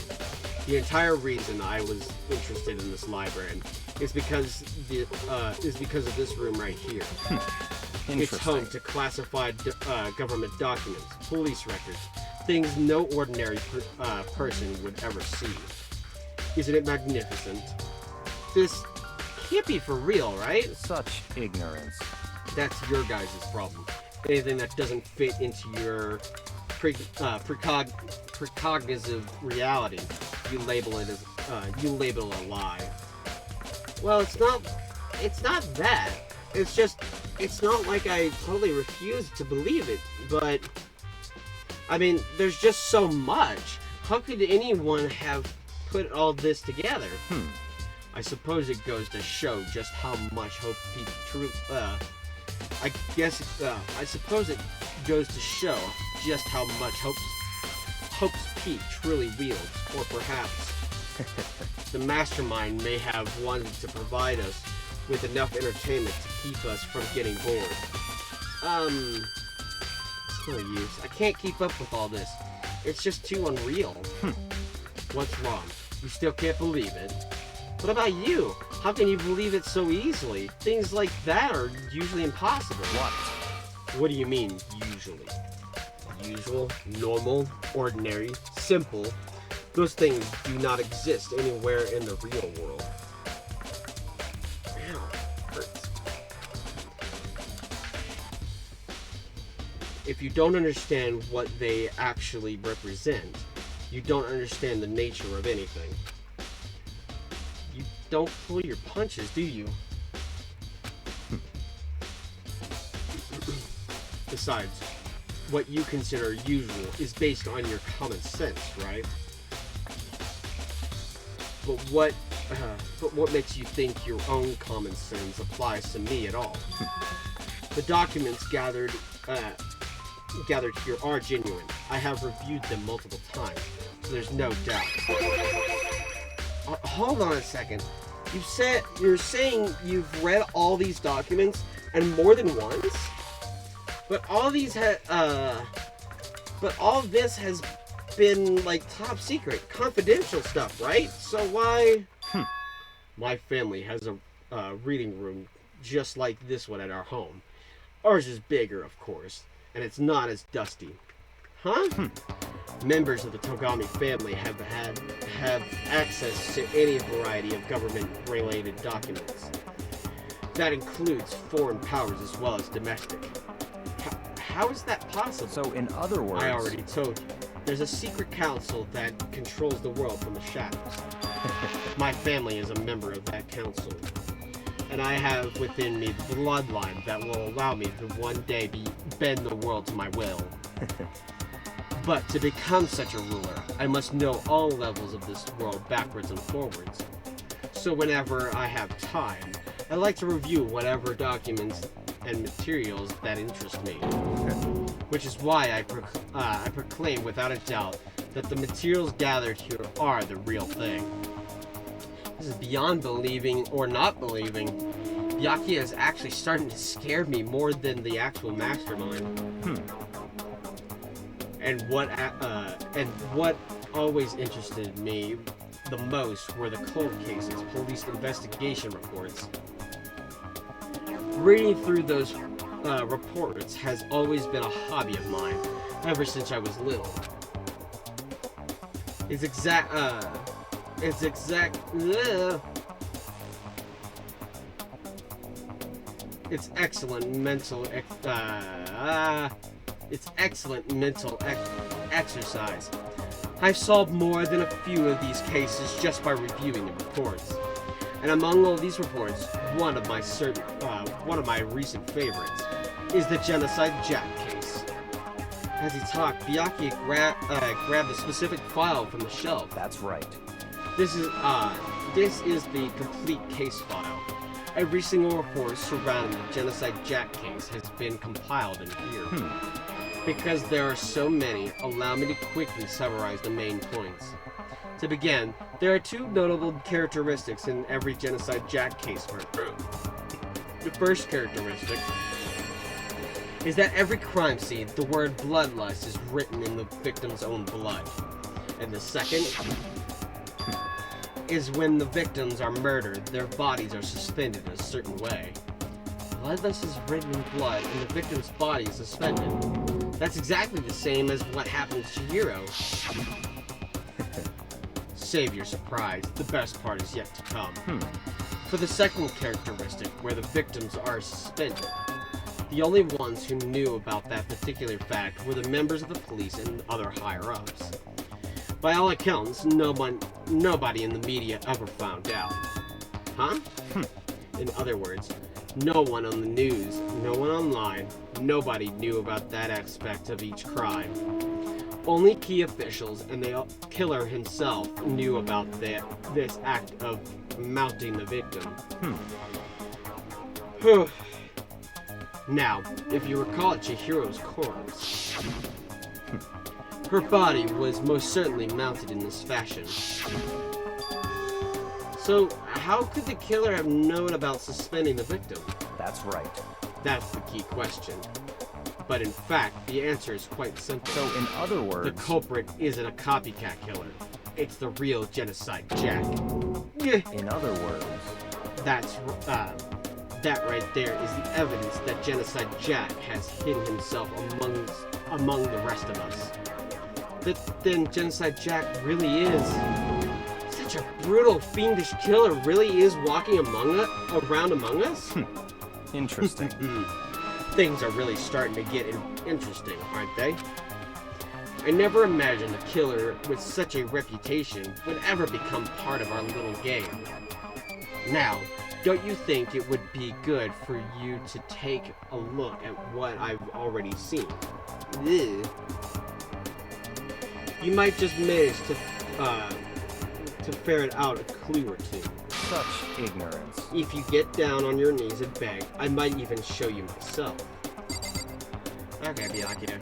The entire reason I was interested in this library is because of this room right here. It's home to classified government documents, police records, things no ordinary person would ever see. Isn't it magnificent? This can't be for real, right? Such ignorance. That's your guys' problem. Anything that doesn't fit into your precognitive reality, you label a lie. Well, it's not that. It's just, it's not like I totally refuse to believe it, but, I mean, there's just so much. How could anyone have put all this together? I suppose it goes to show just how much hope people I suppose it goes to show just how much Hope's Peak truly wields, or perhaps the mastermind may have wanted to provide us with enough entertainment to keep us from getting bored. It's no use. I can't keep up with all this. It's just too unreal. What's wrong? You still can't believe it? What about you? How can you believe it so easily? Things like that are usually impossible. What do you mean, usually? Usual, normal, ordinary, simple. Those things do not exist anywhere in the real world. Ow, hurts. If you don't understand what they actually represent, you don't understand the nature of anything. You don't pull your punches, do you? Besides, what you consider usual is based on your common sense, right? But what makes you think your own common sense applies to me at all? The documents gathered here are genuine. I have reviewed them multiple times, so there's no doubt. Hold on a second. You're saying you've read all these documents and more than once? But all this has been like top secret, confidential stuff, right? So why? My family has a reading room just like this one at our home. Ours is bigger, of course, and it's not as dusty. Huh? Members of the Togami family have access to any variety of government-related documents. That includes foreign powers as well as domestic. How is that possible? So, in other words... I already told you. There's a secret council that controls the world from the shadows. My family is a member of that council. And I have within me the bloodline that will allow me to one day bend the world to my will. But to become such a ruler, I must know all levels of this world backwards and forwards. So whenever I have time, I like to review whatever documents and materials that interest me. Which is why I proclaim without a doubt that the materials gathered here are the real thing. This is beyond believing or not believing. Byakuya is actually starting to scare me more than the actual mastermind. And what always interested me the most were the cold cases, police investigation reports. Reading through those reports has always been a hobby of mine, ever since I was little. It's excellent mental exercise. I've solved more than a few of these cases just by reviewing the reports. And among all these reports, one of my recent favorites is the Genocide Jack case. As he talked, Byakuya grabbed a specific file from the shelf. That's right. This is the complete case file. Every single report surrounding the Genocide Jack case has been compiled in here. Because there are so many, allow me to quickly summarize the main points. To begin, there are two notable characteristics in every Genocide Jack case. The first characteristic is that every crime scene, the word bloodlust is written in the victim's own blood. And the second is when the victims are murdered, their bodies are suspended a certain way. Bloodlust is written in blood and the victim's body is suspended. That's exactly the same as what happened to Chihiro. Save your surprise, the best part is yet to come. For the second characteristic, where the victims are suspended, the only ones who knew about that particular fact were the members of the police and other higher-ups. By all accounts, nobody in the media ever found out. Huh? In other words, no one on the news, no one online, nobody knew about that aspect of each crime. Only key officials and the killer himself knew about this act of mounting the victim. Now, if you recall Chihiro's corpse, her body was most certainly mounted in this fashion. So, how could the killer have known about suspending the victim? That's right. That's the key question. But in fact, the answer is quite simple. So, in other words... The culprit isn't a copycat killer. It's the real Genocide Jack. In other words... That right there is the evidence that Genocide Jack has hidden himself among the rest of us. That then Genocide Jack really is such a brutal, fiendish killer. Really is walking around among us. Interesting. Things are really starting to get interesting, aren't they? I never imagined a killer with such a reputation would ever become part of our little game. Now, don't you think it would be good for you to take a look at what I've already seen? Ugh. You might just manage to ferret out a clue or two. Such ignorance. If you get down on your knees and beg, I might even show you myself. Okay, Byakuya.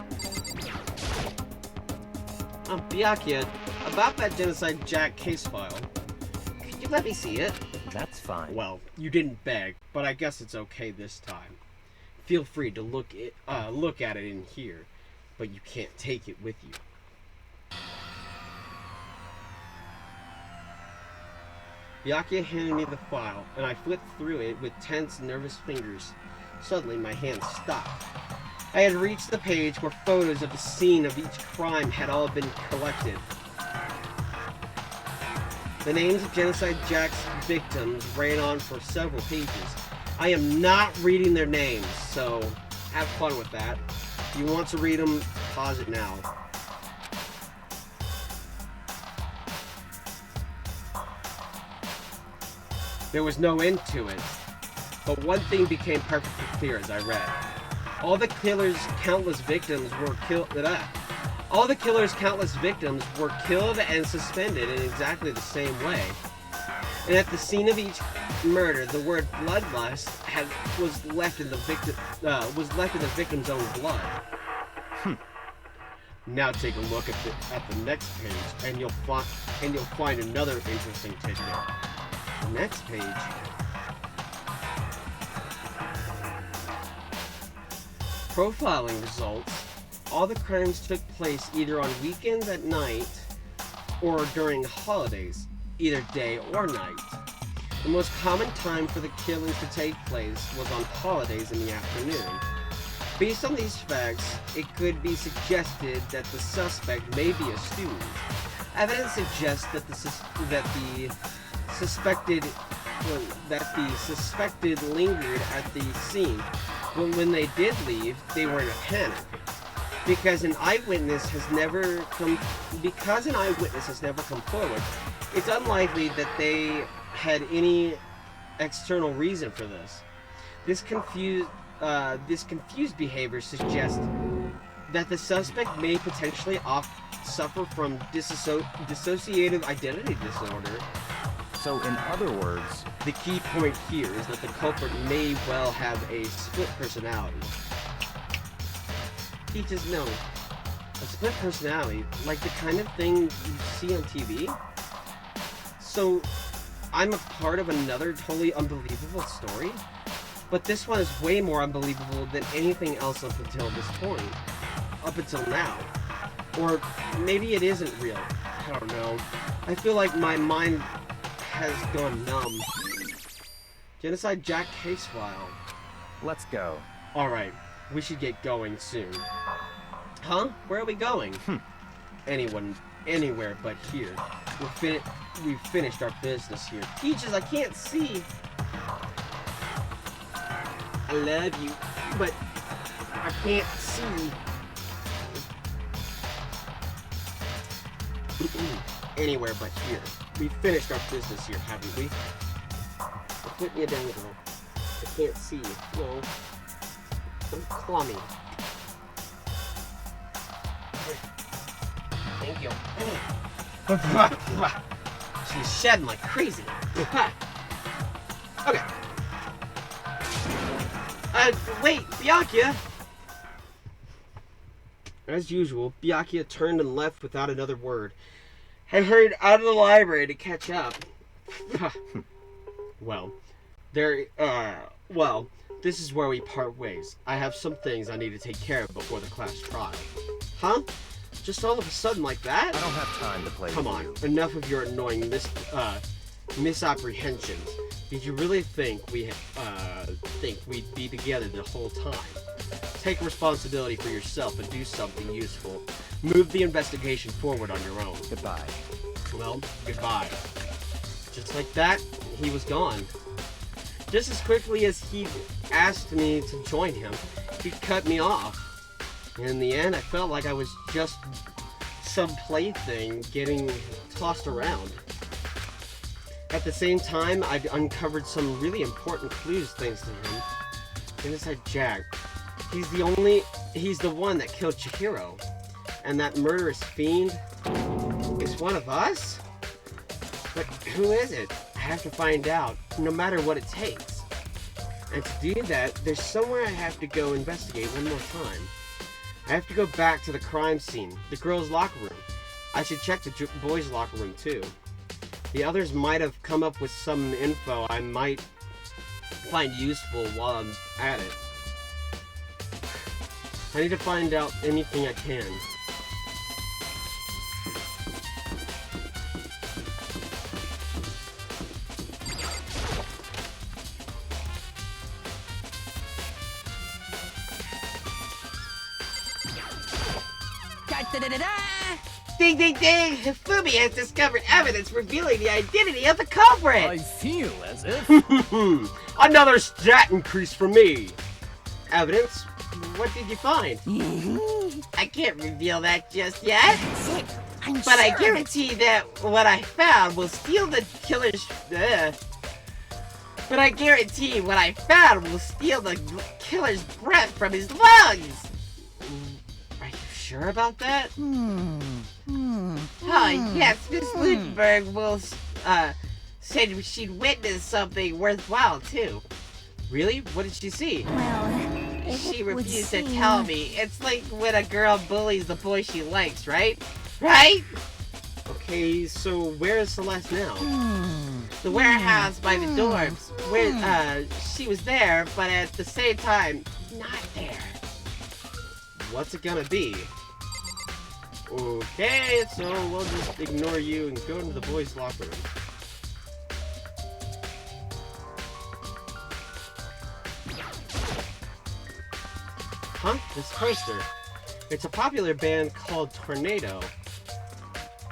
Byakuya, about that Genocide Jack case file. Could you let me see it? That's fine. Well, you didn't beg, but I guess it's okay this time. Feel free to look at it in here, but you can't take it with you. Byakuya handed me the file, and I flipped through it with tense, nervous fingers. Suddenly, my hands stopped. I had reached the page where photos of the scene of each crime had all been collected. The names of Genocide Jack's victims ran on for several pages. I am not reading their names, so have fun with that. If you want to read them, pause it now. There was no end to it, but one thing became perfectly clear as I read. All the killer's countless victims were killed. All the killer's countless victims were killed and suspended in exactly the same way. And at the scene of each murder, the word bloodlust was left in the victim's own blood. Now take a look at the next page, and you'll find another interesting tidbit. The next page. Profiling results. All the crimes took place either on weekends at night or during holidays, either day or night. The most common time for the killings to take place was on holidays in the afternoon. Based on these facts, it could be suggested that the suspect may be a student. Evidence suggests that the suspected lingered at the scene, but when they did leave, they were in a panic. Because an eyewitness has never come forward, it's unlikely that they had any external reason for this. This confused behavior suggests that the suspect may potentially suffer from dissociative identity disorder. So, in other words, the key point here is that the culprit may well have a split personality. Teachers know. A split personality, like the kind of thing you see on TV? So, I'm a part of another totally unbelievable story? But this one is way more unbelievable than anything else up until this point. Up until now. Or maybe it isn't real. I don't know. I feel like my mind has gone numb. Genocide Jack case file. let's go. Alright, we should get going soon. Huh? Where are we going? Anywhere but here. We've finished our business here. Peaches, I can't see. I love you, but I can't see. Anywhere but here. We finished our business here, haven't we? put me down, girl. I can't see. No. Don't claw me. Thank you. She's shedding like crazy. Okay. Wait, Byakuya! As usual, Byakuya turned and left without another word. I hurried out of the library to catch up. Well, this is where we part ways. I have some things I need to take care of before the class trial. Huh? Just all of a sudden like that? I don't have time to play Come with on, you. enough of your annoying misapprehensions. Did you really think we'd be together the whole time? Take responsibility for yourself and do something useful. Move the investigation forward on your own. Goodbye. Well, goodbye. Just like that, he was gone. Just as quickly as he asked me to join him, he cut me off. In the end, I felt like I was just some plaything getting tossed around. At the same time, I'd uncovered some really important clues thanks to him. And it's like Jack. He's the one that killed Chihiro. And that murderous fiend is one of us? But who is it? I have to find out, no matter what it takes. And to do that, there's somewhere I have to go investigate one more time. I have to go back to the crime scene, the girls' locker room. I should check the boys' locker room too. The others might have come up with some info I might find useful while I'm at it. I need to find out anything I can. Da-da-da-da-da! Ding, ding, ding! Fumi has discovered evidence revealing the identity of the culprit! I feel as if... Another stat increase for me! Evidence? What did you find? I can't reveal that just yet, That's it. I'm but I sure. guarantee that what I found will steal the killer's... But I guarantee what I found will steal the killer's breath from his lungs! Are you sure about that? Oh, yes, Miss Ludenberg will, said she'd witnessed something worthwhile, too. Really? What did she see? Well, if She it would refused to seem- tell me. It's like when a girl bullies the boy she likes, right? Right? Okay, so where is Celeste now? The warehouse by the dorms, where, she was there, but at the same time, not there. What's it gonna be? Okay, so we'll just ignore you and go into the boys' locker room. Huh? This poster. It's a popular band called Tornado.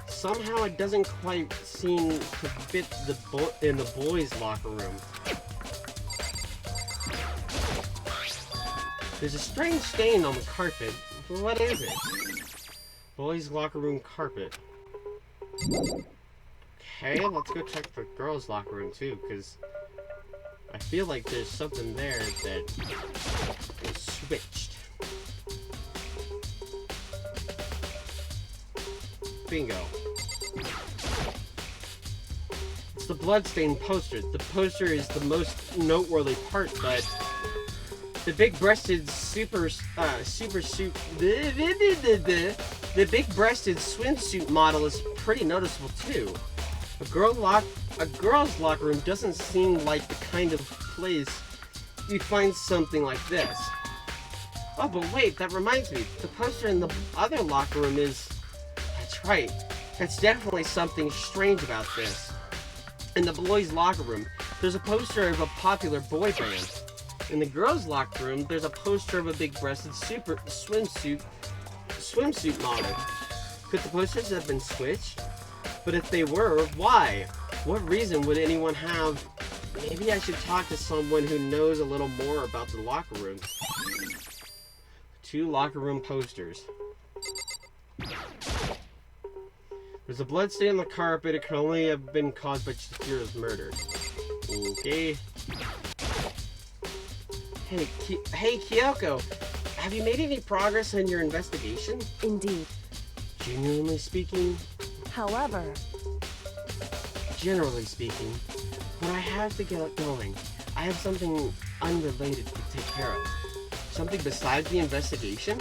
Somehow it doesn't quite seem to fit in the boys' locker room. There's a strange stain on the carpet. What is it? Boys' locker room carpet. Okay, let's go check the girls' locker room too, because I feel like there's something there that is switched. Bingo. It's the bloodstained poster. The poster is the most noteworthy part, but the big-breasted the big-breasted swimsuit model is pretty noticeable too. A girl's locker room doesn't seem like the kind of place you'd find something like this. Oh, but wait, that reminds me. The poster in the other locker room is... That's right. That's definitely something strange about this. In the boys' locker room, there's a poster of a popular boy band. In the girls' locker room, there's a poster of a big-breasted swimsuit model. Could the posters have been switched? But if they were, why? What reason would anyone have? Maybe I should talk to someone who knows a little more about the locker rooms. 2 locker room posters. There's a blood stain on the carpet. It could only have been caused by Chihiro's murder. Okay. Hey, Kyoko, have you made any progress on your investigation? Indeed. Genuinely speaking, However, generally speaking, when I have to get going, I have something unrelated to take care of. Something besides the investigation?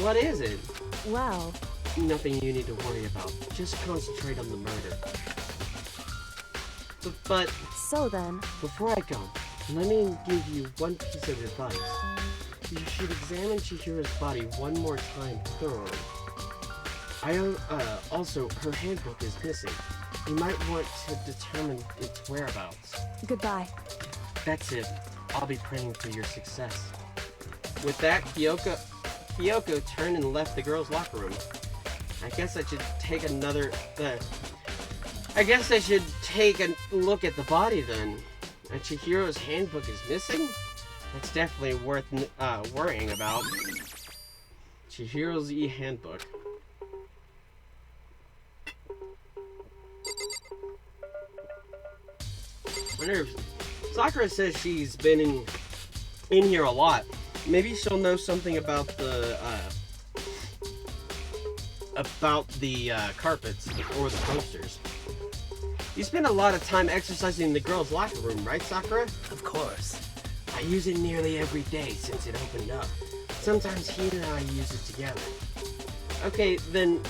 What is it? well, Nothing you need to worry about. Just concentrate on the murder. But so then, before I go, let me give you one piece of advice. You should examine Chihiro's body one more time thoroughly. Also, her handbook is missing. You might want to determine its whereabouts. goodbye. That's it. I'll be praying for your success. With that, Kyoko turned and left the girls' locker room. I guess I should take a look at the body then. And Chihiro's handbook is missing? That's definitely worth worrying about. Chihiro's e-handbook. Wonder if Sakura says she's been in here a lot. Maybe she'll know something about the carpets or the posters. You spend a lot of time exercising in the girls' locker room, right, Sakura? Of course. I use it nearly every day since it opened up. Sometimes he and I use it together. Okay, then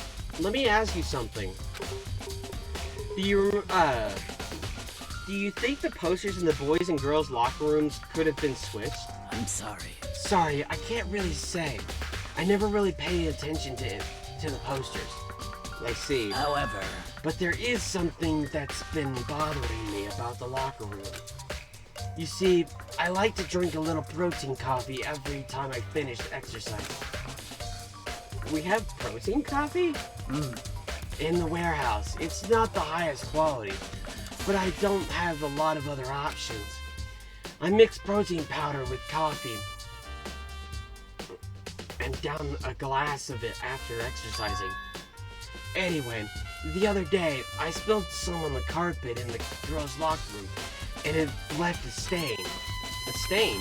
let me ask you something. Do you think the posters in the boys' and girls' locker rooms could have been switched? I'm sorry. Sorry, I can't really say. I never really paid attention to the posters. I see. However, But there is something that's been bothering me about the locker room. You see, I like to drink a little protein coffee every time I finish exercising. We have protein coffee? In the warehouse. It's not the highest quality, but I don't have a lot of other options. I mix protein powder with coffee and down a glass of it after exercising. Anyway, the other day, I spilled some on the carpet in the girls' locker room, and it left a stain. A stain?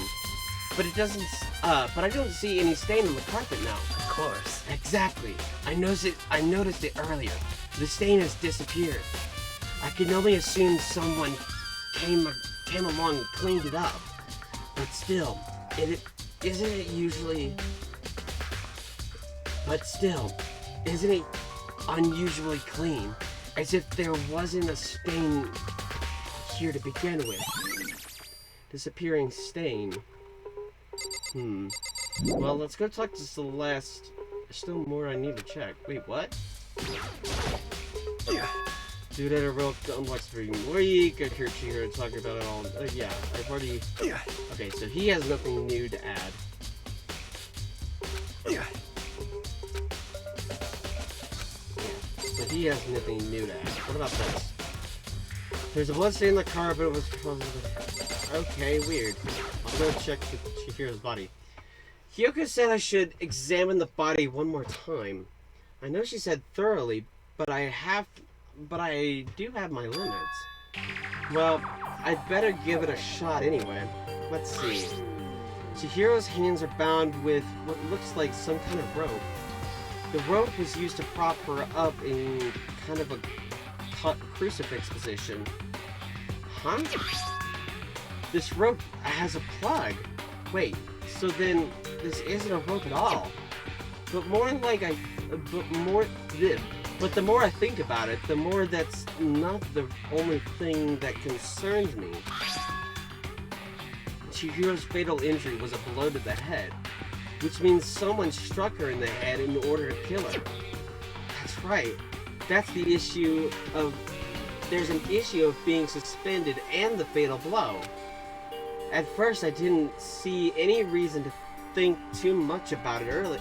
But it doesn't, but I don't see any stain on the carpet now. of course. Exactly. I noticed it earlier. The stain has disappeared. I can only assume someone came along and cleaned it up. But still, isn't it unusually clean? As if there wasn't a stain here to begin with. Disappearing stain. Well, let's go talk to Celeste. There's still more I need to check. Wait, what? Dude had a real unbox for week. I heard Chihiro talking about it all. Yeah, I've already... Okay, so he has nothing new to add. So he has nothing new to add. What about this? There's a bloodstain in the car, but it was... Okay, weird. I'll go check Chihiro's body. Kyoko said I should examine the body one more time. I know she said thoroughly, but I do have my limits. Well, I'd better give it a shot anyway. Let's see. Chihiro's hands are bound with what looks like some kind of rope. The rope was used to prop her up in kind of a crucifix position. Huh? This rope has a plug. Wait, so then this isn't a rope at all. But the more I think about it, the more that's not the only thing that concerns me. Chihiro's fatal injury was a blow to the head, which means someone struck her in the head in order to kill her. That's right. That's the issue of... There's an issue of being suspended and the fatal blow. At first, I didn't see any reason to think too much about it early.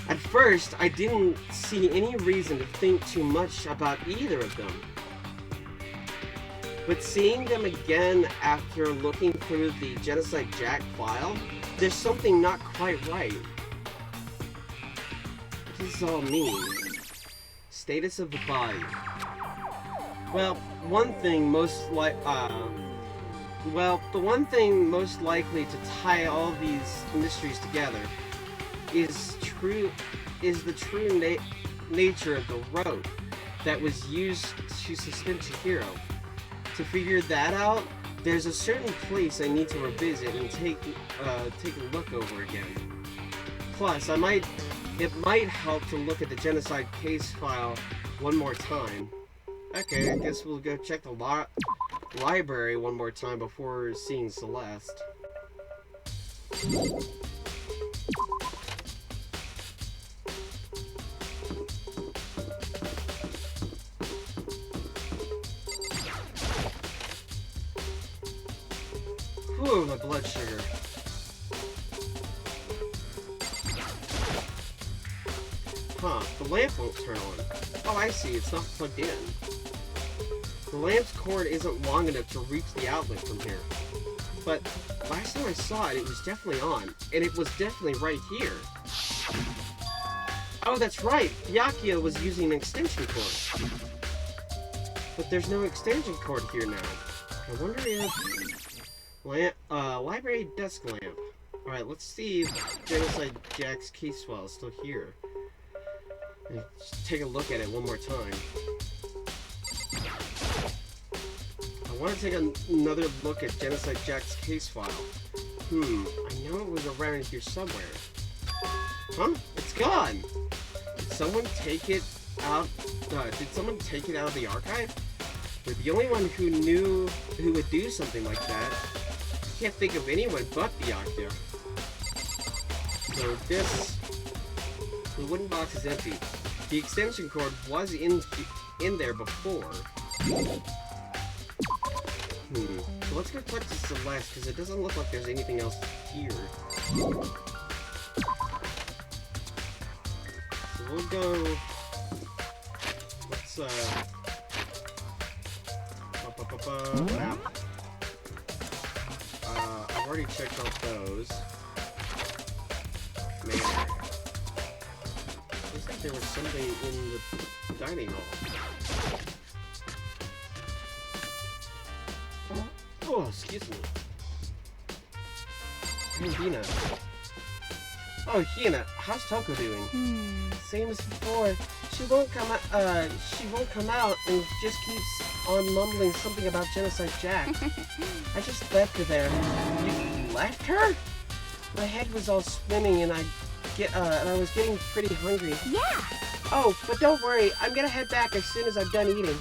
At first, I didn't see any reason to think too much about either of them. But seeing them again after looking through the Genocide Jack file, there's something not quite right. What does this all mean? Status of the body. Well, the one thing most likely to tie all these mysteries together is the true nature of the rope that was used to suspend Chihiro. To figure that out, there's a certain place I need to revisit and take a look over again. Plus, it might help to look at the genocide case file one more time. Okay, I guess we'll go check the library one more time before seeing Celeste. Whew, my blood sugar. Huh, the lamp won't turn on. Oh, I see, it's not plugged in. The lamp's cord isn't long enough to reach the outlet from here. But last time I saw it, it was definitely on. And it was definitely right here. Oh, that's right, Byakuya was using an extension cord. But there's no extension cord here now. I wonder if... library desk lamp. Alright, let's see if Genocide Jack's case file is still here. Just take a look at it one more time. I want to take another look at Genocide Jack's case file. I know it was around here somewhere. Huh? It's gone! Did someone take it out? Did someone take it out of the archive? But the only one who would do something like that. I can't think of anyone but Byakuya. So the wooden box is empty. The extension cord was in there before. So let's go talk to Celeste, because it doesn't look like there's anything else here. So we'll go... Let's, map. I've already checked out those. Man. Looks like there was something in the dining hall. Oh, excuse me. Hey, Hina. Oh, Hina, how's Toko doing? Same as before. She won't come out and just keeps on mumbling something about Genocide Jack. I just left her there. You left her? My head was all swimming and I was getting pretty hungry. Yeah! Oh, but don't worry, I'm gonna head back as soon as I'm done eating.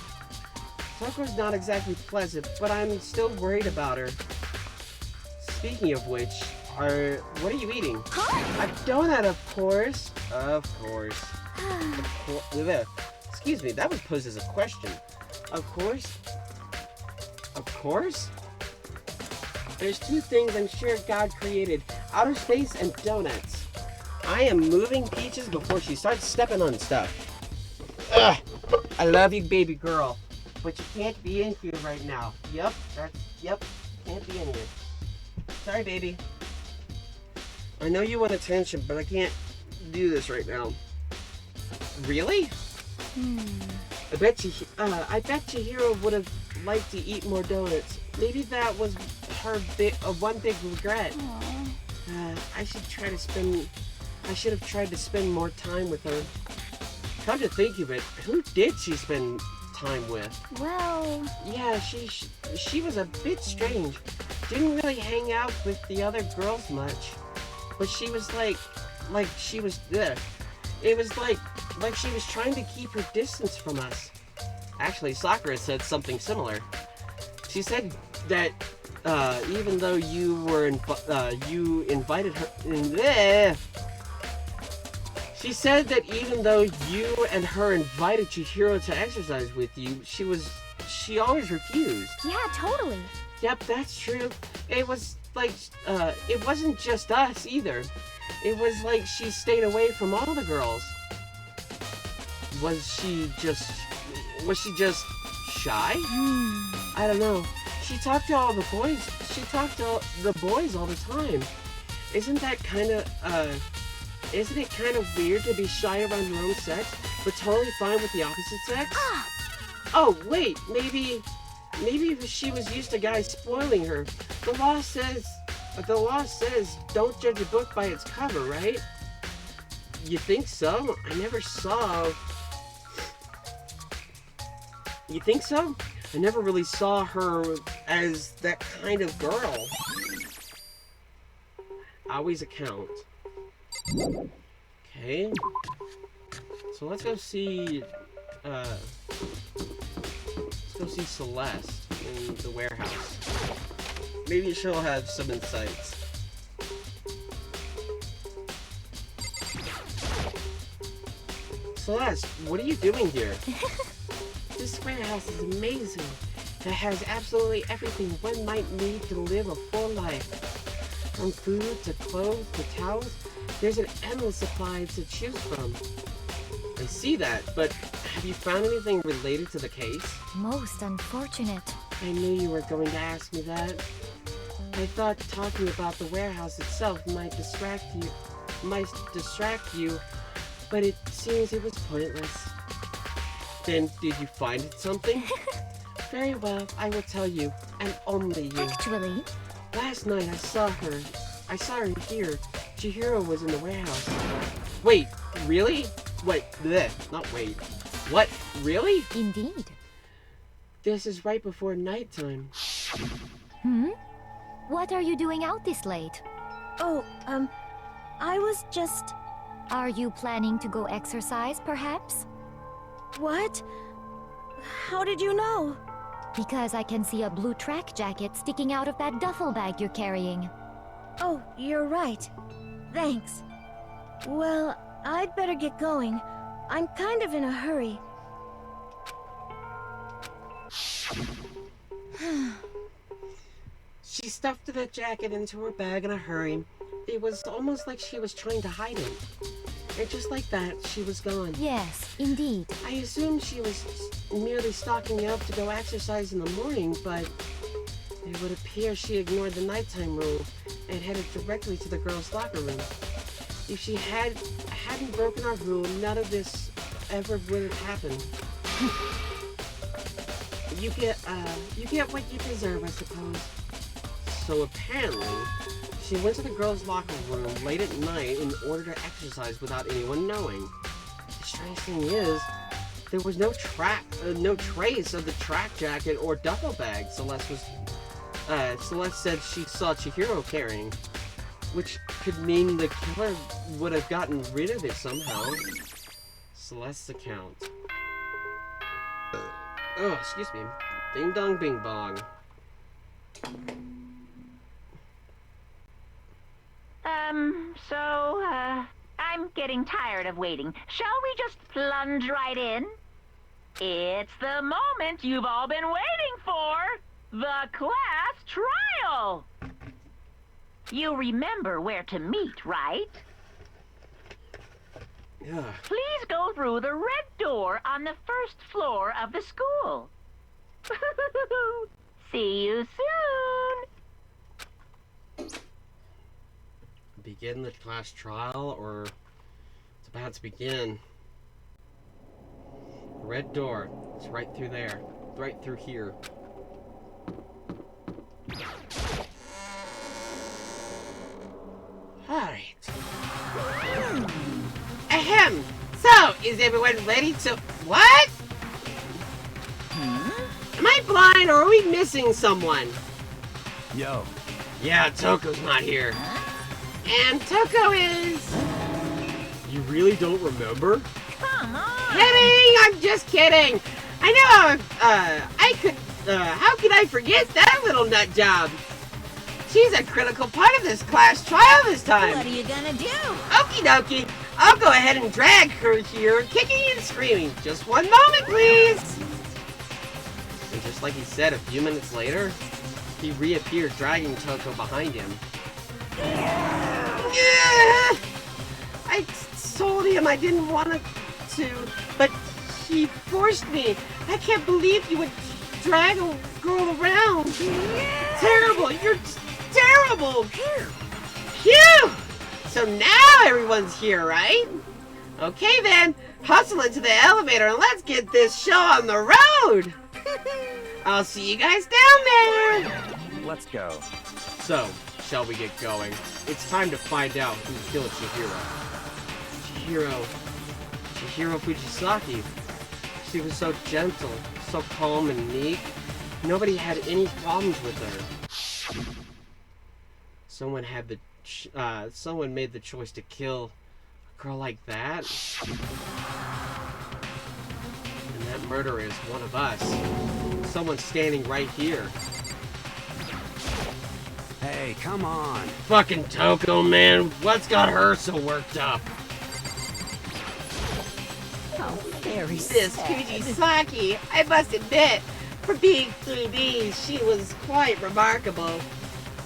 Toko's not exactly pleasant, but I'm still worried about her. Speaking of which, what are you eating? Huh? A donut, of course. Of course. Excuse me, that was posed as a question. Of course? Of course? There's two things I'm sure God created. Outer space and donuts. I am moving Peaches before she starts stepping on stuff. Ugh! I love you, baby girl. But you can't be in here right now. Yep, can't be in here. Sorry, baby. I know you want attention, but I can't do this right now. Really? I bet Chihiro would have liked to eat more donuts. Maybe that was her one big regret. I should have tried to spend more time with her. Come to think of it, who did she spend time with? Well... Yeah, she was a bit strange. Didn't really hang out with the other girls much. But she was she was there. It was like she was trying to keep her distance from us. Actually, Sakura said something similar. She said that even though you invited her... She said that even though you and her invited Chihiro to exercise with you, she always refused. Yeah, totally. Yep, that's true. It was like, it wasn't just us either. It was like she stayed away from all the girls. Was she just shy? I don't know. She talked to all the boys. She talked to the boys all the time. Isn't it kind of weird to be shy around your own sex, but totally fine with the opposite sex? Oh, wait, maybe she was used to guys spoiling her. The law says don't judge a book by its cover, right? You think so? I never saw... You think so? I never really saw her as that kind of girl. Always account. Okay. So let's go see Celeste in the warehouse. Maybe she'll have some insights. Celeste, what are you doing here? This warehouse is amazing. It has absolutely everything one might need to live a full life. From food to clothes to towels, there's an endless supply to choose from. I see that, but have you found anything related to the case? Most unfortunate. I knew you were going to ask me that. I thought talking about the warehouse itself might distract you, but it seems it was pointless. Then, did you find something? Very well, I will tell you, and only you. Actually, last night I saw her here. Chihiro was in the warehouse. Wait, really? Wait, bleh, not wait. What, really? Indeed. This is right before nighttime. What are you doing out this late? Oh, I was just... Are you planning to go exercise, perhaps? What? How did you know? Because I can see a blue track jacket sticking out of that duffel bag you're carrying. Oh, you're right. Thanks. Well, I'd better get going. I'm kind of in a hurry. She stuffed the jacket into her bag in a hurry. It was almost like she was trying to hide it. And just like that, she was gone. Yes, indeed. I assumed she was merely stocking up to go exercise in the morning, but it would appear she ignored the nighttime rule and headed directly to the girls' locker room. If she hadn't broken our rule, none of this ever would have happened. You get what you deserve, I suppose. So apparently, she went to the girls' locker room late at night in order to exercise without anyone knowing. The strange thing is, there was no trace of the track jacket or duffel bag Celeste said she saw Chihiro carrying, which could mean the killer would have gotten rid of it somehow. Celeste's account. Oh, excuse me. Ding dong bing bong. I'm getting tired of waiting. Shall we just plunge right in? It's the moment you've all been waiting for! The class trial! You remember where to meet, right? Yeah. Please go through the red door on the first floor of the school. See you soon! Begin the class trial, or it's about to begin. Red door. It's right through there. Right through here. Alright. Ahem! So, is everyone ready to... What? Am I blind, or are we missing someone? Yo. Yeah, Toko's not here. And Toko is... You really don't remember? Come on! Kidding! I'm just kidding! I know, how could I forget that little nut job? She's a critical part of this class trial this time. What are you gonna do? Okie dokie. I'll go ahead and drag her here, kicking and screaming. Just one moment, please. And just like he said, a few minutes later, he reappeared, dragging Toko behind him. I told him I didn't want to, but he forced me. I can't believe you would drag a girl around. Terrible. You're terrible. Phew. So now everyone's here, right? Okay then. hustle into the elevator and let's get this show on the road. I'll see you guys down there. Let's go. So, shall we get going? It's time to find out who killed Chihiro. Chihiro Fujisaki. She was so gentle, so calm and meek. Nobody had any problems with her. Someone made the choice to kill a girl like that. And that murderer is one of us. Someone standing right here. Hey, come on. Fucking Toko, man. What's got her so worked up? Oh, very This Fujisaki, I must admit, for being 3D, she was quite remarkable.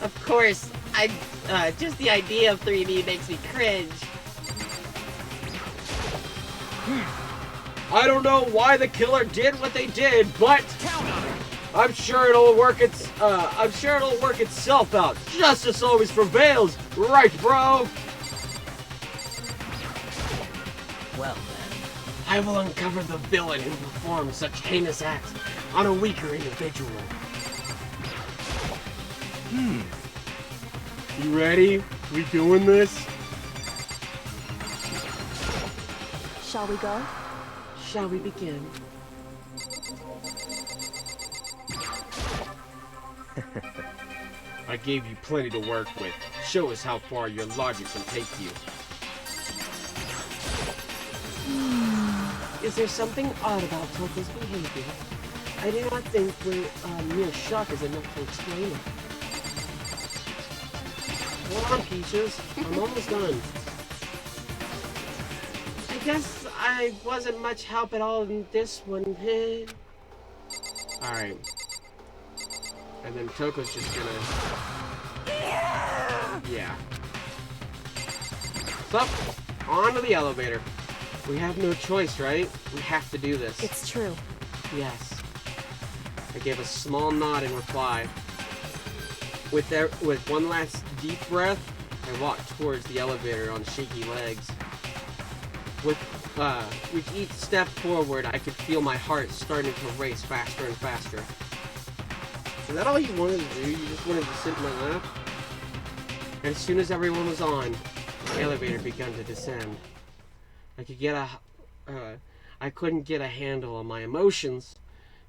Of course, just the idea of 3D makes me cringe. I don't know why the killer did what they did, but I'm sure it'll work itself out. Justice always prevails, right, bro? Well then. I will uncover the villain who performed such heinous acts on a weaker individual. You ready? We doing this? Shall we go? Shall we begin? I gave you plenty to work with. Show us how far your logic can take you. Is there something odd about Toko's behavior? I do not think mere shock is enough to explain it. Hold on, Peaches. I'm almost done. I guess I wasn't much help at all in this one. Alright. And then Toko's just gonna... Yeah. So, on to the elevator. We have no choice, right? We have to do this. It's true. Yes. I gave a small nod in reply. With one last deep breath, I walked towards the elevator on shaky legs. With each step forward, I could feel my heart starting to race faster and faster. Is that all you wanted to do? You just wanted to sit in my lap? And as soon as everyone was on, the elevator began to descend. I couldn't get a handle on my emotions.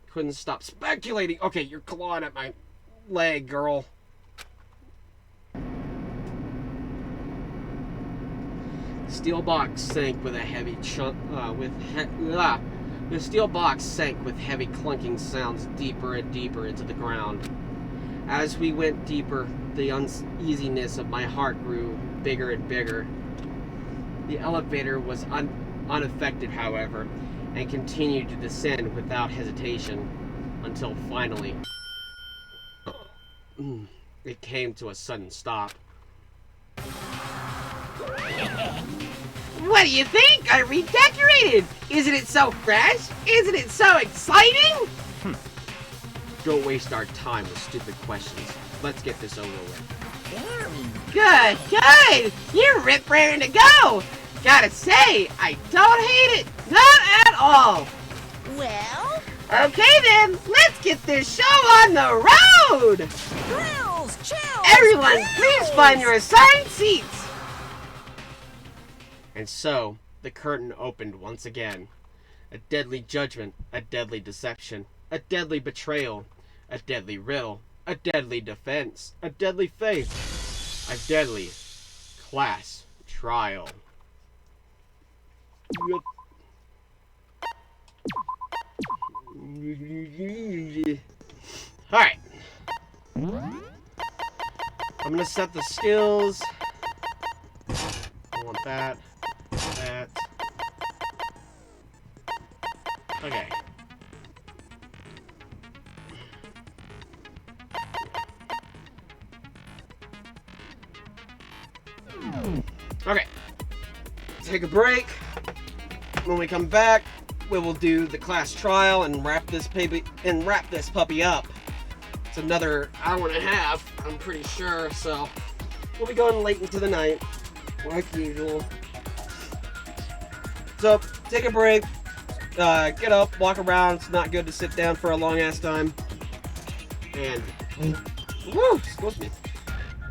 Couldn't stop speculating. Okay, you're clawing at my leg, girl. The steel box sank with a heavy The steel box sank with heavy clunking sounds deeper and deeper into the ground. As we went deeper, the uneasiness of my heart grew bigger and bigger. The elevator was unaffected, however, and continued to descend without hesitation until finally it came to a sudden stop. What do you think? I redecorated! Isn't it so fresh? Isn't it so exciting? Don't waste our time with stupid questions. Let's get this over with. Good, good! You're rip-raring to go! Gotta say, I don't hate it! Not at all! Well? Okay then, let's get this show on the road! Grills, chills! Everyone, please find your assigned seats! And so, the curtain opened once again. A deadly judgment, a deadly deception, a deadly betrayal, a deadly riddle, a deadly defense, a deadly faith, a deadly class trial. Alright. I'm gonna set the skills. I want that. That. Okay. Okay. Take a break. When we come back, we will do the class trial and wrap this puppy up. It's another hour and a half, I'm pretty sure, so we'll be going late into the night, like usual. So, take a break. Get up, walk around. It's not good to sit down for a long ass time. And, woo, excuse me.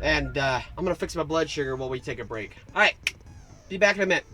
And I'm gonna fix my blood sugar while we take a break. All right, be back in a minute.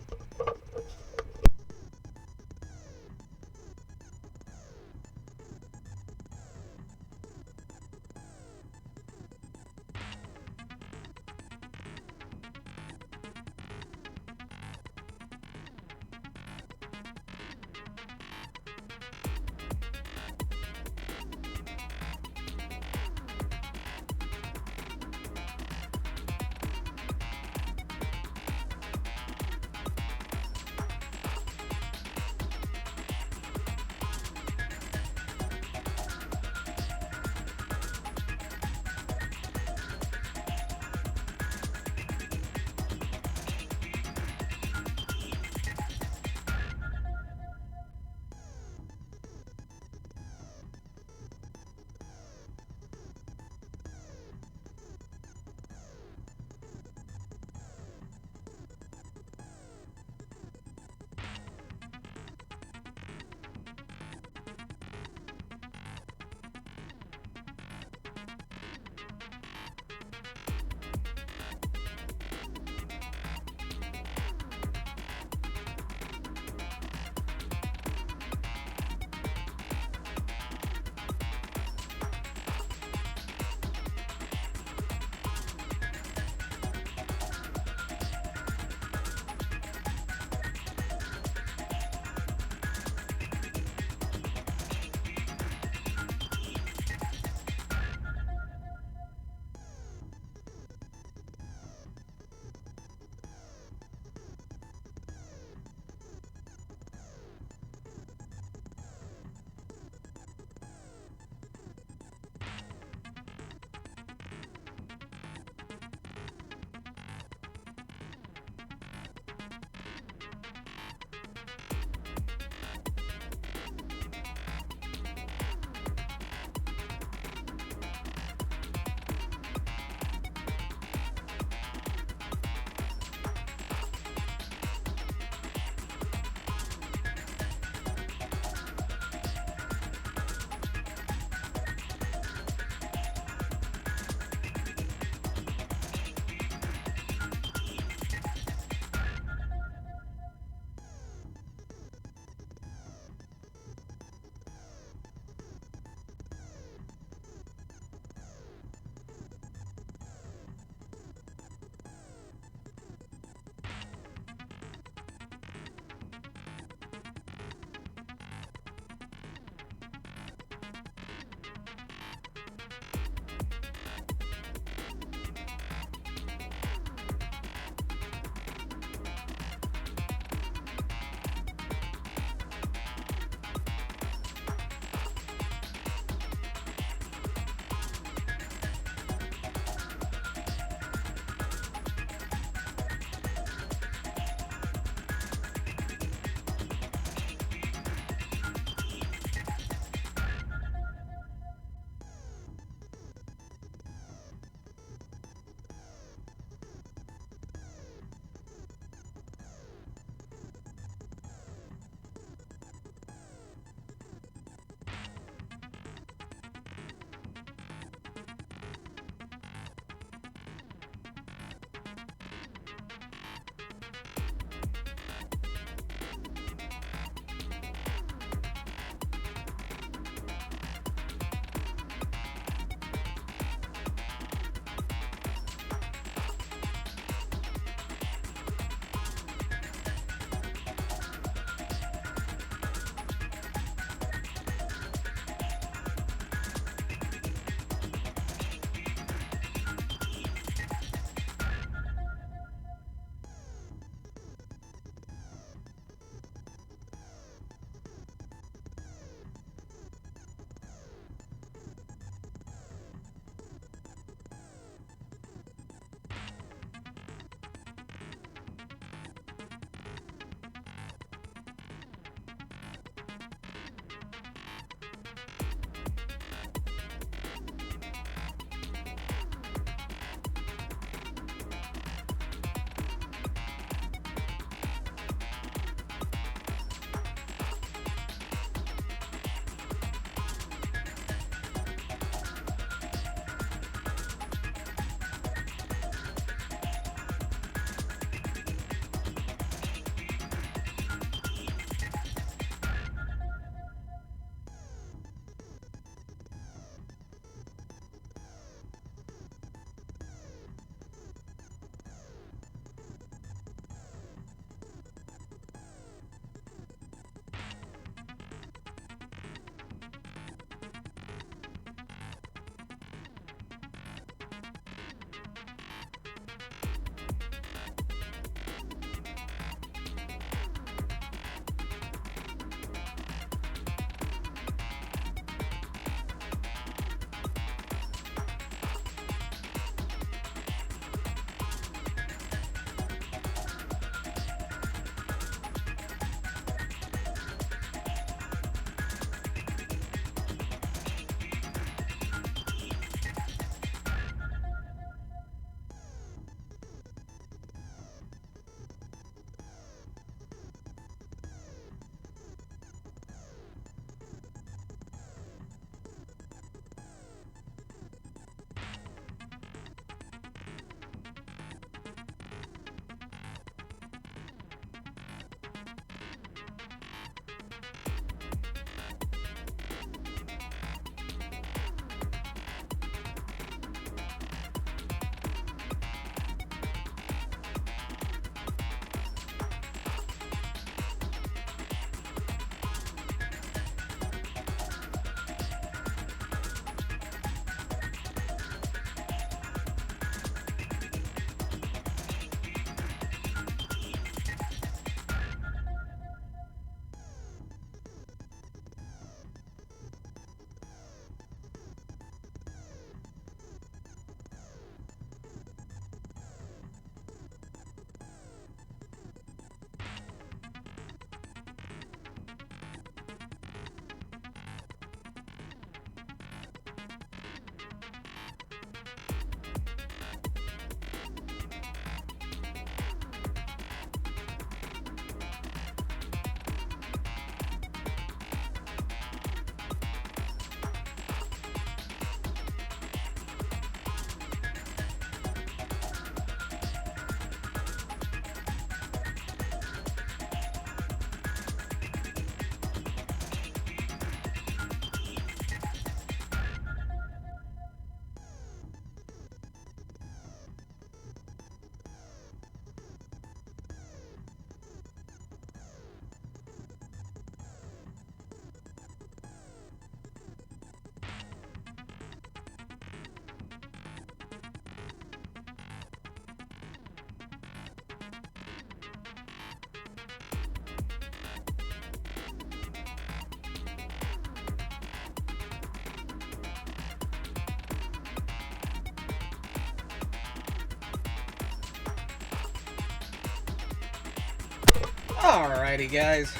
Alrighty, guys.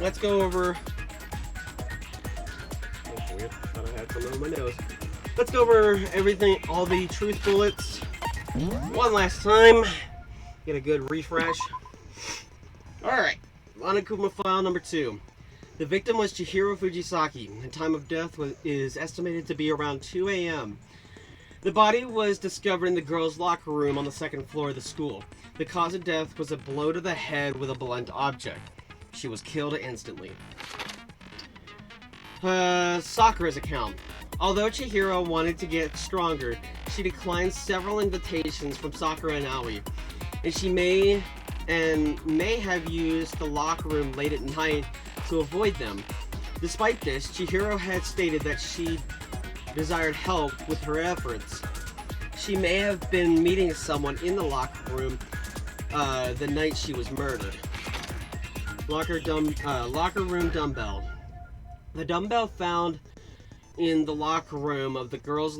Let's go over. Oh, weird. Thought I had something on my nose. Let's go over everything, all the truth bullets, one last time. Get a good refresh. Alright, Monokuma file number 2. The victim was Chihiro Fujisaki. The time of death is estimated to be around 2 a.m. The body was discovered in the girls' locker room on the 2nd floor of the school. The cause of death was a blow to the head with a blunt object. She was killed instantly. Sakura's account. Although Chihiro wanted to get stronger, she declined several invitations from Sakura and Aoi, and she may have used the locker room late at night to avoid them. Despite this, Chihiro had stated that she desired help with her efforts. She may have been meeting someone in the locker room the night she was murdered. Locker room dumbbell. The dumbbell found in the locker room of the girls'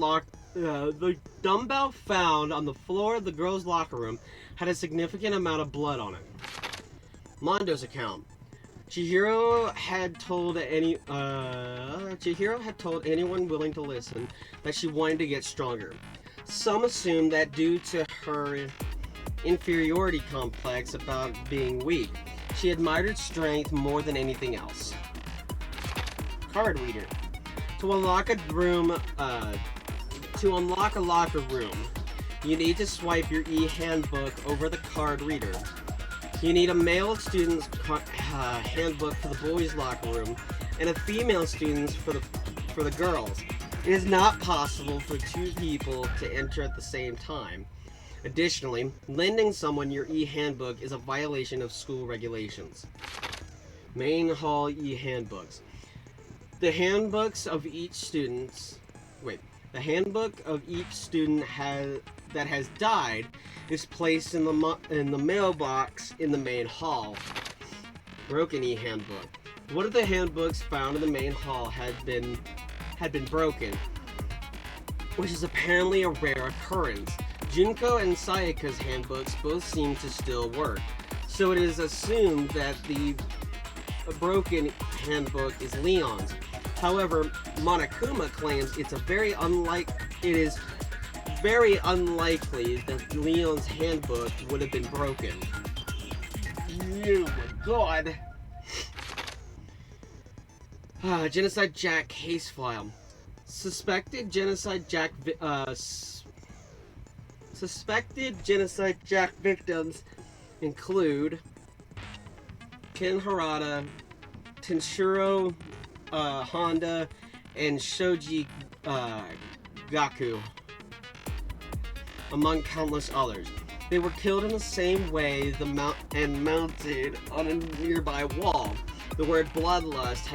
the dumbbell found on the floor of the girls' locker room had a significant amount of blood on it. Mondo's account. Chihiro had told anyone willing to listen that she wanted to get stronger. Some assumed that due to her inferiority complex about being weak, she admired strength more than anything else. Card reader. To unlock a locker room, you need to swipe your e-handbook over the card reader. You need a male student's handbook for the boys' locker room and a female student's for the girls. It is not possible for 2 people to enter at the same time. Additionally, lending someone your e-handbook is a violation of school regulations. Main hall e-handbooks. The handbook of each student that has died is placed in the mailbox in the main hall. Broken e-handbook. One of the handbooks found in the main hall had been broken, which is apparently a rare occurrence. Junko and Sayaka's handbooks both seem to still work, so it is assumed that the broken handbook is Leon's. However, Monokuma claims it is very unlikely that Leon's handbook would have been broken. Oh my god. Genocide Jack case file. Suspected Genocide Jack victims include Ken Harada, Tenshiro Honda, and Shoji Gaku, among countless others. They were killed in the same way and mounted on a nearby wall. The word bloodlust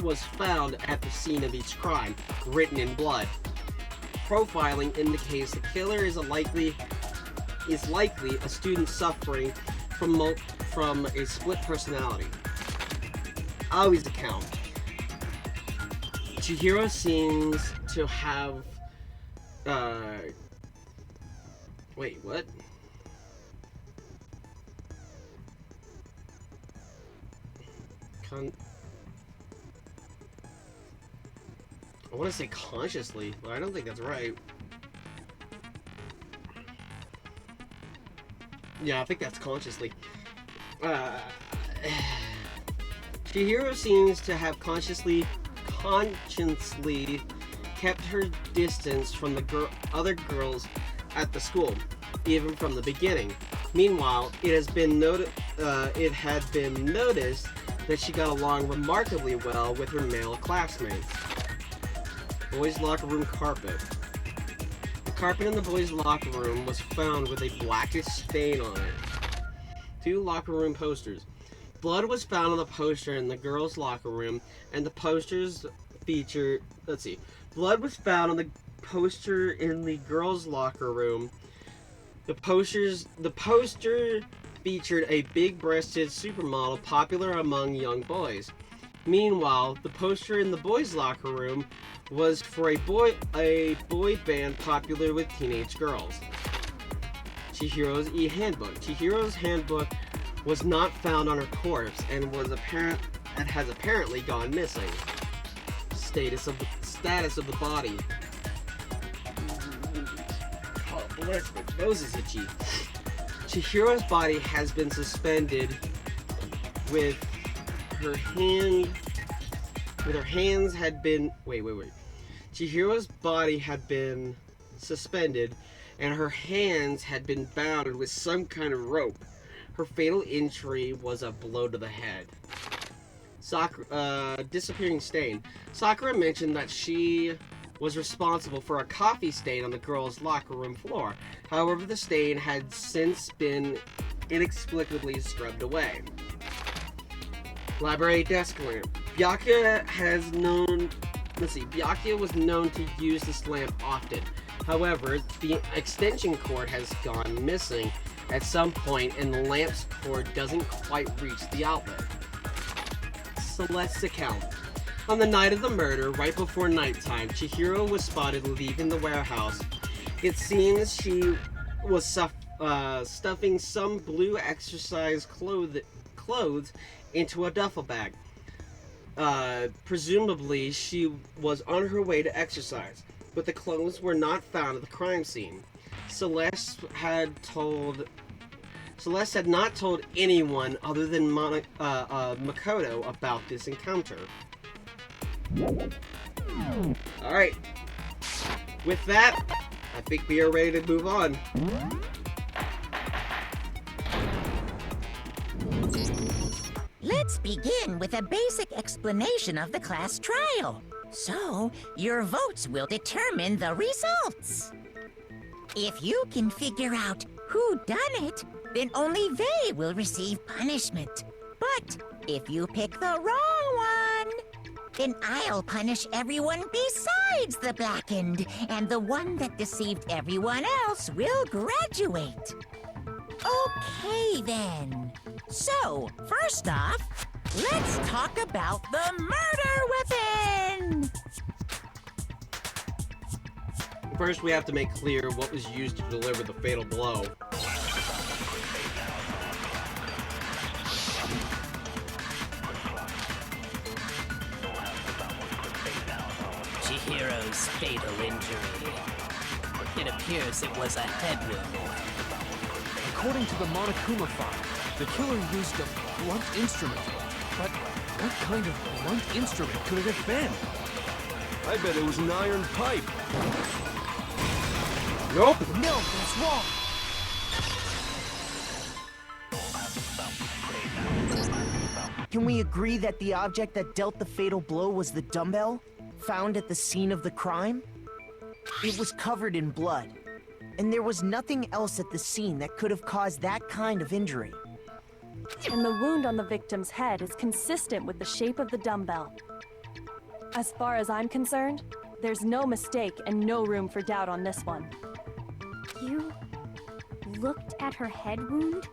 was found at the scene of each crime, written in blood. Profiling indicates the killer is likely a student suffering from a split personality. Aoi's account. Chihiro seems to have wait, what? I want to say consciously, but I don't think that's right. Yeah, I think that's consciously. Chihiro seems to have consciously kept her distance from the other girls at the school, even from the beginning. Meanwhile, it had been noticed that she got along remarkably well with her male classmates. Boys' locker room carpet. The carpet in the boys' locker room was found with a blackish stain on it. 2 locker room posters. Blood was found on the poster in the girls' locker room, and the posters featured. Blood was found on the poster in the girls' locker room. The poster featured a big-breasted supermodel popular among young boys. Meanwhile, the poster in the boys' locker room was for a boy band popular with teenage girls. Chihiro's e-handbook. Chihiro's handbook was not found on her corpse and has apparently gone missing. Status of the body. Oh, bless my nose is itchy. Chihiro's body has been suspended with her hands had been Chihiro's body had been suspended and her hands had been bound with some kind of rope. Her fatal injury was a blow to the head. Disappearing stain. Sakura mentioned that she was responsible for a coffee stain on the girls' locker room floor. However, the stain had since been inexplicably scrubbed away. Library desk lamp. Byakuya was known to use this lamp often. However, the extension cord has gone missing at some point and the lamp's cord doesn't quite reach the outlet. Celeste's account. On the night of the murder, right before nighttime, Chihiro was spotted leaving the warehouse. It seems she was stuffing some blue exercise clothes into a duffel bag. Presumably, she was on her way to exercise, but the clothes were not found at the crime scene. Celeste had not told anyone other than Makoto about this encounter. Alright. With that, I think we are ready to move on. Let's begin with a basic explanation of the class trial. So, your votes will determine the results. If you can figure out who done it, then only they will receive punishment. But if you pick the wrong one, then I'll punish everyone besides the blackened, and the one that deceived everyone else will graduate. Okay, then. So, first off, let's talk about the murder weapon! First, we have to make clear what was used to deliver the fatal blow. Chihiro's fatal injury. It appears it was a head wound. According to the Monokuma file, the killer used a blunt instrument. But what kind of blunt instrument could it have been? I bet it was an iron pipe. Nope. No, that's wrong. Can we agree that the object that dealt the fatal blow was the dumbbell found at the scene of the crime? It was covered in blood, and there was nothing else at the scene that could have caused that kind of injury. And the wound on the victim's head is consistent with the shape of the dumbbell. As far as I'm concerned, there's no mistake and no room for doubt on this one. You looked at her head wound?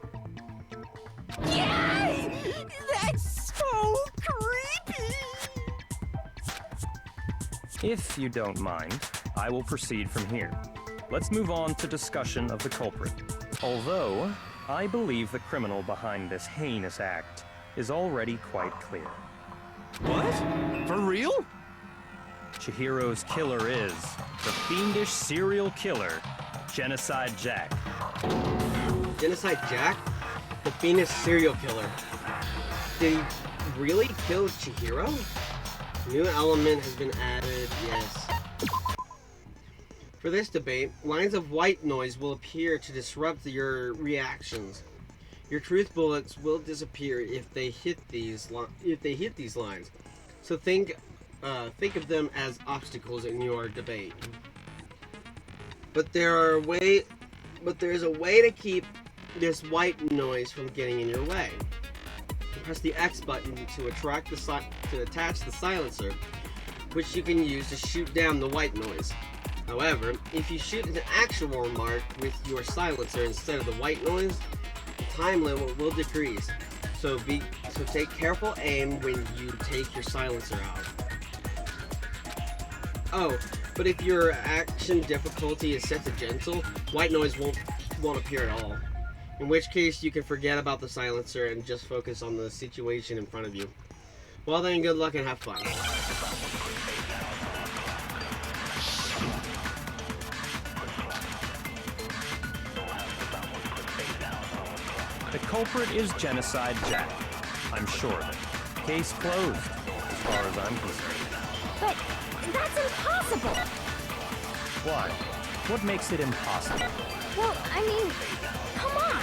Yay! That's so creepy! If you don't mind, I will proceed from here. Let's move on to discussion of the culprit. Although, I believe the criminal behind this heinous act is already quite clear. What? For real? Chihiro's killer is the fiendish serial killer, Genocide Jack. Genocide Jack? The fiendish serial killer. Did he really kill Chihiro? New element has been added, yes. For this debate, lines of white noise will appear to disrupt your reactions. Your truth bullets will disappear if they hit these lines. So think of them as obstacles in your debate. But there is a way to keep this white noise from getting in your way. Press the X button to attach the silencer, which you can use to shoot down the white noise. However, if you shoot an actual mark with your silencer instead of the white noise, the time limit will decrease. So take careful aim when you take your silencer out. Oh, but if your action difficulty is set to gentle, white noise won't appear at all. In which case, you can forget about the silencer and just focus on the situation in front of you. Well then, good luck and have fun. The culprit is Genocide Jack. I'm sure of it. Case closed, as far as I'm concerned. But that's impossible! Why? What makes it impossible? Well, I mean, come on!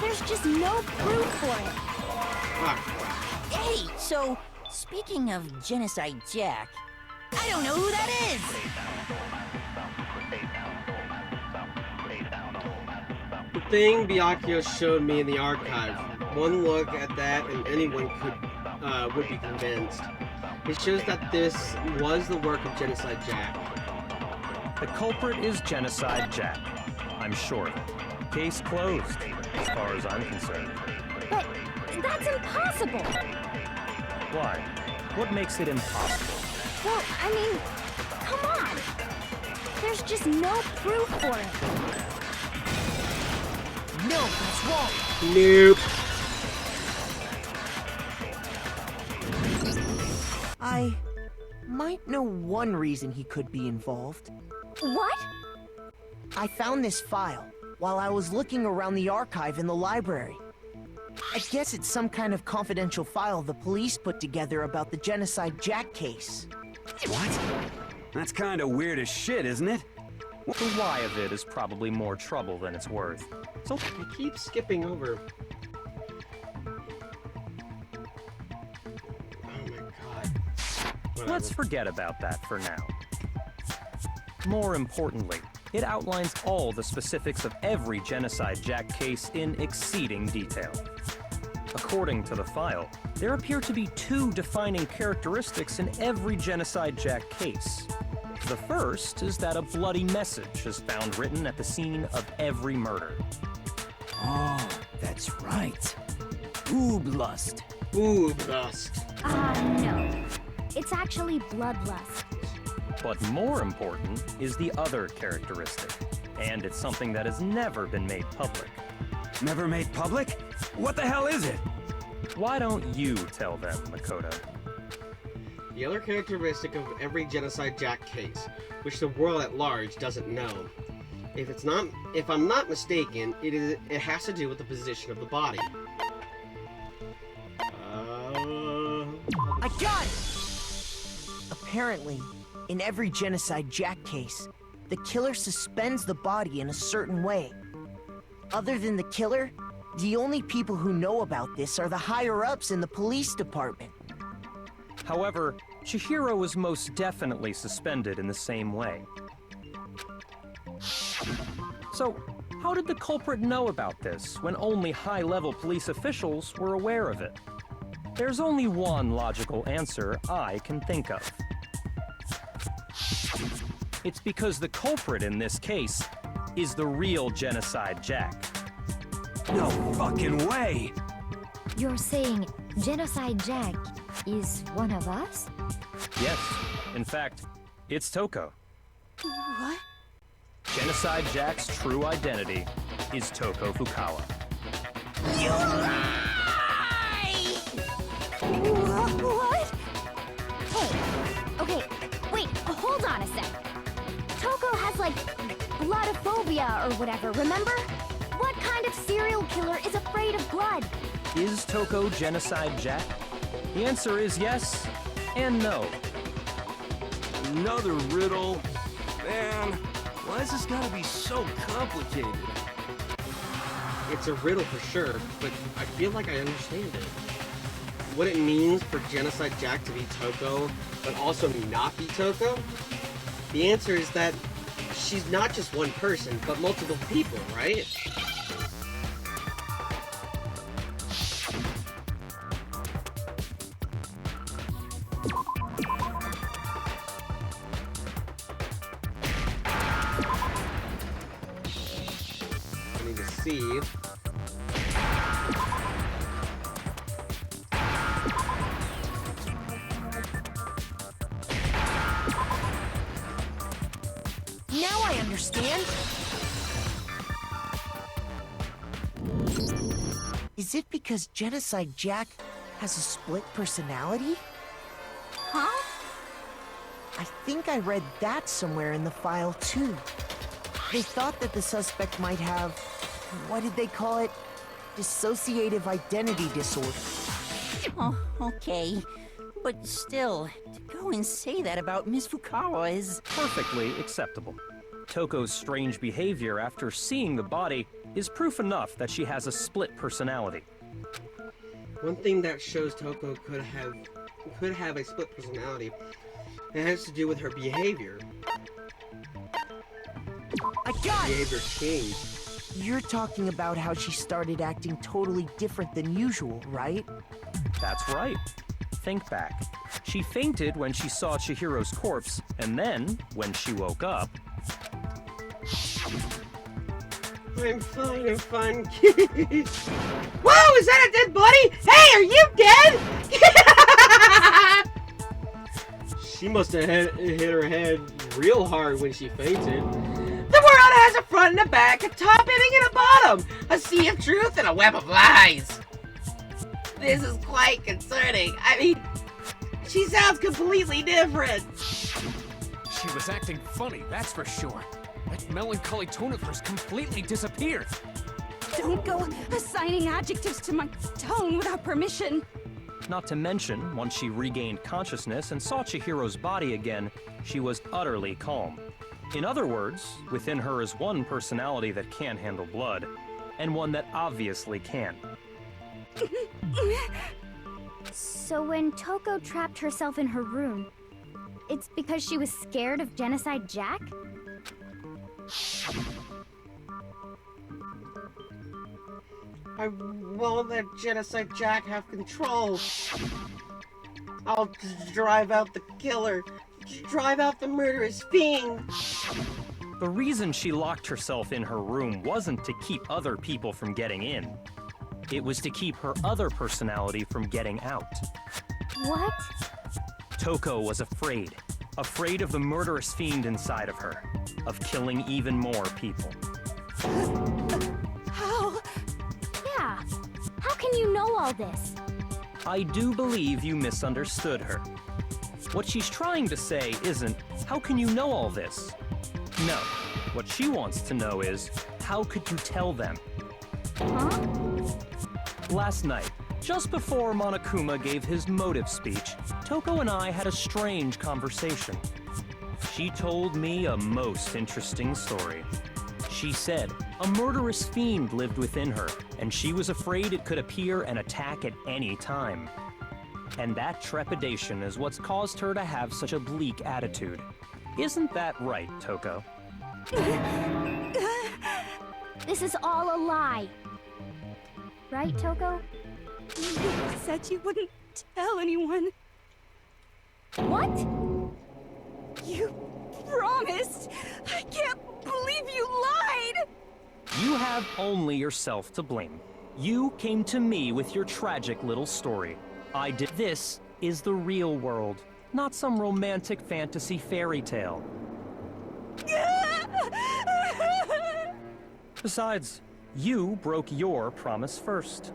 There's just no proof for it. Hey, so, speaking of Genocide Jack, I don't know who that is! The thing Byakuya showed me in the archive, one look at that and anyone would be convinced. It shows that this was the work of Genocide Jack. The culprit is Genocide Jack. I'm sure of it. Case closed, as far as I'm concerned. But that's impossible! Why? What makes it impossible? Well, I mean, come on! There's just no proof for it. No, that's wrong! Nope. I might know one reason he could be involved. What? I found this file while I was looking around the archive in the library. I guess it's some kind of confidential file the police put together about the Genocide Jack case. What? That's kind of weird as shit, isn't it? The why of it is probably more trouble than it's worth. So I keep skipping over. Oh my god. Whatever. Let's forget about that for now. More importantly, it outlines all the specifics of every Genocide Jack case in exceeding detail. According to the file, there appear to be two defining characteristics in every Genocide Jack case. The first is that a bloody message is found written at the scene of every murder. Oh, that's right. Booblust. Booblust. No. It's actually bloodlust. But more important is the other characteristic, and it's something that has never been made public. Never made public? What the hell is it? Why don't you tell them, Makoto? The other characteristic of every Genocide Jack case, which the world at large doesn't know. If I'm not mistaken, it has to do with the position of the body. I got it! Apparently, in every Genocide Jack case, the killer suspends the body in a certain way. Other than the killer, the only people who know about this are the higher-ups in the police department. However, Chihiro was most definitely suspended in the same way. So, how did the culprit know about this when only high-level police officials were aware of it? There's only one logical answer I can think of. It's because the culprit in this case is the real Genocide Jack. No fucking way! You're saying Genocide Jack is one of us? Yes, in fact, it's Toko. What? Genocide Jack's true identity is Toko Fukawa. You lie! What? Hey, okay, wait, hold on a sec. Toko has, like, bloodophobia or whatever, remember? What kind of serial killer is afraid of blood? Is Toko Genocide Jack? The answer is yes and no. Another riddle. Man, why is this gotta be so complicated? It's a riddle for sure, but I feel like I understand it. What it means for Genocide Jack to be Toko, but also not be Toko? The answer is that she's not just one person, but multiple people, right? I need to see. Now I understand. Is it because Genocide Jack has a split personality? Huh? I think I read that somewhere in the file, too. They thought that the suspect might have, what did they call it? Dissociative identity disorder. Oh, okay. But still, to go and say that about Miss Fukawa is... Perfectly acceptable. Toko's strange behavior after seeing the body is proof enough that she has a split personality. One thing that shows Toko could have a split personality, it has to do with her behavior. I got it! Behavior changed. You're talking about how she started acting totally different than usual, right? That's right. Think back. She fainted when she saw Chihiro's corpse, and then, when she woke up... I'm fine, I'm fine. Whoa, is that a dead body? Hey, are you dead? She must have hit her head real hard when she fainted. The world has a front and a back, a top ending and a bottom, a sea of truth and a web of lies. This is quite concerning. I mean, she sounds completely different. She was acting funny, that's for sure. That melancholy tone of hers completely disappeared. Don't go assigning adjectives to my tone without permission. Not to mention, once she regained consciousness and saw Chihiro's body again, she was utterly calm. In other words, within her is one personality that can handle blood, and one that obviously can. So when Toko trapped herself in her room, it's because she was scared of Genocide Jack? I won't let Genocide Jack have control. I'll drive out the killer. Drive out the murderous fiend. The reason she locked herself in her room wasn't to keep other people from getting in. It was to keep her other personality from getting out. What? Toko was afraid. Afraid of the murderous fiend inside of her. Of killing even more people. How? Yeah. How can you know all this? I do believe you misunderstood her. What she's trying to say isn't, how can you know all this? No. What she wants to know is, how could you tell them? Huh? Last night, just before Monokuma gave his motive speech, Toko and I had a strange conversation. She told me a most interesting story. She said a murderous fiend lived within her, and she was afraid it could appear and attack at any time. And that trepidation is what's caused her to have such a bleak attitude. Isn't that right, Toko? This is all a lie. Right, Toko? You said you wouldn't tell anyone. What? You promised! I can't believe you lied! You have only yourself to blame. You came to me with your tragic little story. I did. This is the real world, not some romantic fantasy fairy tale. Besides, you broke your promise first.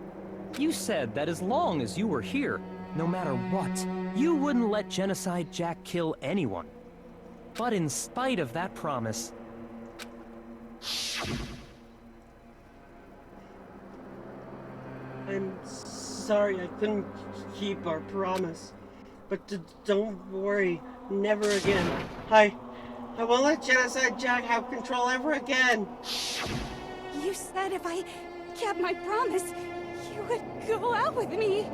You said that as long as you were here, no matter what, you wouldn't let Genocide Jack kill anyone. But in spite of that promise... I'm sorry I couldn't keep our promise. But don't worry, never again. I won't let Genocide Jack have control ever again. You said if I kept my promise, you would go out with me.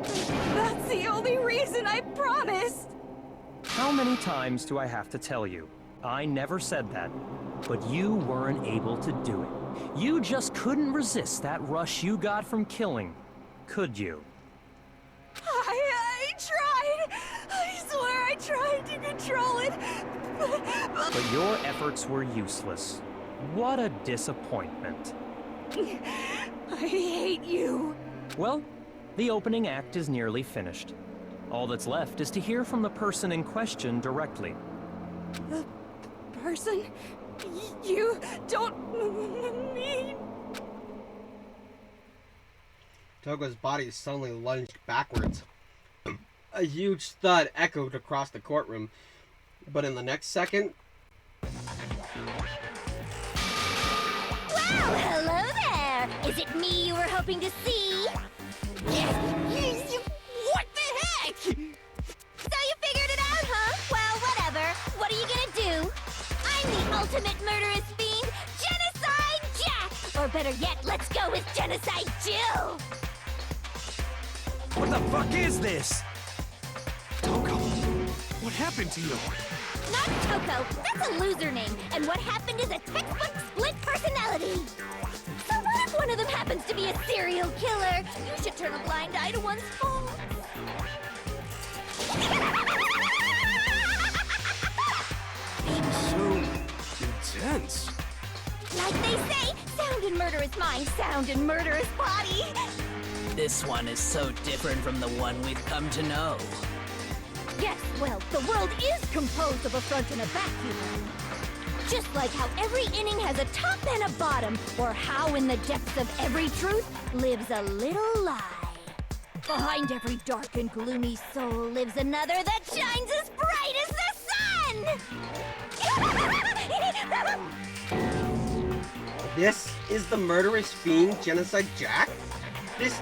That's the only reason I promised. How many times do I have to tell you? I never said that, but you weren't able to do it. You just couldn't resist that rush you got from killing, could you? I tried. I swear I tried to control it. But your efforts were useless. What a disappointment. I hate you. Well, the opening act is nearly finished. All that's left is to hear from the person in question directly. The person? You don't mean... Togo's body suddenly lunged backwards. A huge thud echoed across the courtroom, but in the next second... Well, hello there! Is it me you were hoping to see? What the heck? So you figured it out, huh? Well, whatever. What are you gonna do? I'm the ultimate murderous fiend, Genocide Jack! Or better yet, let's go with Genocide Jill! What the fuck is this? Toko, what happened to you? Not Toko, that's a loser name, and what happened is a textbook split personality. So what if one of them happens to be a serial killer? You should turn a blind eye to one's faults. So intense. Like they say, sound in murderous mind, sound in murderous body. This one is so different from the one we've come to know. Yes, well, the world is composed of a front and a vacuum. Just like how every inning has a top and a bottom, or how in the depths of every truth lives a little lie. Behind every dark and gloomy soul lives another that shines as bright as the sun! This is the murderous fiend, Genocide Jack? This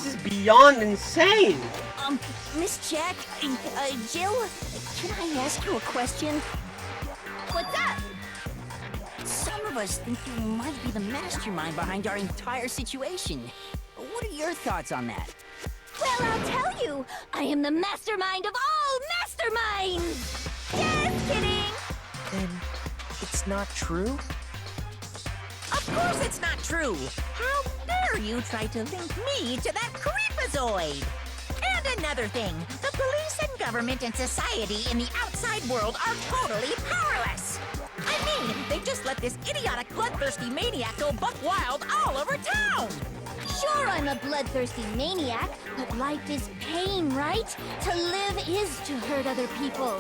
is beyond insane! Miss Jack, Jill, can I ask you a question? What's up? Some of us think you might be the mastermind behind our entire situation. What are your thoughts on that? Well, I'll tell you. I am the mastermind of all masterminds! Just kidding! Then it's not true? Of course it's not true! How dare you try to link me to that creepazoid? And another thing, the police and government and society in the outside world are totally powerless! I mean, they just let this idiotic bloodthirsty maniac go buck wild all over town! Sure, I'm a bloodthirsty maniac, but life is pain, right? To live is to hurt other people.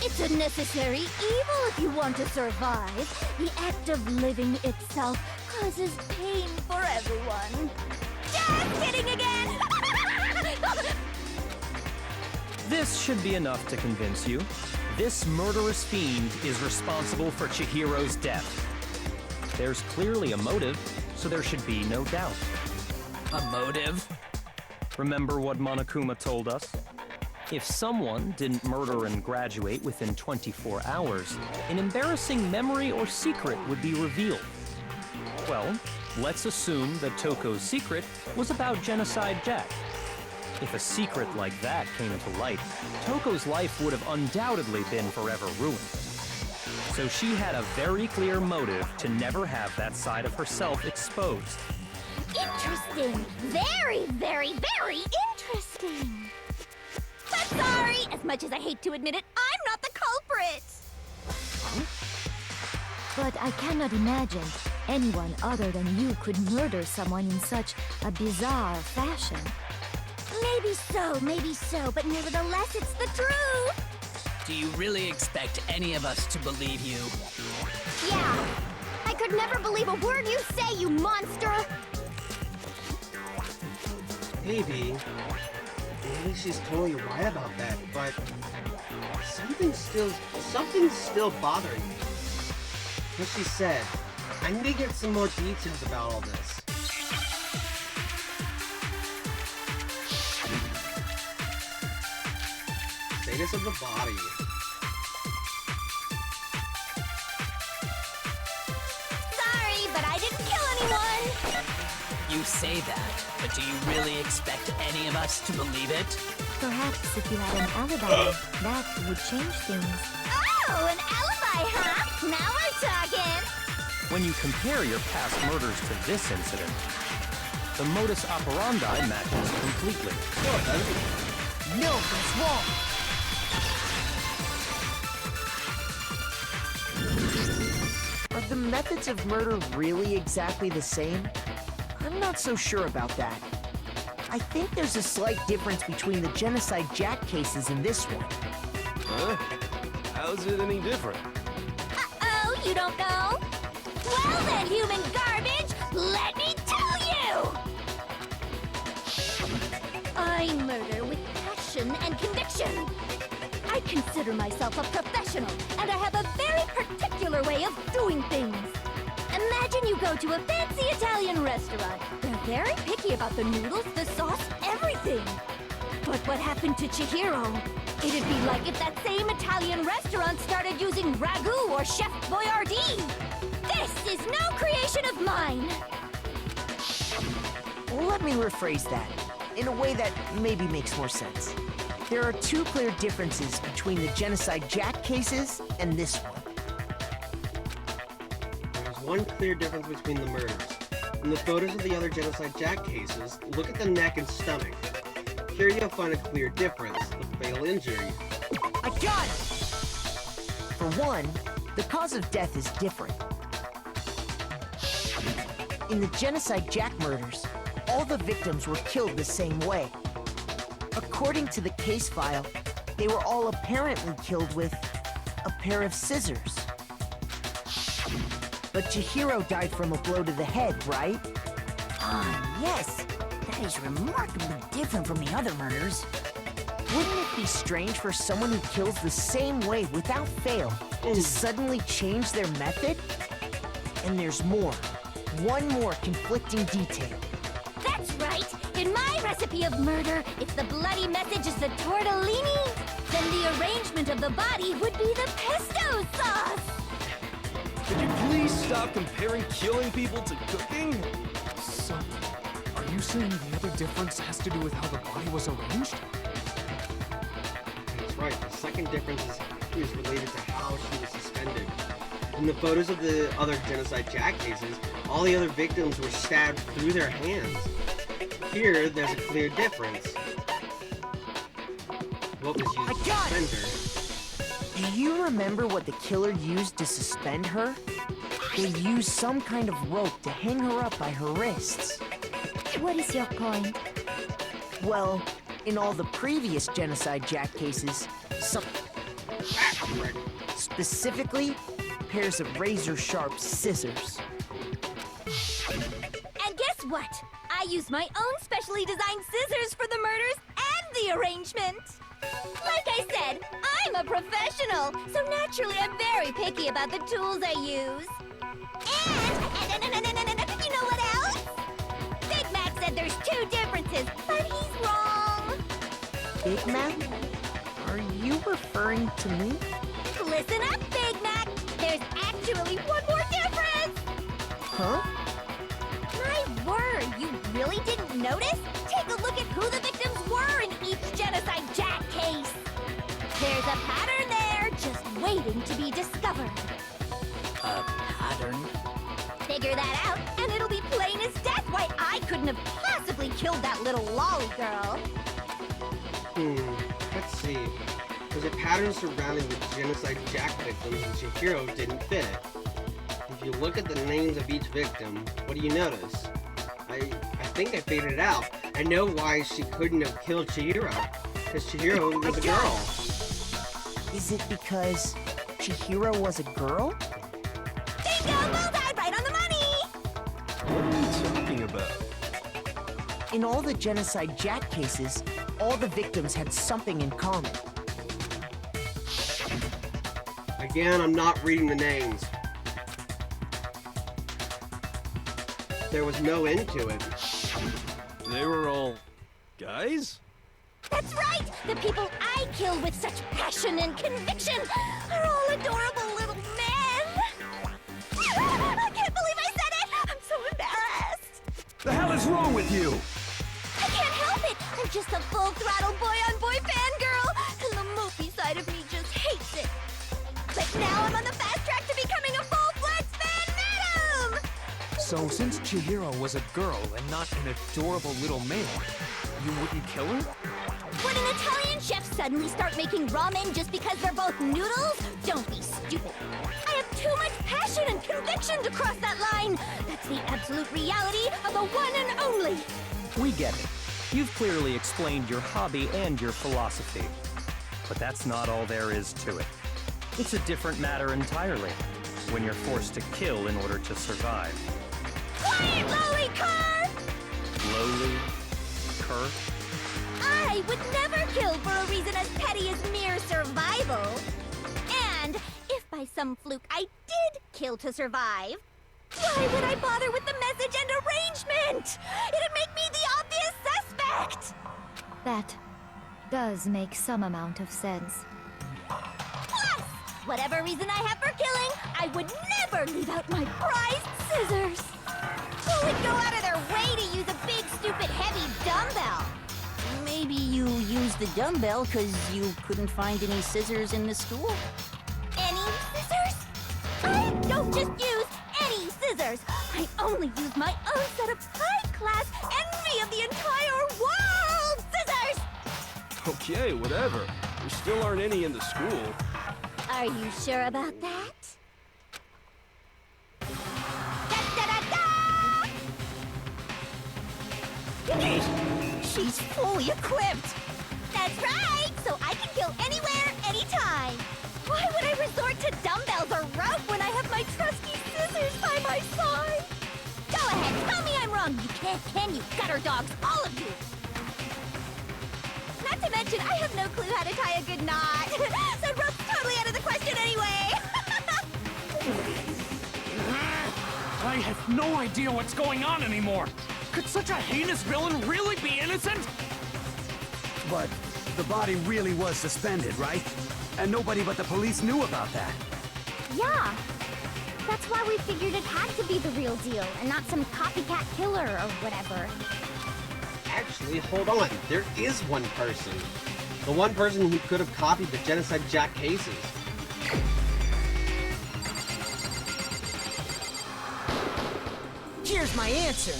It's a necessary evil if you want to survive. The act of living itself causes pain for everyone. Just kidding again! This should be enough to convince you. This murderous fiend is responsible for Chihiro's death. There's clearly a motive, so there should be no doubt. A motive? Remember what Monokuma told us? If someone didn't murder and graduate within 24 hours, an embarrassing memory or secret would be revealed. Well, let's assume that Toko's secret was about Genocide Jack. If a secret like that came into light, Toko's life would have undoubtedly been forever ruined. So she had a very clear motive to never have that side of herself exposed. Interesting. Very, very, very interesting. But sorry, as much as I hate to admit it, I'm not the culprit. But I cannot imagine anyone other than you could murder someone in such a bizarre fashion. Maybe so, but nevertheless, it's the truth. Do you really expect any of us to believe you? Yeah. I could never believe a word you say, you monster. Maybe she's totally right about that, but something's still bothering me. As she said, I need to get some more details about all this. Status of the body. Sorry, but I didn't kill anyone. You say that, but do you really expect any of us to believe it? Perhaps if you had an alibi, that would change things. Oh, an alibi, huh? Now we're talking. When you compare your past murders to this incident, the modus operandi matches completely. No, that's wrong. Are the methods of murder really exactly the same? I'm not so sure about that. I think there's a slight difference between the Genocide Jack cases and this one. Huh? How's it any different? Uh-oh, you don't know? Well then, human garbage, let me tell you! passion and conviction. I consider myself a professional, and I have a very particular way of doing things. Imagine you go to a fancy Italian restaurant. They're very picky about the noodles, the sauce, everything. But what happened to Chihiro? It'd be like if that same Italian restaurant started using ragu or Chef Boyardee. This is no creation of mine. Let me rephrase that in a way that maybe makes more sense. There are two clear differences between the Genocide Jack cases and this one. There's one clear difference between the murders. In the photos of the other Genocide Jack cases, look at the neck and stomach. Here you'll find a clear difference, the fatal injury. I got it! For one, the cause of death is different. In the Genocide Jack murders, all the victims were killed the same way. According to the case file, they were all apparently killed with a pair of scissors. But Chihiro died from a blow to the head, right? Ah, yes. That is remarkably different from the other murders. Wouldn't it be strange for someone who kills the same way without fail to suddenly change their method? And there's more. One more conflicting detail. That's right! In my recipe of murder, if the bloody message is the tortellini, then the arrangement of the body would be the pesto sauce! Could you please stop comparing killing people to cooking? So, are you saying the other difference has to do with how the body was arranged? That's right, the second difference is related to how she was suspended. In the photos of the other Genocide Jack cases, all the other victims were stabbed through their hands. Here, there's a clear difference. What was used to suspend her? Do you remember what the killer used to suspend her? They used some kind of rope to hang her up by her wrists. What is your point? Well, in all the previous Genocide Jack cases, specifically, pairs of razor-sharp scissors. And guess what? I used my own specially designed scissors for the murders and the arrangement. Like I said, I'm a professional, so naturally I'm very picky about the tools I use. And you know what else? Big Mac said there's two differences, but he's wrong. Big Mac? Are you referring to me? Listen up, Big Mac. There's actually one more difference. Huh? My word, you really didn't notice? Take a look at who the victims were in each Genocide Jack case. There's a pattern there, just waiting to be discovered. A pattern? Figure that out, and it'll be plain as death why I couldn't have possibly killed that little lolly girl. Let's see. There's a pattern surrounding the Genocide Jack victims, and Chihiro didn't fit it. If you look at the names of each victim, what do you notice? I think I figured it out. I know why she couldn't have killed Chihiro. Because Chihiro was a girl. Is it because Chihiro was a girl? Bingo! Bullseye! Right on the money! What are you talking about? In all the Genocide Jack cases, all the victims had something in common. Again, I'm not reading the names. There was no end to it. They were all guys? That's right! The people I kill with such passion and conviction are all adorable little men! I can't believe I said it! I'm so embarrassed! The hell is wrong with you? I can't help it! I'm just a full-throttle boy-on-boy fangirl, and the movie side of me just hates it. But now I'm on the fast track to becoming a full-fledged fan madam! So since Chihiro was a girl and not an adorable little male, you wouldn't kill her? Would an Italian chef suddenly start making ramen just because they're both noodles? Don't be stupid. I have too much passion and conviction to cross that line. That's the absolute reality of the one and only. We get it. You've clearly explained your hobby and your philosophy. But that's not all there is to it. It's a different matter entirely, when you're forced to kill in order to survive. Quiet, lowly cur! Lowly? Cur? I I would never kill for a reason as petty as mere survival. And if by some fluke I did kill to survive, why would I bother with the message and arrangement? It'd make me the obvious suspect! That does make some amount of sense. Plus, whatever reason I have for killing, I would never leave out my prized scissors. Who would go out of their way to use a big, stupid, heavy dumbbell? Maybe you used the dumbbell because you couldn't find any scissors in the school? Any scissors? I don't just use any scissors. I only use my own set of high-class envy of the entire world scissors! Okay, whatever. There still aren't any in the school. Are you sure about that? She's fully equipped! That's right! So I can kill anywhere, anytime! Why would I resort to dumbbells or rope when I have my trusty scissors by my side? Go ahead, tell me I'm wrong! You can't, can you? Gutter dogs, all of you! Not to mention, I have no clue how to tie a good knot. So rope's totally out of the question anyway! I have no idea what's going on anymore! Could such a heinous villain really be innocent? But the body really was suspended, right? And nobody but the police knew about that. Yeah. That's why we figured it had to be the real deal, and not some copycat killer or whatever. Actually, hold on. There is one person. The one person who could have copied the Genocide Jack cases. Here's my answer.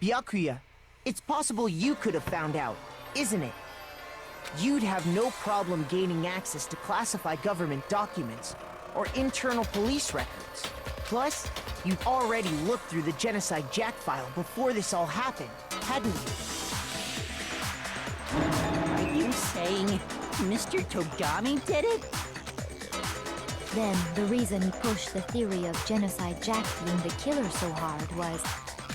Byakuya, it's possible you could have found out, isn't it? You'd have no problem gaining access to classified government documents or internal police records. Plus, you'd already looked through the Genocide Jack file before this all happened, hadn't you? Are you saying Mr. Togami did it? Then the reason he pushed the theory of Genocide Jack being the killer so hard was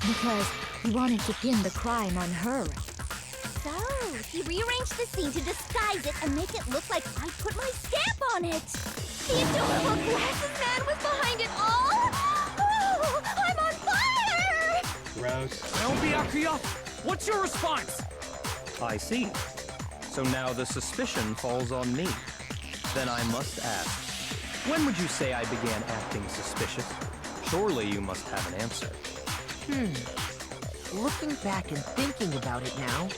because he wanted to pin the crime on her. So, he rearranged the scene to disguise it and make it look like I put my stamp on it. The adorable glasses man was behind it all. Oh, I'm on fire! Gross. Well, Byakuya, what's your response? I see. So now the suspicion falls on me. Then I must ask, when would you say I began acting suspicious? Surely you must have an answer. Looking back and thinking about it now,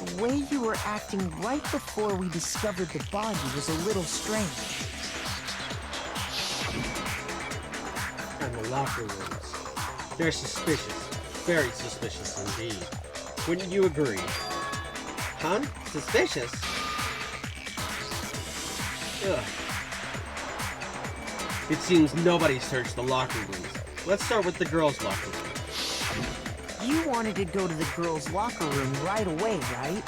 the way you were acting right before we discovered the body was a little strange. And the locker rooms. They're suspicious. Very suspicious indeed. Wouldn't you agree? Huh? Suspicious? Ugh. It seems nobody searched the locker rooms. Let's start with the girls' locker room. You wanted to go to the girls' locker room right away, right?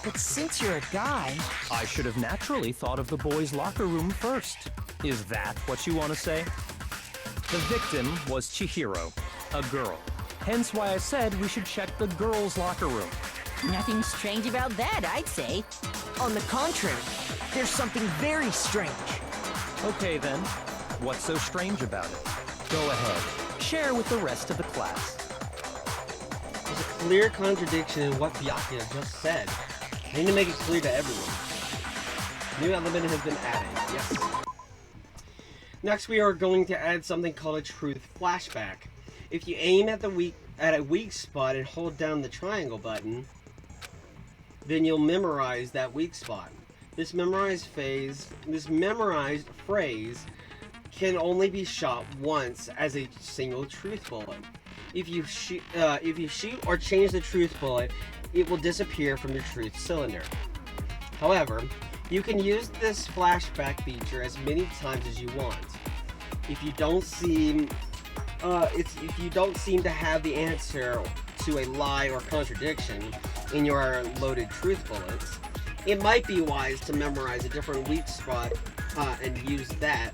But since you're a guy... I should have naturally thought of the boys' locker room first. Is that what you want to say? The victim was Chihiro, a girl. Hence why I said we should check the girls' locker room. Nothing strange about that, I'd say. On the contrary, there's something very strange. Okay then, what's so strange about it? Go ahead, share with the rest of the class. There's a clear contradiction in what Byakuya just said. I need to make it clear to everyone. New element has been added, yes. Next we are going to add something called a truth flashback. If you aim at a weak spot and hold down the triangle button, then you'll memorize that weak spot. This memorized phrase can only be shot once as a single truth bullet. If you shoot or change the truth bullet, it will disappear from your truth cylinder. However, you can use this flashback feature as many times as you want. If you don't seem to have the answer to a lie or contradiction in your loaded truth bullets, it might be wise to memorize a different weak spot and use that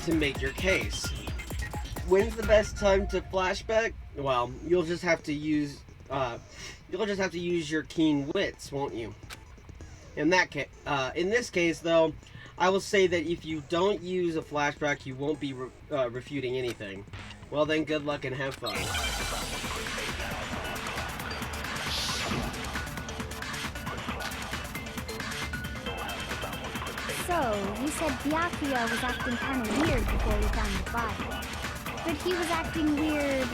to make your case. When's the best time to flashback? Well, you'll just have to use You'll just have to use your keen wits, won't you? In this case, though, I will say that if you don't use a flashback, you won't be refuting anything. Well then, good luck and have fun. So, you said Byakuya was acting kind of weird before we found the body. But he was acting weird...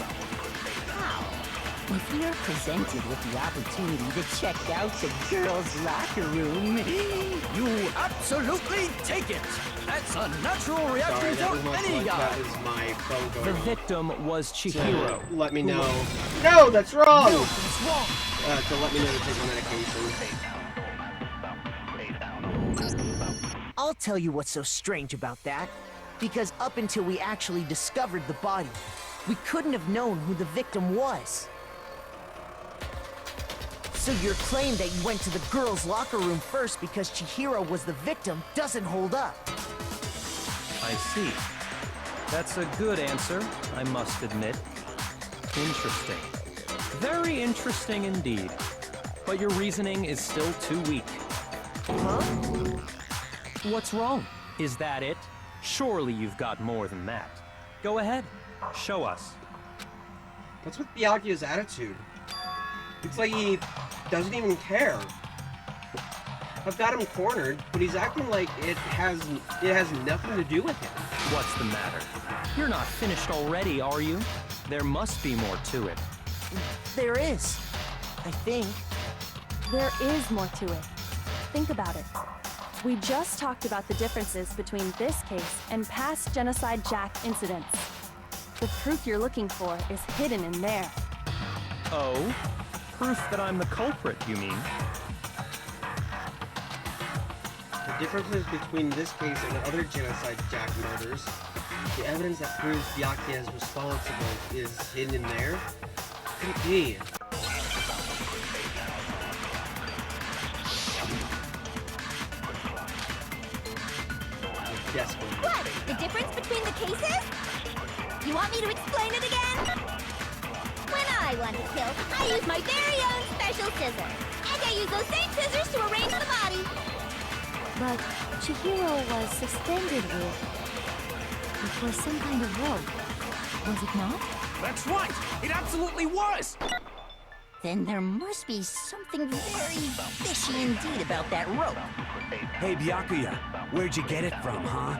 how? If you're presented with the opportunity to check out the girls' locker room, you absolutely take it. That's a natural reaction for any guy. That is my phone going The off. victim was Chihiro. So, let me know. No, that's wrong! No, that's wrong. So let me know to take my medication. I'll tell you what's so strange about that. Because up until we actually discovered the body, we couldn't have known who the victim was. So your claim that you went to the girls' locker room first because Chihiro was the victim doesn't hold up. I see. That's a good answer, I must admit. Interesting. Very interesting indeed. But your reasoning is still too weak. Huh? What's wrong? Is that it? Surely you've got more than that. Go ahead. Show us. What's with Byakuya's attitude? It's like he doesn't even care. I've got him cornered, but he's acting like it has nothing to do with him. What's the matter? You're not finished already, are you? There must be more to it. There is. I think. There is more to it. Think about it. We just talked about the differences between this case and past Genocide Jack incidents. The proof you're looking for is hidden in there. Oh? Proof that I'm the culprit, you mean? The differences between this case and other Genocide Jack murders, the evidence that proves Byakuya is responsible is hidden in there? Could it be? Desperate. What? The difference between the cases? You want me to explain it again? When I want to kill, I use my very own special scissors. And I use those same scissors to arrange the body. But Chihiro was suspended with... it was some kind of rope, was it not? That's right. It absolutely was. then there must be something very fishy indeed about that rope. Hey, Byakuya, where'd you get it from, huh?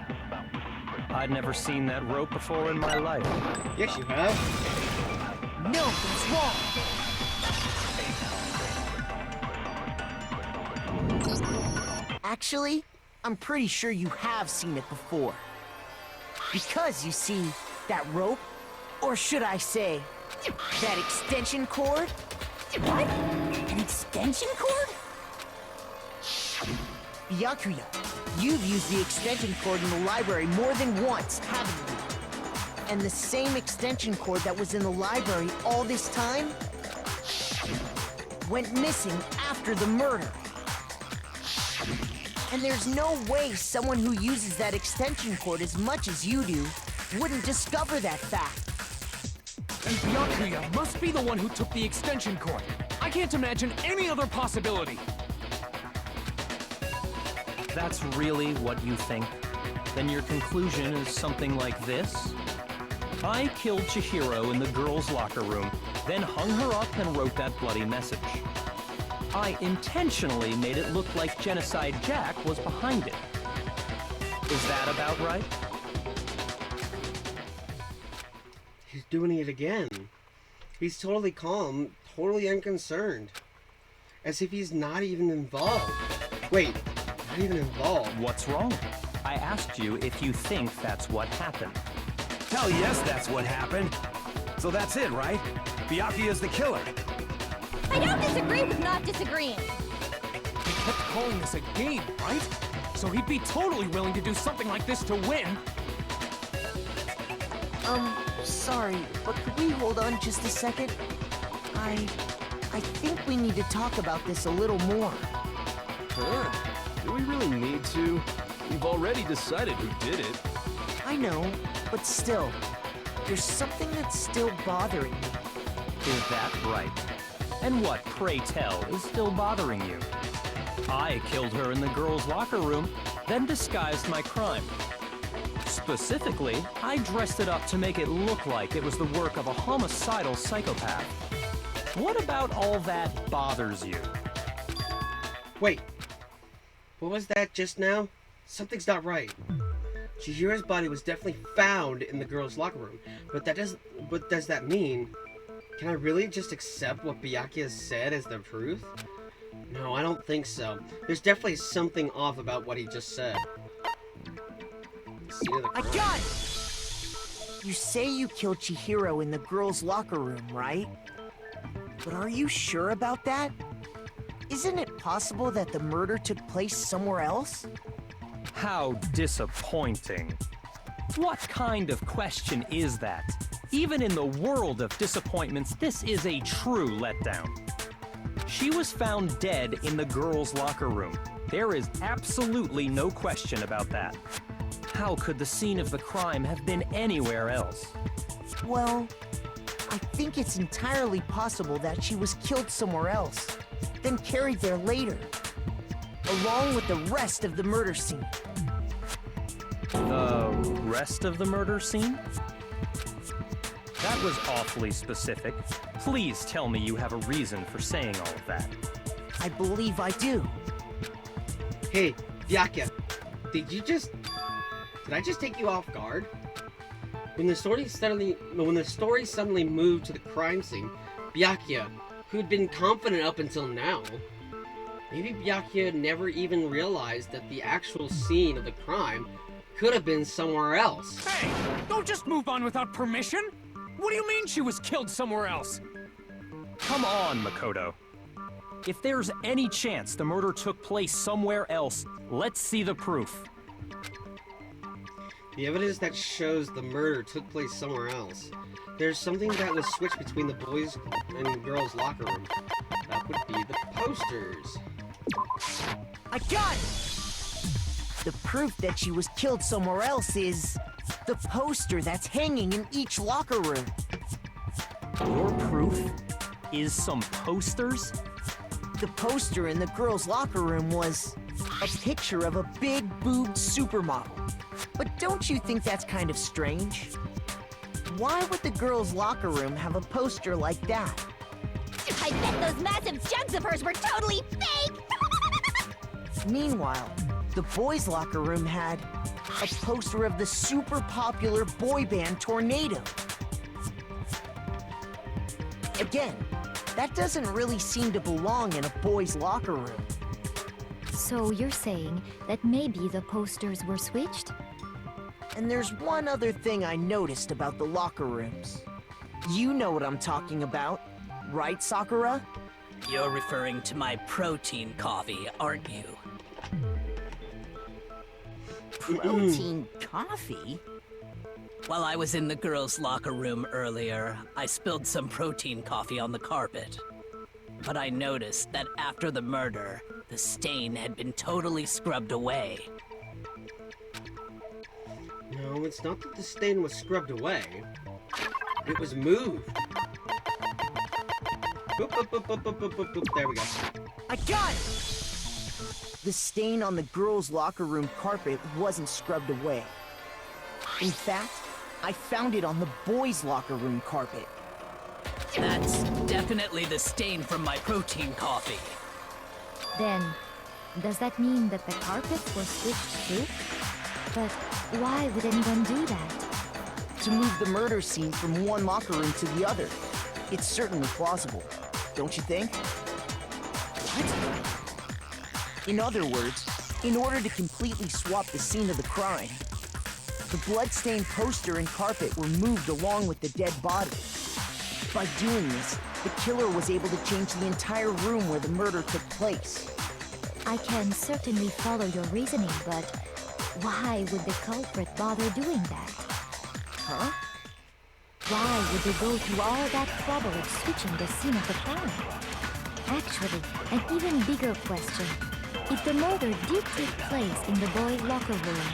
I'd never seen that rope before in my life. Yes, you have. No, that's wrong. Actually, I'm pretty sure you have seen it before. Because, you see, that rope, or should I say, that extension cord? What? An extension cord? Byakuya, you've used the extension cord in the library more than once, haven't you? And the same extension cord that was in the library all this time went missing after the murder. And there's no way someone who uses that extension cord as much as you do wouldn't discover that fact. And Byakuya must be the one who took the extension cord. I can't imagine any other possibility. That's really what you think? Then your conclusion is something like this? I killed Chihiro in the girls' locker room, then hung her up and wrote that bloody message. I intentionally made it look like Genocide Jack was behind it. Is that about right? He's doing it again. He's totally calm, totally unconcerned. As if he's not even involved. Wait, not even involved. What's wrong? I asked you if you think that's what happened. Hell yes, that's what happened. So that's it, right? Byakuya's the killer. I don't disagree with not disagreeing. He kept calling this a game, right? So he'd be totally willing to do something like this to win. Sorry, but could we hold on just a second? I think we need to talk about this a little more. Huh? Do we really need to? We've already decided who did it. I know, but still, there's something that's still bothering me. Is that right? And what, pray tell, is still bothering you? I killed her in the girls' locker room, then disguised my crime. Specifically, I dressed it up to make it look like it was the work of a homicidal psychopath. What about all that bothers you? Wait. What was that just now? Something's not right. Chihiro's body was definitely found in the girls' locker room, but what does that mean? Can I really just accept what Byakuya said as the truth? No, I don't think so. There's definitely something off about what he just said. I got it! You say you killed Chihiro in the girls' locker room, right? But are you sure about that? Isn't it possible that the murder took place somewhere else? How disappointing. What kind of question is that? Even in the world of disappointments, this is a true letdown. She was found dead in the girls' locker room. There is absolutely no question about that. How could the scene of the crime have been anywhere else? Well, I think it's entirely possible that she was killed somewhere else, then carried there later, along with the rest of the murder scene. The rest of the murder scene? That was awfully specific. Please tell me you have a reason for saying all of that. I believe I do. Hey, Byakuya, did I just take you off guard? When the story suddenly moved to the crime scene, Byakuya, who'd been confident up until now, maybe Byakuya never even realized that the actual scene of the crime could have been somewhere else. Hey, don't just move on without permission! What do you mean she was killed somewhere else? Come on, Makoto. If there's any chance the murder took place somewhere else, let's see the proof. The evidence that shows the murder took place somewhere else. There's something that was switched between the boys' and girls' locker room. That would be the posters. I got it! The proof that she was killed somewhere else is the poster that's hanging in each locker room. Your proof is some posters? The poster in the girls' locker room was a picture of a big-boobed supermodel. But don't you think that's kind of strange? Why would the girls' locker room have a poster like that? I bet those massive jugs of hers were totally fake! Meanwhile, the boys' locker room had a poster of the super popular boy band Tornado. Again, that doesn't really seem to belong in a boys' locker room. So you're saying that maybe the posters were switched? And there's one other thing I noticed about the locker rooms. You know what I'm talking about, right, Sakura? You're referring to my protein coffee, aren't you? Protein coffee? While I was in the girls' locker room earlier, I spilled some protein coffee on the carpet. But I noticed that after the murder, the stain had been totally scrubbed away. No, it's not that the stain was scrubbed away. It was moved. Boop, boop, boop, boop, boop, boop, boop, boop. There we go. I got it! The stain on the girls' locker room carpet wasn't scrubbed away. In fact, I found it on the boys' locker room carpet. That's definitely the stain from my protein coffee. Then, does that mean that the carpets were switched too? But why would anyone do that? To move the murder scene from one locker room to the other. It's certainly plausible, don't you think? What? In other words, in order to completely swap the scene of the crime, the blood-stained poster and carpet were moved along with the dead body. By doing this, the killer was able to change the entire room where the murder took place. I can certainly follow your reasoning, but why would the culprit bother doing that? Huh? Why would they go through all that trouble of switching the scene of the crime? Actually, an even bigger question. If the murder did take place in the boys' locker room,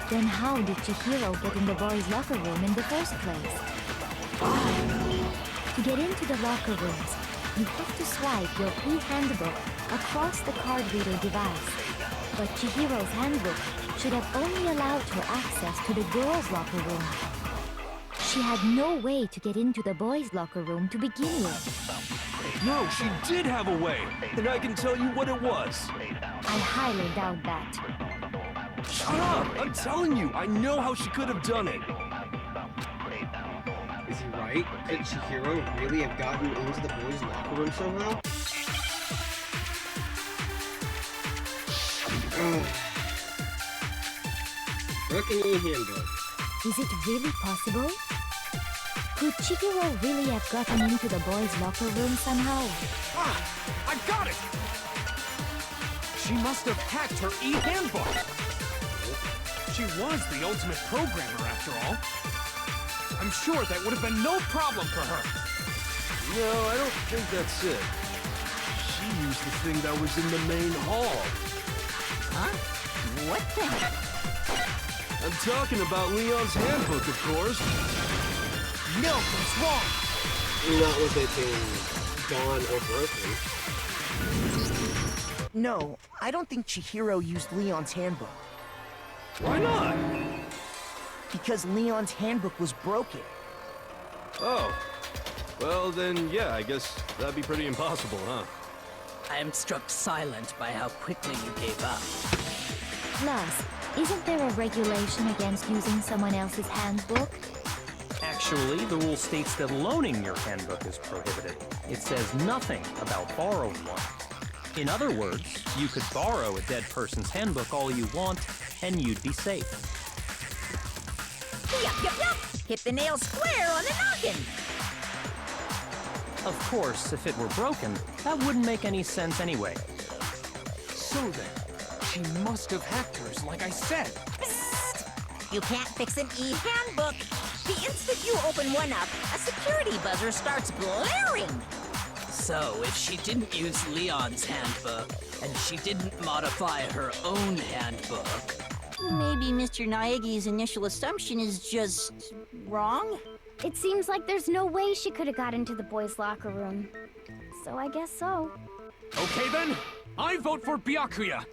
then how did Chihiro get in the boys' locker room in the first place? To get into the locker rooms, you have to swipe your e-handbook across the card reader device. But Chihiro's handbook should have only allowed her access to the girls' locker room. She had no way to get into the boys' locker room to begin with. No, she did have a way, and I can tell you what it was. I highly doubt that. Shut up! I'm telling you, I know how she could have done it. Is he right? Could Chihiro really have gotten into the boys' locker room somehow? Broken e-handbook. Is it really possible? Could Chihiro really have gotten into the boys' locker room somehow? Ah! I got it! She must have hacked her e-handbook! She was the ultimate programmer, after all. I'm sure that would have been no problem for her. No, I don't think that's it. She used the thing that was in the main hall. Huh? What thing? I'm talking about Leon's handbook, of course. No, what's wrong? Not with it being gone or broken. No, I don't think Chihiro used Leon's handbook. Why not? Because Leon's handbook was broken. Oh. Well, then, yeah, I guess that'd be pretty impossible, huh? I am struck silent by how quickly you gave up. Plus, isn't there a regulation against using someone else's handbook? Actually, the rule states that loaning your handbook is prohibited. It says nothing about borrowing one. In other words, you could borrow a dead person's handbook all you want, and you'd be safe. Yup. Hit the nail square on the noggin. Of course, if it were broken, that wouldn't make any sense anyway. So then, she must have hacked hers, like I said. Psst. You can't fix an e-handbook. The instant you open one up, a security buzzer starts blaring. So, if she didn't use Leon's handbook, and she didn't modify her own handbook... Maybe Mr. Naegi's initial assumption is just... wrong? It seems like there's no way she could have got into the boys' locker room. So I guess so. Okay then, I vote for Byakuya.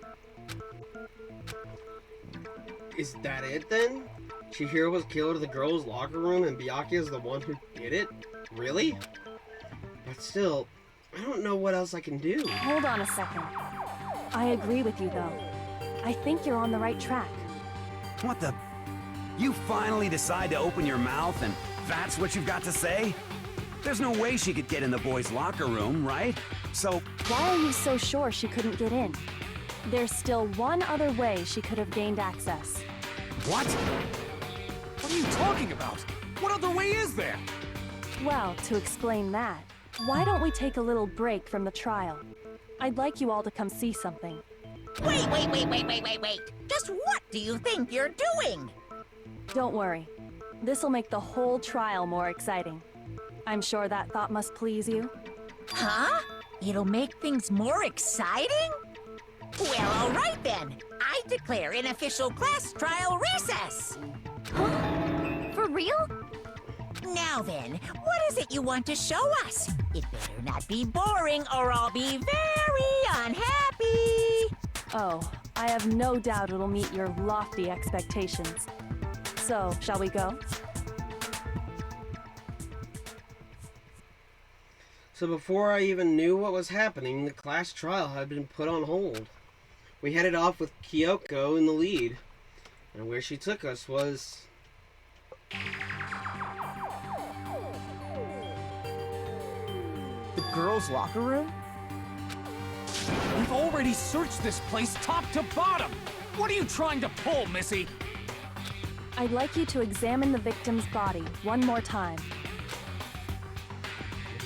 Is that it then? Chihiro was killed in the girls' locker room and Byakuya is the one who did it? Really? But still, I don't know what else I can do. Hold on a second. I agree with you, though. I think you're on the right track. What the? You finally decide to open your mouth and that's what you've got to say? There's no way she could get in the boys' locker room, right? So... Why are you so sure she couldn't get in? There's still one other way she could have gained access. What? What are you talking about? What other way is there? Well, to explain that, why don't we take a little break from the trial? I'd like you all to come see something. Wait. Just what do you think you're doing? Don't worry. This'll make the whole trial more exciting. I'm sure that thought must please you. Huh? It'll make things more exciting? Well, all right then. I declare an official class trial recess. Huh? For real? Now then, what is it you want to show us? It better not be boring or I'll be very unhappy. Oh, I have no doubt it'll meet your lofty expectations. So, shall we go? So before I even knew what was happening, the class trial had been put on hold. We headed off with Kyoko in the lead, and where she took us was... The girls' locker room? We've already searched this place top to bottom. What are you trying to pull, Missy? I'd like you to examine the victim's body one more time.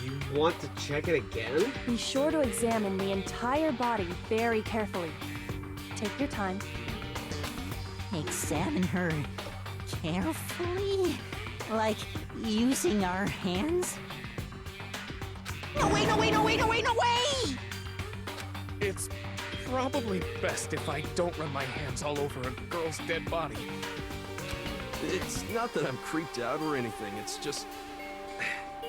You want to check it again? Be sure to examine the entire body very carefully. Take your time. Examine her carefully? Like using our hands? No way! It's probably best if I don't run my hands all over a girl's dead body. It's not that I'm creeped out or anything, it's just...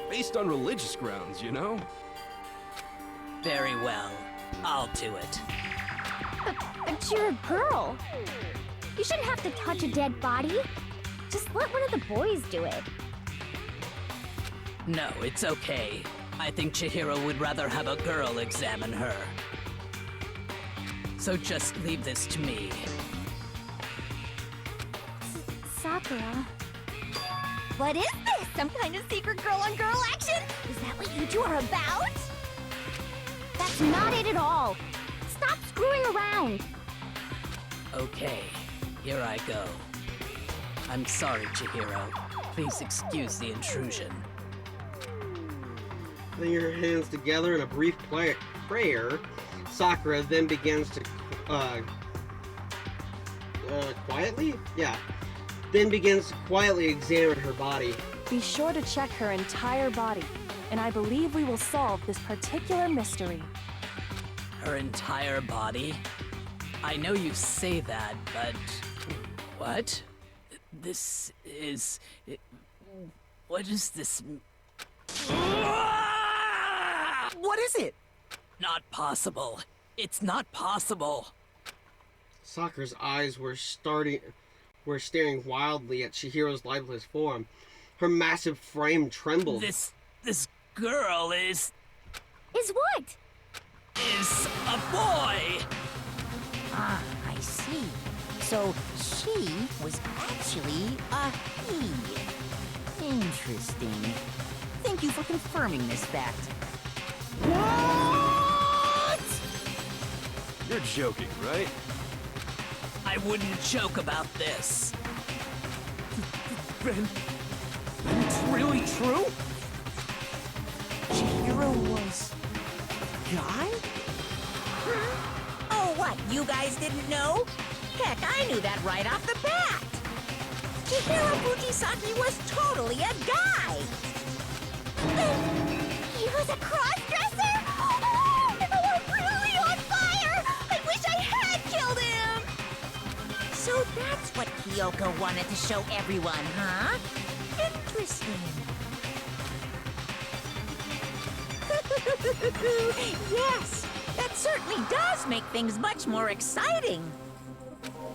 based on religious grounds, you know? Very well. I'll do it. But you're a girl. You shouldn't have to touch a dead body. Just let one of the boys do it. No, it's okay. I think Chihiro would rather have a girl examine her. So just leave this to me. Sakura. What is this? Some kind of secret girl-on-girl action? Is that what you two are about? That's not it at all. Stop screwing around. Okay, here I go. I'm sorry, Chihiro. Please excuse the intrusion. Putting her hands together in a brief prayer, Sakura then begins to quietly? Yeah. Then begins to quietly examine her body. Be sure to check her entire body, and I believe we will solve this particular mystery. Her entire body? I know you say that, but... What? This is... What is this... What is it? Not possible. It's not possible. Sakura's eyes were staring wildly at Chihiro's lifeless form. Her massive frame trembled. This girl is what? Is a boy! Ah, I see. So she was actually a he. Interesting. Thank you for confirming this fact. What? You're joking, right? I wouldn't joke about this. Ben, it's really true? Chihiro was a guy? Oh, what? You guys didn't know? Heck, I knew that right off the bat. Chihiro Fujisaki was totally a guy. He was a cross-dresser? Oh, I'm really on fire! I wish I had killed him! So that's what Kyoko wanted to show everyone, huh? Interesting. Yes, that certainly does make things much more exciting.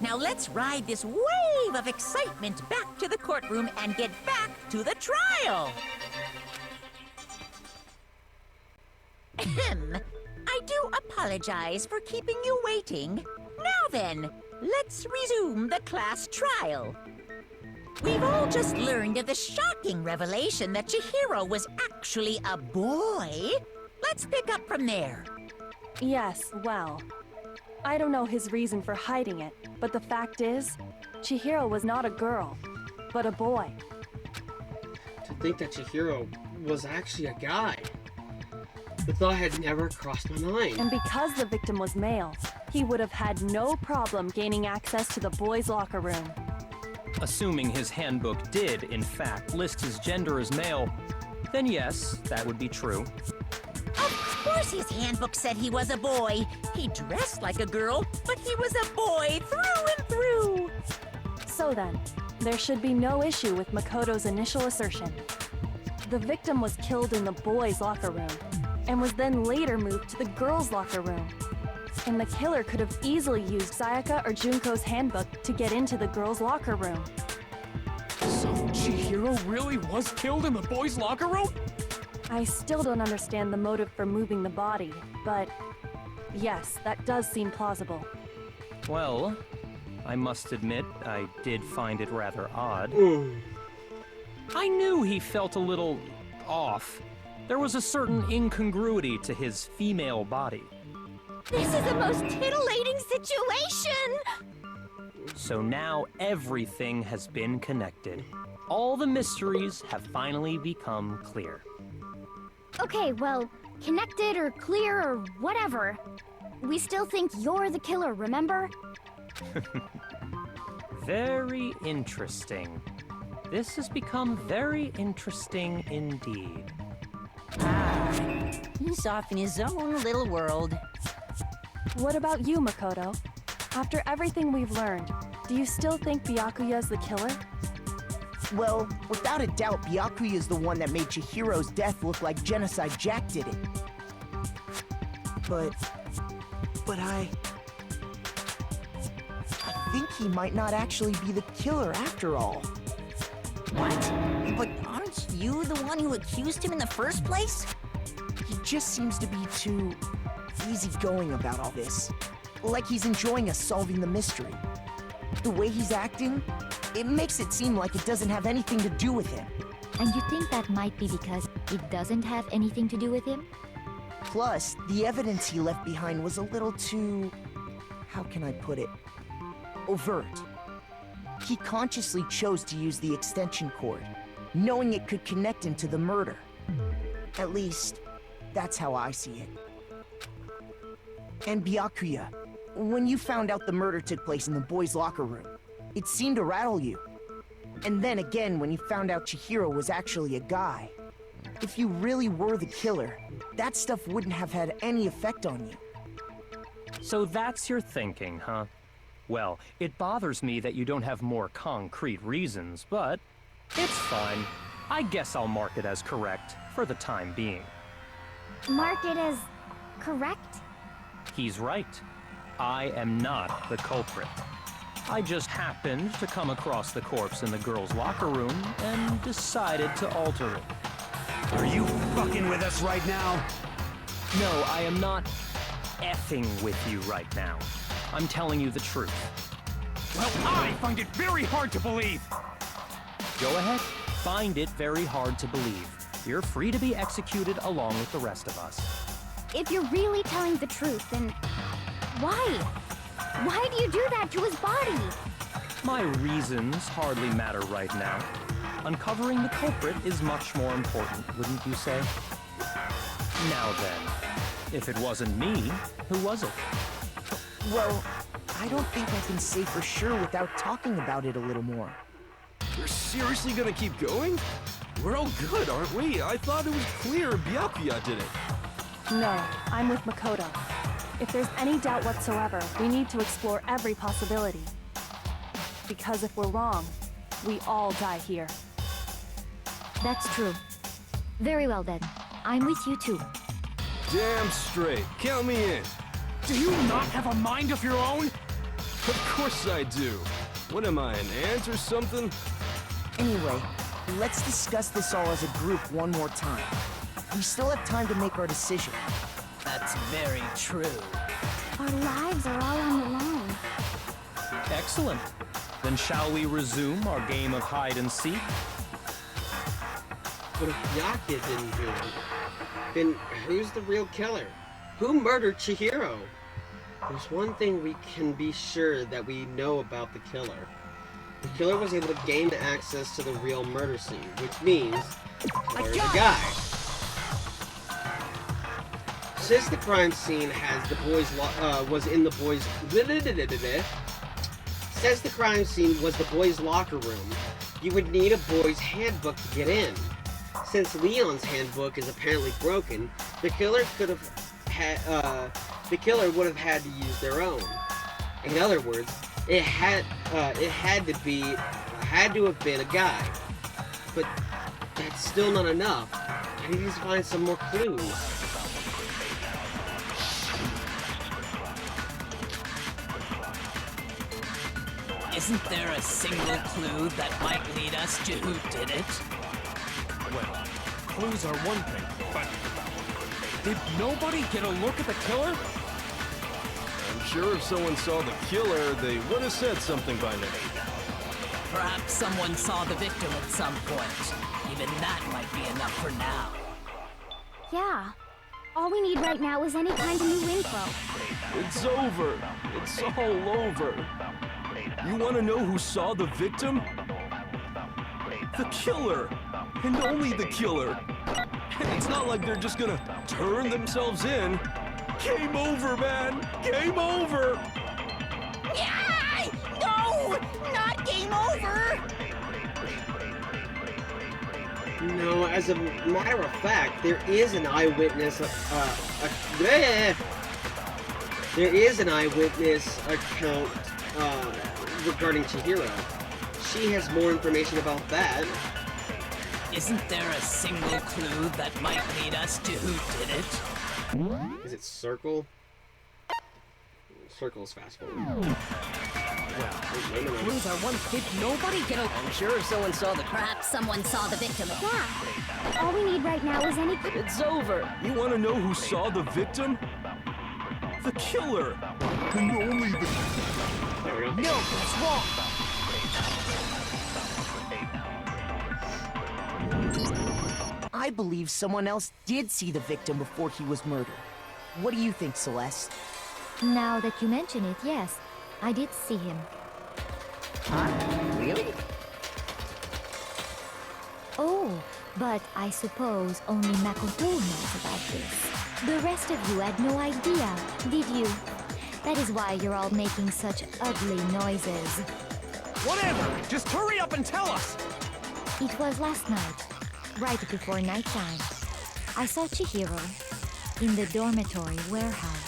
Now let's ride this wave of excitement back to the courtroom and get back to the trial. Ahem. I do apologize for keeping you waiting. Now then, let's resume the class trial. We've all just learned of the shocking revelation that Chihiro was actually a boy. Let's pick up from there. Yes, well, I don't know his reason for hiding it, but the fact is, Chihiro was not a girl, but a boy. To think that Chihiro was actually a guy. The thought had never crossed my mind. And because the victim was male, he would have had no problem gaining access to the boys' locker room. Assuming his handbook did, in fact, list his gender as male, then yes, that would be true. Of course his handbook said he was a boy. He dressed like a girl, but he was a boy through and through. So then, there should be no issue with Makoto's initial assertion. The victim was killed in the boys' locker room, and was then later moved to the girls' locker room. And the killer could have easily used Sayaka or Junko's handbook to get into the girls' locker room. So Chihiro really was killed in the boys' locker room? I still don't understand the motive for moving the body, but yes, that does seem plausible. Well, I must admit, I did find it rather odd. I knew he felt a little off. There was a certain incongruity to his female body. This is the most titillating situation! So now everything has been connected. All the mysteries have finally become clear. Okay, well, connected or clear or whatever. We still think you're the killer, remember? Very interesting. This has become very interesting indeed. He's off in his own little world. What about you, Makoto? After everything we've learned, do you still think Byakuya's the killer? Well, without a doubt, Byakuya is the one that made Chihiro's death look like Genocide Jack did it. but I think he might not actually be the killer after all. What? But aren't you the one who accused him in the first place? He just seems to be too easygoing about all this. Like he's enjoying us solving the mystery. The way he's acting, it makes it seem like it doesn't have anything to do with him. And you think that might be because it doesn't have anything to do with him? Plus, the evidence he left behind was a little too... how can I put it? Overt. He consciously chose to use the extension cord, knowing it could connect him to the murder. At least, that's how I see it. And Byakuya, when you found out the murder took place in the boys' locker room, it seemed to rattle you. And then again when you found out Chihiro was actually a guy. If you really were the killer, that stuff wouldn't have had any effect on you. So that's your thinking, huh? Well, it bothers me that you don't have more concrete reasons, but it's fine. I guess I'll mark it as correct for the time being. Mark it as correct? He's right. I am not the culprit. I just happened to come across the corpse in the girls' locker room and decided to alter it. Are you fucking with us right now? No, I am not effing with you right now. I'm telling you the truth. Well, I find it very hard to believe. Go ahead. Find it very hard to believe. You're free to be executed along with the rest of us. If you're really telling the truth, then why? Why do you do that to his body? My reasons hardly matter right now. Uncovering the culprit is much more important, wouldn't you say? Now then, if it wasn't me, who was it? Well, I don't think I can say for sure without talking about it a little more. We're seriously gonna keep going? We're all good, aren't we? I thought it was clear Byakuya did it. No, I'm with Makoto. If there's any doubt whatsoever, we need to explore every possibility. Because if we're wrong, we all die here. That's true. Very well then. I'm with you too. Damn straight. Count me in. Do you not have a mind of your own? Of course I do. What am I, an ant or something? Anyway, let's discuss this all as a group one more time. We still have time to make our decision. That's very true. Our lives are all on the line. Excellent. Then shall we resume our game of hide and seek? But if Byakuya didn't do it, then who's the real killer? Who murdered Chihiro? There's one thing we can be sure that we know about the killer. The killer was able to gain access to the real murder scene, which means there's a guy. Since the crime scene has the boys since the crime scene was the boys' locker room, you would need a boys' handbook to get in. Since Leon's handbook is apparently broken, the killer would have had to use their own. In other words, it had to have been a guy. But that's still not enough. I need to find some more clues. Isn't there a single clue that might lead us to who did it? Well, clues are one thing, but did nobody get a look at the killer? I'm sure if someone saw the killer, they would have said something by now. Perhaps someone saw the victim at some point. Even that might be enough for now. Yeah. All we need right now is any kind of new info. It's over. It's all over. You want to know who saw the victim? The killer! And only the killer! It's not like they're just gonna turn themselves in. Game over, man! Game over! Yeah! No! Not game over! No, as a matter of fact, there is an eyewitness there is an eyewitness account regarding Chihiro. She has more information about that. Isn't there a single clue that might lead us to who did it? Is it circle? Circle's fast forward. Well, clues are one big nobody can open. I'm sure someone saw the crap. Perhaps someone saw the victim. Yeah. All we need right now is any... It's over. You want to know who saw the victim? The killer. And only the... There we go. No, it's wrong. I believe someone else did see the victim before he was murdered. What do you think, Celeste? Now that you mention it, yes, I did see him. Really? Oh, but I suppose only Makoto knows about this. The rest of you had no idea, did you? That is why you're all making such ugly noises. Whatever! Just hurry up and tell us! It was last night, right before nighttime. I saw Chihiro in the dormitory warehouse.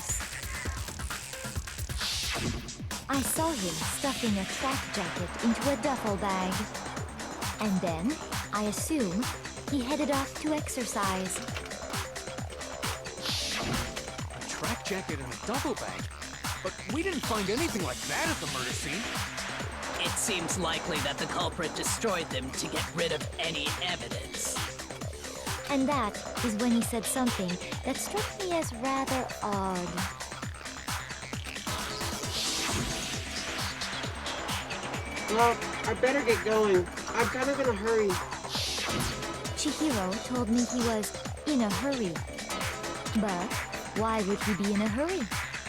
I saw him stuffing a track jacket into a duffel bag. And then, I assume, he headed off to exercise. A track jacket and a duffel bag? But we didn't find anything like that at the murder scene. It seems likely that the culprit destroyed them to get rid of any evidence. And that is when he said something that struck me as rather odd. Well, I better get going. I'm kind of in a hurry. Chihiro told me he was in a hurry. But why would he be in a hurry?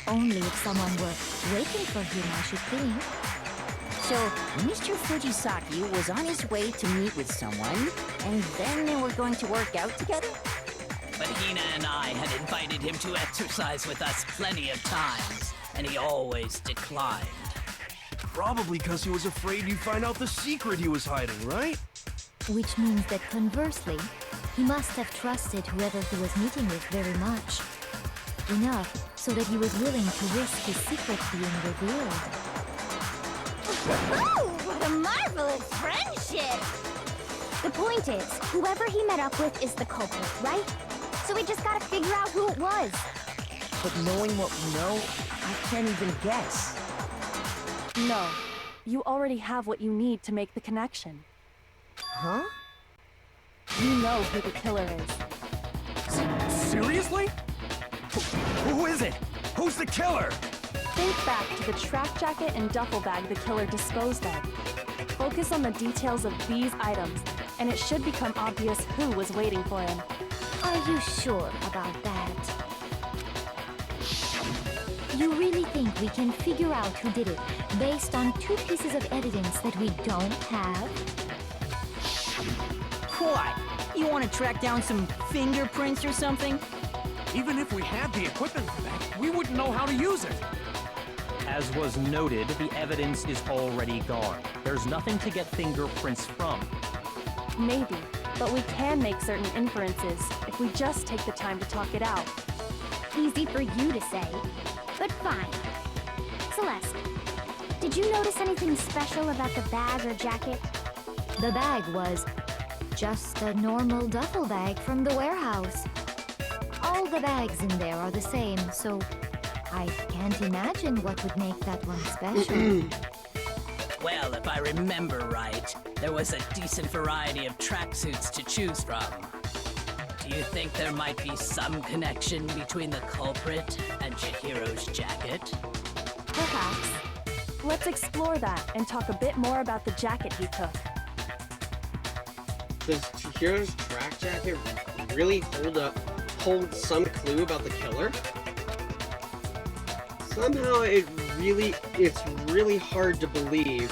Only if someone were waiting for him, I should think. So, Mr. Fujisaki was on his way to meet with someone, and then they were going to work out together? But Hina and I had invited him to exercise with us plenty of times, and he always declined. Probably because he was afraid you'd find out the secret he was hiding, right? Which means that conversely, he must have trusted whoever he was meeting with very much. Enough so that he was willing to risk his secret being revealed. Oh, what a marvelous friendship! The point is, whoever he met up with is the culprit, right? So we just gotta figure out who it was. But knowing what we know, I can't even guess. No. You already have what you need to make the connection. Huh? You know who the killer is. Seriously? Who is it? Who's the killer? Think back to the track jacket and duffel bag the killer disposed of. Focus on the details of these items, and it should become obvious who was waiting for him. Are you sure about that? You really think we can figure out who did it based on 2 pieces of evidence that we don't have? What? You want to track down some fingerprints or something? Even if we had the equipment for that, we wouldn't know how to use it. As was noted, the evidence is already gone. There's nothing to get fingerprints from. Maybe, but we can make certain inferences if we just take the time to talk it out. Easy for you to say, but fine. Celeste, did you notice anything special about the bag or jacket? The bag was just a normal duffel bag from the warehouse. All the bags in there are the same, so I can't imagine what would make that one special. Well, if I remember right, there was a decent variety of tracksuits to choose from. Do you think there might be some connection between the culprit and Chihiro's jacket? Perhaps. Let's explore that and talk a bit more about the jacket he took. Does Chihiro's track jacket really hold some clue about the killer? Somehow it's really hard to believe.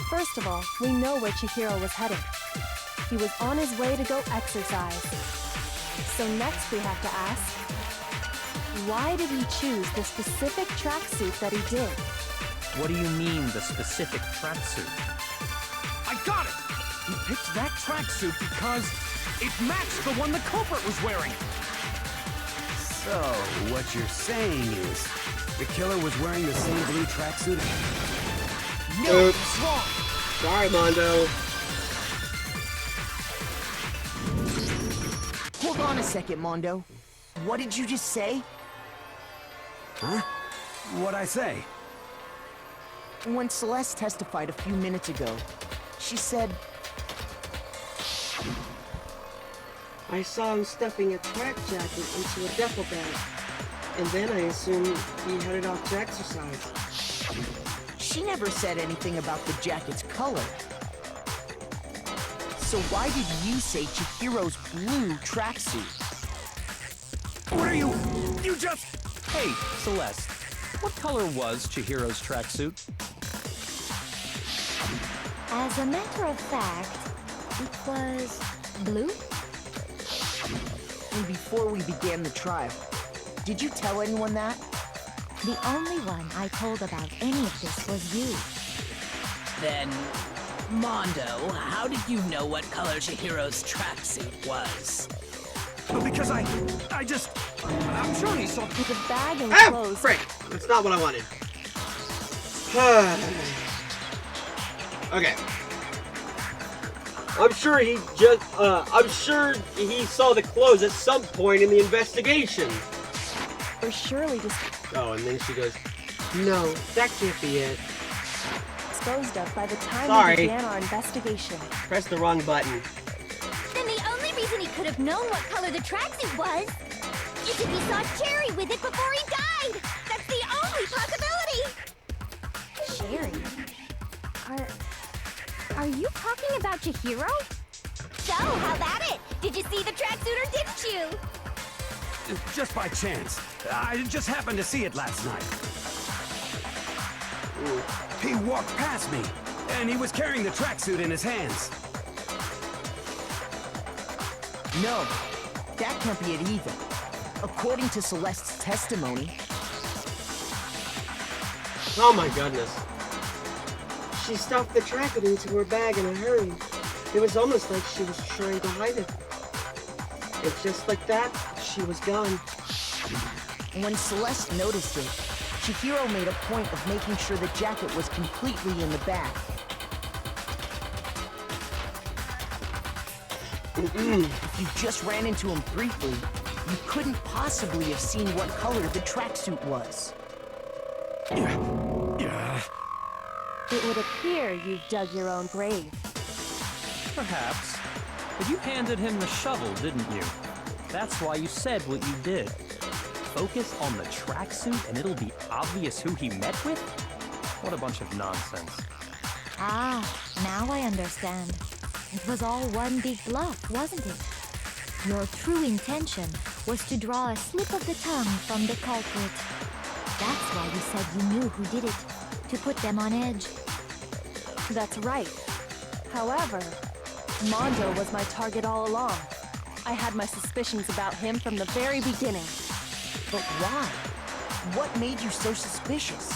First of all, we know where Chihiro was headed. He was on his way to go exercise. So next we have to ask, why did he choose the specific tracksuit that he did? What do you mean, the specific tracksuit? I got it! He picked that tracksuit because it matched the one the culprit was wearing. So, what you're saying is, the killer was wearing the same blue tracksuit? No, it's wrong! Sorry, Mondo. Hold on a second, Mondo. What did you just say? Huh? What'd I say? When Celeste testified a few minutes ago, she said... I saw him stuffing a track jacket into a duffel bag. And then I assumed he headed off to exercise. She never said anything about the jacket's color. So why did you say Chihiro's blue tracksuit? What are you? You just... Hey, Celeste. What color was Chihiro's tracksuit? As a matter of fact, it was blue? And before we began the trial, did you tell anyone that? The only one I told about any of this was you. Then, Mondo, how did you know what color Chihiro's tracksuit was? Because I'm sure he saw... With a bag and Ah, clothes. frick! That's not what I wanted. Okay. I'm sure he saw the clothes at some point in the investigation. Or surely just Oh, and then she goes, no, that can't be it. disposed of by the time Sorry. we began our investigation. Press the wrong button. Then the only reason he could have known what color the tracksuit was is if he saw Cherry with it before he died. That's the only possibility. Cherry? Are you talking about Chihiro? So, how about it? Did you see the tracksuit or didn't you? Just by chance. I just happened to see it last night. He walked past me, and he was carrying the tracksuit in his hands. No, that can't be it either. According to Celeste's testimony... Oh my goodness. She stuffed the tracksuit into her bag in a hurry. It was almost like she was trying to hide it. And just like that, she was gone. When Celeste noticed it, Chihiro made a point of making sure the jacket was completely in the bag. If you just ran into him briefly, you couldn't possibly have seen what color the tracksuit was. It would appear you've dug your own grave. Perhaps. But you handed him the shovel, didn't you? That's why you said what you did. Focus on the tracksuit and it'll be obvious who he met with? What a bunch of nonsense. Ah, now I understand. It was all one big bluff, wasn't it? Your true intention was to draw a slip of the tongue from the culprit. That's why you said you knew who did it, to put them on edge. That's right. However, Mondo was my target all along. I had my suspicions about him from the very beginning. But why? What made you so suspicious?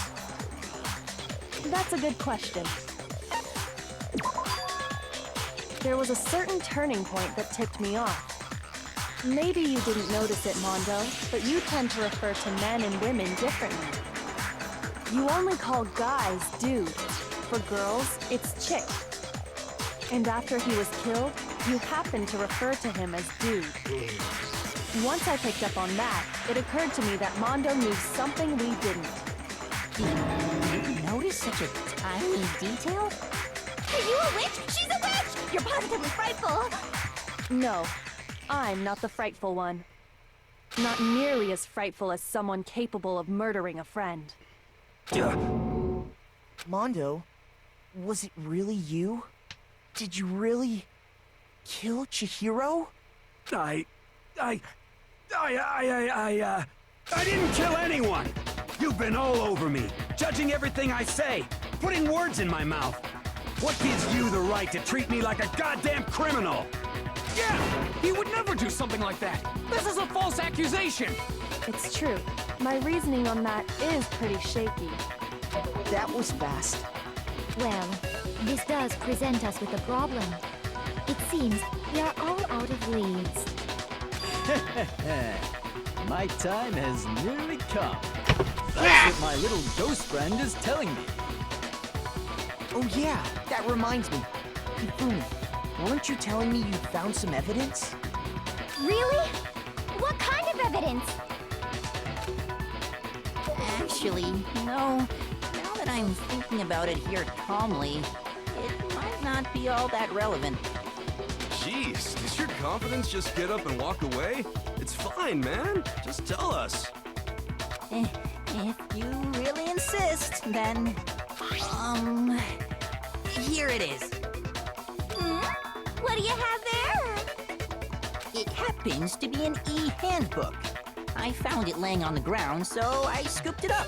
That's a good question. There was a certain turning point that tipped me off. Maybe you didn't notice it, Mondo, but you tend to refer to men and women differently. You only call guys dude. For girls, it's chick. And after he was killed, you happened to refer to him as dude. Once I picked up on that, it occurred to me that Mondo knew something we didn't. Did you notice such a tiny detail? Are you a witch? She's a witch! You're positively frightful. No, I'm not the frightful one. Not nearly as frightful as someone capable of murdering a friend. Mondo, was it really you? Did you really kill Chihiro? I didn't kill anyone! You've been all over me, judging everything I say, putting words in my mouth. What gives you the right to treat me like a goddamn criminal? Yeah! He would never do something like that! This is a false accusation! It's true. My reasoning on that is pretty shaky. That was fast. Well, this does present us with a problem. It seems we are all out of leads. My time has nearly come. That's what my little ghost friend is telling me. Oh yeah, that reminds me. Hifumi, weren't you telling me you found some evidence? Really? What kind of evidence? Actually, no. Now that I'm thinking about it here calmly, it might not be all that relevant. Jeez, does your confidence just get up and walk away? It's fine, man. Just tell us. If you really insist, then... here it is. What do you have there? It happens to be an e-handbook. I found it laying on the ground, so I scooped it up.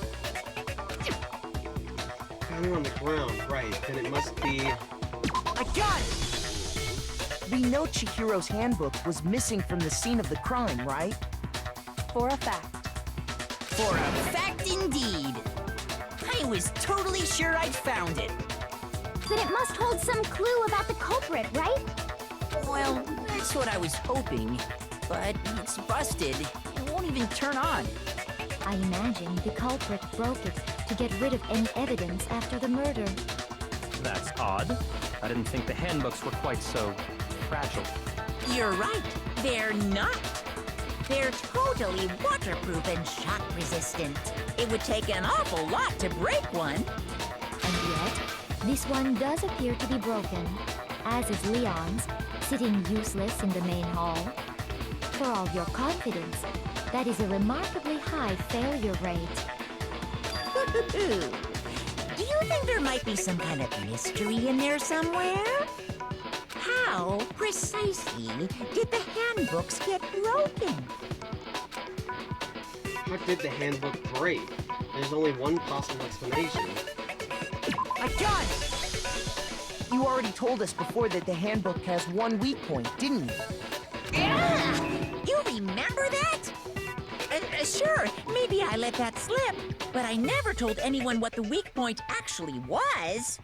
Found it on the ground, right. Then it must be... I got it! We know Chihiro's handbook was missing from the scene of the crime, right? For a fact. For a fact indeed. I was totally sure I'd found it. Then it must hold some clue about the culprit, right? Well, that's what I was hoping. But it's busted. It won't even turn on. I imagine the culprit broke it to get rid of any evidence after the murder. That's odd. I didn't think the handbooks were quite so fragile. You're right. They're not. They're totally waterproof and shock resistant. It would take an awful lot to break one. And yet, this one does appear to be broken, as is Leon's, sitting useless in the main hall. For all your confidence, that is a remarkably high failure rate. Do you think there might be some kind of mystery in there somewhere? How precisely did the handbooks get broken? How did the handbook break? There's only one possible explanation. I got it! You already told us before that the handbook has one weak point, didn't you? Yeah! You remember that? Sure, maybe I let that slip, but I never told anyone what the weak point actually was.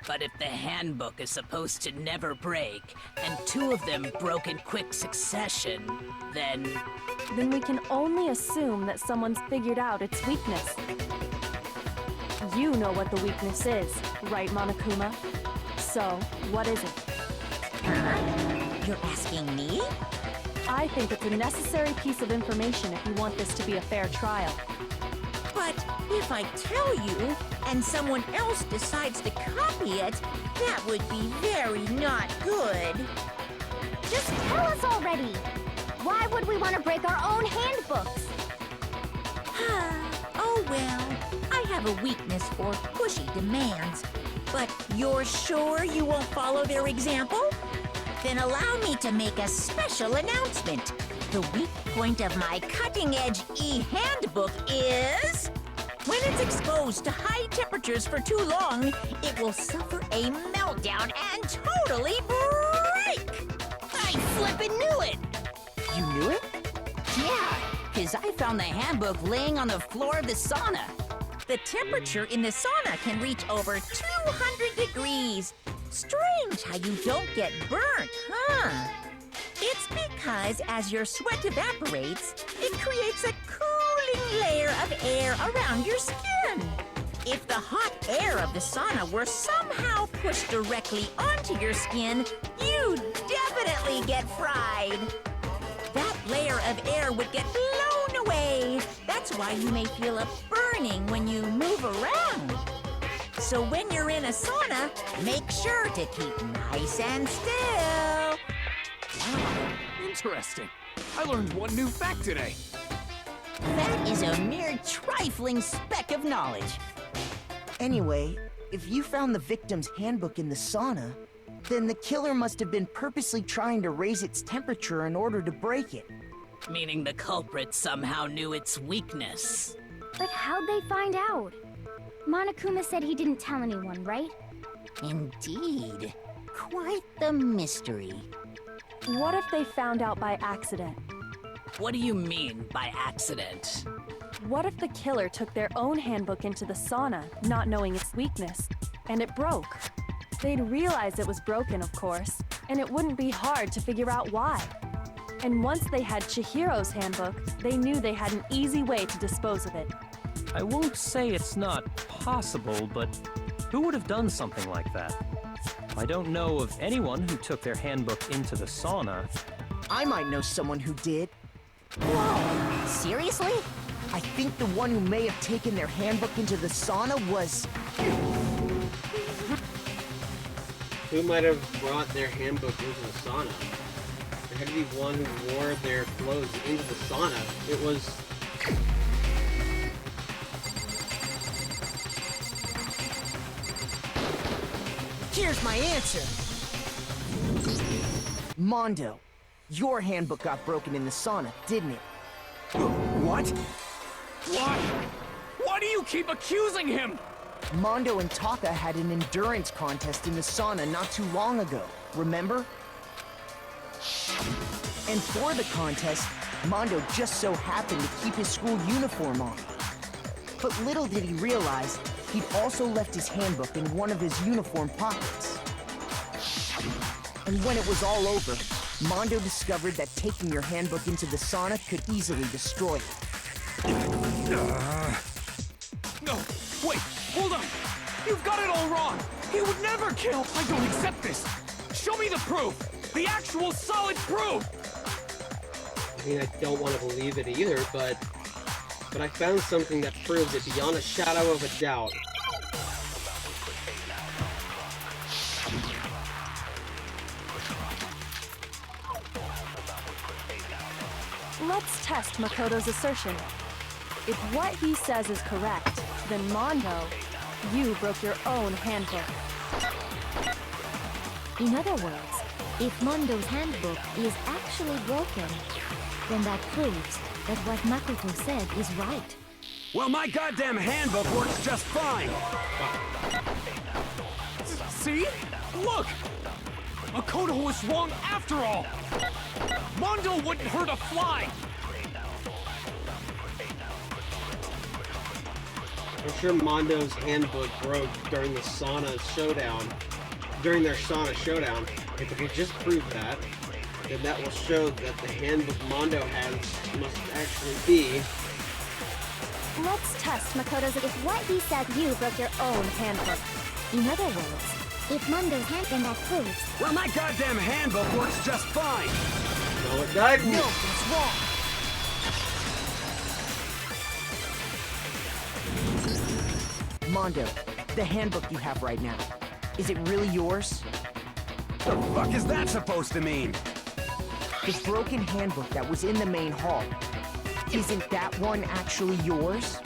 But if the handbook is supposed to never break, and two of them broke in quick succession, then we can only assume that someone's figured out its weakness. You know what the weakness is, right, Monokuma? So, what is it? You're asking me? I think it's a necessary piece of information if you want this to be a fair trial. But if I tell you, and someone else decides to copy it, that would be very not good. Just tell us already! Why would we want to break our own handbooks? Oh well, I have a weakness for pushy demands. But you're sure you won't follow their example? Then allow me to make a special announcement. The weak point of my cutting-edge e-handbook is... when it's exposed to high temperatures for too long, it will suffer a meltdown and totally break! I flippin' knew it! You knew it? Yeah, because I found the handbook laying on the floor of the sauna. The temperature in the sauna can reach over 200 degrees. Strange how you don't get burnt, huh? It's because as your sweat evaporates, it creates a cooling layer of air around your skin. If the hot air of the sauna were somehow pushed directly onto your skin, you'd definitely get fried. That layer of air would get blown away. That's why you may feel a burning when you move around. So when you're in a sauna, make sure to keep nice and still. Wow, interesting. I learned one new fact today. That is a mere trifling speck of knowledge. Anyway, if you found the victim's handbook in the sauna, then the killer must have been purposely trying to raise its temperature in order to break it. meaning the culprit somehow knew its weakness. But how'd they find out? Monokuma said he didn't tell anyone, right? Indeed. Quite the mystery. What if they found out by accident? What do you mean by accident? What if the killer took their own handbook into the sauna, not knowing its weakness, and it broke? They'd realize it was broken, of course, and it wouldn't be hard to figure out why. And once they had Chihiro's handbook, they knew they had an easy way to dispose of it. I won't say it's not possible, but Who would have done something like that? I don't know of anyone who took their handbook into the sauna. I might know someone who did. Whoa! Seriously? I think the one who may have taken their handbook into the sauna was... Who might have brought their handbook into the sauna? There had to be one who wore their clothes into the sauna. It was... Here's my answer! Mondo, your handbook got broken in the sauna, didn't it? What? Why? Why do you keep accusing him? Mondo and Taka had an endurance contest in the sauna not too long ago, remember? And for the contest, Mondo just so happened to keep his school uniform on. But little did he realize, he'd also left his handbook in one of his uniform pockets. And when it was all over, Mondo discovered that taking your handbook into the sauna could easily destroy it. No, wait, hold on. You've got it all wrong. He would never kill. I don't accept this. Show me the proof. The actual solid proof. I mean, I don't want to believe it either, but I found something that proves it beyond a shadow of a doubt. Let's test Makoto's assertion. If what he says is correct, then Mondo, you broke your own handbook. In other words, if Mondo's handbook is actually broken, then that proves that what Makoto said is right. Well, my goddamn handbook works just fine! See? Look! Makoto was wrong after all! Mondo wouldn't hurt a fly! I'm sure Mondo's handbook broke during the sauna showdown. During their sauna showdown. If we could just prove that, then that will show that the handbook Mondo has must actually be... Let's test Makoto's. If what he said, you broke your own handbook. In other words, if Mondo's handbook that proves... Well, my goddamn handbook works just fine! No, it doesn't! No, it's wrong! Mondo, the handbook you have right now, is it really yours? The fuck is that supposed to mean? The broken handbook that was in the main hall, isn't that one actually yours?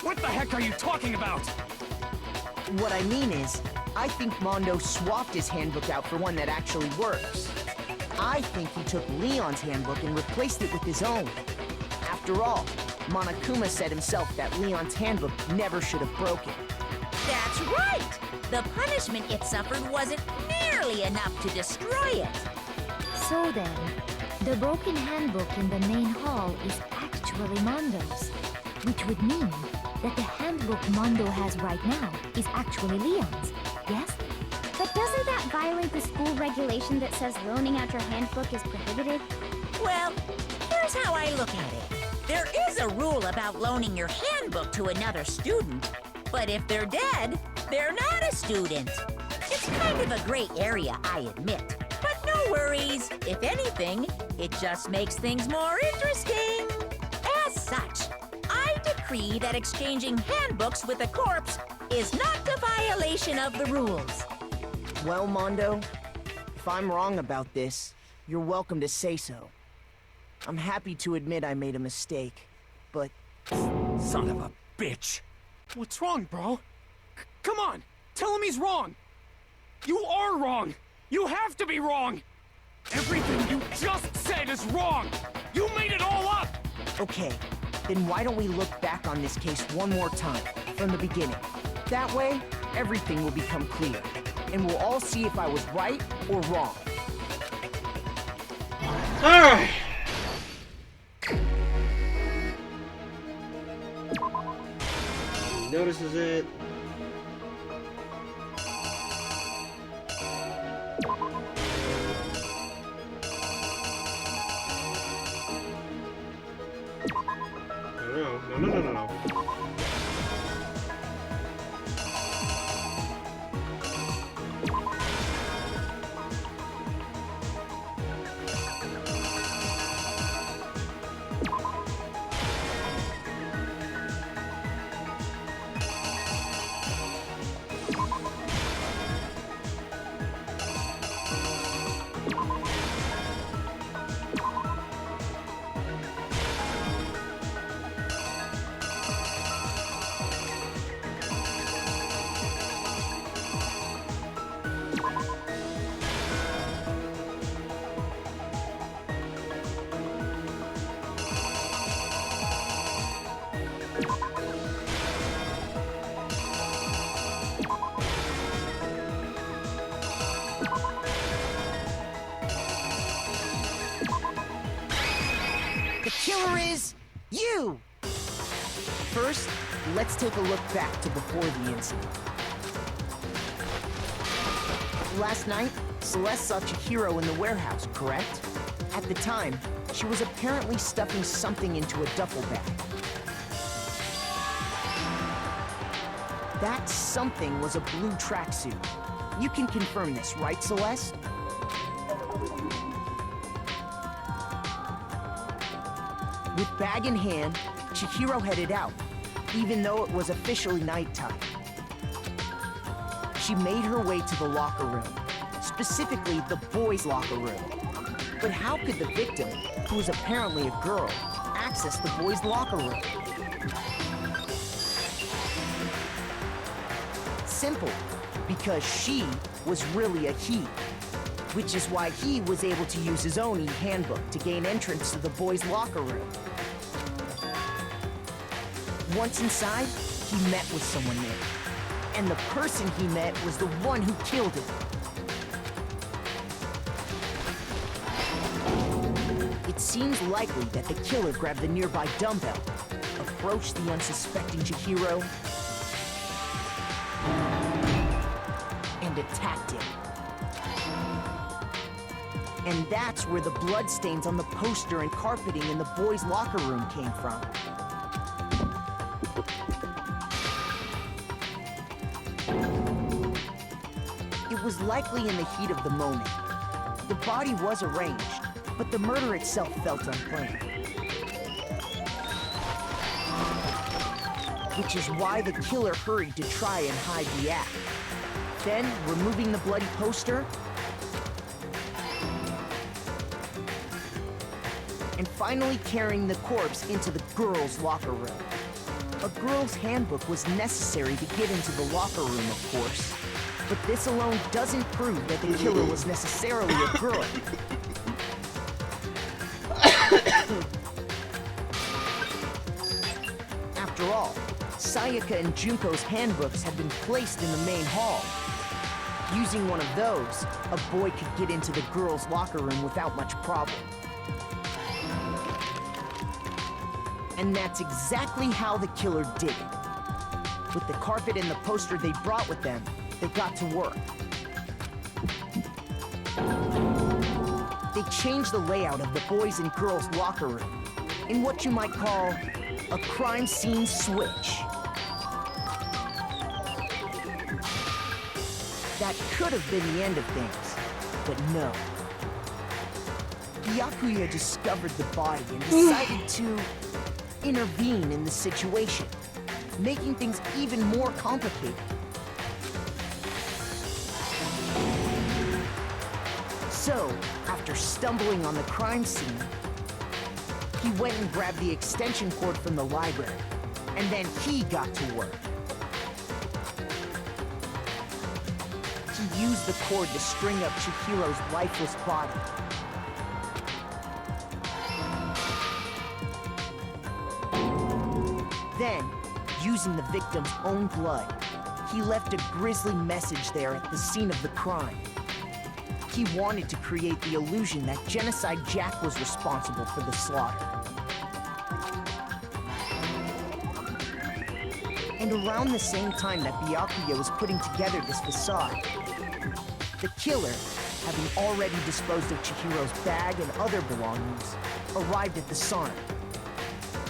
What the heck are you talking about? What I mean is, I think Mondo swapped his handbook out for one that actually works. I think he took Leon's handbook and replaced it with his own. After all, Monokuma said himself that Leon's handbook never should have broken. That's right! The punishment it suffered wasn't nearly enough to destroy it. So then, the broken handbook in the main hall is actually Mondo's, which would mean that the handbook Mondo has right now is actually Leon's, yes? But doesn't that violate the school regulation that says loaning out your handbook is prohibited? Well, here's how I look at it. There is a rule about loaning your handbook to another student, but if they're dead, they're not a student. It's kind of a gray area, I admit. But no worries. If anything, it just makes things more interesting. As such, I decree that exchanging handbooks with a corpse is not a violation of the rules. Well, Mondo, if I'm wrong about this, you're welcome to say so. I'm happy to admit I made a mistake, but... Son of a bitch! What's wrong, bro? Come on! Tell him he's wrong! You are wrong! You have to be wrong! Everything you just said is wrong! You made it all up! Okay, then why don't we look back on this case one more time, from the beginning? That way, everything will become clear, and we'll all see if I was right or wrong. Alright! He notices it. No. killer is you! First, let's take a look back to before the incident. Last night, Celeste saw Chihiro in the warehouse, correct? At the time, she was apparently stuffing something into a duffel bag. That something was a blue tracksuit. You can confirm this, right, Celeste? With bag in hand, Chihiro headed out, even though it was officially nighttime. She made her way to the locker room, specifically the boys' locker room. But how could the victim, who was apparently a girl, access the boys' locker room? Simple, because she was really a he, which is why he was able to use his own e-handbook to gain entrance to the boys' locker room. Once inside, he met with someone there, and the person he met was the one who killed him. It seems likely that the killer grabbed the nearby dumbbell, approached the unsuspecting Chihiro, and attacked him. And that's where the bloodstains on the poster and carpeting in the boys' locker room came from. It was likely in the heat of the moment. The body was arranged, but the murder itself felt unplanned. Which is why the killer hurried to try and hide the act. Then, removing the bloody poster, and finally carrying the corpse into the girls' locker room. A girl's handbook was necessary to get into the locker room, of course. But this alone doesn't prove that the killer was necessarily a girl. After all, Sayaka and Junko's handbooks had been placed in the main hall. Using one of those, a boy could get into the girls' locker room without much problem. And that's exactly how the killer did it. With the carpet and the poster they brought with them, they got to work. They changed the layout of the boys' and girls' locker room in what you might call a crime scene switch. That could have been the end of things, but no. Byakuya discovered the body and decided to intervene in the situation, making things even more complicated. So, after stumbling on the crime scene, he went and grabbed the extension cord from the library, and then he got to work. He used the cord to string up Chihiro's lifeless body. Then, using the victim's own blood, he left a grisly message there at the scene of the crime. He wanted to create the illusion that Genocide Jack was responsible for the slaughter. And around the same time that Byakuya was putting together this facade, the killer, having already disposed of Chihiro's bag and other belongings, arrived at the sauna.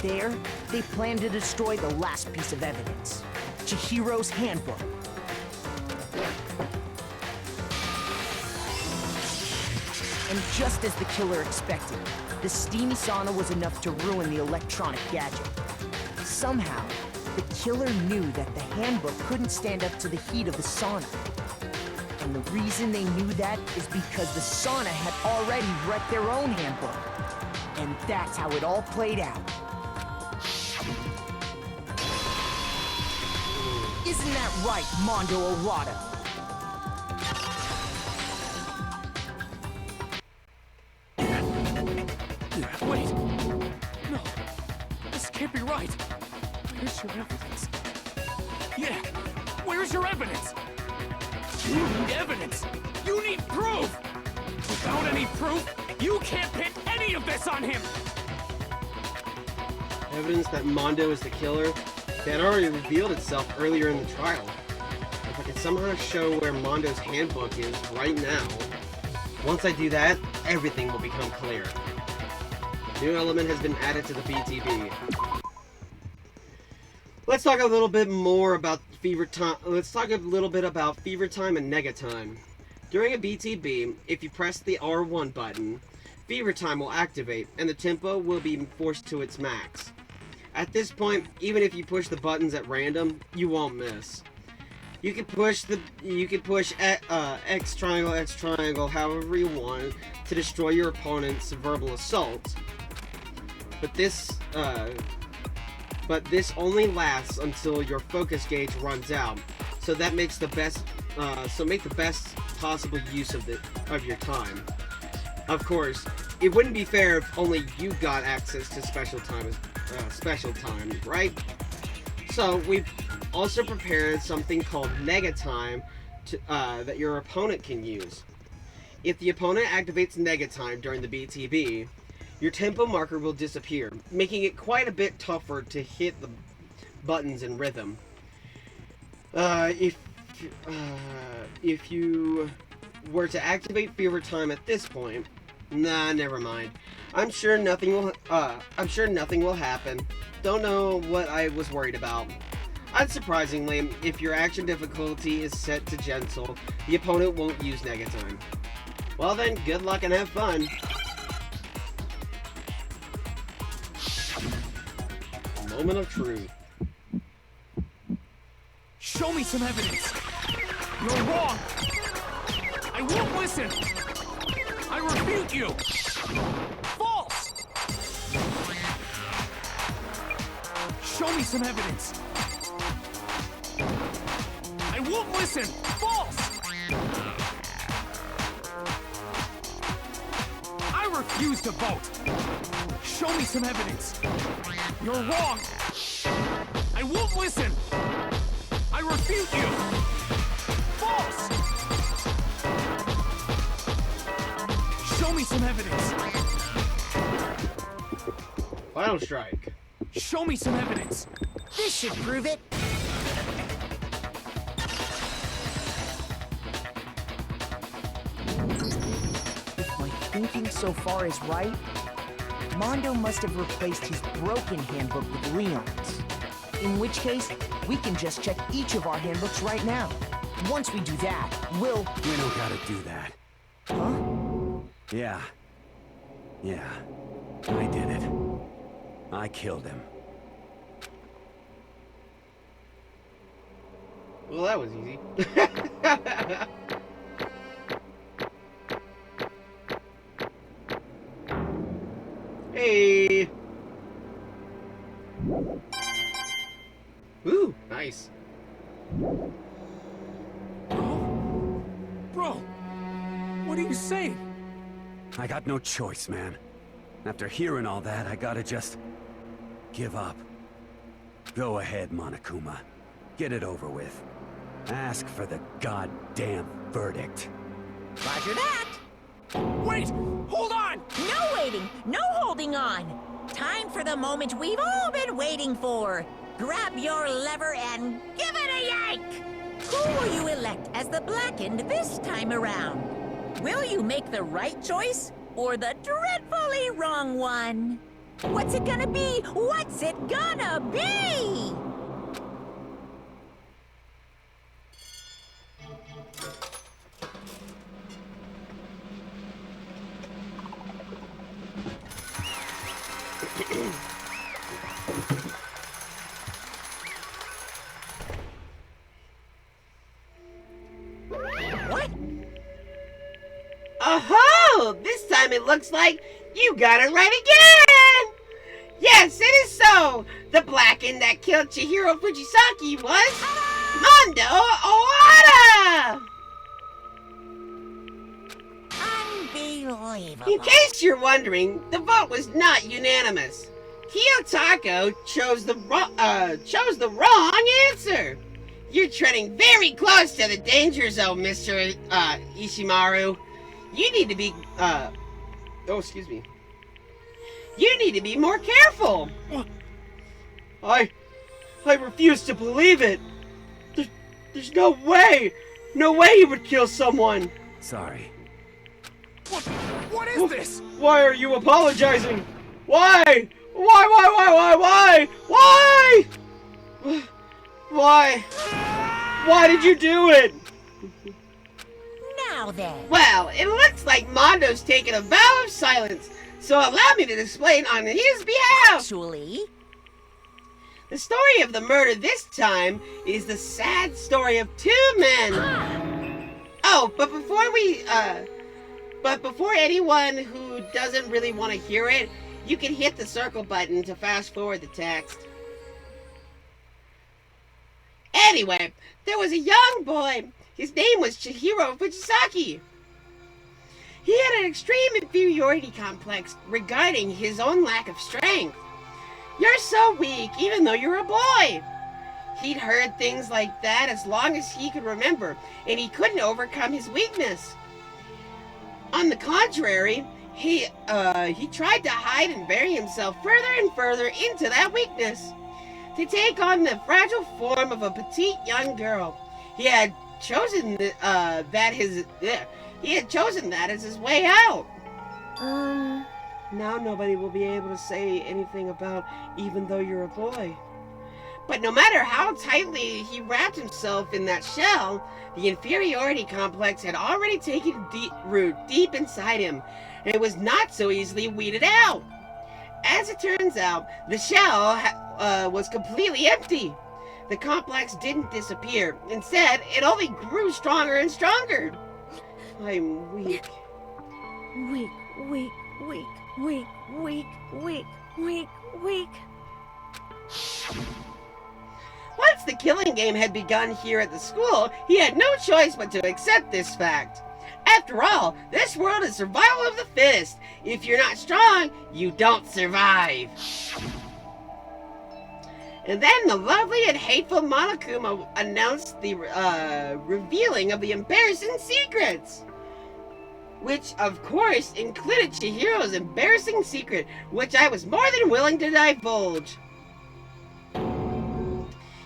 There, they planned to destroy the last piece of evidence, Chihiro's handbook. And just as the killer expected, the steamy sauna was enough to ruin the electronic gadget. Somehow, the killer knew that the handbook couldn't stand up to the heat of the sauna. And the reason they knew that is because the sauna had already wrecked their own handbook. And that's how it all played out. Isn't that right, Mondo Arata? Wait! No, this can't be right. Where's your evidence? Yeah, where's your evidence? You need evidence! You need proof! Without any proof, you can't pin any of this on him! evidence that Mondo is the killer that already revealed itself earlier in the trial. If I can somehow show where Mondo's handbook is right now, once I do that, everything will become clear. A new element has been added to the BTB. Let's talk a little bit more about fever time. Let's talk a little bit about fever time and nega time. During a BTB, if you press the R1 button, fever time will activate and the tempo will be forced to its max. At this point, even if you push the buttons at random, you won't miss. You can push X triangle, however you want to destroy your opponent's verbal assault. But this only lasts until your focus gauge runs out. So that makes the best. Make the best possible use of your time. Of course, it wouldn't be fair if only you got access to special time, right? So we've also prepared something called nega time that your opponent can use. If the opponent activates nega time during the BTB, your tempo marker will disappear, making it quite a bit tougher to hit the buttons in rhythm. If you were to activate fever time at this point, nah, never mind. I'm sure nothing will happen. Don't know what I was worried about. Unsurprisingly, if your action difficulty is set to gentle, the opponent won't use nega time. Well then, good luck and have fun. Moment of truth. Show me some evidence. You're wrong. I won't listen. I refute you. False. Show me some evidence. I won't listen. False. I refuse to vote. Show me some evidence. You're wrong. I won't listen. I refute you. False. Show me some evidence. Final strike. Show me some evidence. This should prove it. If my thinking so far is right, Mondo must have replaced his broken handbook with Leon's. In which case, we can just check each of our handbooks right now. Once we do that, We don't gotta do that. Huh? Yeah. I did it. I killed him. Well, that was easy. Hey! Ooh, nice. Bro, what are you saying? I got no choice, man. After hearing all that, I gotta just give up. Go ahead, Monokuma. Get it over with. Ask for the goddamn verdict. Roger that. Wait! Hold on! No waiting! No holding on! Time for the moment we've all been waiting for! Grab your lever and give it a yank! Who will you elect as the Blackened this time around? Will you make the right choice or the dreadfully wrong one? What's it gonna be? What's it gonna be? What? Oh-ho! This time it looks like you got it right again! Yes, it is so! The Blackened that killed Chihiro Fujisaki was Mondo Owada! Unbelievable. In case you're wondering, the vote was not unanimous. Kiyotako chose the wrong answer. You're treading very close to the danger zone, Mr. Ishimaru. You need to be oh, excuse me. You need to be more careful. I refuse to believe it. There's no way. No way you would kill someone. Sorry. What is this? Why are you apologizing? Why? Why? Why did you do it? Now then. Well, it looks like Mondo's taken a vow of silence, so allow me to explain on his behalf. Actually, the story of the murder this time is the sad story of two men. Oh, but before anyone who doesn't really want to hear it, you can hit the circle button to fast forward the text. Anyway, there was a young boy. His name was Chihiro Fujisaki. He had an extreme inferiority complex regarding his own lack of strength. You're so weak, even though you're a boy. He'd heard things like that as long as he could remember, and he couldn't overcome his weakness. On the contrary, he tried to hide and bury himself further and further into that weakness, to take on the fragile form of a petite young girl. He had chosen that as his way out. Now nobody will be able to say anything about even though you're a boy. But no matter how tightly he wrapped himself in that shell, the inferiority complex had already taken root deep inside him, and it was not so easily weeded out. As it turns out, the shell was completely empty. The complex didn't disappear. Instead, it only grew stronger and stronger. I'm weak. Weak. Once the killing game had begun here at the school, he had no choice but to accept this fact. After all, this world is survival of the fittest. If you're not strong, you don't survive. And then the lovely and hateful Monokuma announced the revealing of the embarrassing secrets. Which, of course, included Chihiro's embarrassing secret, which I was more than willing to divulge.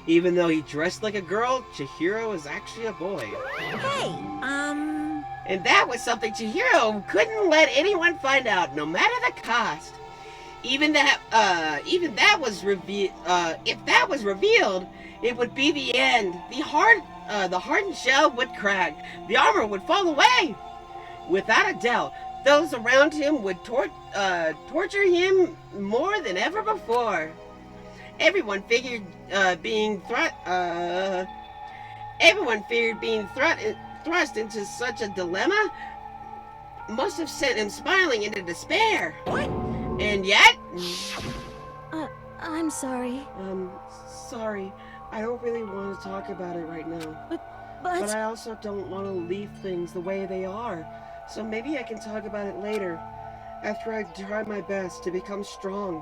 Even though he dressed like a girl, Chihiro is actually a boy. Hey, And that was something Chihiro couldn't let anyone find out, no matter the cost. If that was revealed, it would be the end. The hardened shell would crack. The armor would fall away. Without a doubt, those around him would torture him more than ever before. Everyone feared being thrust into such a dilemma must have sent him spiraling into despair. What? And yet... I'm sorry. Sorry. I don't really want to talk about it right now. But I also don't want to leave things the way they are. So maybe I can talk about it later, after I try my best to become strong.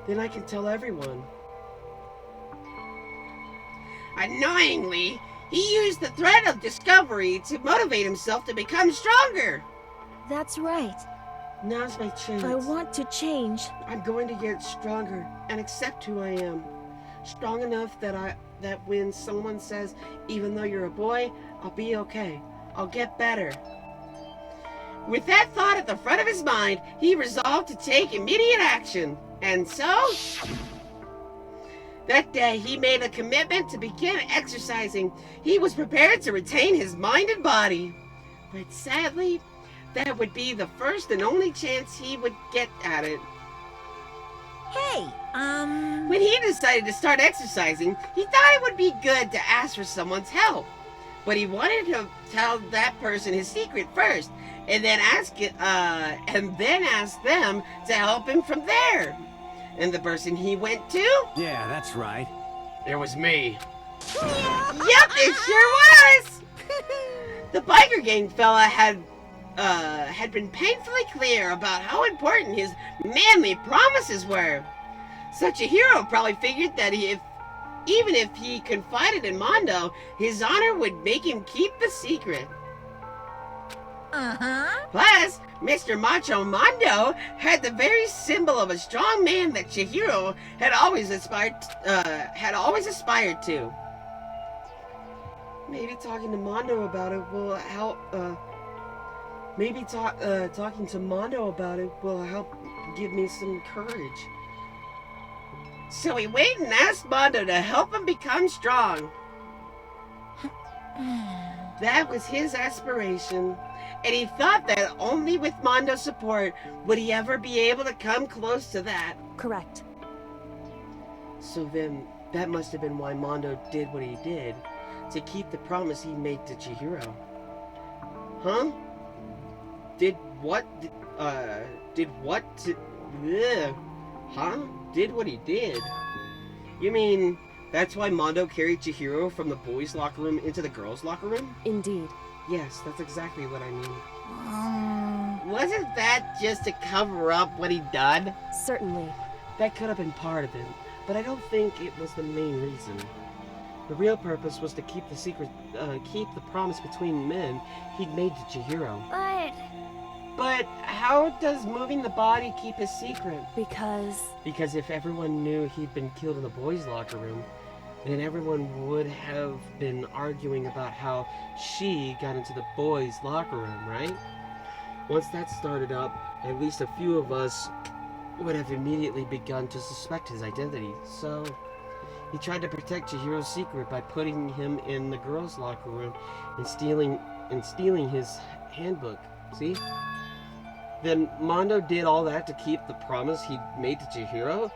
Then I can tell everyone. Annoyingly, he used the threat of discovery to motivate himself to become stronger. That's right. Now's my chance. I want to change. I'm going to get stronger and accept who I am. Strong enough that when someone says, even though you're a boy, I'll be okay. I'll get better. With that thought at the front of his mind, he resolved to take immediate action. And so, that day he made a commitment to begin exercising. He was prepared to retain his mind and body. But sadly, that would be the first and only chance he would get at it. Hey, When he decided to start exercising, he thought it would be good to ask for someone's help. But he wanted to tell that person his secret first, and then ask them to help him from there. And the person he went to? Yeah, that's right. It was me. Yep, it sure was! The biker gang fella had been painfully clear about how important his manly promises were. Such a hero probably figured that even if he confided in Mondo, his honor would make him keep the secret. Plus, Mr. Macho Mondo had the very symbol of a strong man that Chihiro had always aspired to. Maybe talking to Mondo about it will help. Maybe talking to Mondo about it will help give me some courage. So he went and asked Mondo to help him become strong. That was his aspiration, and he thought that only with Mondo's support would he ever be able to come close to that. Correct. So then, that must have been why Mondo did what he did, to keep the promise he made to Chihiro. Huh? Did what he did? You mean, that's why Mondo carried Chihiro from the boys' locker room into the girls' locker room? Indeed. Yes, that's exactly what I mean. Wasn't that just to cover up what he'd done? Certainly. That could have been part of it, but I don't think it was the main reason. The real purpose was to keep the secret, keep the promise between men he'd made to Chihiro. But how does moving the body keep a secret? Because if everyone knew he'd been killed in the boys' locker room, then everyone would have been arguing about how she got into the boys' locker room, right? Once that started up, at least a few of us would have immediately begun to suspect his identity. So he tried to protect Chihiro's secret by putting him in the girls' locker room and stealing his handbook. See? Then Mondo did all that to keep the promise he'd made to Chihiro,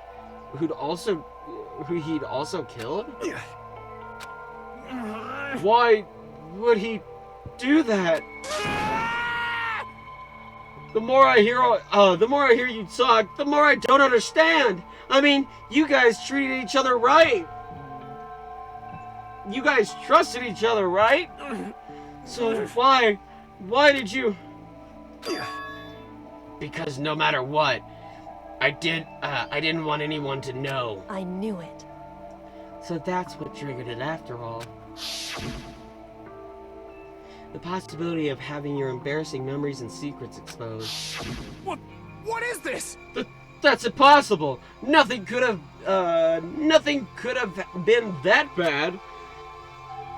who he'd also killed? Why would he do that? The more I hear you talk, the more I don't understand. I mean, you guys treated each other right. You guys trusted each other, right? So why did you? Because no matter what, I didn't want anyone to know. I knew it. So that's what triggered it after all. The possibility of having your embarrassing memories and secrets exposed. What is this? That's impossible! Nothing could have been that bad.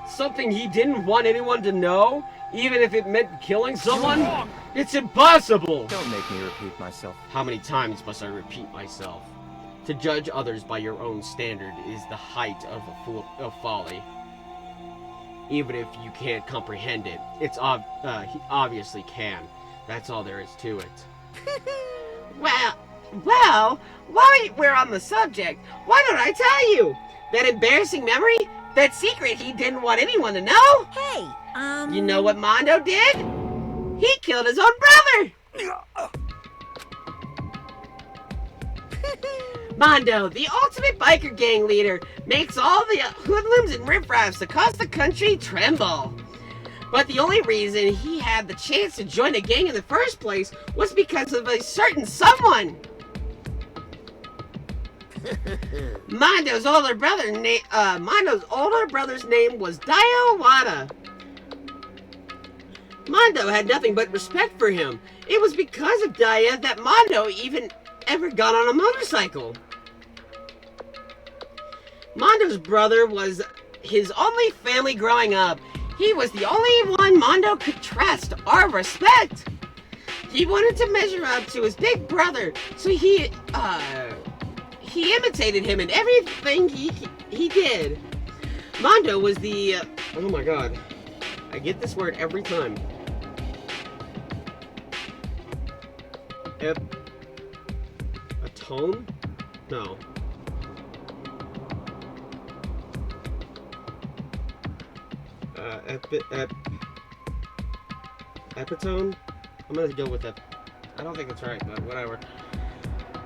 Something he didn't want anyone to know, even if it meant killing someone? It's impossible! Don't make me repeat myself. How many times must I repeat myself? To judge others by your own standard is the height of folly. Even if you can't comprehend it, he obviously can. That's all there is to it. Well, while we're on the subject, why don't I tell you? That embarrassing memory? That secret he didn't want anyone to know? Hey, You know what Mondo did? He killed his own brother! Mondo, the ultimate biker gang leader, makes all the hoodlums and riffraffs across the country tremble. But the only reason he had the chance to join a gang in the first place was because of a certain someone. Mondo's older brother's name was Dio Wada. Mondo had nothing but respect for him. It was because of Dia that Mondo even ever got on a motorcycle. Mondo's brother was his only family growing up. He was the only one Mondo could trust or respect. He wanted to measure up to his big brother, so he imitated him in everything he did. Mondo was the oh my god, I get this word every time. Atone? No. Epitone? I'm gonna go with that. I don't think that's right, but whatever.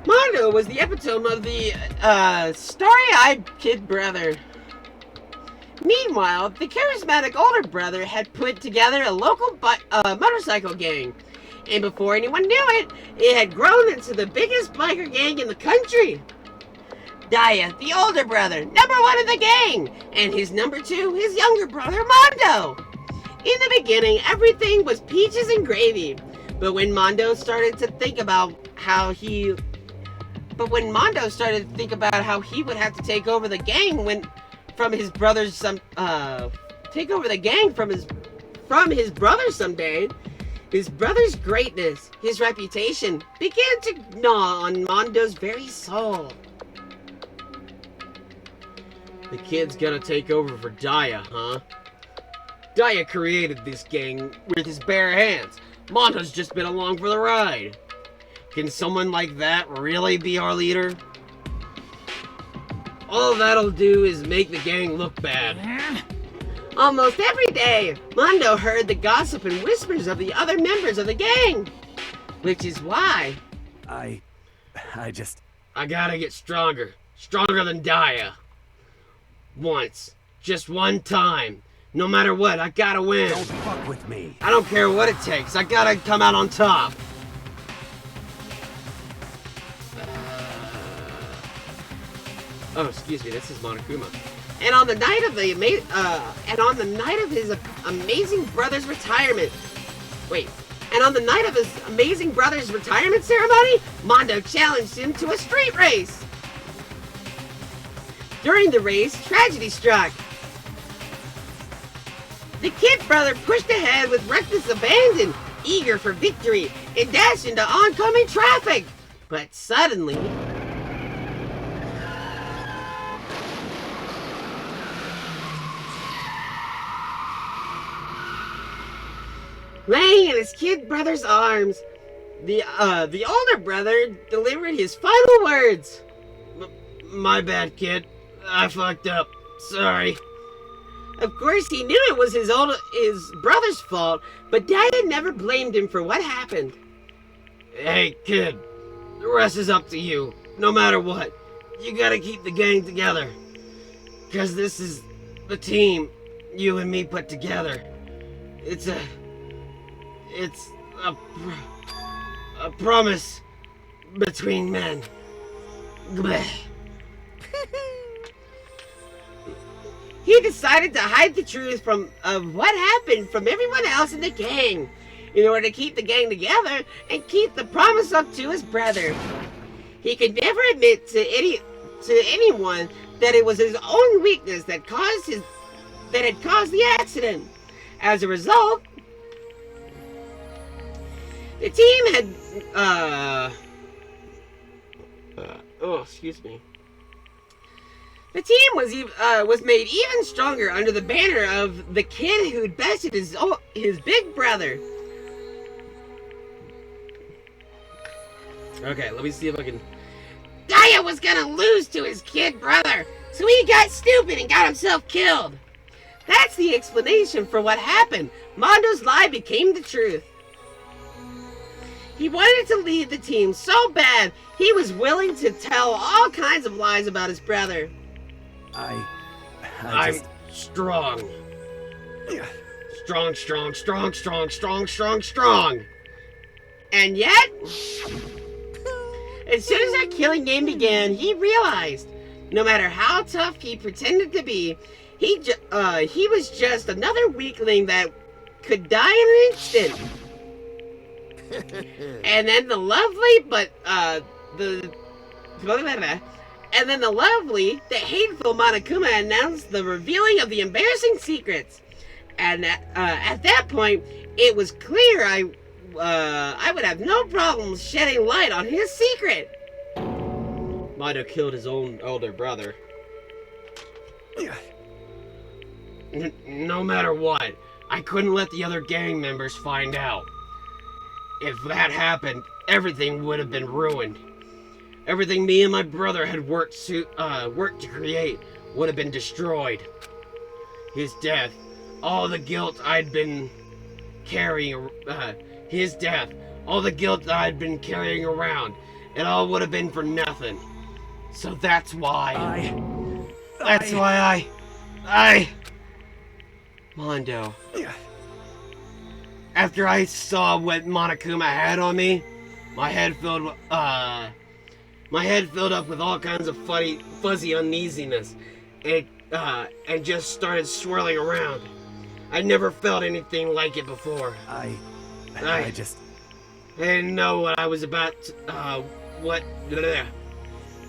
Mondo was the epitome of the starry-eyed kid brother. Meanwhile, the charismatic older brother had put together a local motorcycle gang. And before anyone knew it, it had grown into the biggest biker gang in the country. Dia, the older brother, #1 in the gang, and his #2, his younger brother, Mondo. In the beginning, everything was peaches and gravy. But when Mondo started to think about how he would have to take over the gang from his brother someday, his brother's greatness, his reputation, began to gnaw on Mondo's very soul. The kid's gonna take over for Daya, huh? Daya created this gang with his bare hands. Mondo's just been along for the ride. Can someone like that really be our leader? All that'll do is make the gang look bad. Almost every day, Mondo heard the gossip and whispers of the other members of the gang. Which is why... I gotta get stronger. Stronger than Daya. Once. Just one time. No matter what, I gotta win. Don't fuck with me. I don't care what it takes. I gotta come out on top. Oh, excuse me. This is Monokuma. And on the night of his amazing brother's retirement ceremony, Mondo challenged him to a street race. During the race, tragedy struck. The kid brother pushed ahead with reckless abandon, eager for victory, and dashed into oncoming traffic. But suddenly... laying in his kid brother's arms, the older brother delivered his final words. My bad, kid. I fucked up. Sorry. Of course, he knew it was his brother's fault, but Dad had never blamed him for what happened. Hey, kid. The rest is up to you. No matter what, you gotta keep the gang together. 'Cause this is the team you and me put together. It's a promise between men. Blech. He decided to hide the truth of what happened from everyone else in the gang in order to keep the gang together and keep the promise up to his brother. He could never admit to anyone that it was his own weakness that had caused the accident. As a result, the team had The team was made even stronger under the banner of the kid who'd bested his big brother. Okay, let me see if I can... Daya was gonna lose to his kid brother, so he got stupid and got himself killed. That's the explanation for what happened. Mondo's lie became the truth. He wanted to lead the team so bad, he was willing to tell all kinds of lies about his brother. I'm strong. Strong. And yet, as soon as that killing game began, he realized, no matter how tough he pretended to be, he was just another weakling that could die in an instant. And then the lovely, the hateful Monokuma announced the revealing of the embarrassing secrets. And at that point, it was clear I would have no problems shedding light on his secret. Mondo killed his own older brother. No matter what, I couldn't let the other gang members find out. If that happened, everything would have been ruined. Everything me and my brother had worked to create would have been destroyed. His death, all the guilt I'd been carrying, all the guilt that I'd been carrying around, it all would have been for nothing. So that's why Mondo. After I saw what Monokuma had on me, my head filled up with all kinds of fuzzy uneasiness, and just started swirling around. I never felt anything like it before. I just... I didn't know what I was about to,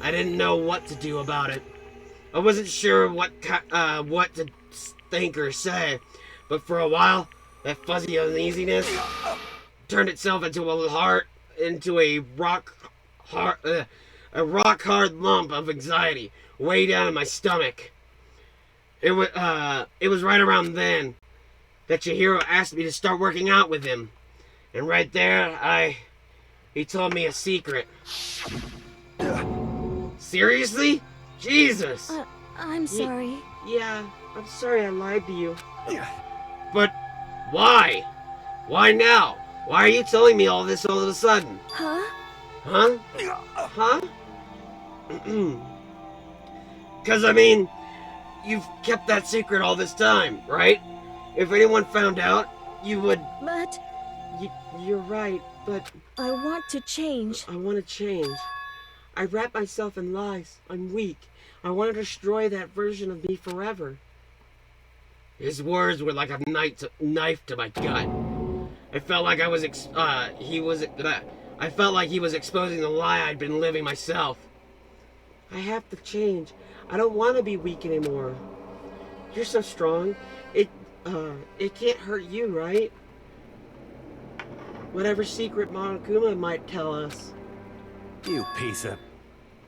I didn't know what to do about it. I wasn't sure what to think or say, but for a while, that fuzzy uneasiness turned itself into a rock hard lump of anxiety way down in my stomach. It was right around then that Chihiro asked me to start working out with him, and right there, he told me a secret. Seriously? Jesus! I'm sorry. Yeah, I'm sorry I lied to you. But why? Why now? Why are you telling me all this all of a sudden? Huh? Huh? Huh? Because, I mean, you've kept that secret all this time, right? If anyone found out, you would... But... You're right, but... I want to change. I want to change. I wrap myself in lies. I'm weak. I want to destroy that version of me forever. His words were like a knife to my gut. I felt like I felt like he was exposing the lie I'd been living myself. I have to change. I don't want to be weak anymore. You're so strong. It can't hurt you, right? Whatever secret Monokuma might tell us. You piece of...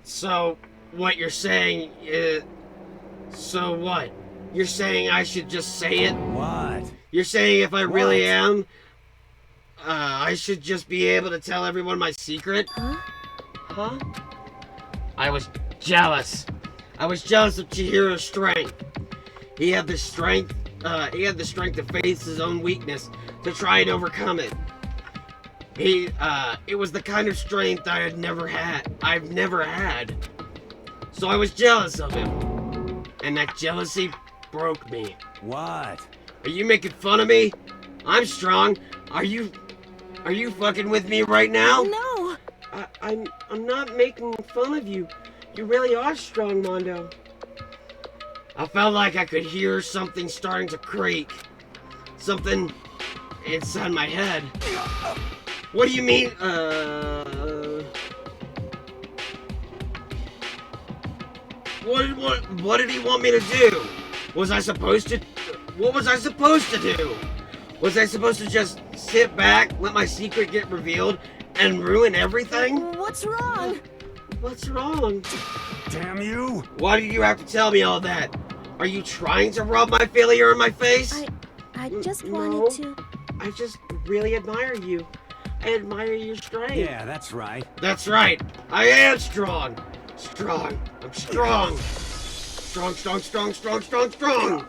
So, what you're saying is... So what? You're saying I should just say it? What? You're saying if I really am, I should just be able to tell everyone my secret? Huh? I was jealous. I was jealous of Chihiro's strength. He had the strength to face his own weakness, to try and overcome it. It was the kind of strength I've never had. So I was jealous of him. And that jealousy broke me. What? Are you making fun of me? I'm strong. Are you fucking with me right now? No. I'm not making fun of you. You really are strong, Mondo. I felt like I could hear something starting to creak. Something inside my head. What do you mean, What did he want me to do? Was I supposed to... What was I supposed to do? Was I supposed to just sit back, let my secret get revealed, and ruin everything? What's wrong? What's wrong? Damn you! Why did you have to tell me all that? Are you trying to rub my failure in my face? I just wanted to... I just really admire you. I admire your strength. Yeah, that's right. That's right. I am strong. Strong. I'm strong. Strong.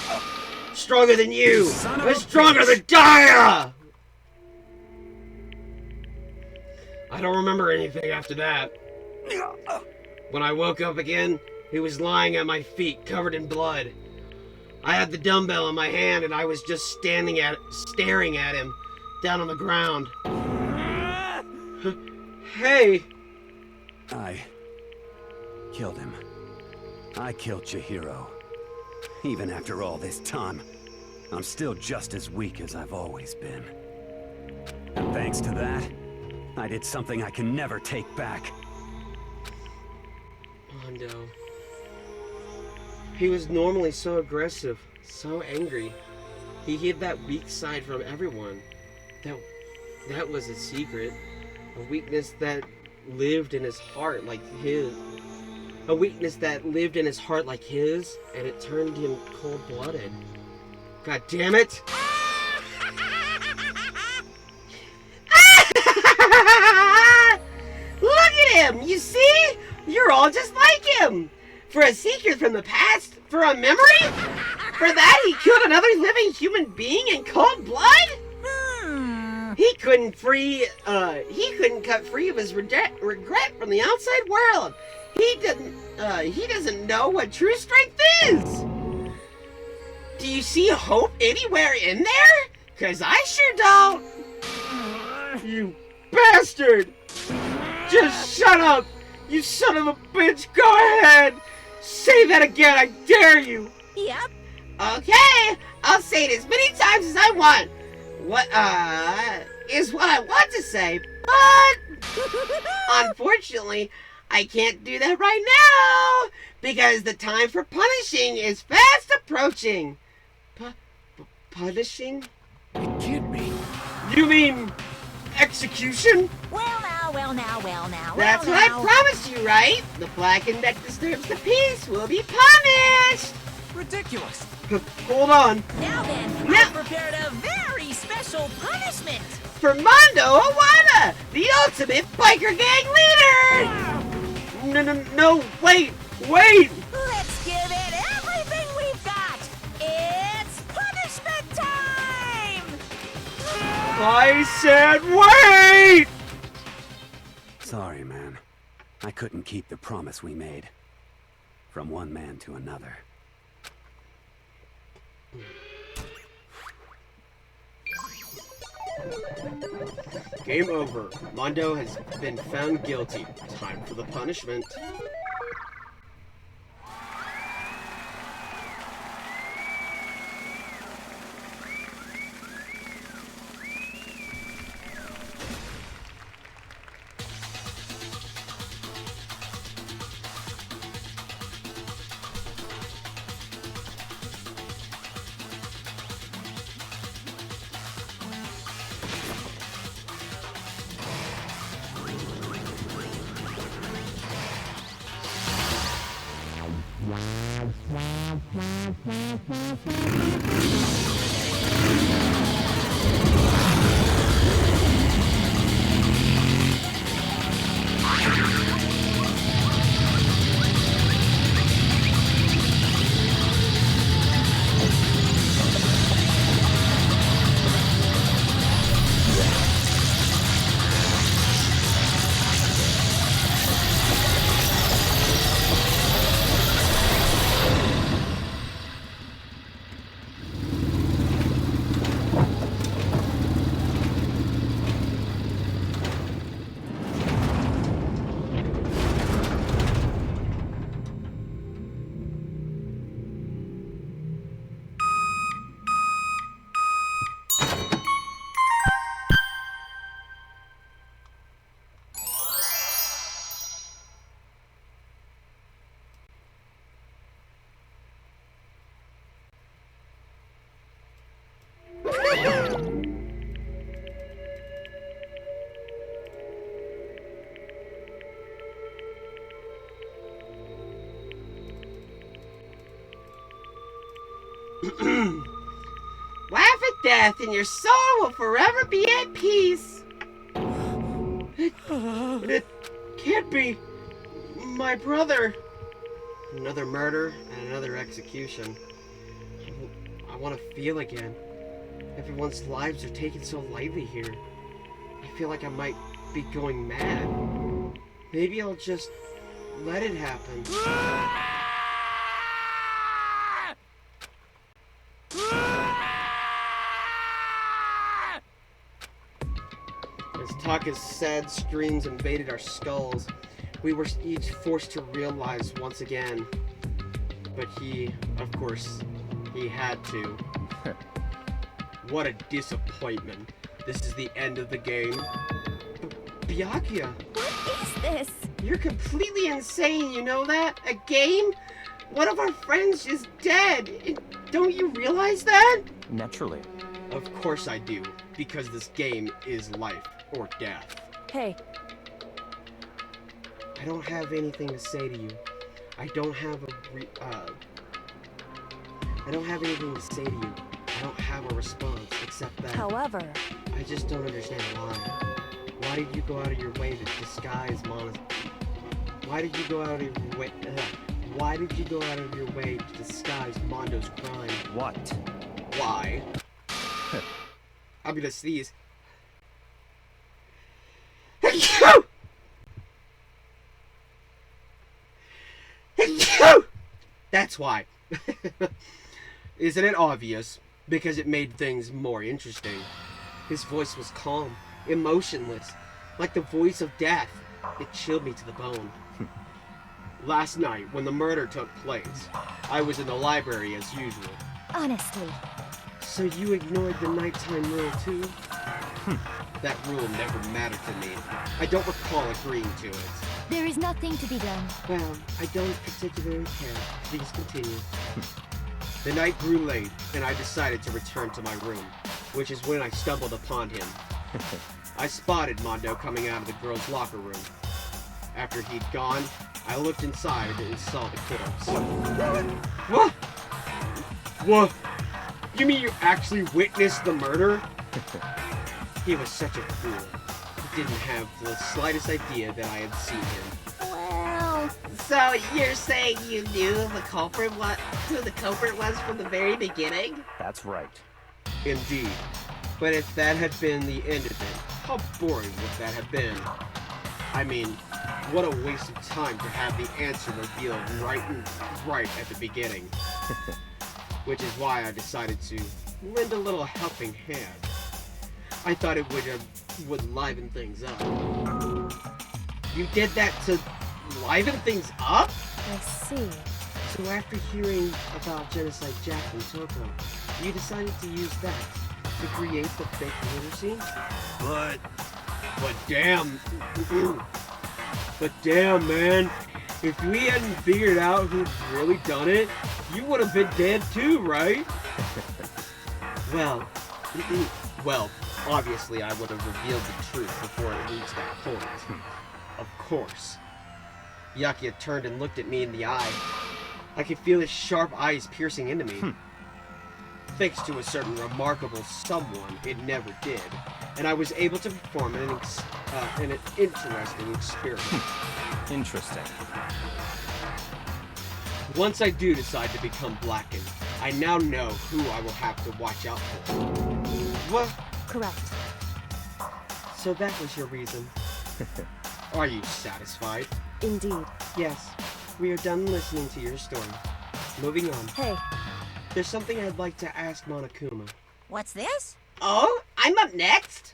Stronger than you. I'm stronger than Gaia! I don't remember anything after that. When I woke up again, he was lying at my feet, covered in blood. I had the dumbbell in my hand and I was just staring at him, down on the ground. Hey! I killed him. I killed Chihiro. Even after all this time, I'm still just as weak as I've always been. And thanks to that, I did something I can never take back. Mondo. He was normally so aggressive, so angry. He hid that weak side from everyone. That was his secret. A weakness that lived in his heart like his. A weakness that lived in his heart like his, and it turned him cold-blooded. God damn it! Look at him! You see? You're all just like him! For a secret from the past? For a memory? For that he killed another living human being in cold blood? He couldn't cut free of his regret from the outside world. He doesn't know what true strength is. Do you see hope anywhere in there? 'Cause I sure don't. You bastard! Just shut up! You son of a bitch! Go ahead! Say that again, I dare you! Yep. Okay, I'll say it as many times as I want. What is what I want to say, but unfortunately, I can't do that right now because the time for punishing is fast approaching. Punishing? It can't be. You mean execution? Well now. That's what I promised you, right? The blackened that disturbs the peace will be punished. Ridiculous. Hold on. Now then, I've prepared a very special punishment. For Mondo Awada, the ultimate biker gang leader! No, wait! Let's give it everything we've got. It's punishment time! I said wait! Sorry, man. I couldn't keep the promise we made. From one man to another. Game over. Mondo has been found guilty. Time for the punishment. Laugh at death and your soul will forever be at peace. It can't be my brother. Another murder and another execution. I want to feel again. Everyone's lives are taken so lightly here. I feel like I might be going mad. Maybe I'll just let it happen. As Taka's sad screams invaded our skulls, we were each forced to realize once again. But he, of course, he had to. What a disappointment. This is the end of the game. Byakuya. What is this? You're completely insane, you know that? A game? One of our friends is dead. Don't you realize that? Naturally. Of course I do, because this game is life or death. Hey. I don't have anything to say to you. I don't have anything to say to you. I don't have a response except that. However, I just don't understand why. Why did you go out of your way to disguise Mona's? Why did you go out of your way? Why did you go out of your way to disguise Mondo's crime? What? Why? I'm gonna sneeze. That's why. Isn't it obvious? Because it made things more interesting. His voice was calm, emotionless, like the voice of death. It chilled me to the bone. Last night, when the murder took place, I was in the library as usual. Honestly, So you ignored the nighttime rule too? That rule never mattered to me. I don't recall agreeing to it. There is nothing to be done. Well, I don't particularly care. Please continue. The night grew late, and I decided to return to my room, which is when I stumbled upon him. I spotted Mondo coming out of the girls' locker room. After he'd gone, I looked inside and saw the corpse. What? What? You mean you actually witnessed the murder? He was such a fool. He didn't have the slightest idea that I had seen him. Well, so you're saying you knew who the culprit was from the very beginning? That's right. Indeed. But if that had been the end of it, how boring would that have been? I mean, what a waste of time to have the answer revealed right at the beginning. Which is why I decided to lend a little helping hand. I thought it would liven things up. You did that to liven things up? I see. So after hearing about Genocide Jack and Toko, you decided to use that to create the fake murder scene? But damn, man, if we hadn't figured out who'd really done it, you would have been dead too, right? Well, obviously I would have revealed the truth before it reached that point. Of course. Yakia turned and looked at me in the eye. I could feel his sharp eyes piercing into me. Thanks to a certain remarkable someone, it never did, and I was able to perform an interesting experiment. Interesting. Once I do decide to become blackened, I now know who I will have to watch out for. What? Correct. So that was your reason. Are you satisfied? Indeed. Yes. We are done listening to your story. Moving on. Hey. There's something I'd like to ask Monokuma. What's this? Oh, I'm up next?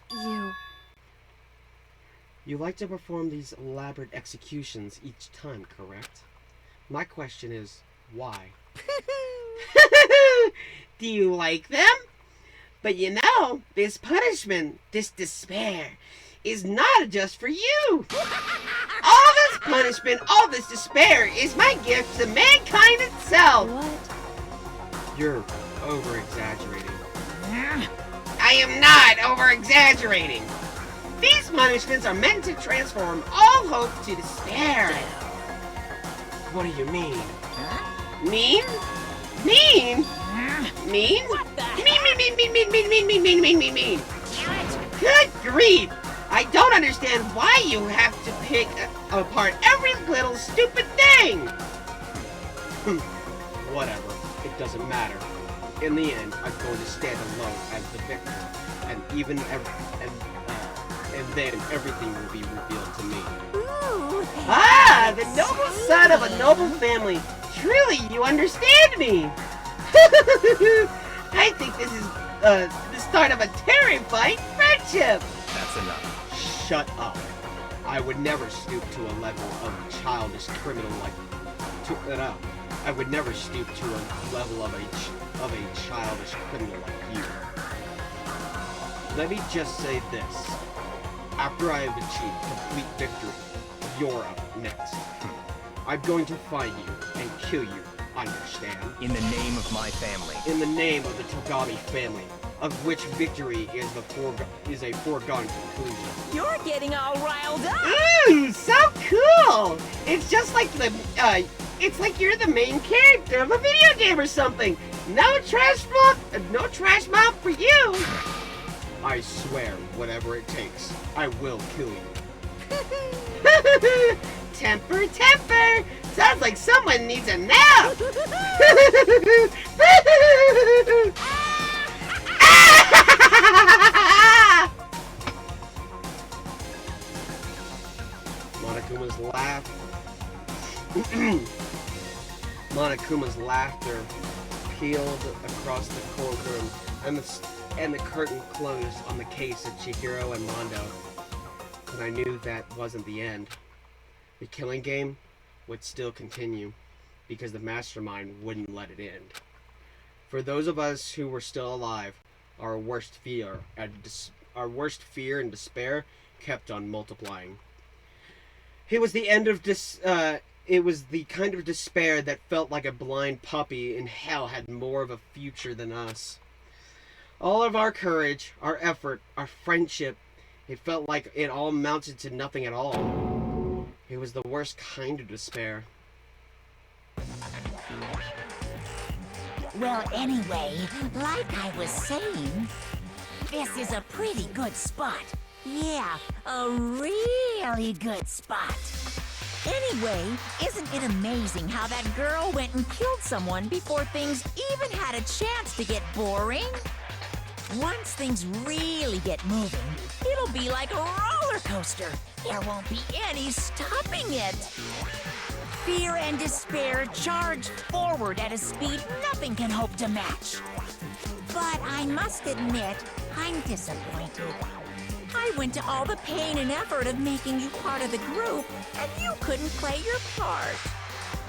You like to perform these elaborate executions each time, correct? My question is, why? Do you like them? But you know, this punishment, this despair, is not just for you. All this punishment, all this despair is my gift to mankind itself. What? You're over-exaggerating. I am not over-exaggerating. These punishments are meant to transform all hope to despair. What do you mean? Mean? Mean? Mean? What the Mean. Good grief! I don't understand why you have to pick apart every little stupid thing. Whatever. It doesn't matter. In the end, I'm going to stand alone as the victim, and then everything will be revealed to me. Ooh, Ah, the noble son of a noble family. Truly, you understand me. I think this is the start of a terrifying friendship. That's enough. Shut up. I would never stoop to a level of childish criminal like I would never stoop to a level of a childish criminal like you. Let me just say this. After I have achieved complete victory, you're up next. I'm going to find you and kill you, understand? In the name of my family. In the name of the Togami family, of which victory is a foregone conclusion. you're getting all riled up. Ooh, so cool! It's just like it's like you're the main character of a video game or something. No trash mouth for you. I swear, whatever it takes, I will kill you. Temper. Sounds like someone needs a nap. Monokuma's laughter peeled across the courtroom, and the curtain closed on the case of Chihiro and Mondo. But I knew that wasn't the end. The killing game would still continue, because the mastermind wouldn't let it end. For those of us who were still alive, our worst fear and despair kept on multiplying. It was the kind of despair that felt like a blind puppy in hell had more of a future than us. All of our courage, our effort, our friendship, it felt like it all amounted to nothing at all. It was the worst kind of despair. Well, anyway, like I was saying, this is a pretty good spot. Yeah, a really good spot. Anyway, isn't it amazing how that girl went and killed someone before things even had a chance to get boring? Once things really get moving, it'll be like a roller coaster. There won't be any stopping it. Fear and despair charge forward at a speed nothing can hope to match. But I must admit, I'm disappointed. I went to all the pain and effort of making you part of the group, and you couldn't play your part.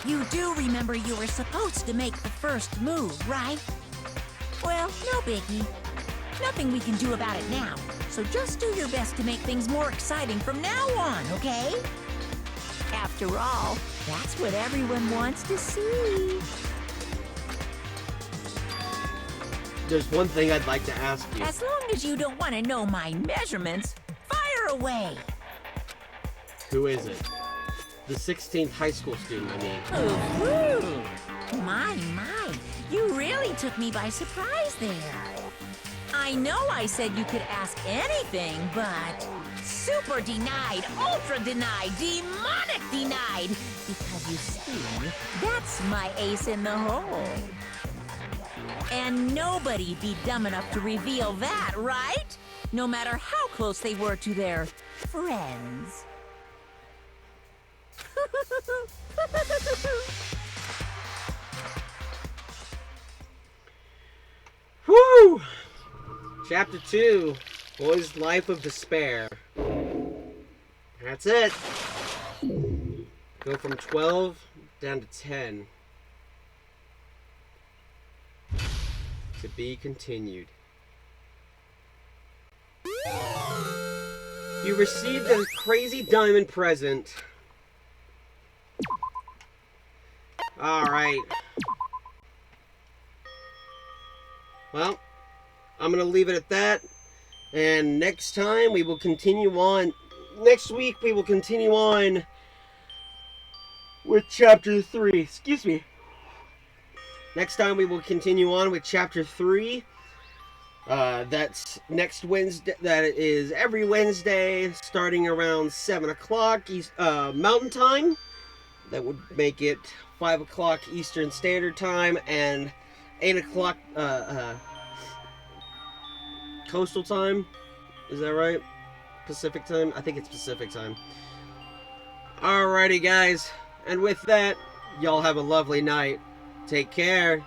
You do remember you were supposed to make the first move, right? Well, no biggie. Nothing we can do about it now, so just do your best to make things more exciting from now on, okay? After all, that's what everyone wants to see. There's one thing I'd like to ask you. As long as you don't want to know my measurements, fire away! Who is it? The 16th high school student, I mean. Ooh, my, you really took me by surprise there. I know I said you could ask anything, but super denied, ultra denied, demonic denied. Because you see, that's my ace in the hole. And nobody'd be dumb enough to reveal that, right? No matter how close they were to their friends. Woo! Chapter 2, Boy's Life of Despair. That's it. Go from 12 down to 10. To be continued. You received a crazy diamond present. Alright. Well, I'm going to leave it at that. And next time we will continue on. Next week we will continue on with Chapter 3. Excuse me. Next time we will continue on with Chapter 3. That's next Wednesday. That is every Wednesday starting around 7 o'clock Mountain Time. That would make it 5 o'clock Eastern Standard Time and 8 o'clock Coastal Time. Is that right? Pacific Time? I think it's Pacific Time. Alrighty, guys. And with that, y'all have a lovely night. Take care.